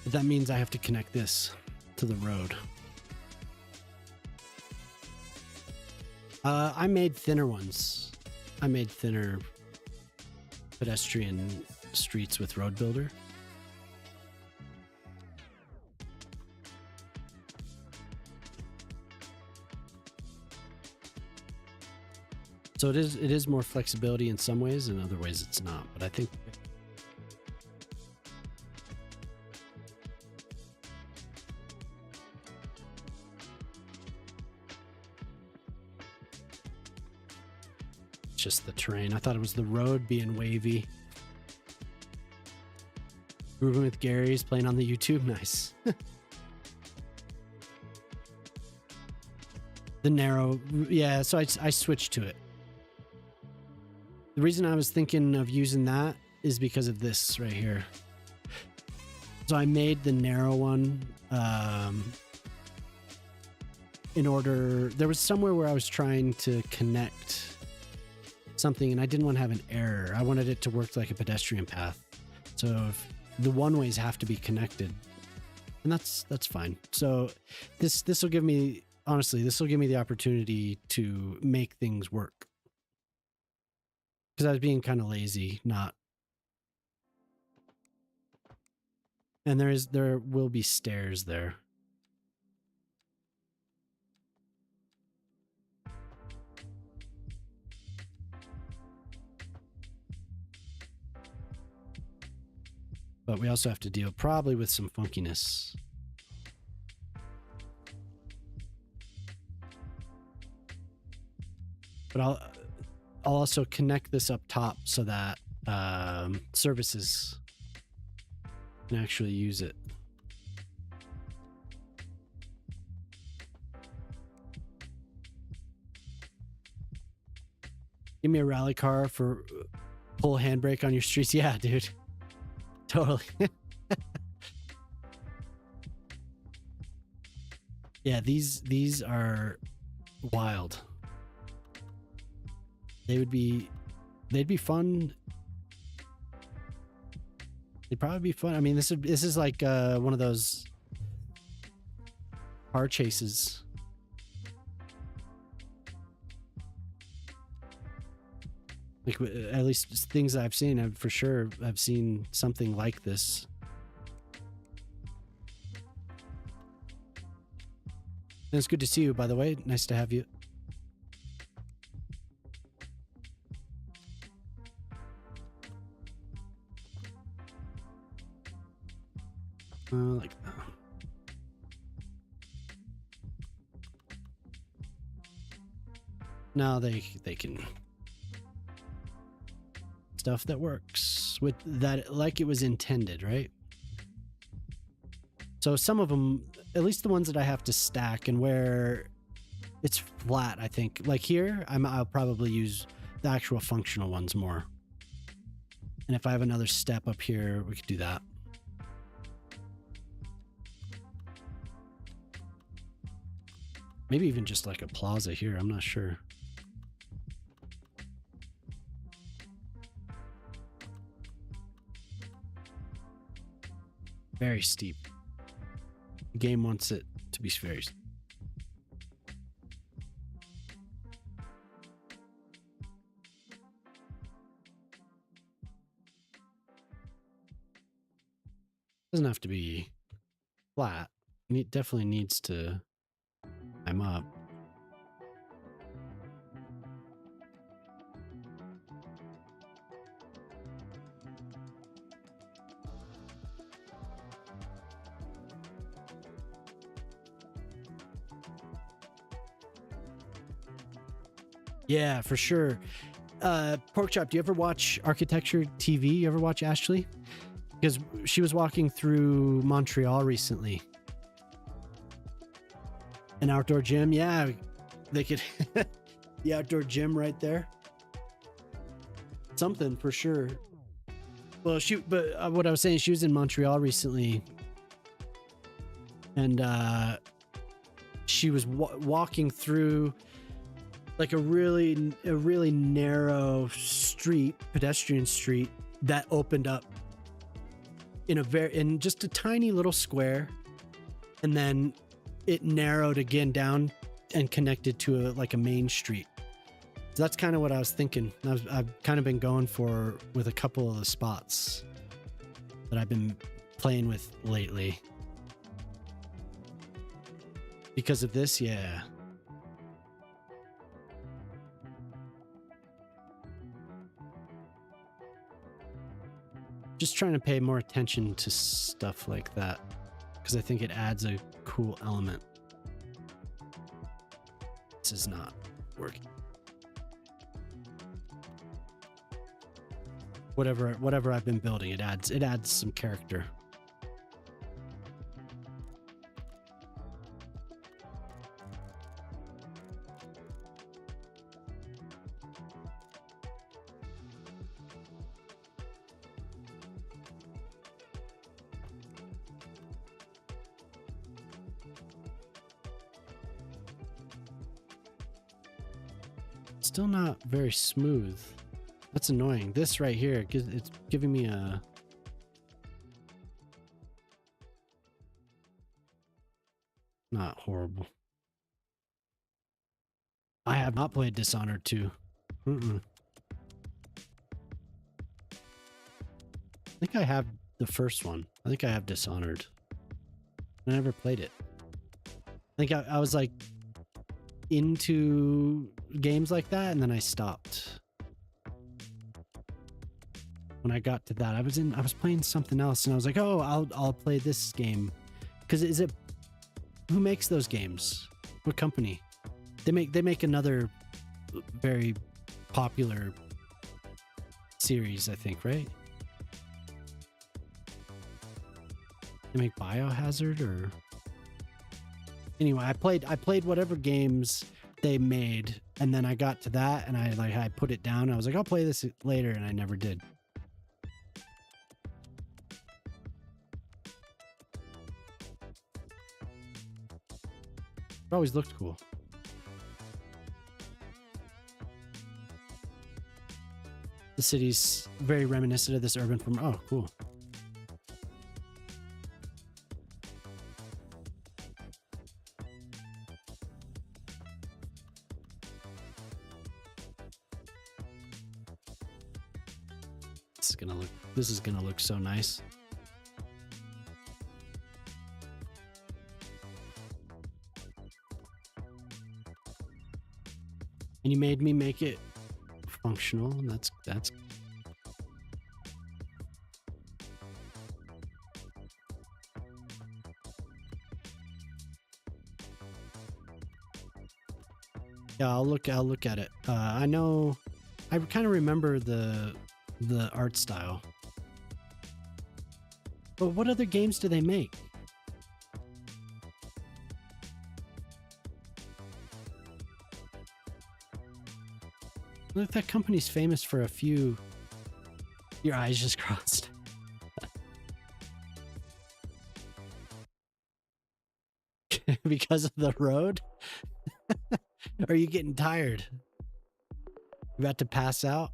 But that means I have to connect this to the road. I made thinner ones. I made thinner pedestrian streets with Road Builder. So it is more flexibility in some ways, in other ways it's not. But I think it's just the terrain. I thought it was the road being wavy. Grooving with Gary's playing on the YouTube. Nice. The narrow, yeah, so I switched to it. The reason I was thinking of using that is because of this right here. So I made the narrow one in order, there was somewhere where I was trying to connect something and I didn't want to have an error. I wanted it to work like a pedestrian path. So if the one-ways have to be connected, and that's fine. So this will give me, honestly, this will give me the opportunity to make things work. Because I was being kind of lazy, not. And there will be stairs there. But we also have to deal probably with some funkiness. But I'll also connect this up top so that services can actually use it. Give me a rally car for pull handbrake on your streets. Yeah, dude. Totally. Yeah, these are wild. They'd be fun. They'd probably be fun. I mean, this is like one of those car chases. Like, at least things I've seen, I've seen something like this. And it's good to see you, by the way. Nice to have you. Like that. Now they can stuff that works with that, like it was intended, right? So some of them, at least the ones that I have to stack and where it's flat, I think, like here, I'll probably use the actual functional ones more. And if I have another step up here, we could do that. Maybe even just like a plaza here. I'm not sure. Very steep. The game wants it to be very steep. Doesn't have to be flat. It definitely needs to climb up. Yeah, for sure. Pork Chop, do you ever watch Architecture TV? You ever watch Ashley? Because she was walking through Montreal recently. An outdoor gym, yeah. They could the outdoor gym right there. Something for sure. Well, what I was saying, she was in Montreal recently, and she was walking through like a really narrow street, pedestrian street that opened up in just a tiny little square, and then it narrowed again down and connected to like a main street. So that's kind of what I was thinking. I've kind of been going for with a couple of the spots that I've been playing with lately. Because of this, yeah. Just trying to pay more attention to stuff like that because I think it adds a cool element. This is not working. Whatever I've been building, it adds some character. Still not very smooth. That's annoying. This right here, it's giving me a... Not horrible. I have not played Dishonored 2. I think I have the first one. I think I have Dishonored. I never played it. I think I was like into games like that and then I stopped. When I got to that, I was playing something else and I was like, oh, I'll play this game. Because who makes those games? What company? They make another very popular series, I think, right? They make Biohazard or anyway, I played whatever games they made and then I got to that and I put it down. I was like, I'll play this later and I never did. It always looked cool. The city's very reminiscent of this urban form. Oh, cool. This is gonna look so nice. And you made me make it functional. That's yeah, I'll look at it. I know I kind of remember the art style. But what other games do they make? Look, that company's famous for a few. Your eyes just crossed. Because of the road? Are you getting tired? You about to pass out?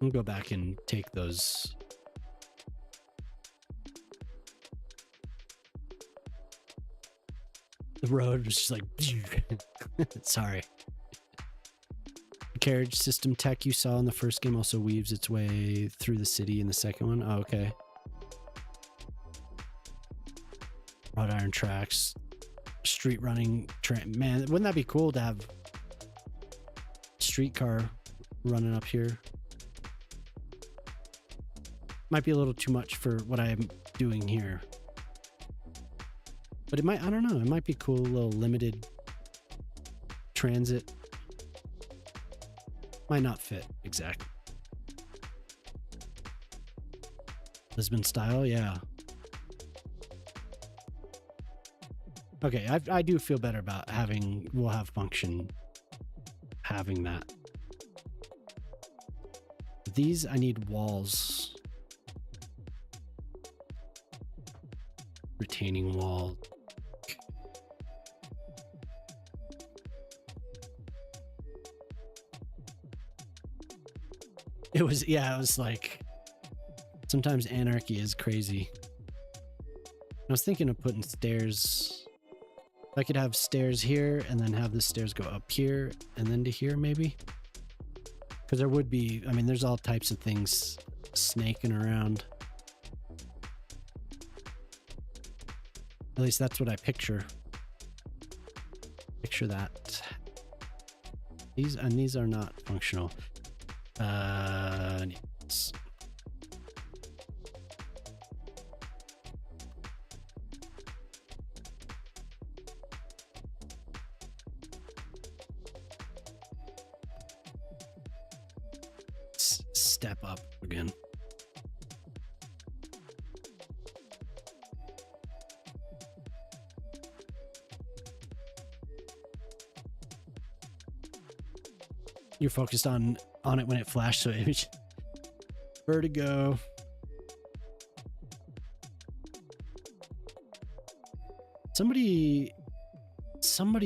I'll go back and take those. The road was just like, sorry. The carriage system tech you saw in the first game also weaves its way through the city in the second one. Oh, okay. Wrought iron tracks, street running train. Man, wouldn't that be cool to have streetcar running up here? Might be a little too much for what I'm doing here. But it might, I don't know, it might be cool, a little limited transit. Might not fit exactly. Lisbon style, yeah. Okay, I do feel better about we'll have function having that. These, I need walls. Retaining wall. It was like, sometimes anarchy is crazy. I was thinking of putting stairs. If I could have stairs here and then have the stairs go up here and then to here maybe. Because there would be, I mean, there's all types of things snaking around. At least that's what I picture sure that these are not functional. Yes. Step up again. You're focused on it when it flashed, so it was vertigo. Somebody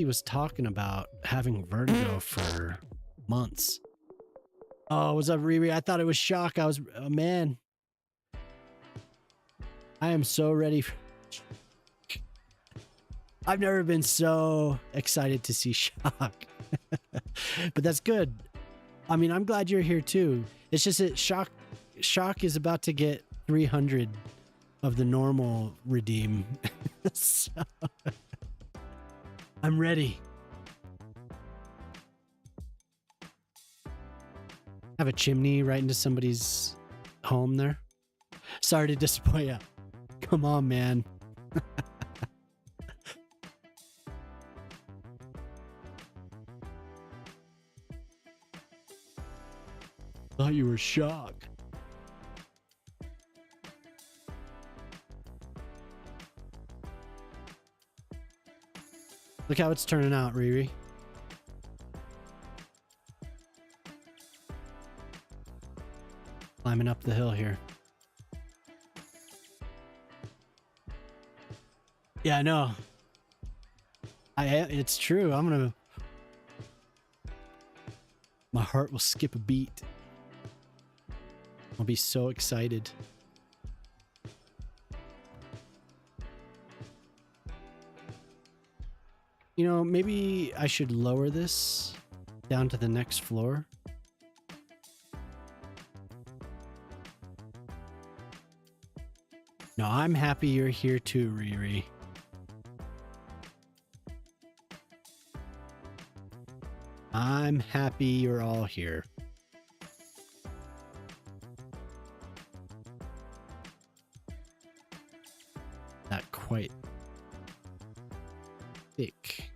was talking about having vertigo for months. Oh, what's up, Riri? I thought it was Shock. I was, oh, man. I am so ready. I've never been so excited to see Shock. But that's good. I mean, I'm glad you're here too. It's just that Shock is about to get 300 of the normal redeem. So, I'm ready. Have a chimney right into somebody's home there. Sorry to disappoint you. Come on, man. Thought you were shocked. Look how it's turning out, Riri. Climbing up the hill here. Yeah, I know. It's true. My heart will skip a beat. I'll be so excited. You know, maybe I should lower this down to the next floor. No, I'm happy you're here too, Riri. I'm happy you're all here. Not quite thick.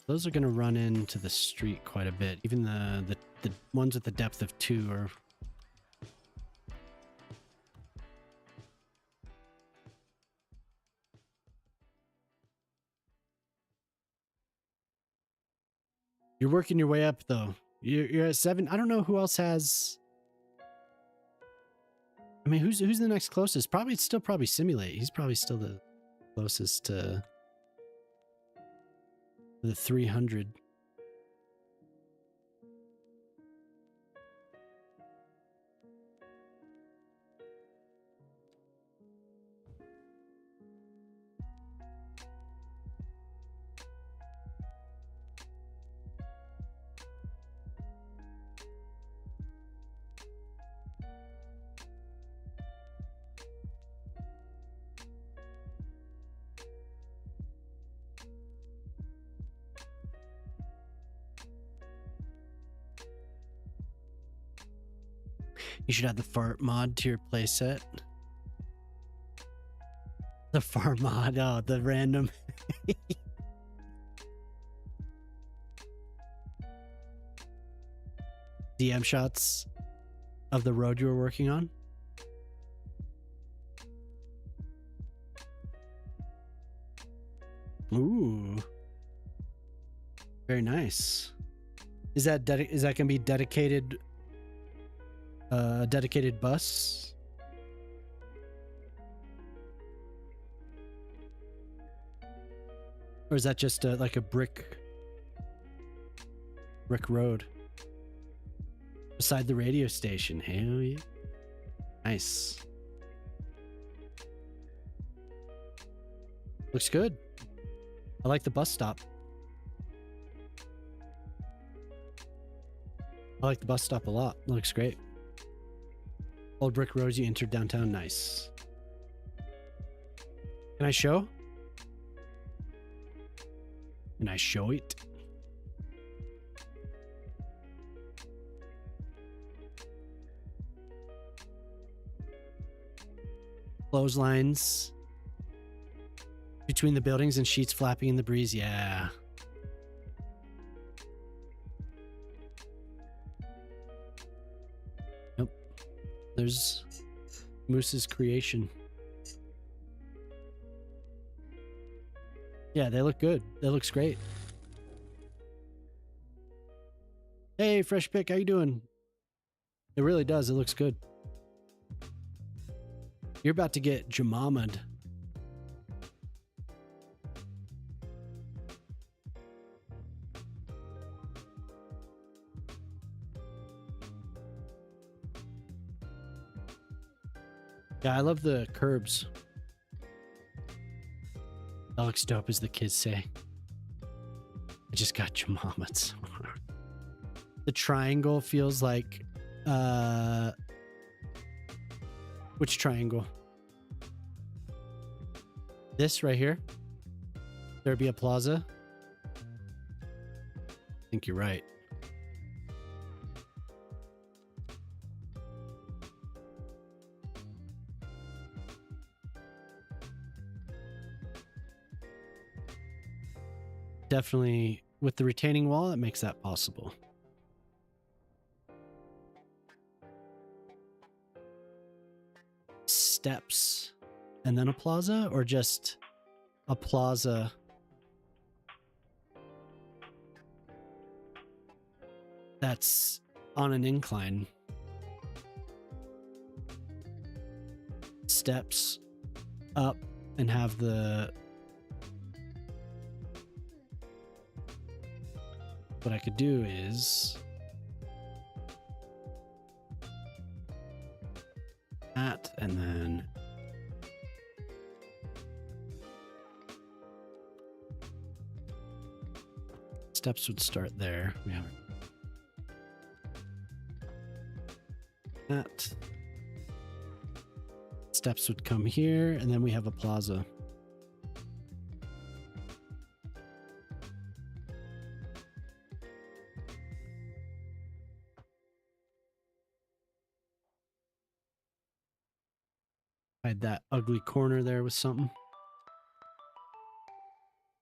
Those are going to run into the street quite a bit. Even the ones at the depth of 2 are... You're working your way up, though. You're at 7. I don't know who else has... I mean, who's the next closest? Probably Simulate. He's probably still the closest to the 300. You should add the fart mod to your playset. The fart mod, oh, the random. DM shots of the road you were working on. Ooh. Very nice. Is that gonna be dedicated? Dedicated bus? Or is that just like a brick road beside the radio station? Hell yeah. Nice. Looks good. I like the bus stop. I like the bus stop a lot. Looks great. Old Brick Road, you entered downtown. Nice. Can I show? Can I show it? Clotheslines between the buildings and sheets flapping in the breeze. Yeah. Nope. There's Moose's creation. Yeah, they look good. That looks great. Hey, Fresh Pick, how you doing? It really does. It looks good. You're about to get jamama'd. Yeah, I love the curbs. That looks dope, as the kids say. I just got jamama'd. The triangle feels like... which triangle? This right here? There'd be a plaza? I think you're right. Definitely, with the retaining wall, it makes that possible. Steps and then a plaza, or just a plaza that's on an incline? Steps up and have the... What I could do is that, and then steps would start there. We have that. Steps would come here, and then we have a plaza. Hide that ugly corner there with something.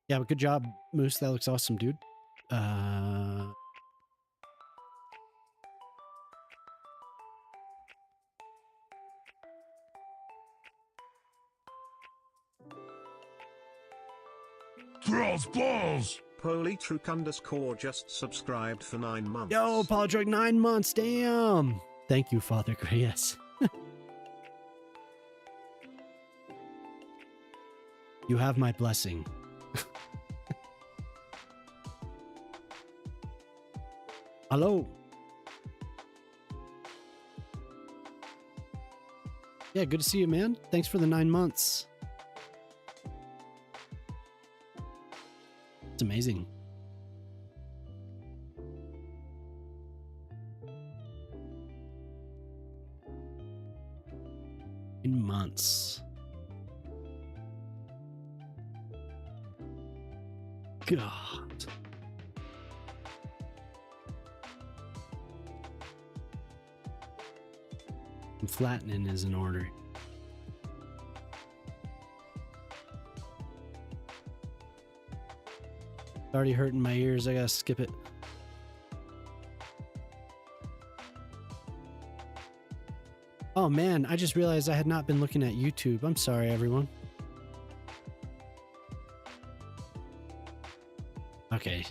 Yeah, but good job, Moose. That looks awesome, dude. Thralls balls! Polytruc_ just subscribed for 9 months. Yo, Polytruc, 9 months. Damn. Thank you, Father Grace. You have my blessing. Hello. Yeah, good to see you, man. Thanks for the 9 months. It's amazing. In months. God. And flattening is in order. It's already hurting my ears. I gotta skip it. Oh man, I just realized I had not been looking at YouTube. I'm sorry, everyone. Okay.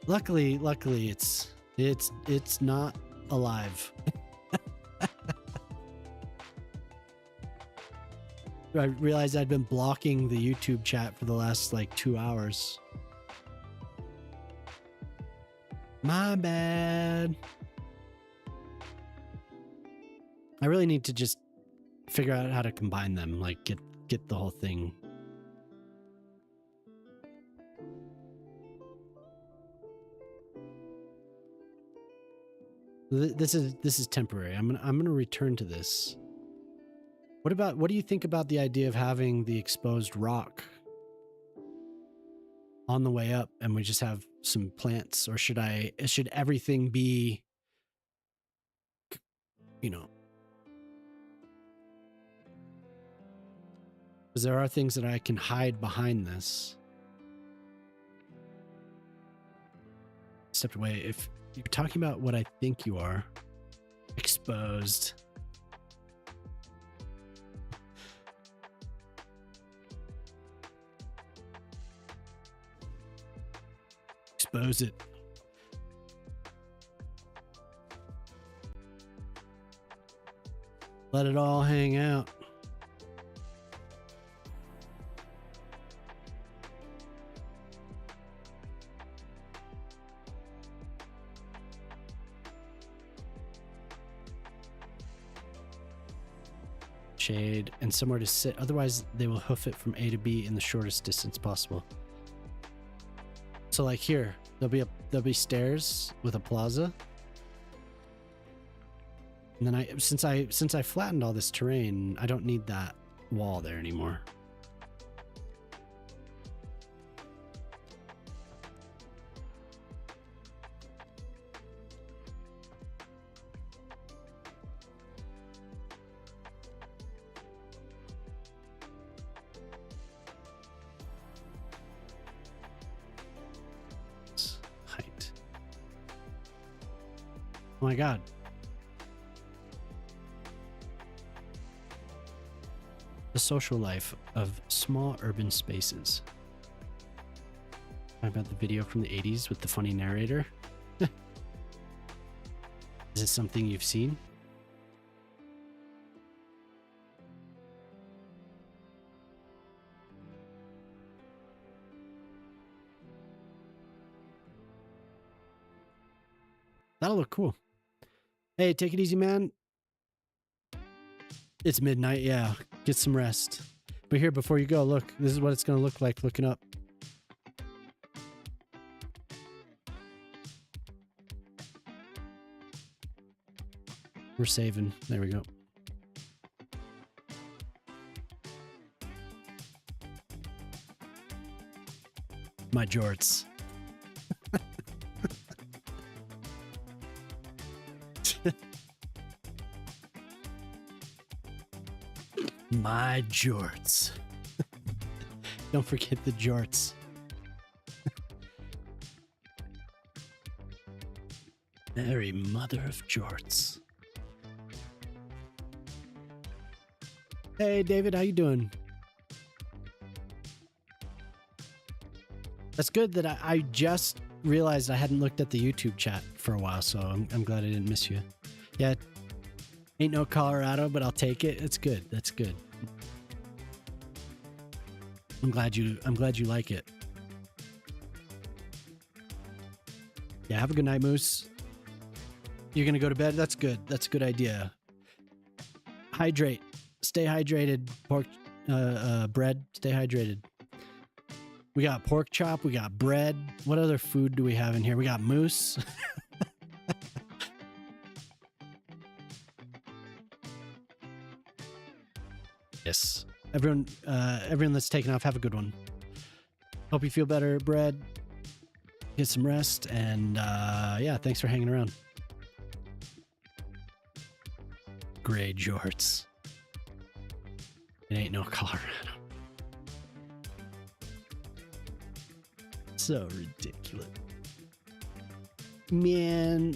Luckily it's not alive. I realized I'd been blocking the YouTube chat for the last like 2 hours. My bad. I really need to just figure out how to combine them, like get the whole thing. This is temporary. I'm gonna return to this. What do you think about the idea of having the exposed rock on the way up and we just have some plants, or should everything be, you know, because there are things that I can hide behind this. Stepped away. If you're talking about what I think you are, exposed. Expose it. Let it all hang out. Shade and somewhere to sit. Otherwise, they will hoof it from A to B in the shortest distance possible. So like here, there'll be stairs with a plaza. And then since I flattened all this terrain, I don't need that wall there anymore. Height. Oh my God. The social life of small urban spaces. Talking about the video from the 80s with the funny narrator. Is this something you've seen? That'll look cool. Hey, take it easy, man. It's midnight, yeah. Get some rest. But here, before you go, look. This is what it's going to look like looking up. We're saving. There we go. My jorts. My jorts. Don't forget the jorts. Mary, mother of jorts. Hey, David, how you doing? That's good that I just realized I hadn't looked at the YouTube chat for a while, so I'm glad I didn't miss you. Yeah, ain't no Colorado, but I'll take it. It's good. That's good. I'm glad you like it. Yeah, have a good night, Moose. You're gonna go to bed? That's good. That's a good idea. Hydrate. Stay hydrated. Pork, bread. Stay hydrated. We got pork chop. We got bread. What other food do we have in here? We got moose. Yes. Everyone that's taken off, have a good one. Hope you feel better, bread. Get some rest, and yeah, thanks for hanging around. Gray jorts. It ain't no Colorado. So ridiculous. Man.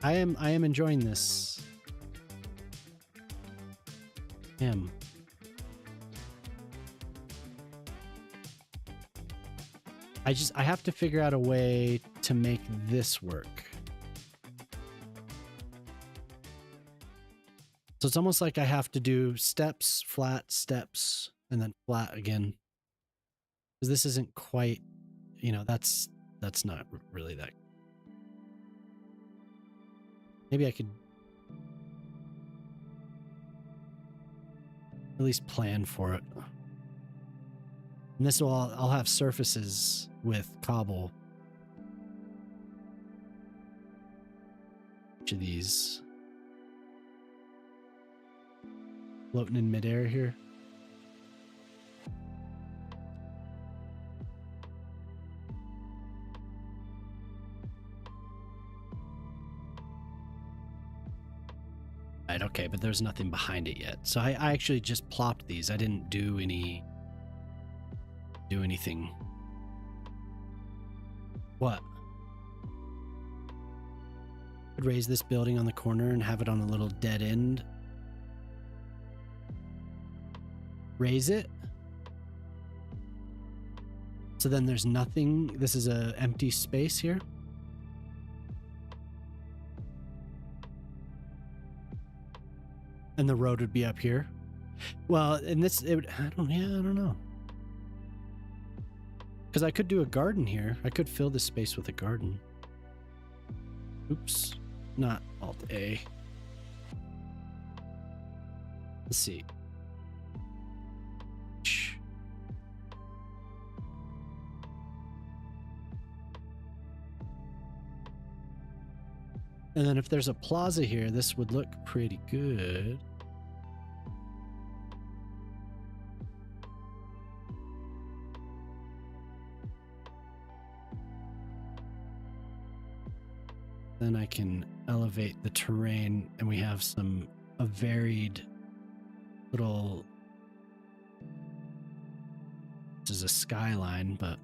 I am enjoying this. I have to figure out a way to make this work. So it's almost like I have to do steps, flat, steps, and then flat again. Because this isn't quite, you know, that's not really that. Maybe I could at least plan for it. And this will, I'll have surfaces with cobble Each of these floating in midair here. Right, okay, but there's nothing behind it yet. So I actually just plopped these. I didn't do anything. What? Could raise this building on the corner and have it on a little dead end. Raise it. So then there's nothing. This is a empty space here. And the road would be up here. Well, in this, I don't know. Because I could do a garden here. I could fill this space with a garden. Oops. Not Alt A. Let's see. And then if there's a plaza here, this would look pretty good. Then I can elevate the terrain and we have a varied little, this is a skyline, but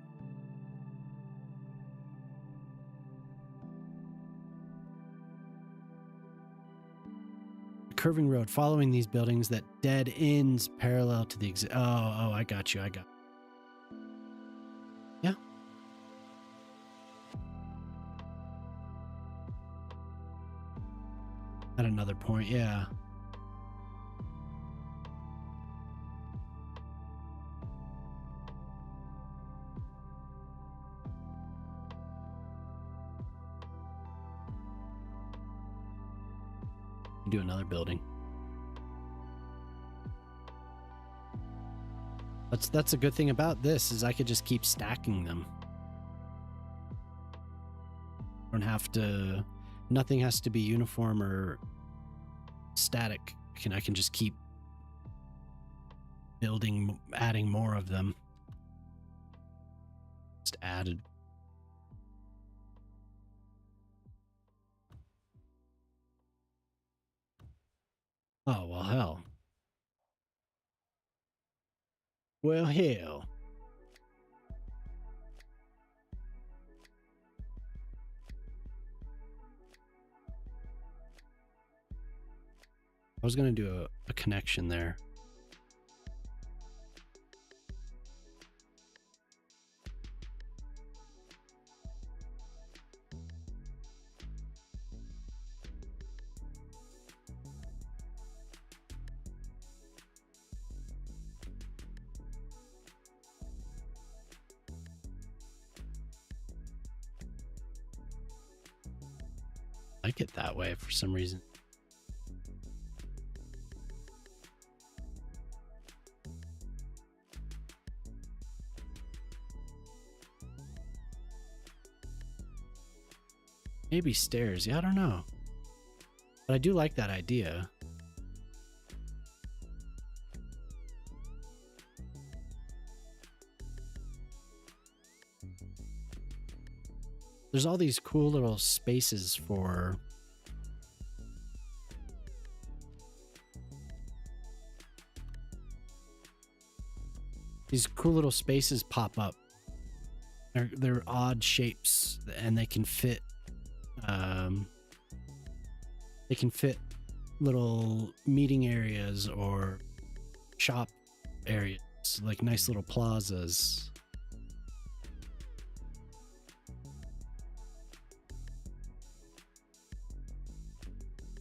curving road following these buildings that dead ends parallel to the exit. Oh, I got you. Yeah. At another point, yeah. Do another building. That's a good thing about this is I could just keep stacking them. I don't have to, nothing has to be uniform or static. I can just keep building, adding more of them. Just added. Oh, well, hell. Well, hell. I was going to do a connection there. I like it that way for some reason. Maybe stairs. Yeah, I don't know. But I do like that idea. There's all these cool little spaces for these cool little spaces pop up. They're odd shapes and they can fit little meeting areas or shop areas, like nice little plazas.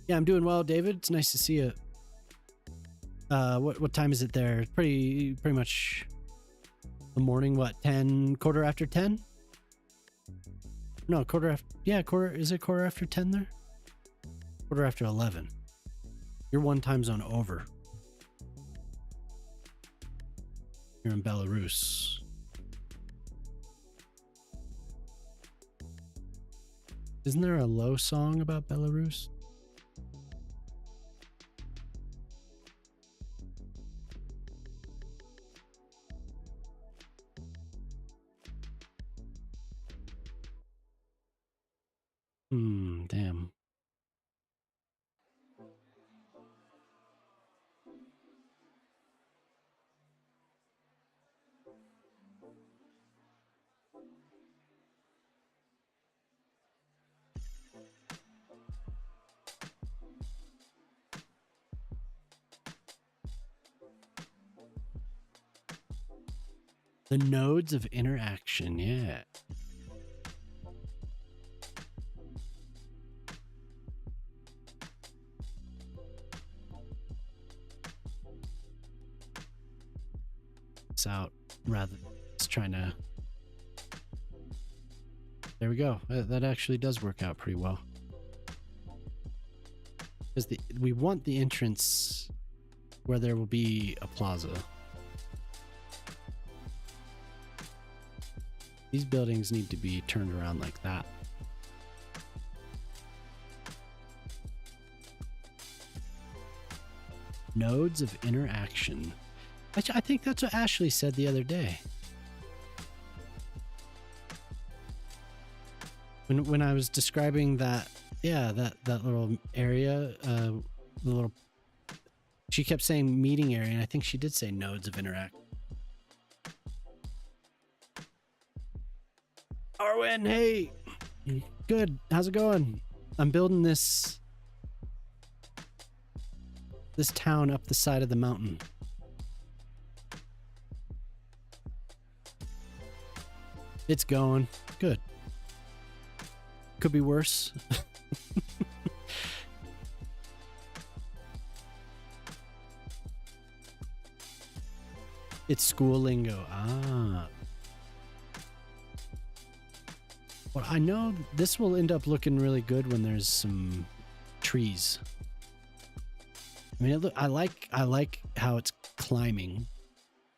Yeah, I'm doing well, David. It's nice to see you. What time is it there? Pretty much the morning. What, 10, quarter after 10? No, quarter after. Yeah, quarter. Is it quarter after 10 there? Quarter after 11. You're one time zone over. You're in Belarus. Isn't there a low song about Belarus? Damn. The nodes of interaction, yeah. It's out rather than just trying to. There we go. That actually does work out pretty well. Because we want the entrance where there will be a plaza. These buildings need to be turned around like that. Nodes of interaction. I think that's what Ashley said the other day. When I was describing that, yeah, that little area, the little, she kept saying meeting area, and I think she did say nodes of interaction. Arwen, hey, good. How's it going? I'm building this town up the side of the mountain. It's going good. Could be worse. It's school lingo. Ah. Well, I know this will end up looking really good when there's some trees. I mean, I like how it's climbing,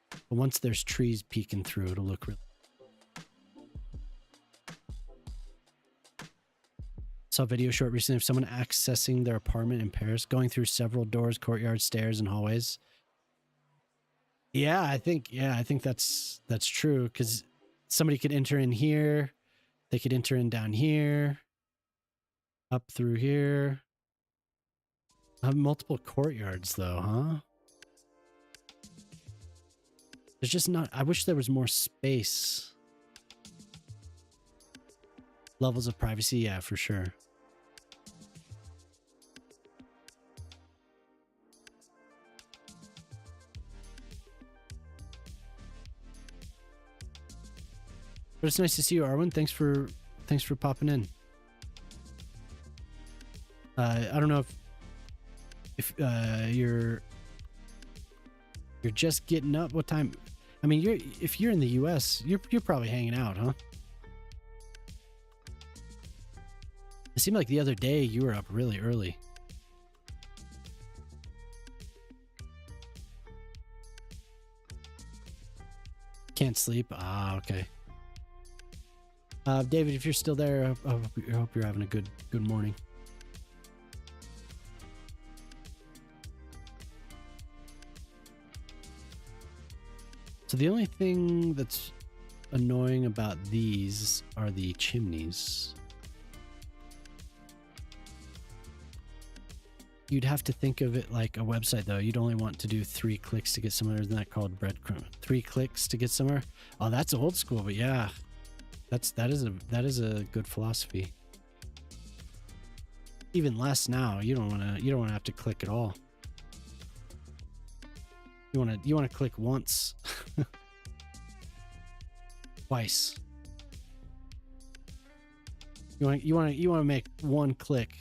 but once there's trees peeking through, it'll look really. Saw a video short recently of someone accessing their apartment in Paris, going through several doors, courtyards, stairs, and hallways. Yeah, I think that's true, because somebody could enter in here, they could enter in down here, up through here. I have multiple courtyards though, huh? There's just not. I wish there was more space. Levels of privacy, yeah, for sure. But it's nice to see you, Arwen. Thanks for popping in. I don't know if you're just getting up. What time? I mean, if you're in the US, you're probably hanging out, huh? It seemed like the other day you were up really early. Can't sleep? Ah, okay. David, if you're still there, I hope you're having a good morning. So the only thing that's annoying about these are the chimneys. You'd have to think of it like a website, though. You'd only want to do 3 clicks to get somewhere. Isn't that called breadcrumb? 3 clicks to get somewhere? Oh, that's old school, but yeah. That is a good philosophy. Even less now. You don't wanna have to click at all. You wanna click once. Twice. You wanna make 1 click.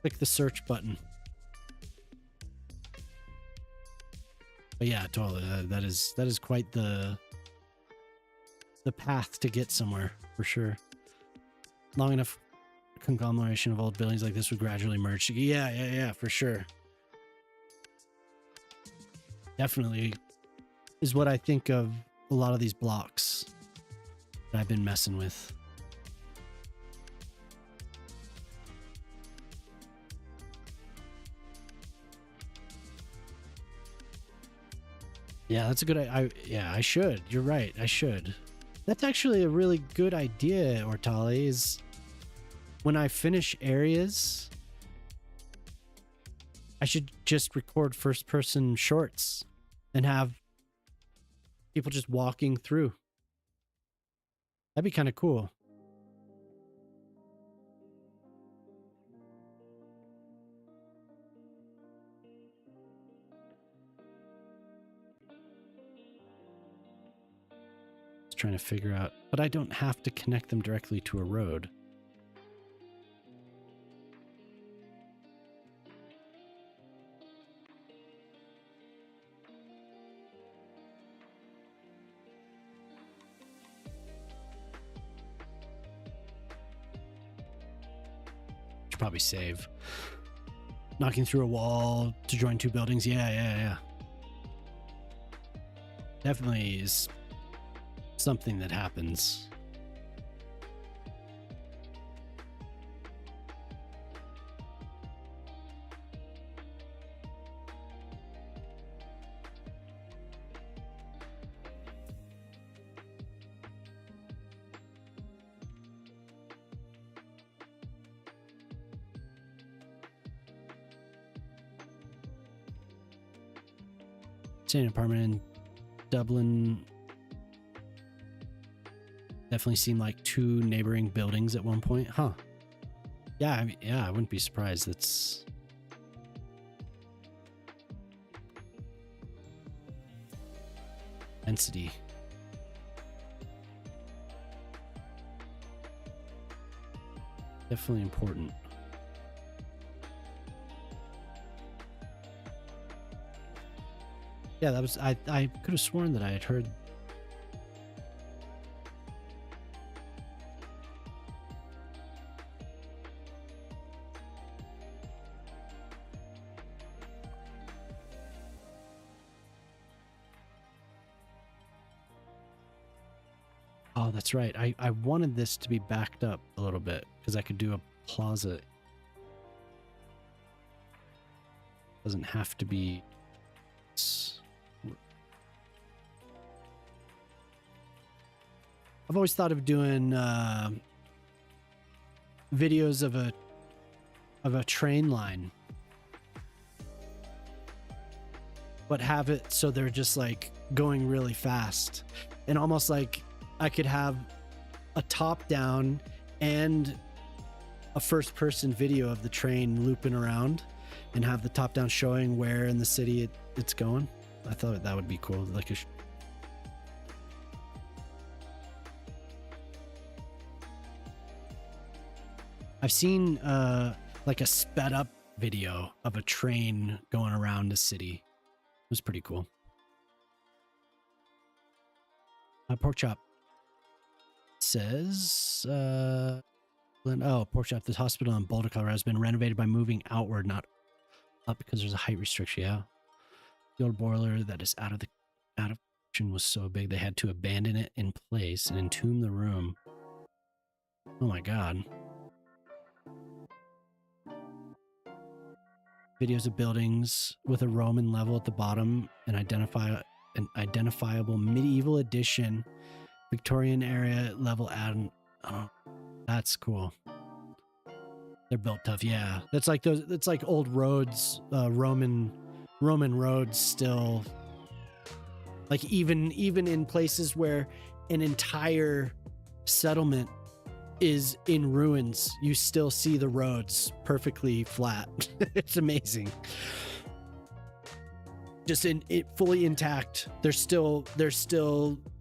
Click the search button. But yeah, totally. That is quite the path to get somewhere, for sure. Long enough conglomeration of old buildings like this would gradually merge. Yeah, for sure. Definitely is what I think of a lot of these blocks that I've been messing with. Yeah, that's a good. Yeah, I should. You're right. I should. That's actually a really good idea, Ortali. Is when I finish areas, I should just record first-person shorts and have people just walking through. That'd be kind of cool. Just trying to figure out, but I don't have to connect them directly to a road. Should probably save. Knocking through a wall to join two buildings. Yeah. Definitely is something that happens. Staying in an apartment in Dublin. Definitely seemed like two neighboring buildings at one point. Huh. Yeah, I mean, yeah, I wouldn't be surprised. That's density. Definitely important. Yeah, that was I could have sworn that I had heard. Oh, that's right. I wanted this to be backed up a little bit because I could do a plaza. Doesn't have to be. I've always thought of doing videos of a train line, but have it so they're just like going really fast, and almost like I could have a top down and a first person video of the train looping around and have the top down showing where in the city it's going. I thought that would be cool. Like a I've seen like a sped up video of a train going around a city. It was pretty cool. Pork chop says, pork chop. This hospital in Boulder, Colorado has been renovated by moving outward, not up, because there's a height restriction. Yeah, the old boiler that is out of function was so big they had to abandon it in place and entomb the room. Oh my god. Videos of buildings with a Roman level at the bottom and an identifiable medieval edition Victorian era level add. Oh, that's cool. They're built tough. Yeah, that's like those. It's like old roads, Roman roads still. Like even in places where an entire settlement is in ruins, you still see the roads perfectly flat. It's amazing. Just it fully intact. There's still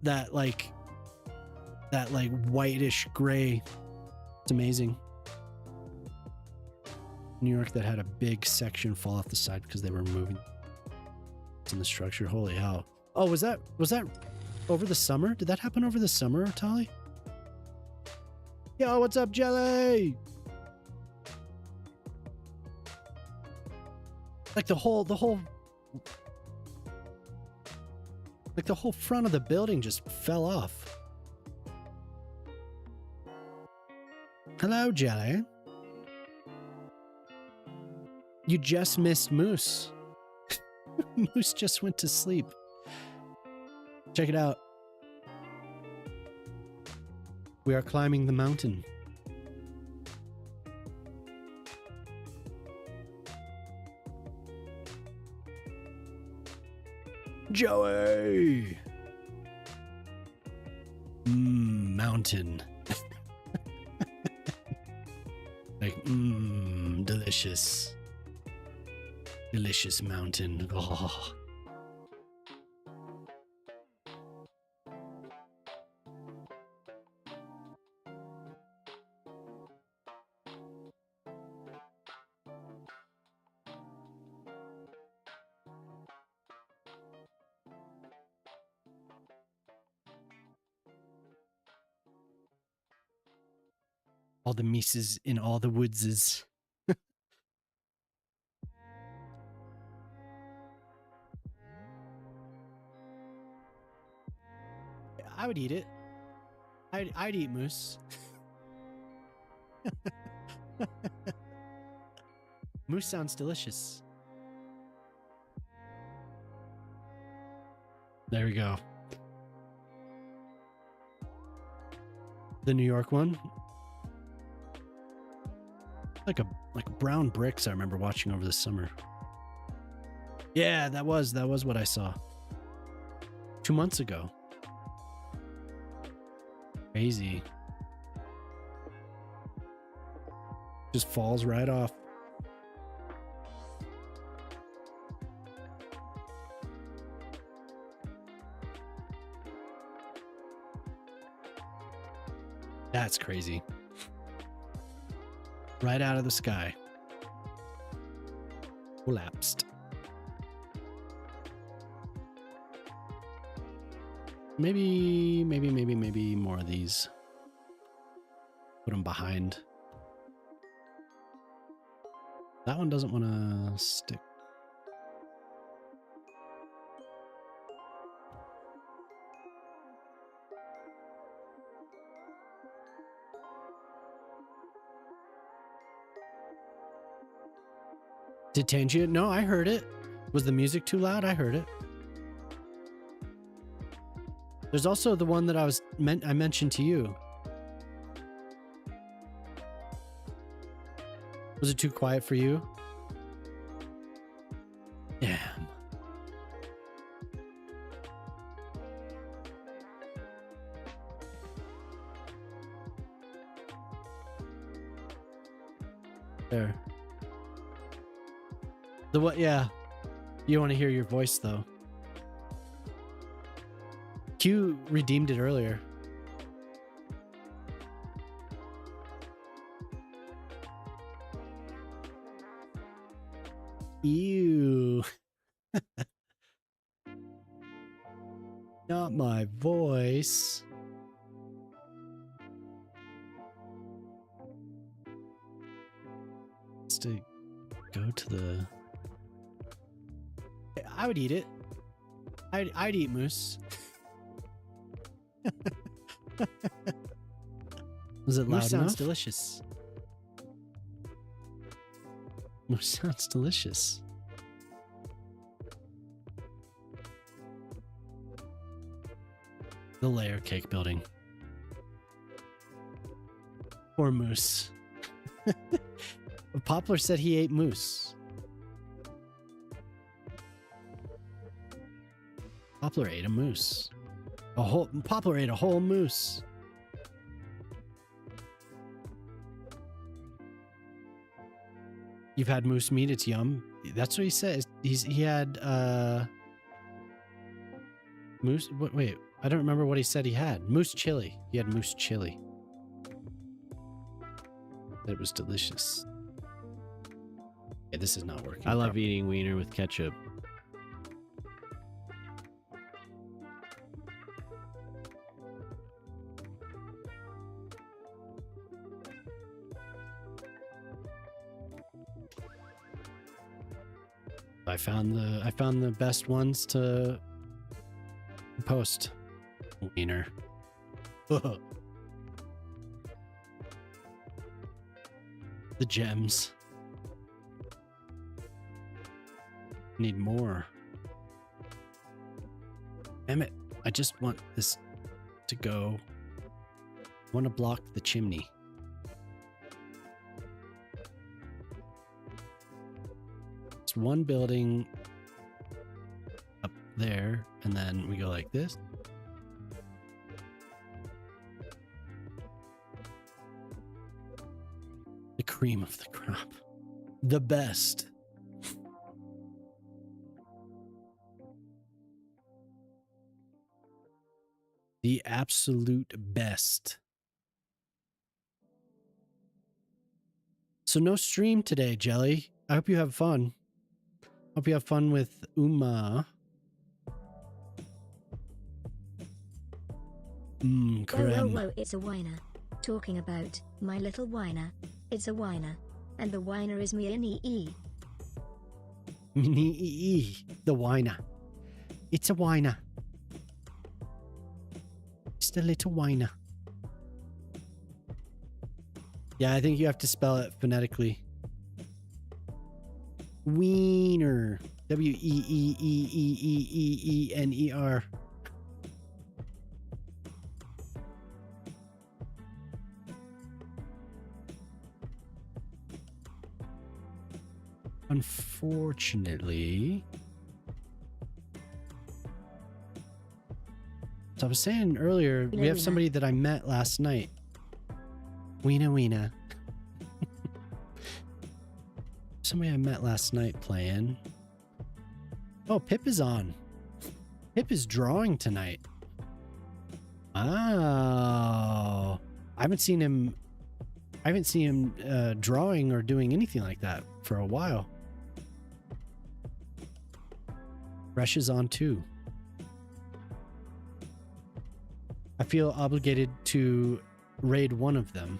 that like whitish gray. It's amazing. New York that had a big section fall off the side because they were moving in the structure. Holy hell. Oh, was that over the summer? Did that happen over the summer, Tali? Yo, what's up, Jelly? Like the whole front of the building just fell off. Hello, Jelly. You just missed Moose. Moose just went to sleep. Check it out. We are climbing the mountain. Joey! Mountain. Like, delicious. Delicious mountain. Oh. All the Mises in all the woodses. I would eat it. I'd eat moose. Moose sounds delicious. There we go. The New York one. Like brown bricks I remember watching over the summer. Yeah, that was what I saw. 2 months ago. Crazy. Just falls right off. That's crazy. Right out of the sky. Collapsed. Maybe more of these. Put them behind. That one doesn't want to stick. Did Tangia? No, I heard it. Was the music too loud? I heard it. There's also the one that I mentioned to you. Was it too quiet for you? Damn. There. The what? Yeah. You want to hear your voice though. Q redeemed it earlier. Ew. Not my voice. Just to go to the... I would eat it. I'd eat moose. Was it loud enough? Sounds delicious. Moose sounds delicious. The layer cake building. Poor moose. Poplar said he ate moose. Poplar ate a moose. Poplar ate a whole moose. You've had moose meat, it's yum. That's what he says. He had moose. Wait, I don't remember what he said he had. Moose chili. He had moose chili. It was delicious. Yeah, this is not working. I love eating wiener with ketchup. I found the best ones to post. Wiener. The gems. Need more. Damn it. I just want this to go. I want to block the chimney. It's one building up there, and then we go like this. The cream of the crop. The best. The absolute best. So no stream today, Jelly. I hope you have fun. Hope you have fun with Uma. Whoa, Creme. whoa, it's a whiner. Talking about my little whiner. It's a whiner. And the whiner is me and E. The whiner. It's a whiner. Just a little whiner. Yeah, I think you have to spell it phonetically. Wiener. Weeeeeeener. Unfortunately, so I was saying earlier, we have somebody that I met last night. Weena. Somebody I met last night playing. Oh, Pip is on. Pip is drawing tonight. Oh, I haven't seen him drawing or doing anything like that for a while. Rush is on too. I feel obligated to raid one of them.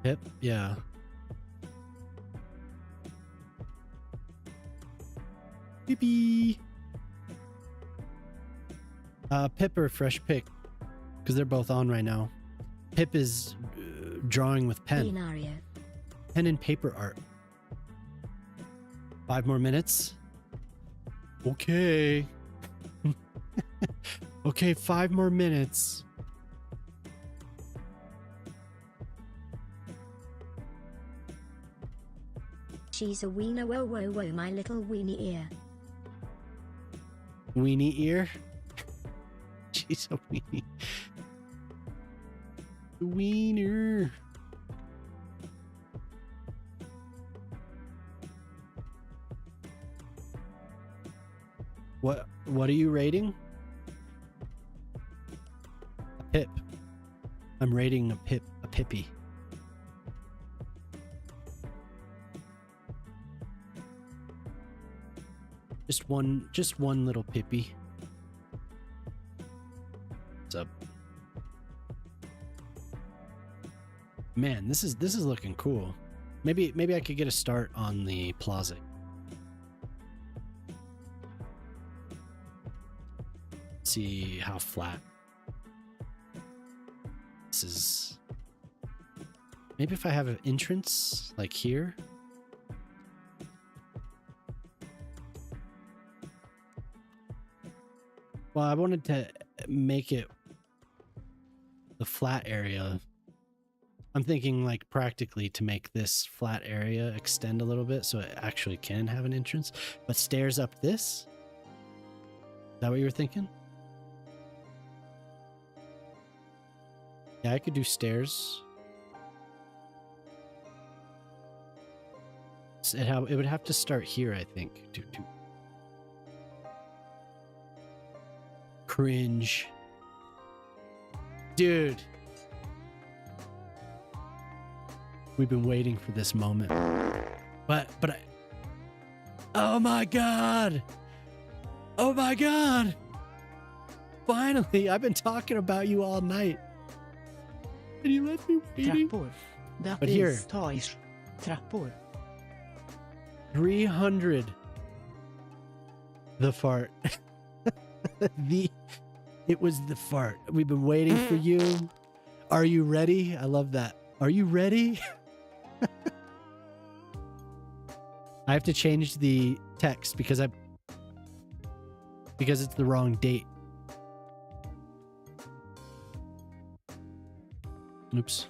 Pip, yeah. Pippi. Pip or Fresh Pick, because they're both on right now. Pip is drawing with pen. Binario. Pen and paper art. 5 more minutes. Okay. Okay, 5 more minutes. She's a wiener, whoa, whoa, whoa, my little weenie ear. Weenie ear? She's a weenie. Wiener. What are you rating? A Pip. I'm rating a Pippy. Just one little Pippy. What's up? Man, this is looking cool. Maybe I could get a start on the plaza. See how flat this is. Maybe if I have an entrance like here. Well, I wanted to make it the flat area. I'm thinking like practically to make this flat area extend a little bit so it actually can have an entrance. But stairs up this? Is that what you were thinking? Yeah, I could do stairs. It would have to start here, I think. Cringe. Dude. We've been waiting for this moment. But oh my god. Oh my god. Finally, I've been talking about you all night. And you let me waiting. Trappor. That But is here. toys. Trappor. 300. The fart. It was the fart. We've been waiting for you. Are you ready? I love that. Are you ready? I have to change the text because because it's the wrong date. Oops.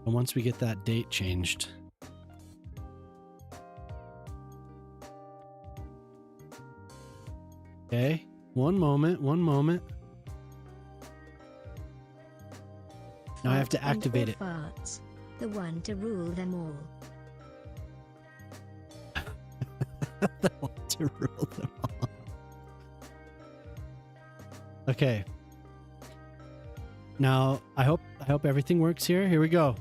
And once we get that date changed. Okay, one moment. Now I have to activate it. Farts, the one to rule them all. The one to rule them all. Okay. Now I hope everything works here. Here we go.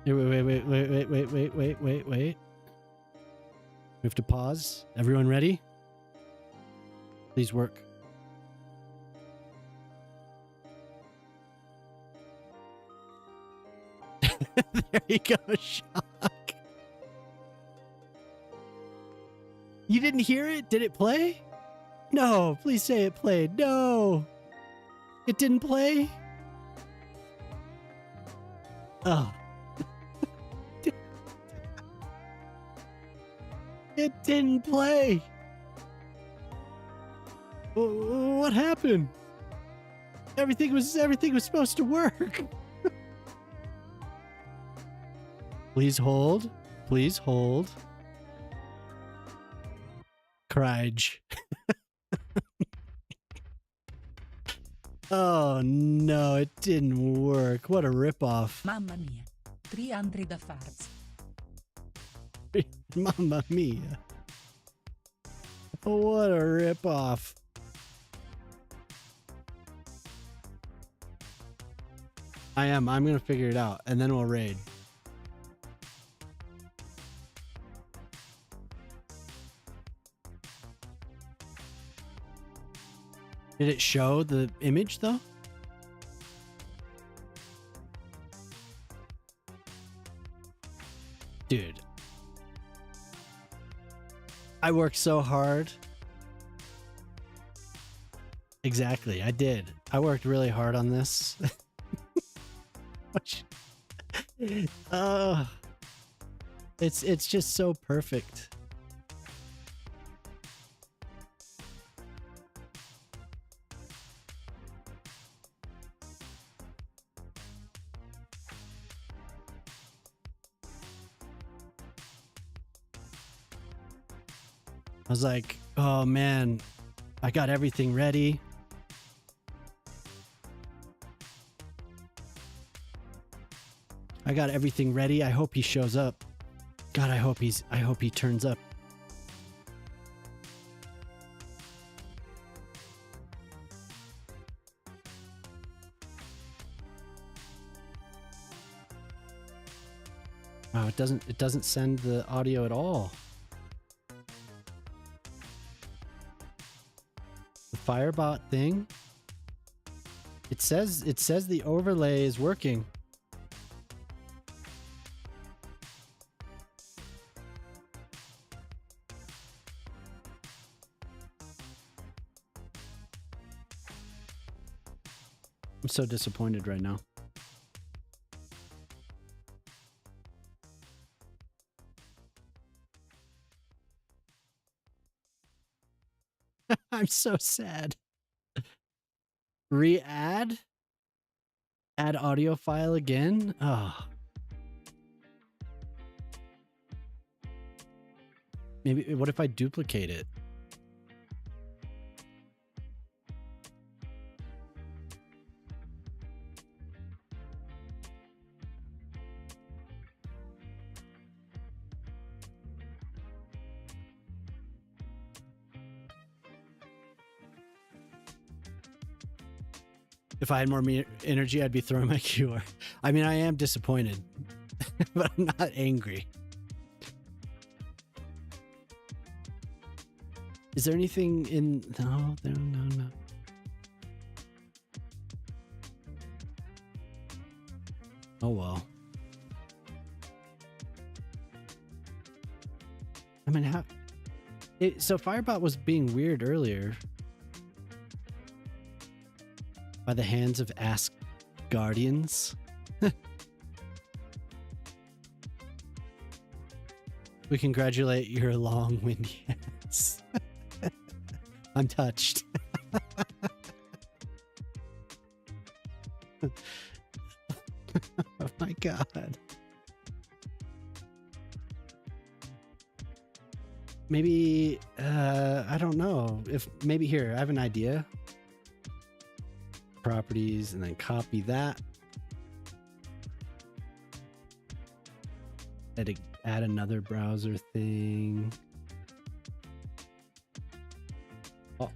Here, wait. We have to pause. Everyone ready? Please work. There you go, Shock. You didn't hear it? Did it play? No, please say it played. No. It didn't play? Oh. It didn't play. What happened? Everything was supposed to work. Please hold. Please hold. Crige. Oh no, it didn't work. What a ripoff. Mamma mia. 300 farts. Mamma mia. What a ripoff. I'm gonna figure it out and then we'll raid. Did it show the image though? Dude. I worked so hard. Exactly, I did. I worked really hard on this. It's just so perfect. I was like, oh man, I got everything ready. I got everything ready. I hope he shows up. God, I hope he turns up. Wow, it doesn't send the audio at all. The Firebot thing. It says the overlay is working. I'm so disappointed right now. I'm so sad. Re-add? Add audio file again? Oh. Maybe, what if I duplicate it? If I had more energy, I'd be throwing my QR. I mean, I am disappointed, but I'm not angry. Is there anything in... No. Oh, well. I mean, how... So Firebot was being weird earlier. By the hands of Ask Guardians. We congratulate your long windy ass. I'm touched. Oh my god. Maybe, I don't know. If maybe here, I have an idea. Properties, and then copy that. Add another browser thing. Alt.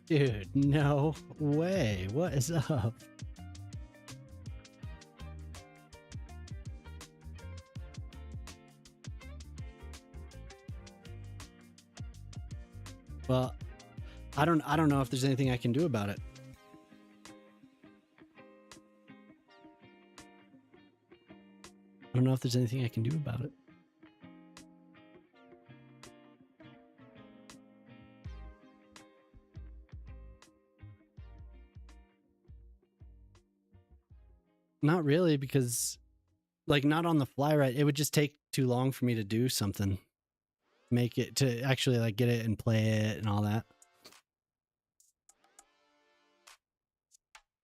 Dude, no way. What is up? Well, I don't know if there's anything I can do about it. I don't know if there's anything I can do about it. Not really, because like not on the fly, right? It would just take too long for me to do something. Make it to actually like get it and play it and all that.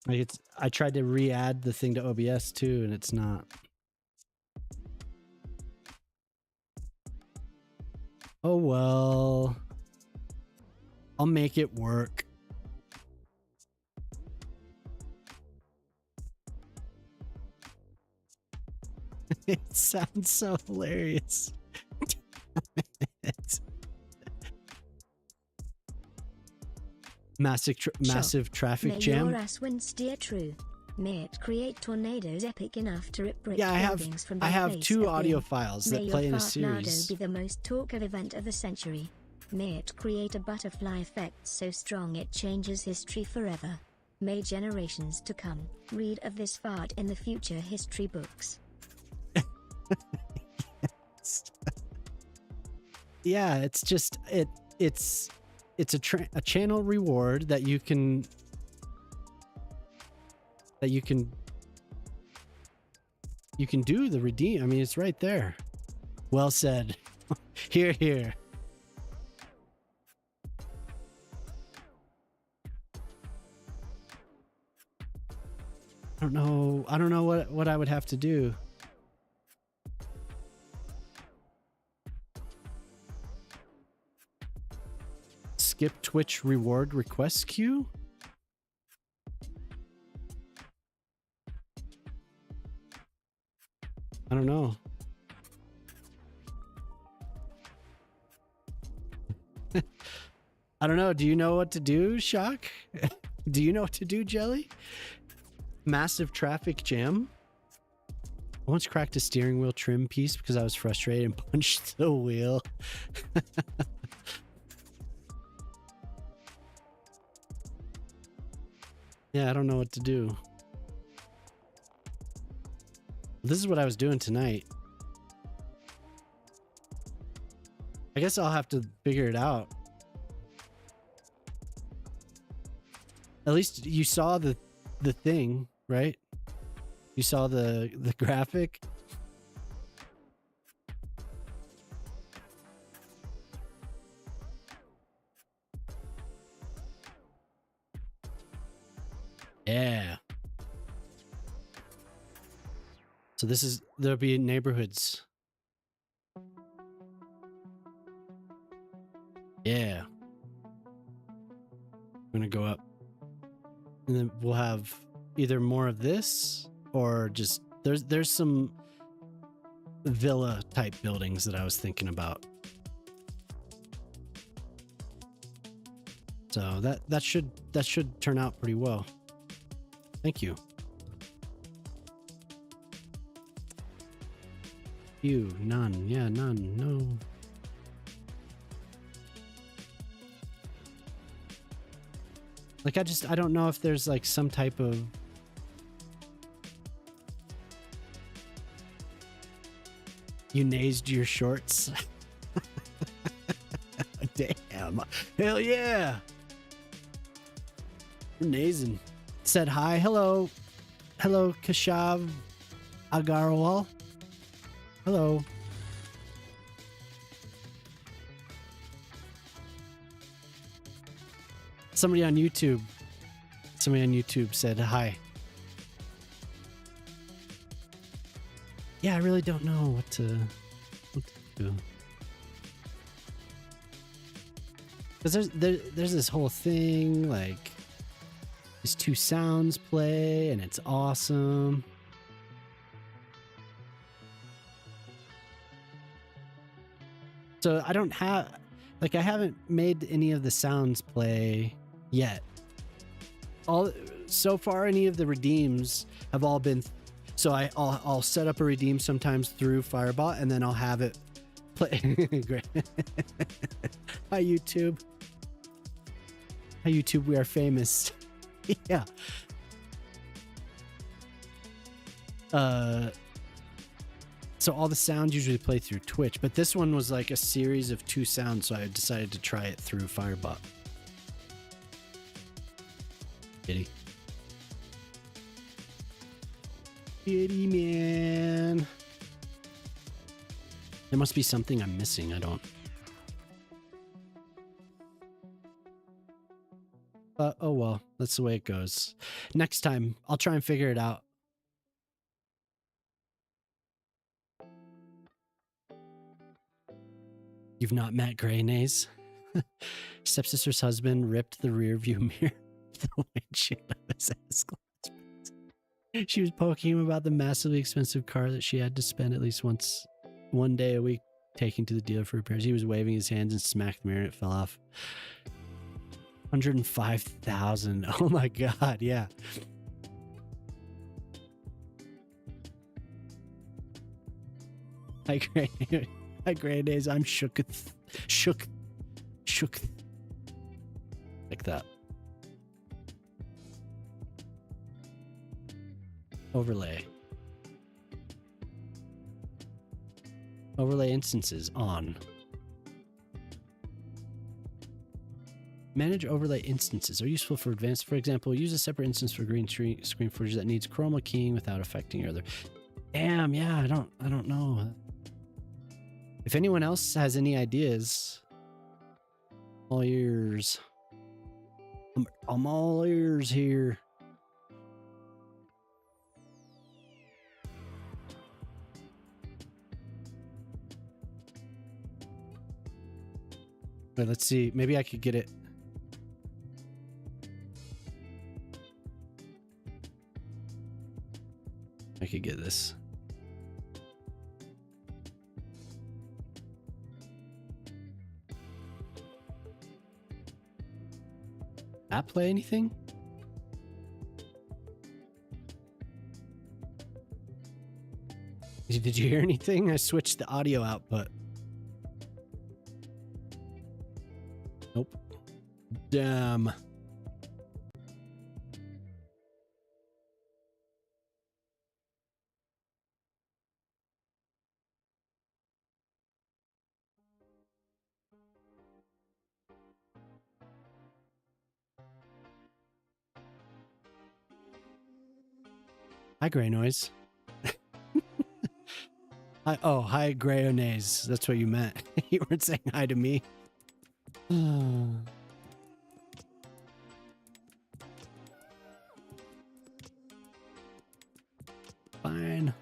Like I tried to re-add the thing to OBS too, and it's not. Oh well. I'll make it work. It sounds so hilarious. Massive traffic jam. May your ass wind steer true. May it create tornadoes epic enough to rip brick Yeah, buildings from I their have face 2 again. audio files that May play in your a fartnado series. be the most talkative event of the century. May it create a butterfly effect so strong it changes history forever. May generations to come read of this fart in the future history books. Yeah, it's just it's a channel reward that you can do the redeem. I mean, it's right there. Well said. Here, here. I don't know what I would have to do. Skip Twitch reward request queue? I don't know. I don't know. Do you know what to do, Shock? Do you know what to do, Jelly? Massive traffic jam. I once cracked a steering wheel trim piece because I was frustrated and punched the wheel. Yeah, I don't know what to do. This is what I was doing tonight. I guess I'll have to figure it out. At least you saw the thing, right? You saw the graphic. Yeah. So there'll be neighborhoods. Yeah. I'm gonna go up. And then we'll have either more of this or just there's some villa type buildings that I was thinking about. So that should turn out pretty well. Thank you. You, none. Yeah, none. No. Like, I don't know if there's like some type of... You nazed your shorts. Damn. Hell yeah. We're nazing. Said hi. Hello. Hello, Kashav Agarwal. Hello. Somebody on YouTube said hi. Yeah, I really don't know what to do. Because there's this whole thing, like, these two sounds play, and it's awesome. So I don't have, like, I haven't made any of the sounds play yet. So far, any of the redeems have all been, so I'll set up a redeem sometimes through Firebot, and then I'll have it play. Great. Hi, YouTube. Hi, YouTube. We are famous. Yeah. So all the sounds usually play through Twitch, but this one was like a series of 2 sounds, so I decided to try it through Firebot. Kitty. Kitty, man. There must be something I'm missing. I don't. But oh well, that's the way it goes. Next time, I'll try and figure it out. You've not met Greynaze? Stepsister's husband ripped the rear view mirror the windshield of his S-Class. She was poking him about the massively expensive car that she had to spend at least one day a week taking to the dealer for repairs. He was waving his hands and smacked the mirror and it fell off. 105,000. Oh my god, yeah. Hi, Greynaze. I'm shook. Like that. Overlay instances on. Manage overlay instances are useful for advanced. For example, use a separate instance for green screen footage that needs chroma keying without affecting your other. Damn, yeah, I don't know. If anyone else has any ideas, all ears. I'm all ears here. But let's see. Maybe I could get it. I could get this. App play anything? Did you hear anything? I switched the audio output. Nope. Damn. Hi, Grey Noise. Hi, Greynaze. That's what you meant. You weren't saying hi to me. Fine.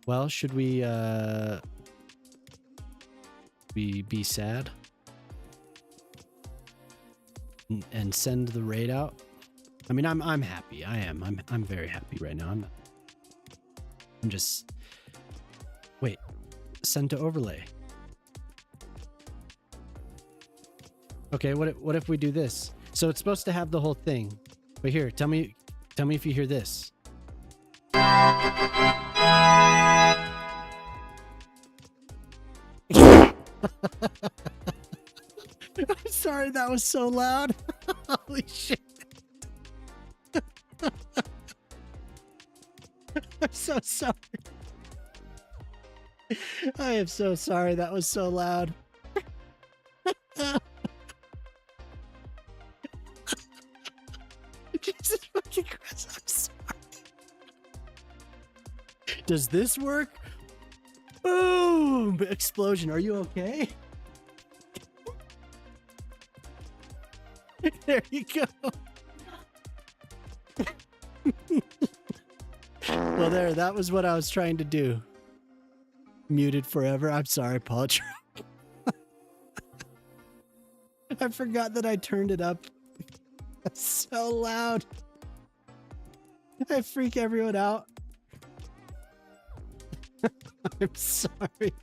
Well, should we be sad and send the raid out? I mean, I'm happy. I am. I'm very happy right now. I'm just... Wait. Send to overlay. Okay, what if we do this? So it's supposed to have the whole thing. But here, tell me if you hear this. I'm sorry that was so loud. Holy shit. I'm so sorry. I am so sorry. That was so loud. Jesus fucking Christ, I'm sorry. Does this work? Boom! Explosion. Are you okay? There you go. Well, there, that was what I was trying to do. Muted forever. I'm sorry, Paul. I forgot that I turned it up. That's so loud. I freak everyone out. I'm sorry.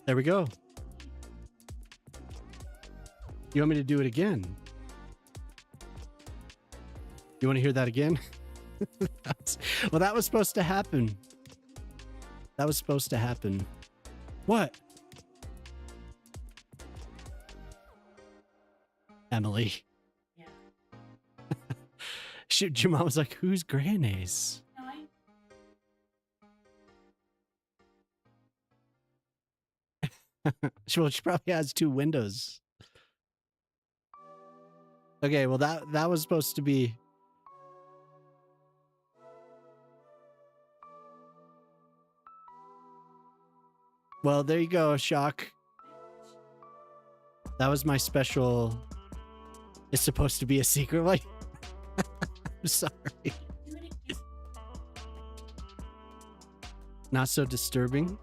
There we go. You want me to do it again? You want to hear that again? Well, that was supposed to happen. That was supposed to happen. What? Emily. Yeah. Shoot, your mom was like, who's Granny's? No, Well, she probably has 2 windows. Okay, well that was supposed to be. Well, there you go, Shock. That was my special. It's supposed to be a secret. Like, I'm sorry. Not so disturbing.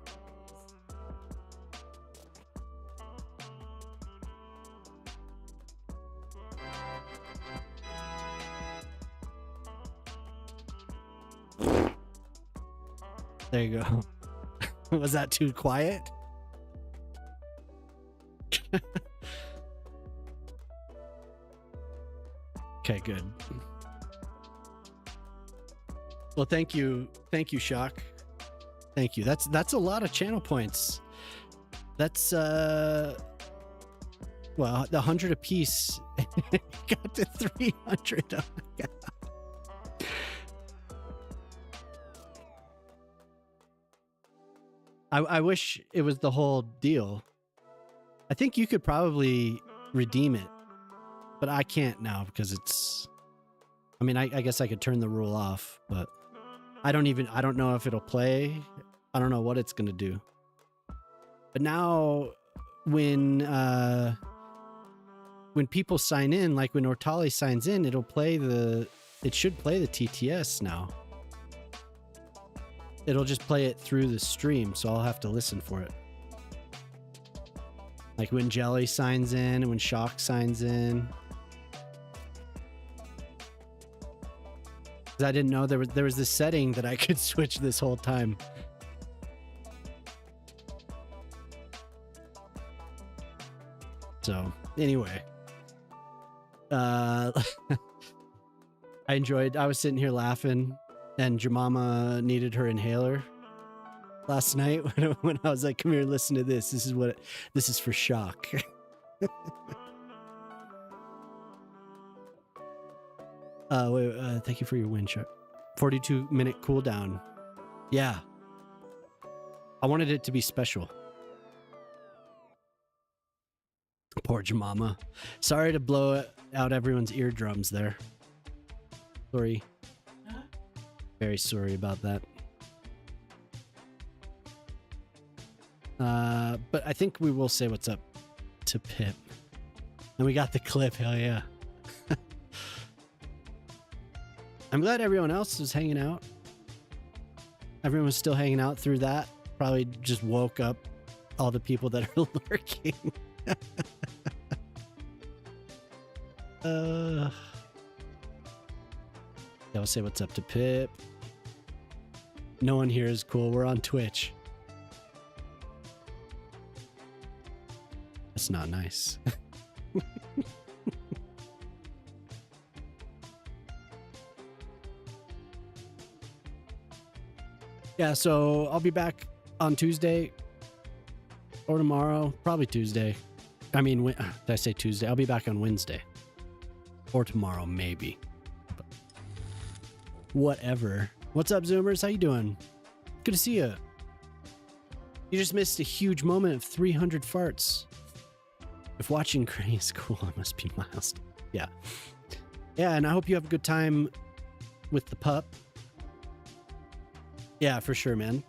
There you go. Was that too quiet? Okay, good. Well, thank you, Shock. Thank you. That's a lot of channel points. That's well, the 100 apiece got to 300. Oh my God. I wish it was the whole deal. I think you could probably redeem it, but I can't now because it's. I mean, I guess I could turn the rule off, but I don't know if it'll play. I don't know what it's gonna do. But now, when people sign in, like when Ortali signs in, it should play the TTS now. It'll just play it through the stream, so I'll have to listen for it. Like when Jelly signs in and when Shock signs in. 'Cause I didn't know there was this setting that I could switch this whole time. So anyway, I was sitting here laughing. And Jemima needed her inhaler last night when I was like, come here, listen to this. This is for Shock. Thank you for your win, Shock. 42-minute cooldown. Yeah. I wanted it to be special. Poor Jemima. Sorry to blow out everyone's eardrums there. Sorry. Very sorry about that. But I think we will say what's up to Pip. And we got the clip, hell yeah. I'm glad everyone else was hanging out. Everyone was still hanging out through that. Probably just woke up all the people that are lurking. Yeah, we'll say what's up to Pip. No one here is cool. We're on Twitch. That's not nice. Yeah, so I'll be back on Tuesday or tomorrow, probably Tuesday. I mean, did I say Tuesday? I'll be back on Wednesday or tomorrow, maybe. But whatever. What's up, Zoomers? How you doing? Good to see you. You just missed a huge moment of 300 farts. If watching Granny is cool, I must be miles. Yeah. Yeah, and I hope you have a good time with the pup. Yeah, for sure, man.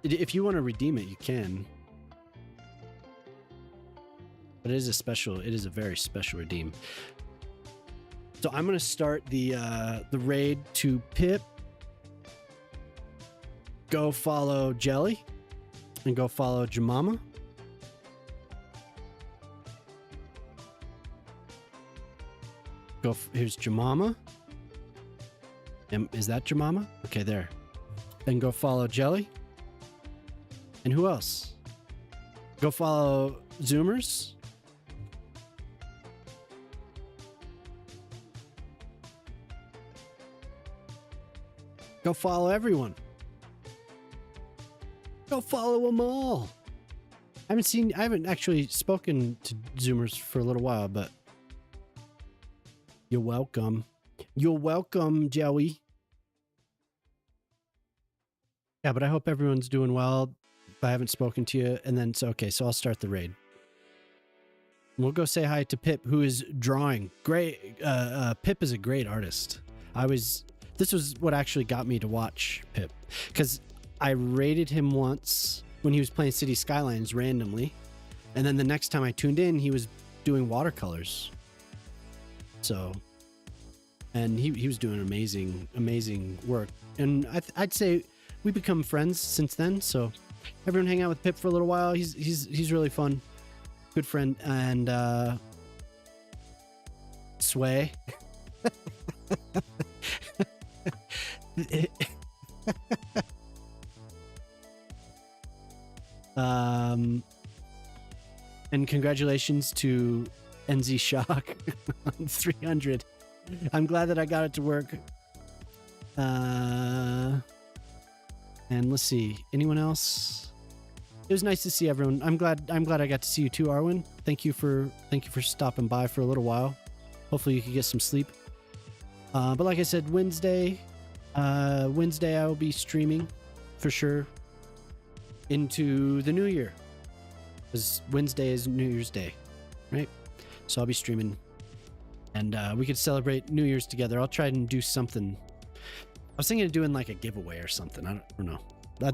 If you want to redeem it, you can. But it is a very special redeem. So I'm gonna start the raid to Pip. Go follow Jelly. And go follow Jemama. Here's Jemama. Is that Jemama? Okay, there. Then go follow Jelly. And who else? Go follow Zoomers. Go follow everyone. Go follow them all. I haven't actually spoken to Zoomers for a little while, but you're welcome. You're welcome, Joey. Yeah, but I hope everyone's doing well. I haven't spoken to you, and then so I'll start the raid. We'll go say hi to Pip, who is drawing. Great. Pip is a great artist. This was what actually got me to watch Pip, because I rated him once when he was playing City Skylines randomly, and then the next time I tuned in, he was doing watercolors. So, and he was doing amazing work, and I'd say we become friends since then. So, everyone hang out with Pip for a little while. He's really fun, good friend, and Sway. And congratulations to NZ Shock on 300. I'm glad that I got it to work. And let's see, anyone else? It was nice to see everyone. I'm glad I got to see you too, Arwen. Thank you for stopping by for a little while. Hopefully you could get some sleep. But like I said, Wednesday I will be streaming for sure into the new year, because Wednesday is New Year's Day, right? So I'll be streaming, and we could celebrate New Year's together. I'll try and do something. I was thinking of doing like a giveaway or something. I don't know.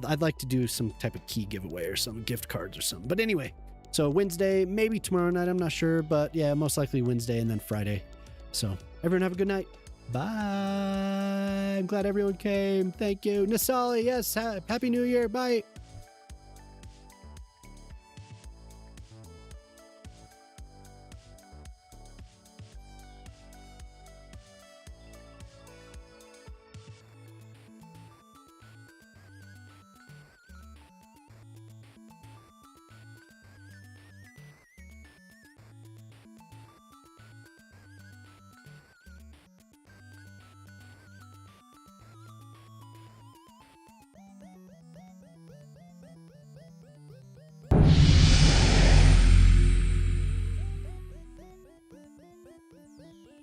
I'd like to do some type of key giveaway or some gift cards or something. But anyway, so Wednesday, maybe tomorrow night, I'm not sure, but yeah, most likely Wednesday and then Friday. So everyone have a good night. Bye. I'm glad everyone came. Thank you. Nasali, yes. Happy New Year. Bye.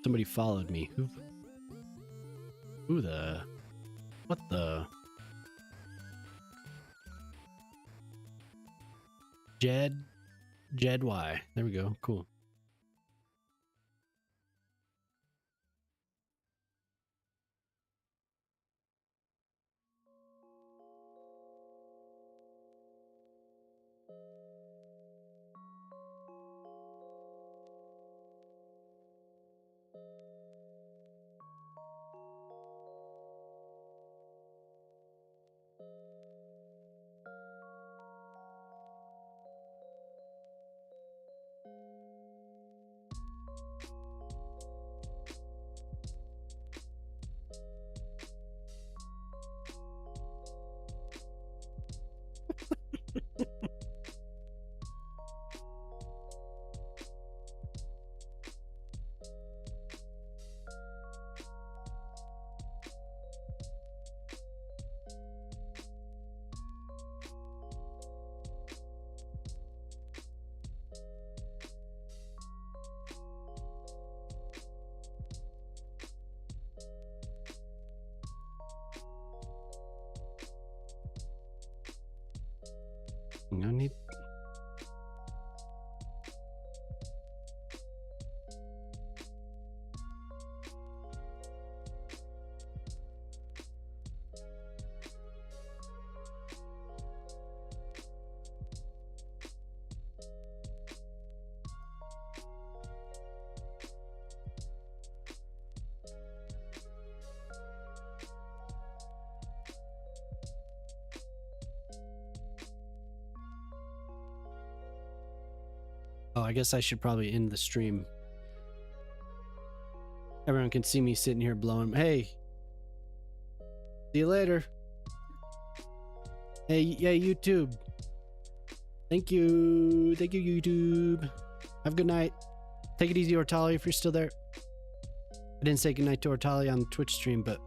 Somebody followed me. Who the? What the? Jed Y. There we go. Cool. No need. Oh, I guess I should probably end the stream. Everyone can see me sitting here blowing. Hey, see you later. Hey, yeah, YouTube. Thank you, YouTube. Have a good night. Take it easy, Ortali, if you're still there. I didn't say goodnight to Ortali on the Twitch stream, but hey.